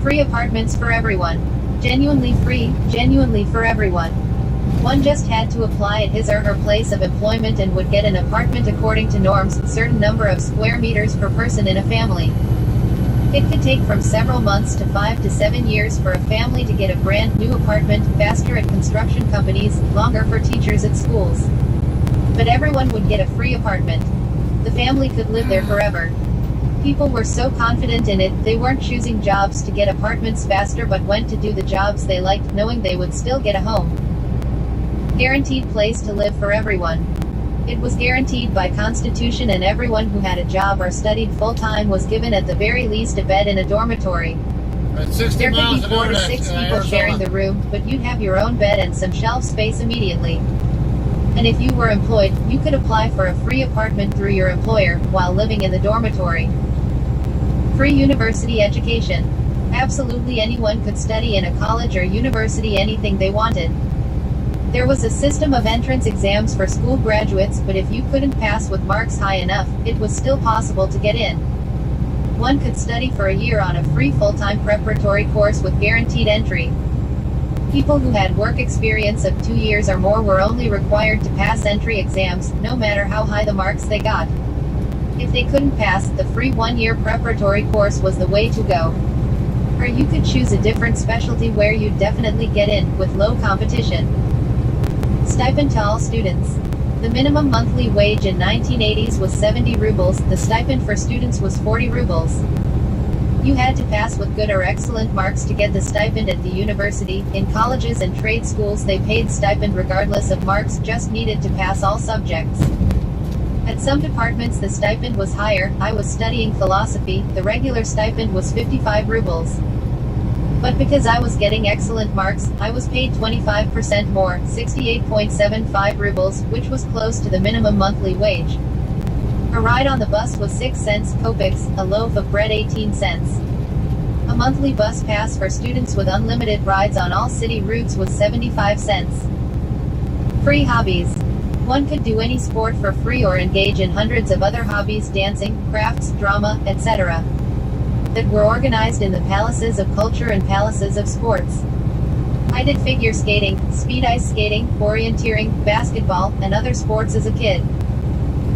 Free apartments for everyone. Genuinely free, genuinely for everyone. One just had to apply at his or her place of employment and would get an apartment according to norms, certain number of square meters per person in a family. It could take from several months to 5 to 7 years for a family to get a brand new apartment, faster at construction companies, longer for teachers at schools. But everyone would get a free apartment. The family could live there forever. People were so confident in it, they weren't choosing jobs to get apartments faster but went to do the jobs they liked, knowing they would still get a home. Guaranteed place to live for everyone. It was guaranteed by Constitution, and everyone who had a job or studied full-time was given at the very least a bed in a dormitory. There could be 4 to 6 people sharing the room, but you'd have your own bed and some shelf space immediately. And if you were employed, you could apply for a free apartment through your employer, while living in the dormitory. Free university education. Absolutely anyone could study in a college or university anything they wanted. There was a system of entrance exams for school graduates, but if you couldn't pass with marks high enough, it was still possible to get in. One could study for a year on a free full-time preparatory course with guaranteed entry. People who had work experience of 2 years or more were only required to pass entry exams, no matter how high the marks they got. If they couldn't pass, the free 1-year preparatory course was the way to go. Or you could choose a different specialty where you'd definitely get in, with low competition. Stipend to all students. The minimum monthly wage in 1980s was 70 rubles, the stipend for students was 40 rubles. You had to pass with good or excellent marks to get the stipend at the university. In colleges and trade schools they paid stipend regardless of marks, just needed to pass all subjects. At some departments the stipend was higher. I was studying philosophy, the regular stipend was 55 rubles. But because I was getting excellent marks, I was paid 25% more, 68.75 rubles, which was close to the minimum monthly wage. A ride on the bus was 6 cents kopecks, a loaf of bread 18 cents. A monthly bus pass for students with unlimited rides on all city routes was 75 cents. Free hobbies. One could do any sport for free or engage in hundreds of other hobbies, dancing, crafts, drama, etc., that were organized in the palaces of culture and palaces of sports. I did figure skating, speed ice skating, orienteering, basketball, and other sports as a kid.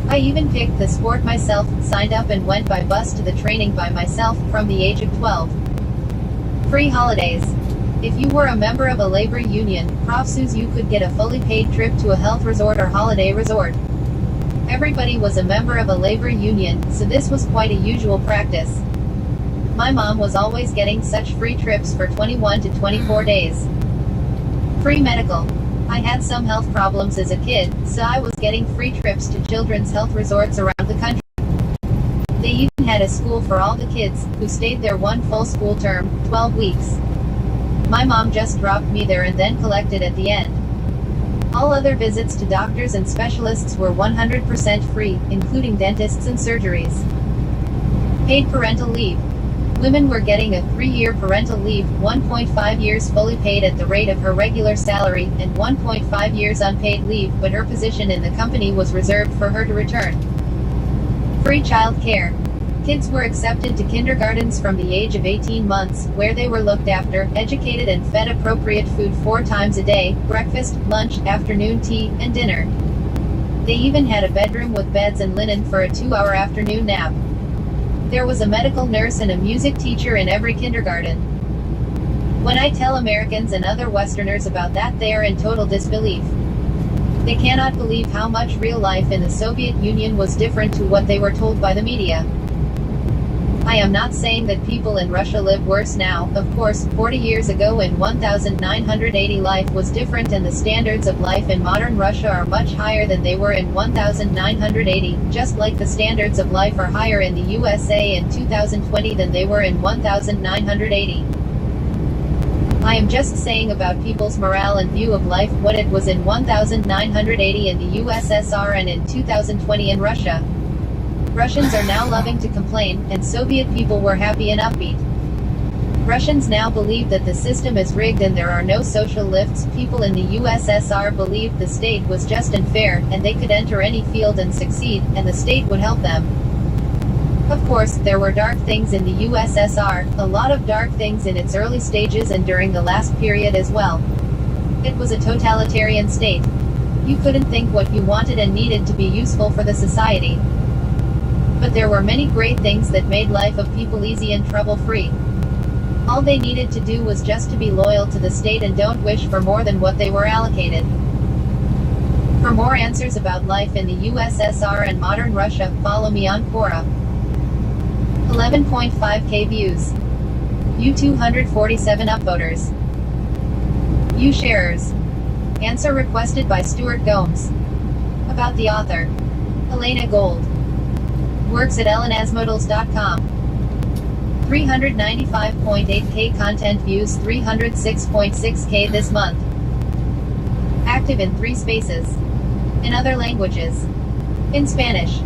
I even picked the sport myself, signed up and went by bus to the training by myself from the age of 12. Free holidays. If you were a member of a labor union, profsus, you could get a fully paid trip to a health resort or holiday resort. Everybody was a member of a labor union, so this was quite a usual practice. My mom was always getting such free trips for 21 to 24 days. Free medical. I had some health problems as a kid, so I was getting free trips to children's health resorts around the country. They even had a school for all the kids, who stayed there one full school term, 12 weeks. My mom just dropped me there and then collected at the end. All other visits to doctors and specialists were 100% free, including dentists and surgeries. Paid parental leave. Women were getting a 3-year parental leave, 1.5 years fully paid at the rate of her regular salary, and 1.5 years unpaid leave, but her position in the company was reserved for her to return. Free child care. Kids were accepted to kindergartens from the age of 18 months, where they were looked after, educated and fed appropriate food 4 times a day, breakfast, lunch, afternoon tea, and dinner. They even had a bedroom with beds and linen for a 2-hour afternoon nap. There was a medical nurse and a music teacher in every kindergarten. When I tell Americans and other Westerners about that, they are in total disbelief. They cannot believe how much real life in the Soviet Union was different to what they were told by the media. I am not saying that people in Russia live worse now. Of course, 40 years ago in 1980 life was different and the standards of life in modern Russia are much higher than they were in 1980, just like the standards of life are higher in the USA in 2020 than they were in 1980. I am just saying about people's morale and view of life what it was in 1980 in the USSR and in 2020 in Russia. Russians are now loving to complain, and Soviet people were happy and upbeat. Russians now believe that the system is rigged and there are no social lifts. People in the USSR believed the state was just and fair, and they could enter any field and succeed, and the state would help them. Of course, there were dark things in the USSR, a lot of dark things in its early stages and during the last period as well. It was a totalitarian state. You couldn't think what you wanted and needed to be useful for the society. But there were many great things that made life of people easy and trouble-free. All they needed to do was just to be loyal to the state and don't wish for more than what they were allocated. For more answers about life in the USSR and modern Russia, follow me on Quora. 11.5k views. You 247 upvoters. You sharers. Answer requested by Stuart Gomes. About the author. Elena Gold. Works at ellenasmodels.com. 395.8k content views, 306.6k this month. Active in 3 spaces. In other languages. In Spanish.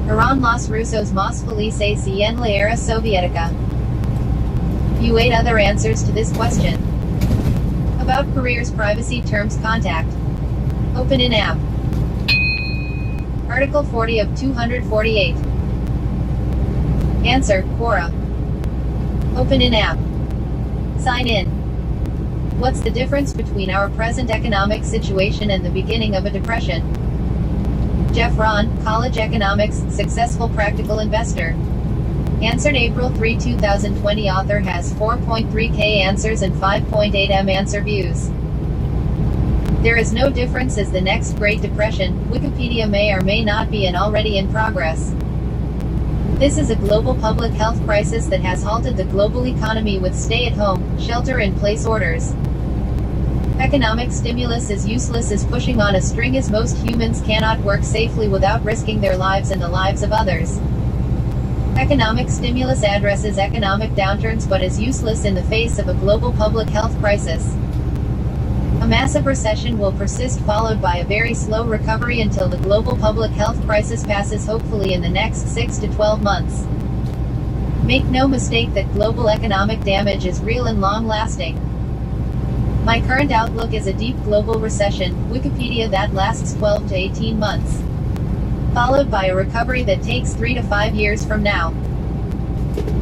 Eran los rusos más felices y en la era soviética. View 8 other answers to this question. About careers, privacy, terms, contact. Open in app. Article 40 of 248. Answer, Quora. Open in app. Sign in. What's the difference between our present economic situation and the beginning of a depression? Jeff Ron, College Economics, Successful Practical Investor. Answered April 3, 2020. Author has 4.3k answers and 5.8m answer views. There is no difference as the next Great Depression. Wikipedia may or may not be and already in progress. This is a global public health crisis that has halted the global economy with stay-at-home, shelter-in-place orders. Economic stimulus is useless as pushing on a string as most humans cannot work safely without risking their lives and the lives of others. Economic stimulus addresses economic downturns but is useless in the face of a global public health crisis. A massive recession will persist, followed by a very slow recovery until the global public health crisis passes, hopefully in the next 6 to 12 months. Make no mistake that global economic damage is real and long-lasting. My current outlook is a deep global recession, Wikipedia, that lasts 12 to 18 months. Followed by a recovery that takes 3 to 5 years from now.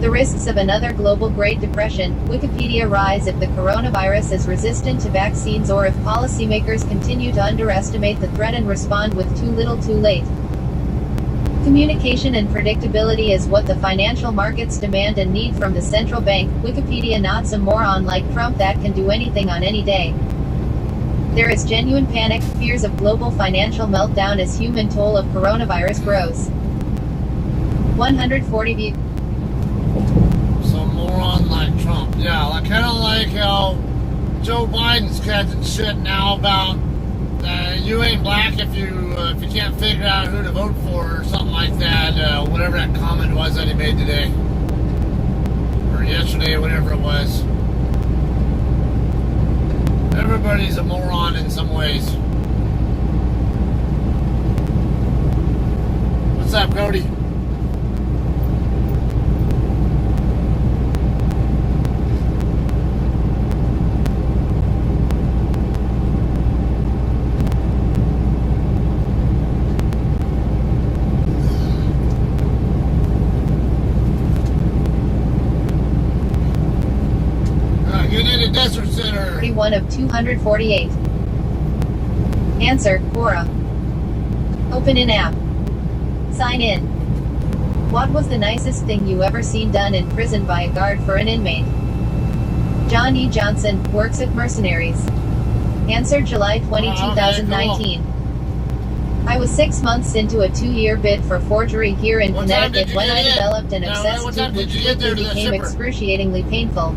The risks of another global Great Depression, Wikipedia, rise if the coronavirus is resistant to vaccines or if policymakers continue to underestimate the threat and respond with too little too late. Communication and predictability is what the financial markets demand and need from the central bank, Wikipedia, not some moron like Trump that can do anything on any day. There is genuine panic, fears of global financial meltdown as human toll of coronavirus grows. 140 views. Some moron like Trump. Yeah, kind of like how Joe Biden's catching shit now about you ain't black if you can't figure out who to vote for or something like that. Whatever that comment was that he made today or yesterday, whatever it was. Everybody's a moron in some ways. What's up, Cody? Desert Center. 31 of 248. Answer, Quora. Open in app. Sign in. What was the nicest thing you ever seen done in prison by a guard for an inmate? John E. Johnson, works at Mercenaries. Answer, July 20, 2019. Cool. I was 6 months into a 2-year bid for forgery here in Connecticut when I developed an obsessed tooth which quickly became excruciatingly painful.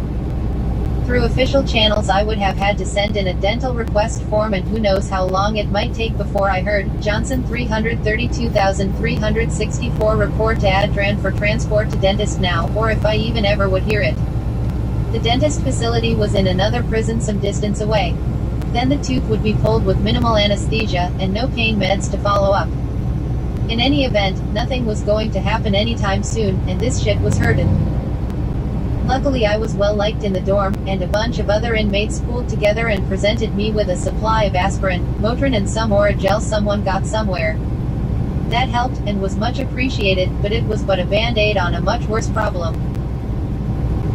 Through official channels I would have had to send in a dental request form and who knows how long it might take before I heard Johnson 332,364 report to Adtran for transport to dentist now, or if I even ever would hear it. The dentist facility was in another prison some distance away. Then the tooth would be pulled with minimal anesthesia and no pain meds to follow up. In any event, nothing was going to happen anytime soon, and this shit was hurtin'. Luckily I was well liked in the dorm, and a bunch of other inmates pooled together and presented me with a supply of aspirin, Motrin and some Oragel someone got somewhere. That helped, and was much appreciated, but it was but a band-aid on a much worse problem.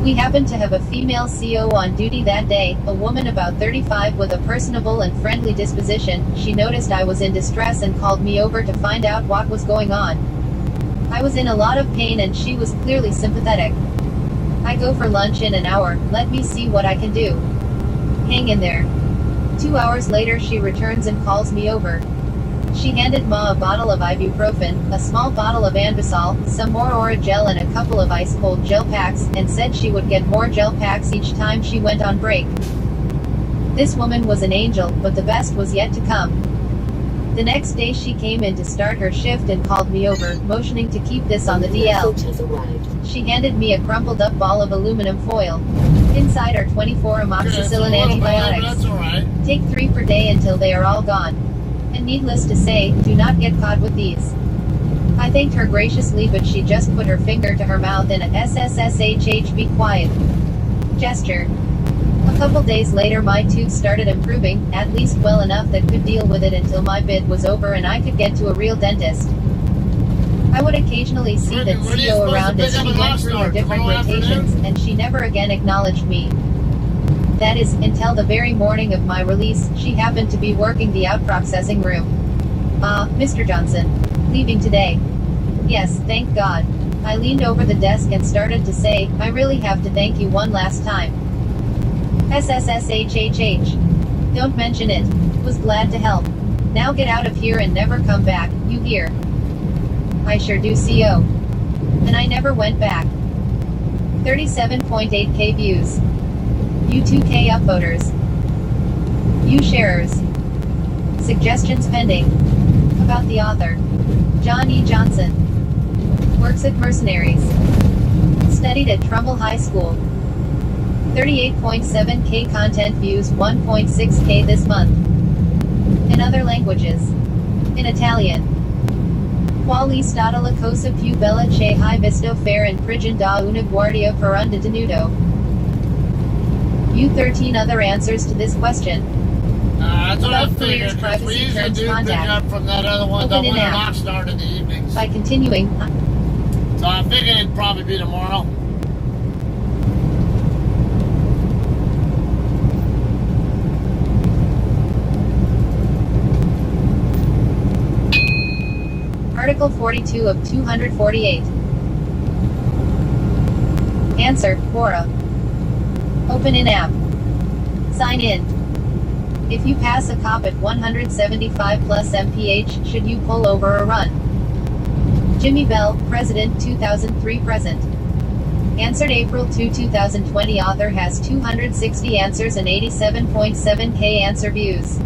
We happened to have a female CO on duty that day, a woman about 35 with a personable and friendly disposition. She noticed I was in distress and called me over to find out what was going on. I was in a lot of pain and she was clearly sympathetic. I go for lunch in an hour, let me see what I can do. Hang in there. 2 hours later she returns and calls me over. She handed Ma a bottle of ibuprofen, a small bottle of Anbesol, some more Oragel and a couple of ice-cold gel packs, and said she would get more gel packs each time she went on break. This woman was an angel, but the best was yet to come. The next day she came in to start her shift and called me over, motioning to keep this on the DL. She handed me a crumpled up ball of aluminum foil. Inside are 24 amoxicillin antibiotics. Take 3 per day until they are all gone. And needless to say, do not get caught with these. I thanked her graciously, but she just put her finger to her mouth in a SSSHH be quiet gesture. A couple days later my tooth started improving, at least well enough that could deal with it until my bid was over and I could get to a real dentist. I would occasionally see that CO around as she went through her different rotations, and she never again acknowledged me. That is, until the very morning of my release. She happened to be working the out-processing room. Mr. Johnson. Leaving today. Yes, thank God. I leaned over the desk and started to say, I really have to thank you one last time. SSSHHH. Don't mention it. Was glad to help. Now get out of here and never come back, you hear? I sure do, CO. And I never went back. 37.8k views. You 2k upvoters. You sharers. Suggestions pending. About the author. John E. Johnson. Works at Mercenaries. Studied at Trumbull High School. 38.7K content views, 1.6K this month. In other languages. In Italian. Quali stata la cosa più bella che hai visto fare in prigione da una guardia per un detenuto? View 13 other answers to this question. That's what I About figured, because we privacy usually terms do pick contact. up from that other one, the Open one in in app. Oxnard in the evenings. By continuing, So I figured it'd probably be tomorrow. Article 42 of 248. Answer, Quora. Open in app. Sign in. If you pass a cop at 175 plus mph, should you pull over or run? Jimmy Bell, President 2003 present. Answered April 2, 2020. Author has 260 answers and 87.7K answer views.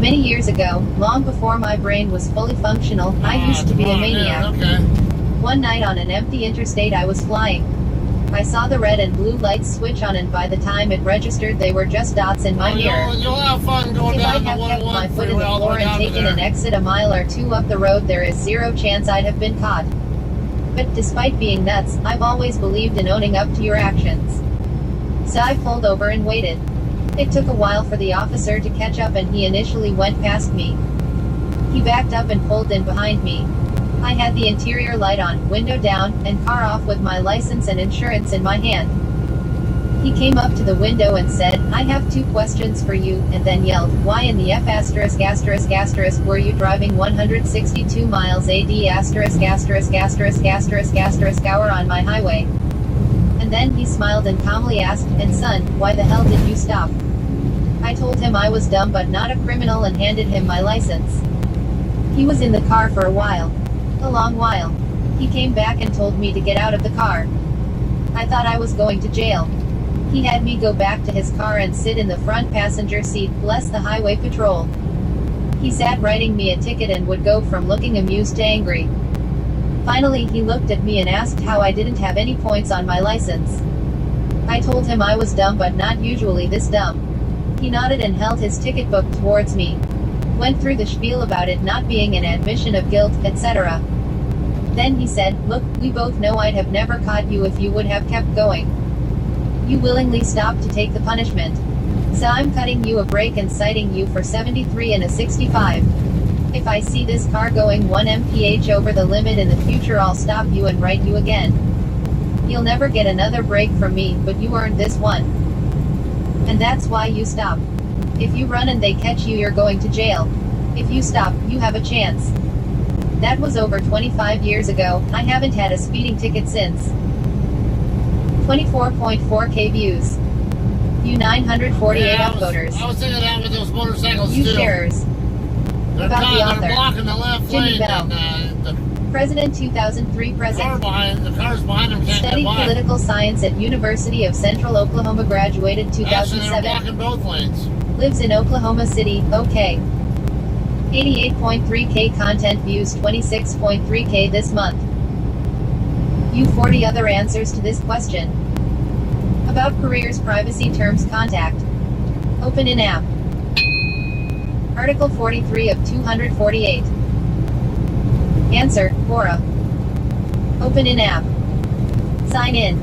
Many years ago, long before my brain was fully functional, I used to be a maniac. Yeah, okay. One night on an empty interstate I was flying. I saw the red and blue lights switch on, and by the time it registered they were just dots in my mirror. You'll have fun going If down I'd the have kept my 101 foot in freeway the all the floor way and down to taken there. an exit a mile or two up the road, there is zero chance I'd have been caught. But despite being nuts, I've always believed in owning up to your actions. So I pulled over and waited. It took a while for the officer to catch up, and he initially went past me. He backed up and pulled in behind me. I had the interior light on, window down, and car off with my license and insurance in my hand. He came up to the window and said, "I have 2 questions for you," and then yelled, "Why in the F asterisk asterisk asterisk were you driving 162 miles AD asterisk asterisk asterisk asterisk asterisk hour on my highway?" And then he smiled and calmly asked, "And son, why the hell did you stop?" I told him I was dumb but not a criminal and handed him my license. He was in the car for a while. A long while. He came back and told me to get out of the car. I thought I was going to jail. He had me go back to his car and sit in the front passenger seat, bless the highway patrol. He sat writing me a ticket and would go from looking amused to angry. Finally he looked at me and asked how I didn't have any points on my license. I told him I was dumb but not usually this dumb. He nodded and held his ticket book towards me. Went through the spiel about it not being an admission of guilt, etc. Then he said, "Look, we both know I'd have never caught you if you would have kept going. You willingly stopped to take the punishment. So I'm cutting you a break and citing you for 73 and a 65. If I see this car going 1 mph over the limit in the future, I'll stop you and write you again. You'll never get another break from me, but you earned this one. And that's why you stop. If you run and they catch you, you're going to jail. If you stop, you have a chance." That was over 25 years ago. I haven't had a speeding ticket since. 24.4K views. You 948 upvoters. I was thinking that with those motorcycles You too. sharers. They're, About the they're author. blocking the left Jimmy lane, Bell. and the President 2003 present. the cars behind them can't Studied get by. political science at University of Central Oklahoma. Graduated Actually, they're 2007. blocking both lanes. Lives in Oklahoma City, OK. 88.3K content views, 26.3K this month. You 40 other answers to this question. About careers privacy terms contact. Open in app. Article 43 of 248. Answer, Quora. Open in app. Sign in.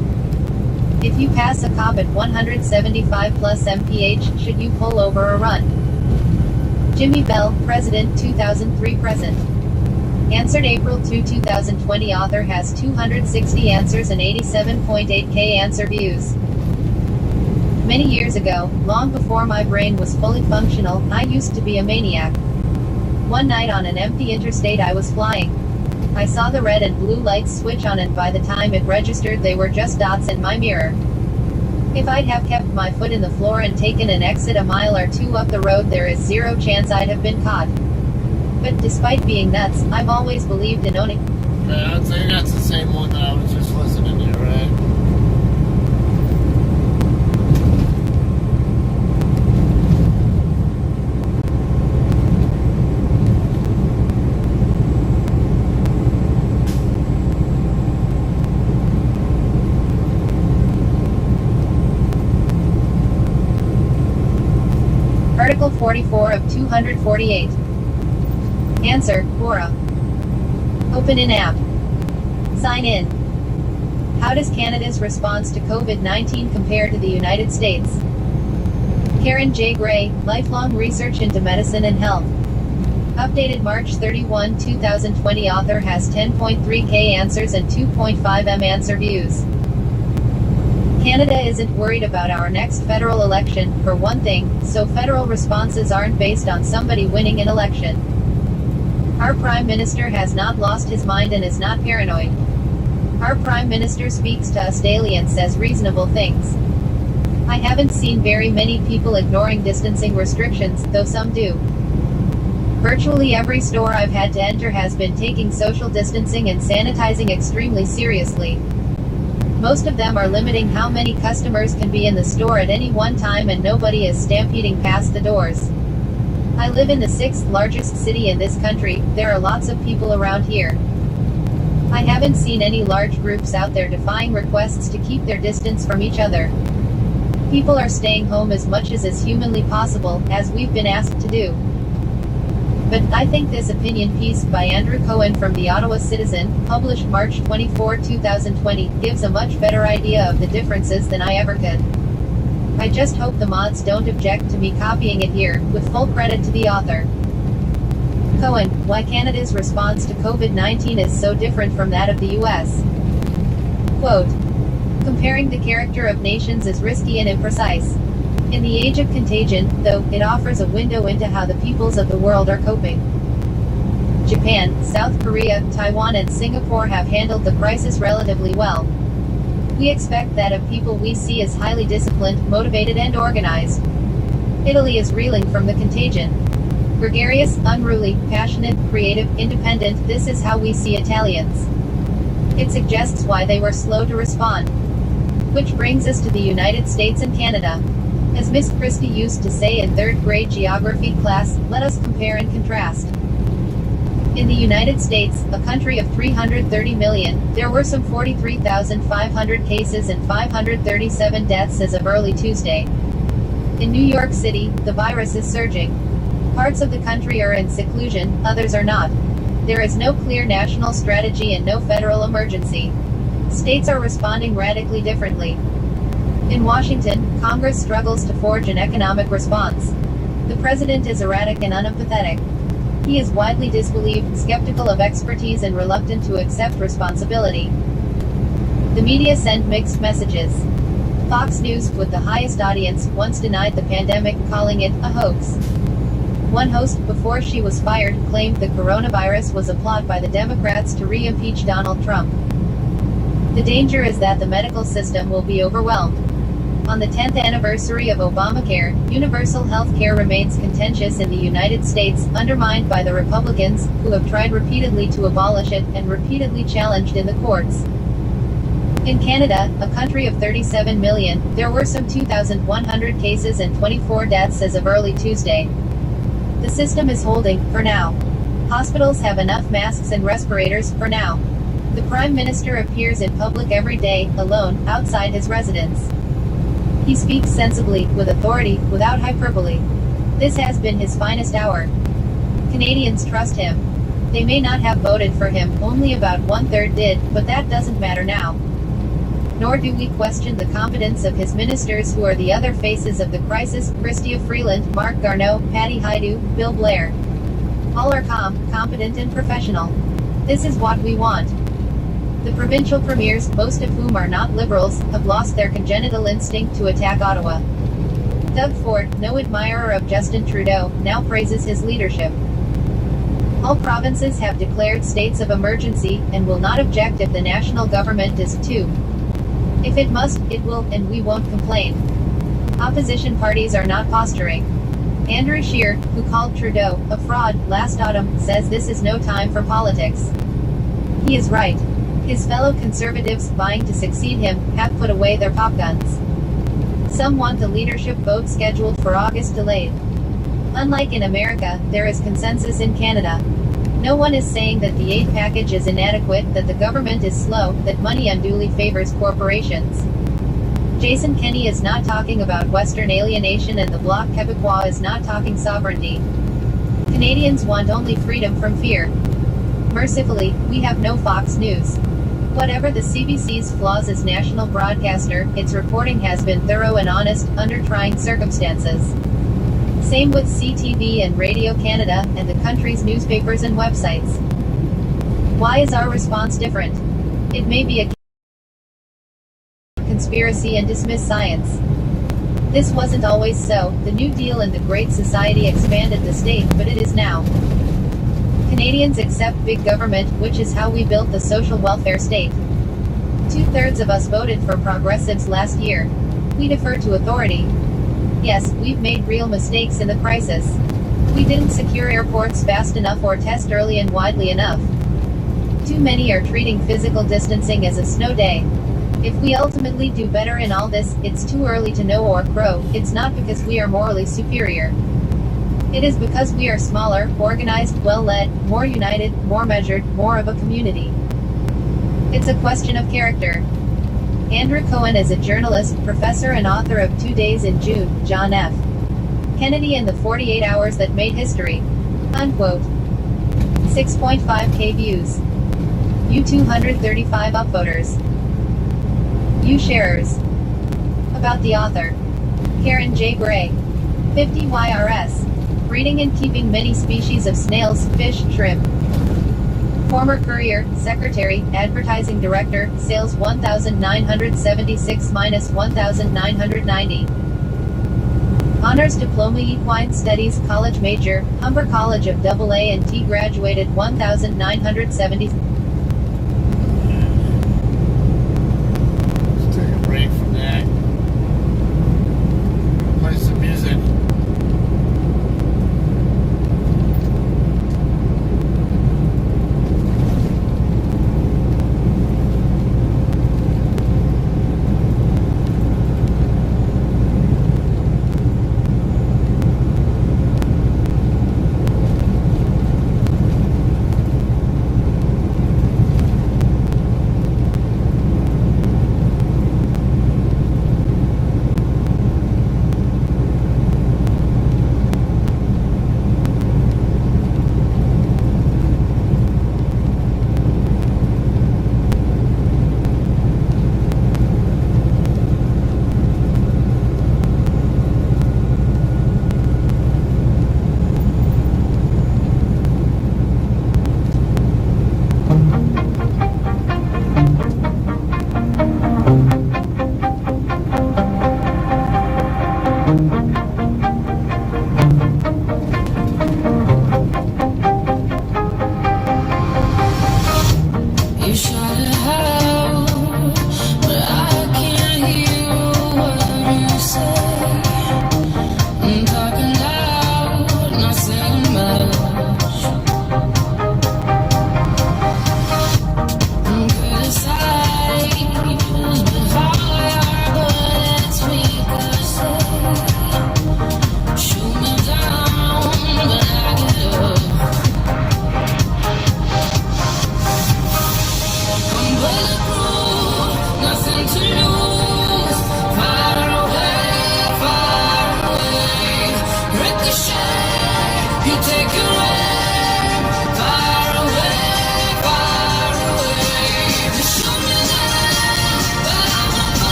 If you pass a cop at 175 plus mph, should you pull over or run? Jimmy Bell, President 2003 present. Answered April 2, 2020. Author has 260 answers and 87.8K answer views. Many years ago, long before my brain was fully functional, I used to be a maniac. One night on an empty interstate I was flying. I saw the red and blue lights switch on, and by the time it registered they were just dots in my mirror. If I'd have kept my foot in the floor and taken an exit a mile or two up the road, there is zero chance I'd have been caught. But despite being nuts, I've always believed in owning. Okay, I'd say that's the same one that I was just listening to, right? Article 44 of 248. Answer, Quora. Open in app. Sign in. How does Canada's response to COVID-19 compare to the United States? Karen J. Gray, lifelong research into medicine and health. Updated March 31, 2020. Author has 10.3k answers and 2.5 m answer views. Canada isn't worried about our next federal election, for one thing, so federal responses aren't based on somebody winning an election. Our Prime Minister has not lost his mind and is not paranoid. Our Prime Minister speaks to us daily and says reasonable things. I haven't seen very many people ignoring distancing restrictions, though some do. Virtually every store I've had to enter has been taking social distancing and sanitizing extremely seriously. Most of them are limiting how many customers can be in the store at any one time, and nobody is stampeding past the doors. I live in the 6th largest city in this country. There are lots of people around here. I haven't seen any large groups out there defying requests to keep their distance from each other. People are staying home as much as is humanly possible, as we've been asked to do. But I think this opinion piece by Andrew Cohen from the Ottawa Citizen, published March 24, 2020, gives a much better idea of the differences than I ever could. I just hope the mods don't object to me copying it here, with full credit to the author. Cohen, why Canada's response to COVID-19 is so different from that of the US. Quote, comparing the character of nations is risky and imprecise. In the age of contagion, though, it offers a window into how the peoples of the world are coping. Japan, South Korea, Taiwan and Singapore have handled the crisis relatively well. We expect that of people we see as highly disciplined, motivated and organized. Italy is reeling from the contagion. Gregarious, unruly, passionate, creative, independent, this is how we see Italians. It suggests why they were slow to respond. Which brings us to the United States and Canada. As Miss Christie used to say in 3rd grade geography class, let us compare and contrast. In the United States, a country of 330 million, there were some 43,500 cases and 537 deaths as of early Tuesday. In New York City, the virus is surging. Parts of the country are in seclusion, others are not. There is no clear national strategy and no federal emergency. States are responding radically differently. In Washington, Congress struggles to forge an economic response. The president is erratic and unempathetic. He is widely disbelieved, skeptical of expertise and reluctant to accept responsibility. The media send mixed messages. Fox News, with the highest audience, once denied the pandemic, calling it a hoax. One host, before she was fired, claimed the coronavirus was a plot by the Democrats to re-impeach Donald Trump. The danger is that the medical system will be overwhelmed. On the 10th anniversary of Obamacare, universal health care remains contentious in the United States, undermined by the Republicans, who have tried repeatedly to abolish it, and repeatedly challenged in the courts. In Canada, a country of 37 million, there were some 2,100 cases and 24 deaths as of early Tuesday. The system is holding, for now. Hospitals have enough masks and respirators, for now. The Prime Minister appears in public every day, alone, outside his residence. He speaks sensibly, with authority, without hyperbole. This has been his finest hour. Canadians trust him. They may not have voted for him, only about 1/3 did, but that doesn't matter now. Nor do we question the competence of his ministers, who are the other faces of the crisis: Chrystia Freeland, Mark Garneau, Patty Hajdu, Bill Blair. All are calm, competent and professional. This is what we want. The provincial premiers, most of whom are not liberals, have lost their congenital instinct to attack Ottawa. Doug Ford, no admirer of Justin Trudeau, now praises his leadership. All provinces have declared states of emergency, and will not object if the national government is too. If it must, it will, and we won't complain. Opposition parties are not posturing. Andrew Scheer, who called Trudeau a fraud last autumn, says this is no time for politics. He is right. His fellow conservatives, vying to succeed him, have put away their pop guns. Some want the leadership vote scheduled for August delayed. Unlike in America, there is consensus in Canada. No one is saying that the aid package is inadequate, that the government is slow, that money unduly favors corporations. Jason Kenney is not talking about Western alienation and the Bloc Québécois is not talking sovereignty. Canadians want only freedom from fear. Mercifully, we have no Fox News. Whatever the CBC's flaws as national broadcaster, its reporting has been thorough and honest, under trying circumstances. Same with CTV and Radio Canada, and the country's newspapers and websites. Why is our response different? It may be a conspiracy and dismiss science. This wasn't always so. The New Deal and the Great Society expanded the state, but it is now. Canadians accept big government, which is how we built the social welfare state. 2/3 of us voted for progressives last year. We defer to authority. Yes, we've made real mistakes in the crisis. We didn't secure airports fast enough or test early and widely enough. Too many are treating physical distancing as a snow day. If we ultimately do better in all this, it's too early to know or crow. It's not because we are morally superior. It is because we are smaller, organized, well-led, more united, more measured, more of a community. It's a question of character. Andrew Cohen is a journalist, professor and author of 2 Days in June, John F. Kennedy and the 48 Hours That Made History. Unquote. 6.5k views. You 235 upvoters. You sharers. About the author. Karen J. Gray. 50 YRS. Breeding and keeping many species of snails, fish, shrimp. Former courier, secretary, advertising director, sales 1976-1990. Honors diploma equine studies college major, Humber College of AA and T graduated 1970. Let's take a break from that. Play some music.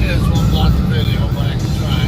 just won't block the video, but I can try.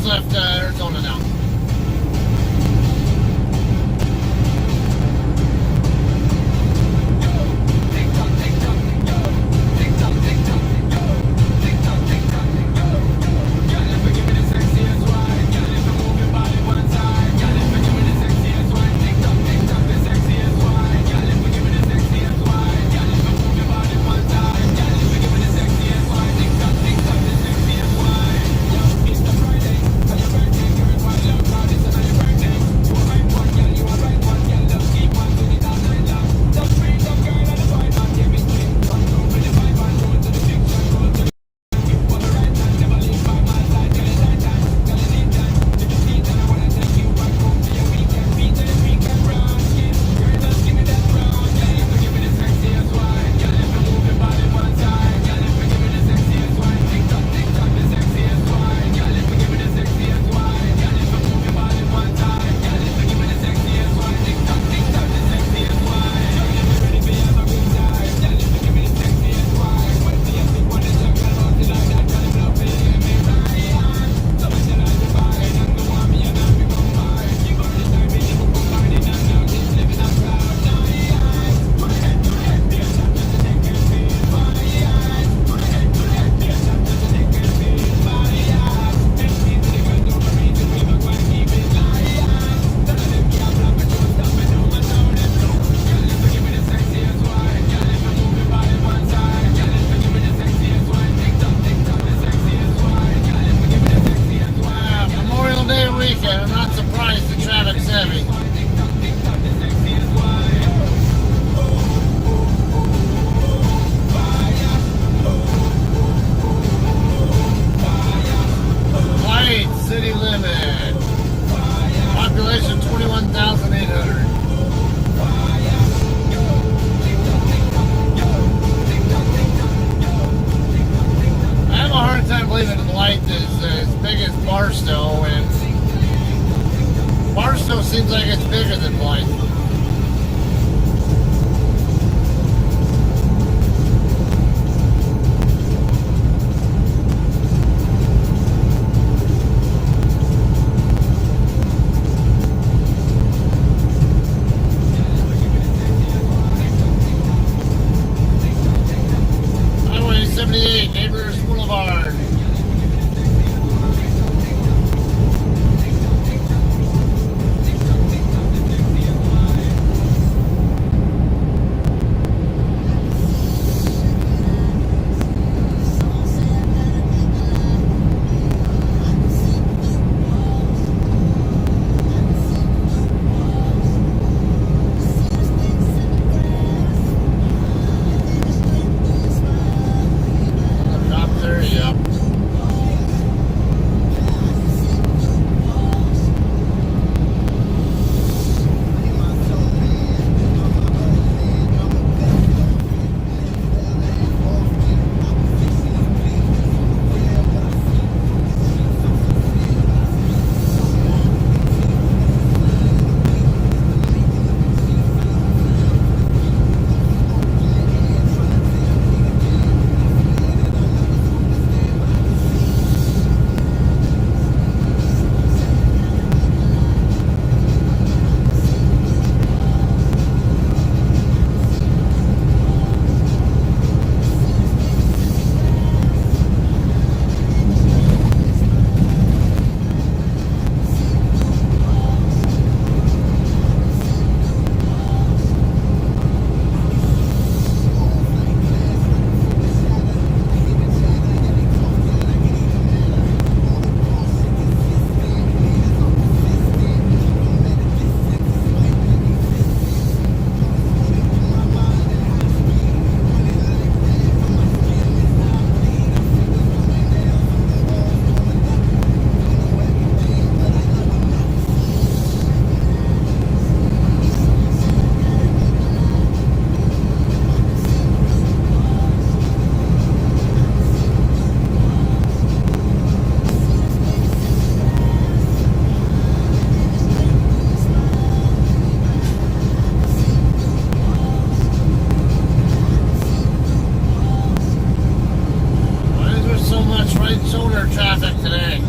miles left Arizona now. I'm not surprised the traffic's heavy. Light city limit. Population 21,800. I have a hard time believing Light is as big as Barstow, and Barstow seems like it's bigger than Blythe. Highway 78, Neighbors Boulevard. Right shoulder traffic today.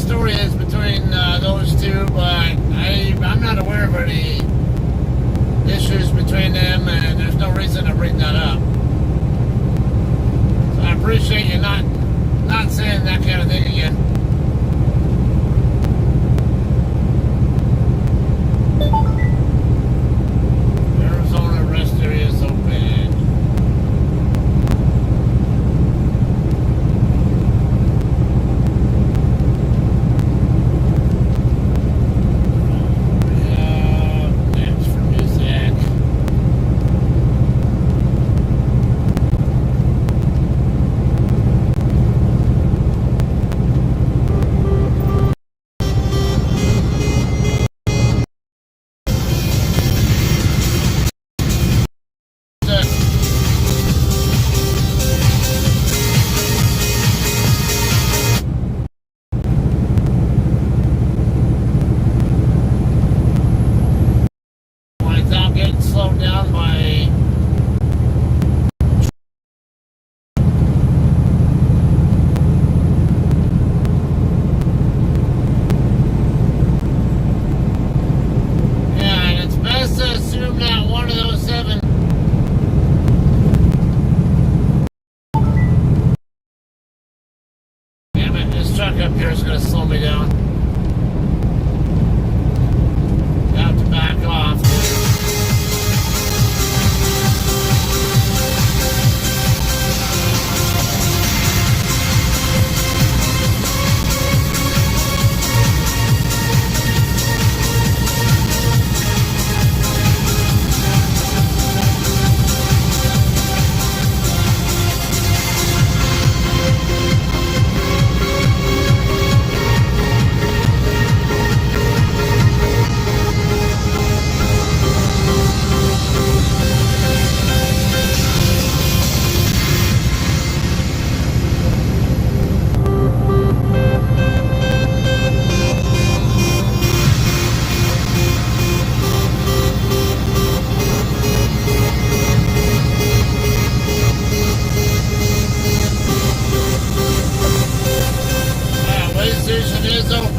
story is between those two, but I'm not aware of any issues between them, and there's no reason to bring that up. So I appreciate you not saying that kind of thing again. Arizona rest area is open. Slowed down by and it's best to assume that one of those 7 damn it, this truck up here is going to slow me down. I have to back off. Is open.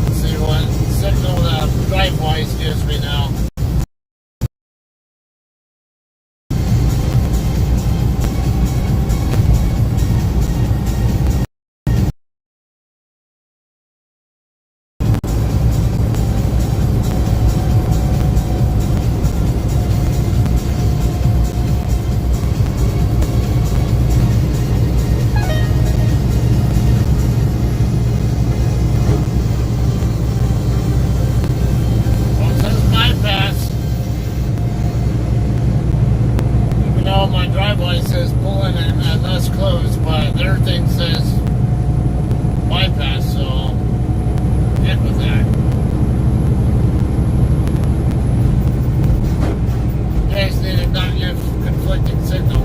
Let's see what signal the drive-wise gives me now. My driveway says pull in and thus closed, but their thing says bypass, so get with that. You guys need to not give conflicting signals.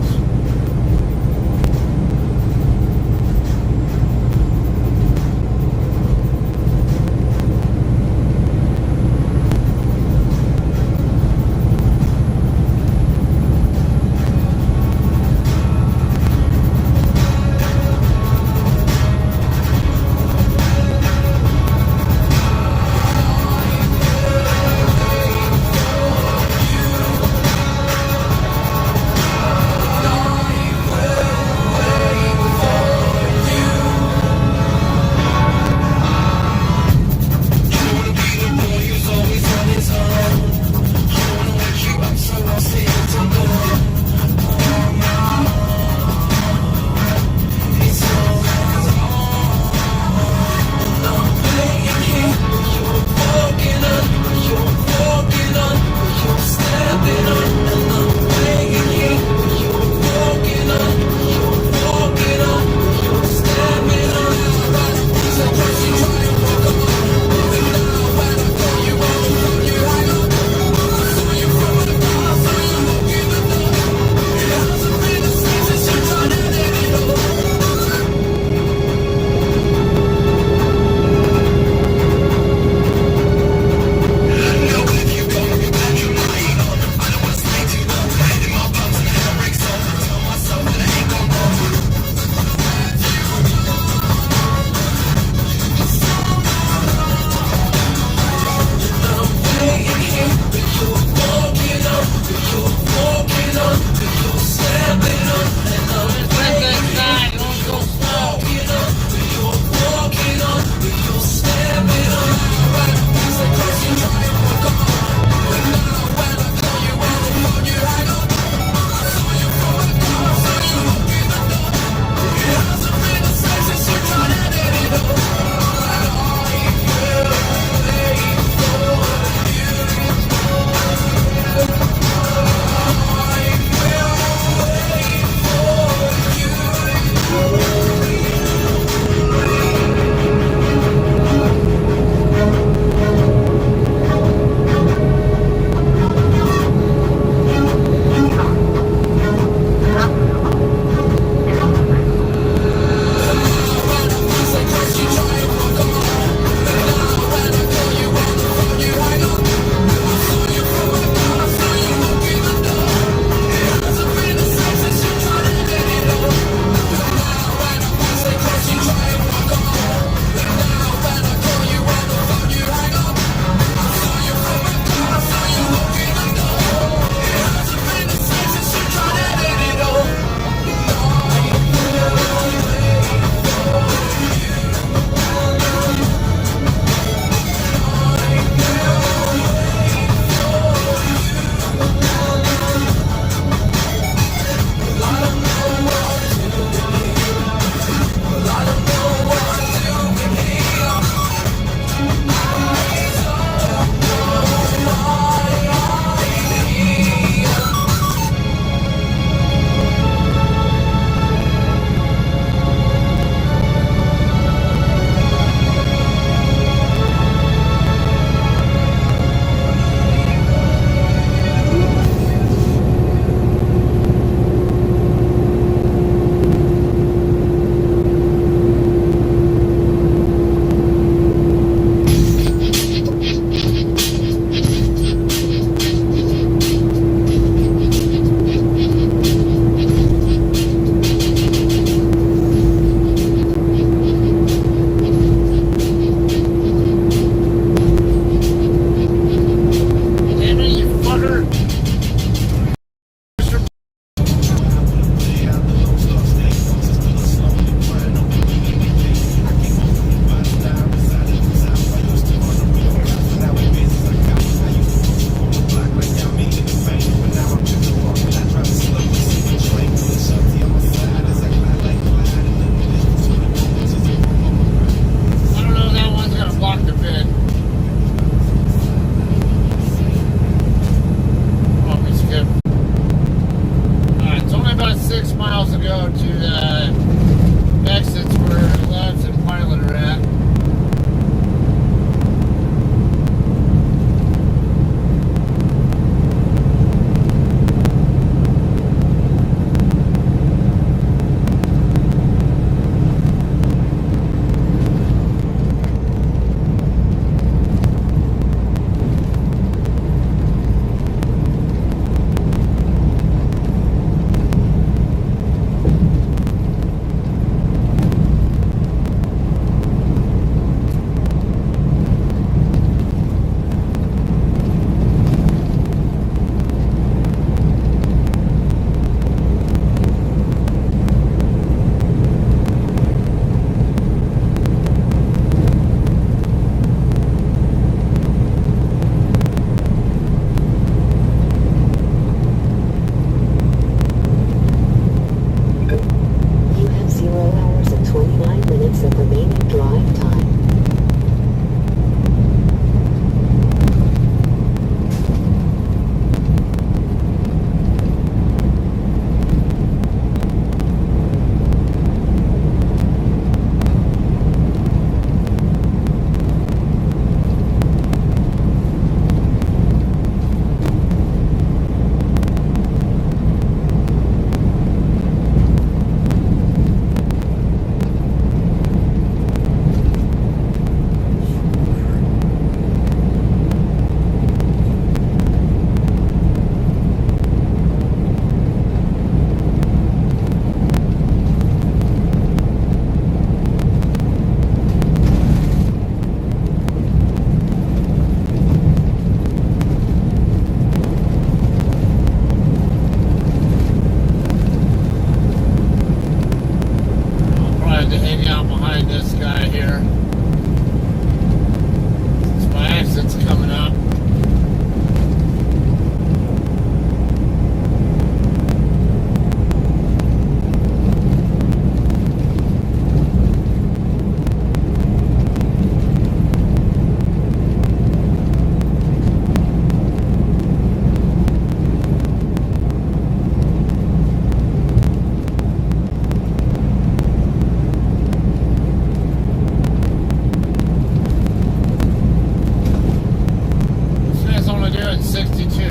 162.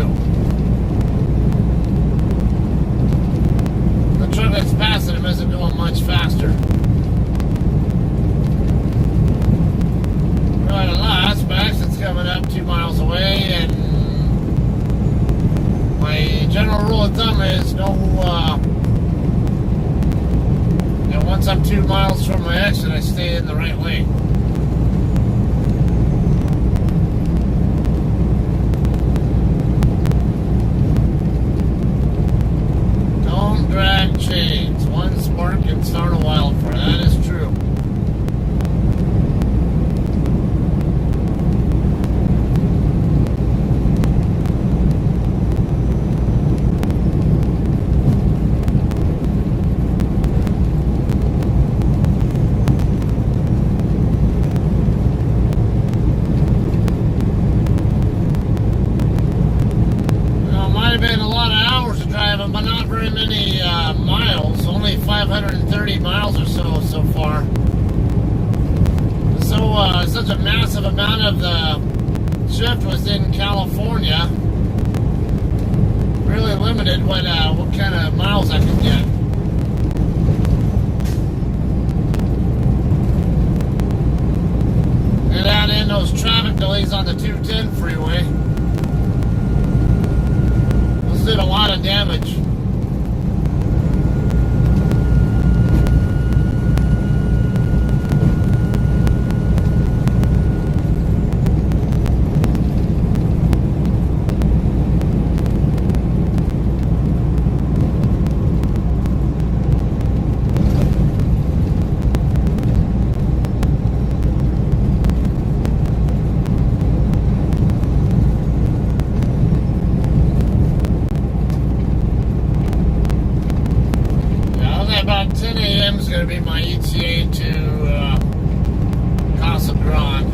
The truck that's passing him isn't going much faster. Right, a lot of aspects, it's coming up 2 miles away, and my general rule of thumb is no, once I'm 2 miles from my exit, I stay in the right lane. Don't drag chains. One spark can start a wildfire. That is true. Been a lot of hours of driving, but not very many miles. Only 530 miles or so far. So such a massive amount of the shift was in California. Really limited what kind of miles I could get. And add in those traffic delays on the 210 freeway. Did a lot of damage. About 10 a.m. is going to be my ETA to Casa Grande.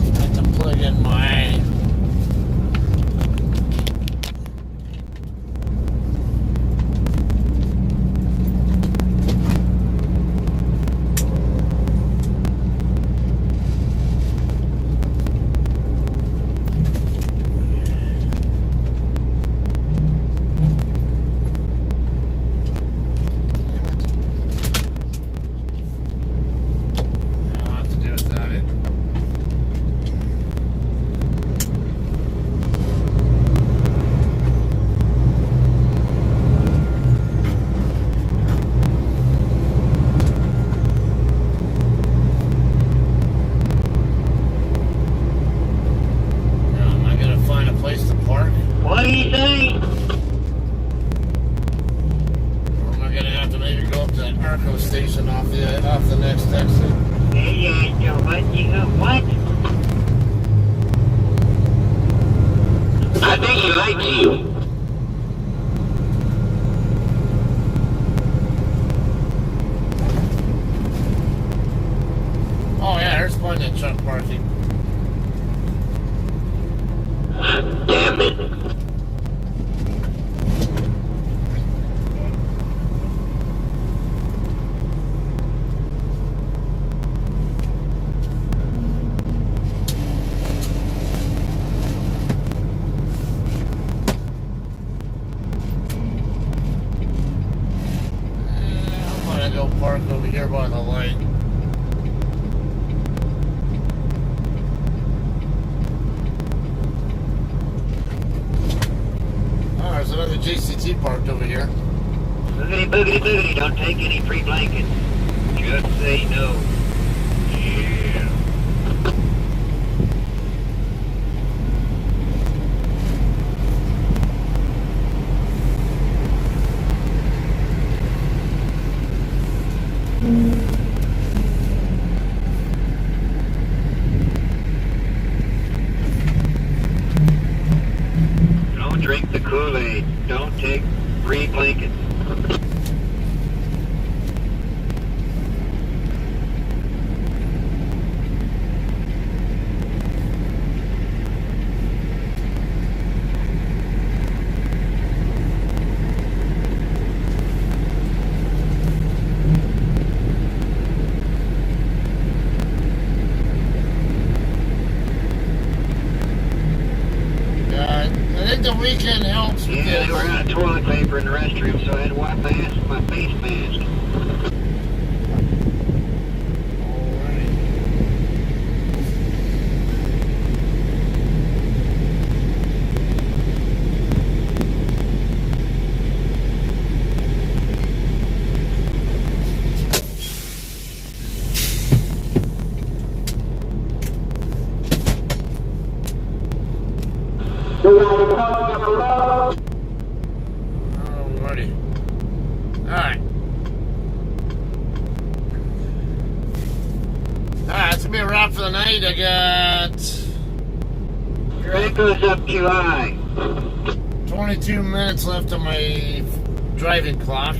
I have to plug in my What do you think? Or am I going to have to maybe go up to that Arco station off the next exit? What? I think he likes you. Oh yeah, there's plenty of truck parking. Damn it. I'm gonna go park over here by the light. Oh, there's another JCT parked over here. Boogity, boogity, boogity. Don't take any free blankets. Just say no. Yeah. Don't drink the Kool-Aid. Don't take free blankets. paper in the restroom, so I had to wipe my ass with my face mask. Alrighty. Alright. Alright, that's gonna be a wrap for the night. I got Your echo's up too high. 22 minutes left on my driving clock.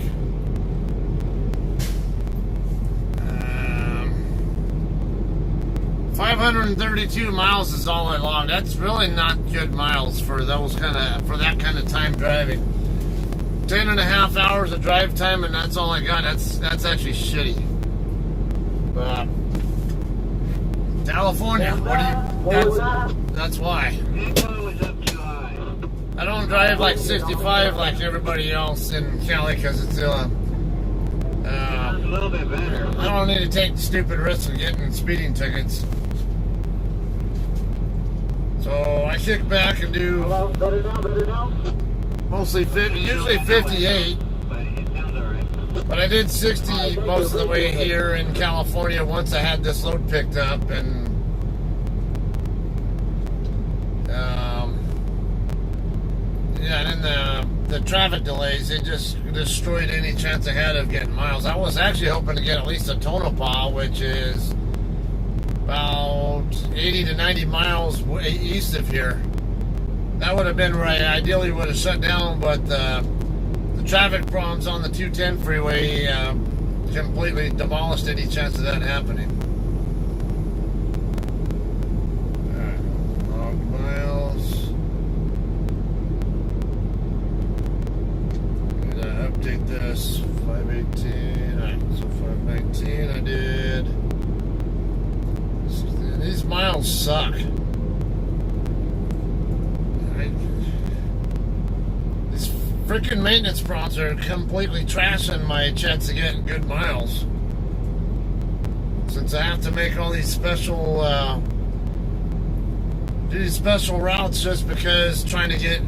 532 miles is all I logged. That's really not good miles for that kind of time driving. 10 and a half hours of drive time, and that's all I got. That's actually shitty. But California, that's why. Echo is up too high. I don't drive like 65 like everybody else in Cali because it's Sounds a little bit better. I don't need to take the stupid risk of getting speeding tickets. So I kick back and do Better now? mostly 50, usually 58. But it sounds alright. But I did 60 most of the way here in California once I had this load picked up, and yeah, and then the traffic delays, it just destroyed any chance I had of getting miles. I was actually hoping to get at least a Tonopah, which is about 80 to 90 miles east of here. That would have been where I ideally would have shut down, but the traffic problems on the 210 freeway completely demolished any chance of that happening. Log miles. Gotta update this. 518. Alright, so 519 I did. These miles suck. These freaking maintenance problems are completely trashing my chance of getting good miles. Since I have to make all these special, do these special routes just because trying to get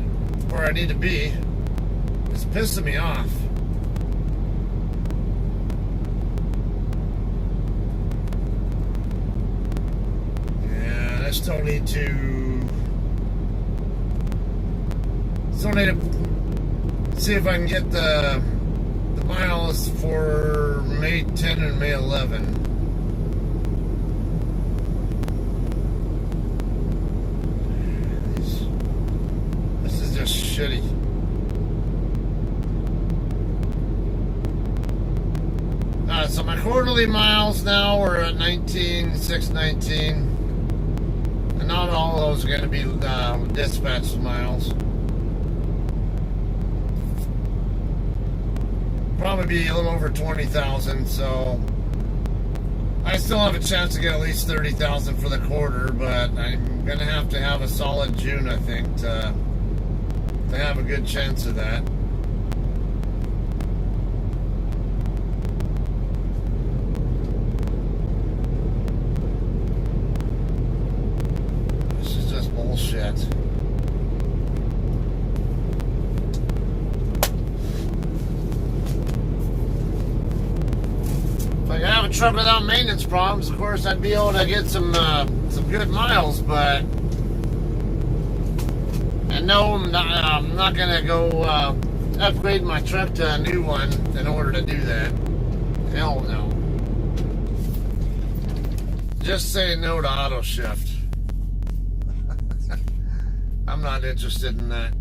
where I need to be, it's pissing me off. Still need to see if I can get the miles for May 10 and May 11. This is just shitty. So my quarterly miles now are at 19,619. And not all of those are going to be dispatched miles. Probably be a little over 20,000, so I still have a chance to get at least 30,000 for the quarter, but I'm going to have a solid June, I think, to have a good chance of that. Bullshit. If I could have a truck without maintenance problems, of course I'd be able to get some good miles, but and no, I'm not gonna go upgrade my truck to a new one in order to do that. Hell no. Just say no to auto shift. I'm not interested in that.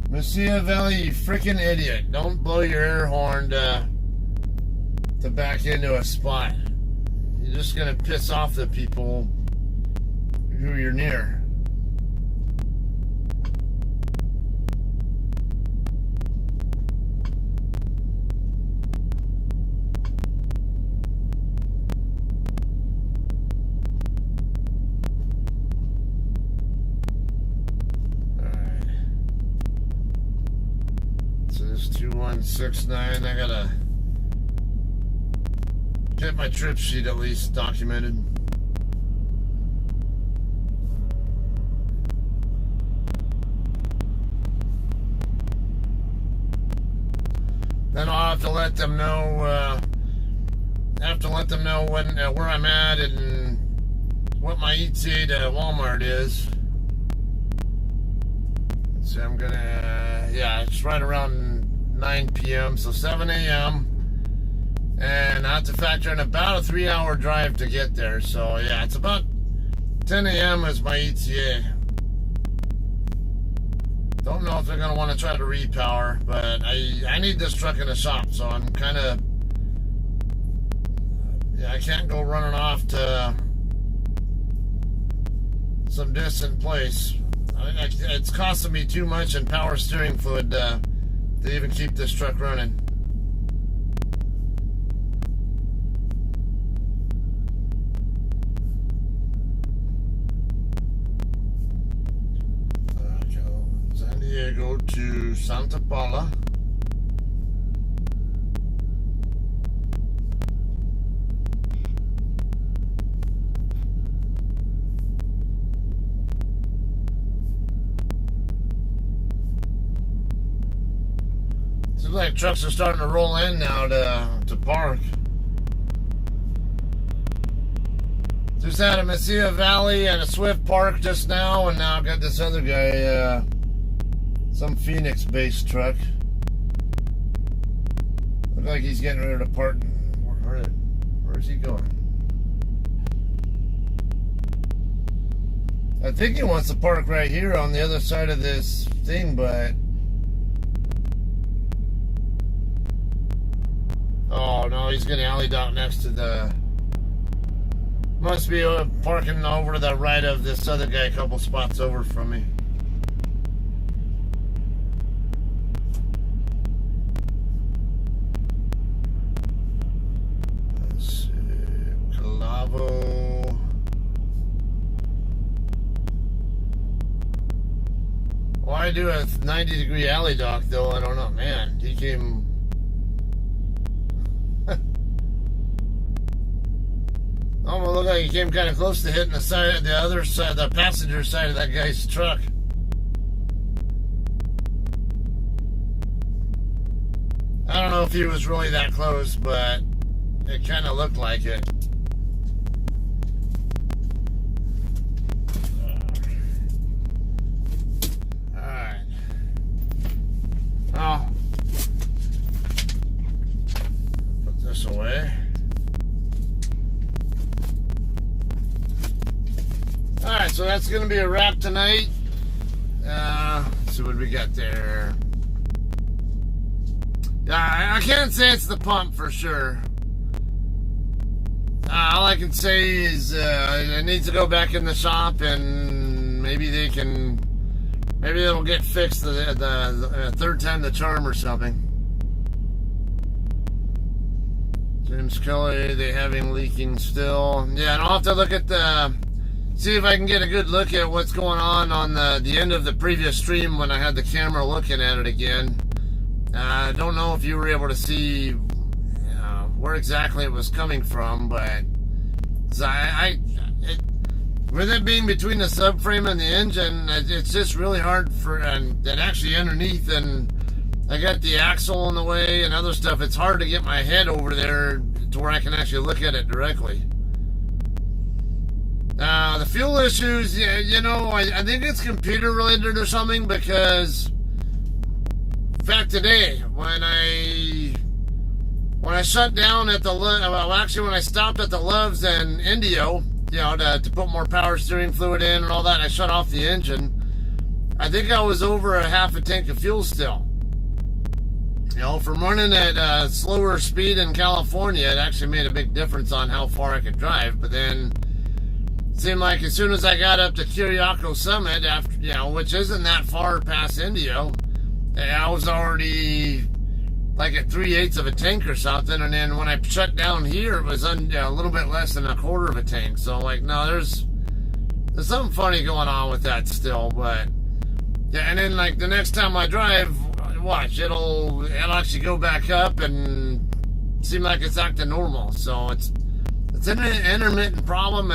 Mesilla Valley, you freaking idiot. Don't blow your air horn to back into a spot. You're just going to piss off the people who you're near. This 2169. I gotta get my trip sheet at least documented. Then I'll have to let them know. When where I'm at and what my ETA to Walmart is. So I'm gonna, it's right around 9 p.m. So 7 a.m. And I have to factor in about a 3-hour drive to get there. So yeah, it's about 10 a.m. is my ETA. Don't know if they're gonna want to try to repower, but I need this truck in the shop, so I'm kind of, I can't go running off to some distant place. It's costing me too much in power steering fluid to even keep this truck running. San Diego to Santa Paula. Seems like trucks are starting to roll in now to park. Just had a Mesilla Valley and a Swift Park just now, and now I've got this other guy, some Phoenix-based truck. Looks like he's getting ready to park. Where's he going? I think he wants to park right here on the other side of this thing, but... Oh, no, he's going to alley dock next to the... Must be parking over to the right of this other guy, a couple spots over from me. Let's see. Calavo. Why do a 90-degree alley dock, though? I don't know. Man, he came... Almost looked like he came kind of close to hitting the other side, the passenger side of that guy's truck. I don't know if he was really that close, but it kind of looked like it. Alright. Well, put this away. Alright, so that's going to be a wrap tonight. Let's see what we got there. I can't say it's the pump for sure. All I can say is it needs to go back in the shop, and maybe it'll get fixed the third time the charm or something. James Kelly, they having leaking still. Yeah, and I'll have to look at see if I can get a good look at what's going on the end of the previous stream when I had the camera looking at it again. I don't know if you were able to see where exactly it was coming from, but with it being between the subframe and the engine, it's just really hard and actually underneath, and I got the axle in the way and other stuff. It's hard to get my head over there to where I can actually look at it directly. The fuel issues, I think it's computer related or something, because in fact today when I shut down at when I stopped at the Loves and Indio, to put more power steering fluid in and all that, I shut off the engine. I think I was over a half a tank of fuel still. From running at slower speed in California, it actually made a big difference on how far I could drive. But then it seemed like as soon as I got up to Curiaco Summit, after which isn't that far past Indio, I was already like at 3/8 of a tank or something. And then when I shut down here, it was a little bit less than a quarter of a tank. So no, there's something funny going on with that still. But yeah, and then the next time I drive, watch, it'll actually go back up and seem like it's acting normal. So it's an intermittent problem,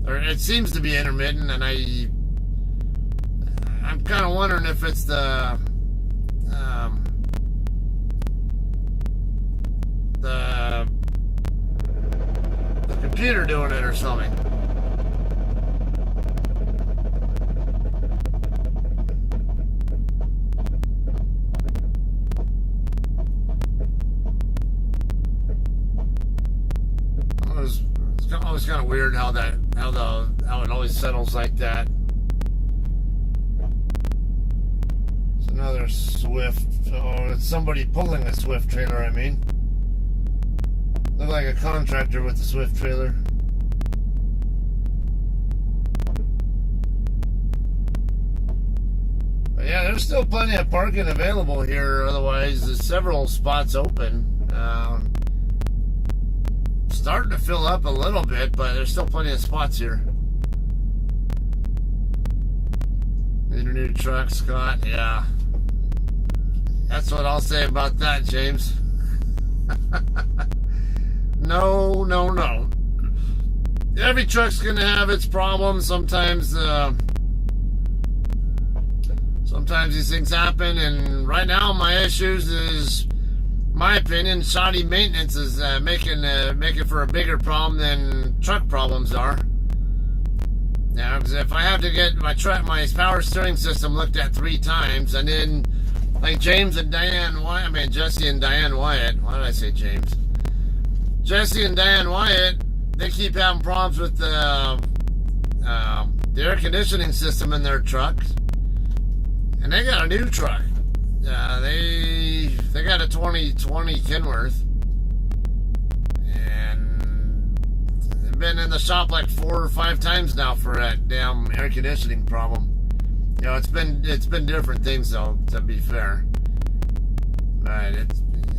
or it seems to be intermittent, and I'm kind of wondering if it's the computer doing it or something. It's always kind of weird how it always settles like that. It's another Swift. Oh, it's somebody pulling a Swift trailer, I mean. Look like a contractor with a Swift trailer. But yeah, there's still plenty of parking available here. Otherwise, there's several spots open. Starting to fill up a little bit, but there's still plenty of spots here. Need a new truck, Scott? Yeah. That's what I'll say about that, James. No. Every truck's gonna have its problems. Sometimes these things happen, and right now my issues is, my opinion, shoddy maintenance is making for a bigger problem than truck problems are. Now, because if I have to get my power steering system looked at 3 times, and then like Jesse and Diane Wyatt. Why did I say James? Jesse and Diane Wyatt, they keep having problems with the air conditioning system in their trucks, and they got a new truck. They got a 2020 Kenworth, and they've been in the shop like 4 or 5 times now for that damn air conditioning problem. You know, it's been different things though, to be fair. But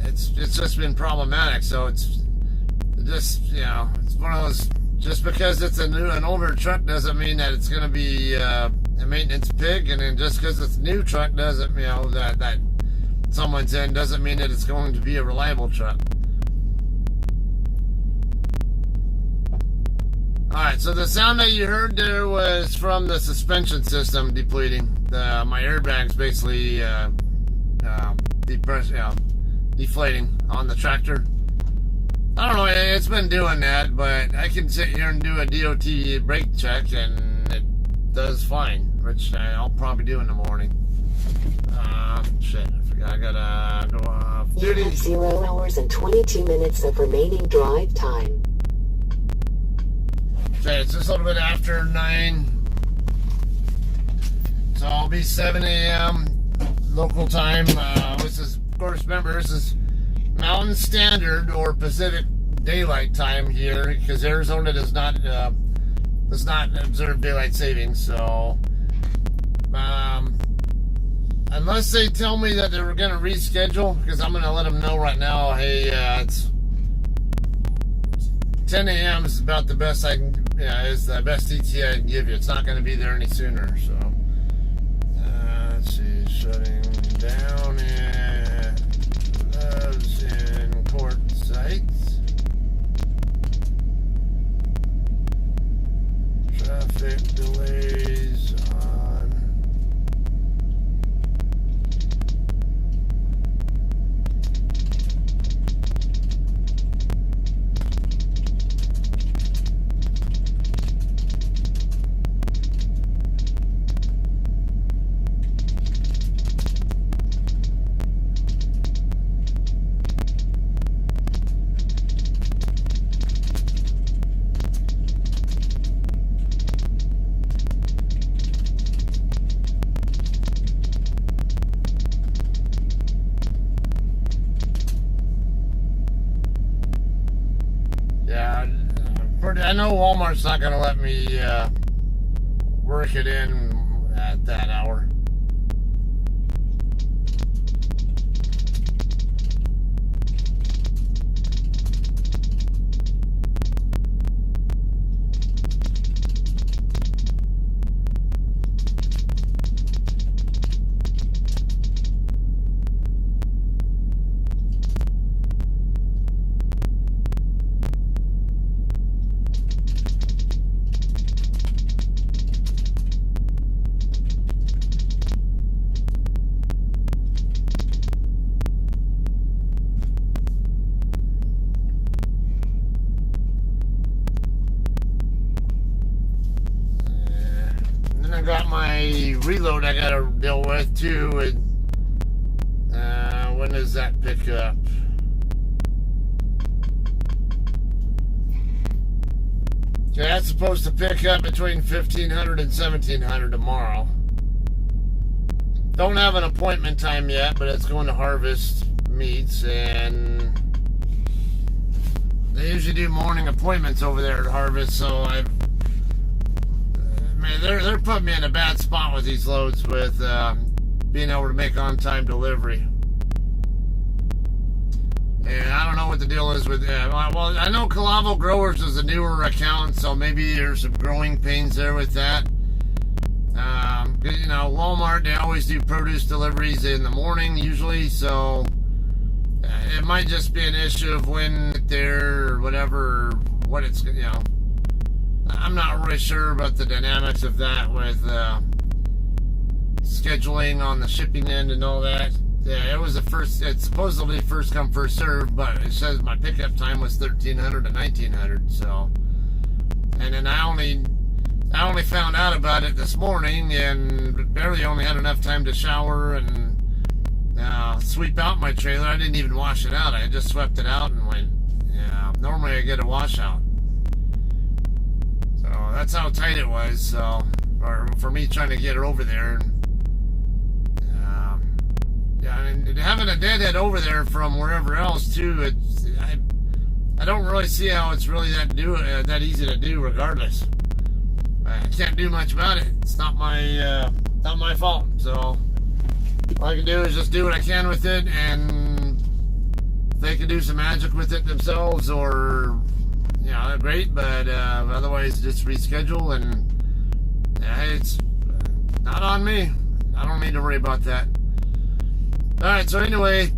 it's just been problematic. So it's one of those. Just because it's an older truck doesn't mean that it's going to be a maintenance pig, and then just because it's a new truck doesn't, that someone's in, doesn't mean that it's going to be a reliable truck. Alright, so the sound that you heard there was from the suspension system depleting. My airbag's basically deflating on the tractor. I don't know, it's been doing that, but I can sit here and do a DOT brake check and it does fine, which I'll probably do in the morning. Shit, I forgot I gotta go off duty. You have 0 hours and 22 minutes of remaining drive time. Okay, it's just a little bit after 9, so I'll be 7 a.m. local time. This is, of course, remember, this is Mountain Standard or Pacific Daylight Time here, because Arizona does not observe daylight savings. So unless they tell me that they were going to reschedule, because I'm going to let them know right now, hey, it's 10 a.m. is about the best I can, is the best ETA I can give you. It's not going to be there any sooner. So let's see, shutting down at Loves in Court Sites. Traffic delays on I know Walmart's not going to let me work it in at that hour. reload I gotta deal with too. And when does that pick up? Okay, that's supposed to pick up between 1500 and 1700 tomorrow. Don't have an appointment time yet, but it's going to Harvest Meats, and they usually do morning appointments over there at Harvest, so they're putting me in a bad spot with these loads with being able to make on-time delivery. And I don't know what the deal is with well, I know Calavo Growers is a newer account, so maybe there's some growing pains there with that. You know, Walmart, they always do produce deliveries in the morning usually, so it might just be an issue of when they're, or whatever, what it's, you know. I'm not really sure about the dynamics of that with scheduling on the shipping end and all that. Yeah, it's supposedly first come, first served, but it says my pickup time was 1300 to 1900, so. And then I only found out about it this morning and barely only had enough time to shower and sweep out my trailer. I didn't even wash it out. I just swept it out and went, yeah, normally I get a washout. So that's how tight it was, so, for me trying to get it over there. Yeah, and having a deadhead over there from wherever else too, I don't really see how it's really that easy to do. Regardless, I can't do much about it. It's not my fault. So all I can do is just do what I can with it, and if they can do some magic with it themselves, or great. But otherwise, just reschedule, and it's not on me. I don't need to worry about that. Alright, so anyway,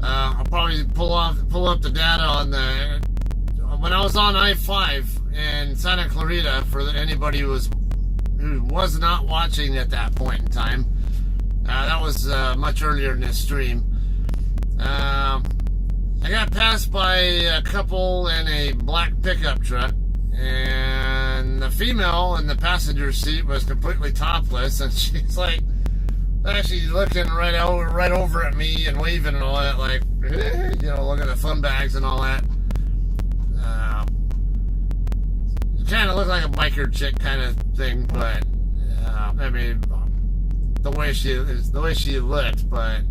I'll probably pull up the data on when I was on I-5 in Santa Clarita, for anybody who was not watching at that point in time. That was much earlier in this stream. I got passed by a couple in a black pickup truck, and the female in the passenger seat was completely topless, and she's like, actually looking right over at me and waving and all that, like, look at the fun bags and all that. Kind of looked like a biker chick kind of thing, but I mean, the way she looked, but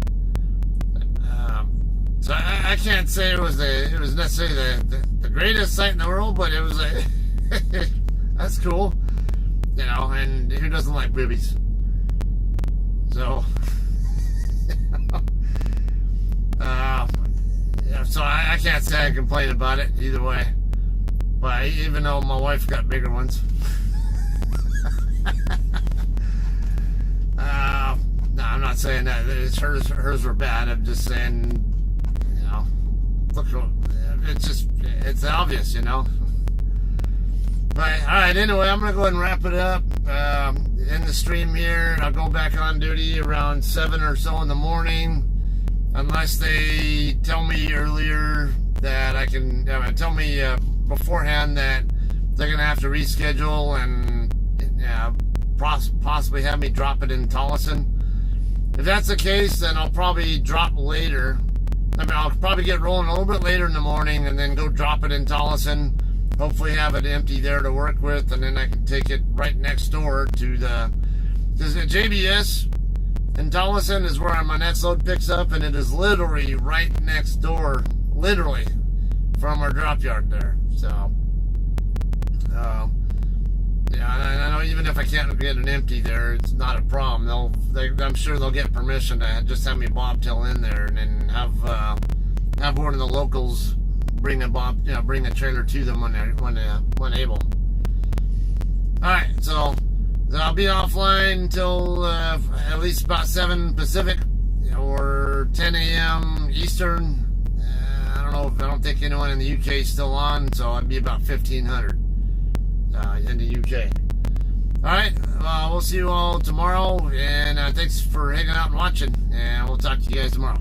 so I can't say it was necessarily the greatest sight in the world, but it was that's cool, and who doesn't like boobies? So, so I can't say I complain about it either way. But even though my wife got bigger ones. No, I'm not saying that hers were bad. I'm just saying, look, it's obvious, But, alright, anyway, I'm going to go ahead and wrap it up. In the stream here, I'll go back on duty around 7 or so in the morning, unless they tell me earlier that I can, tell me beforehand that they're going to have to reschedule and possibly have me drop it in Tolleson. If that's the case, then I'll probably drop later. I'll probably get rolling a little bit later in the morning and then go drop it in Tolleson. Hopefully have it empty there to work with, and then I can take it right next door to the JBS in Tolleson is where my next load picks up, and it is literally right next door, literally, from our drop yard there. So, I know even if I can't get it empty there, it's not a problem. I'm sure they'll get permission to just have me bobtail in there, and then have one of the locals bring a trailer to them when able. Alright, so I'll be offline until at least about 7 Pacific or 10 a.m. Eastern. I don't think anyone in the UK is still on, so I'd be about 1500 in the UK. Alright, we'll see you all tomorrow, and thanks for hanging out and watching, and we'll talk to you guys tomorrow.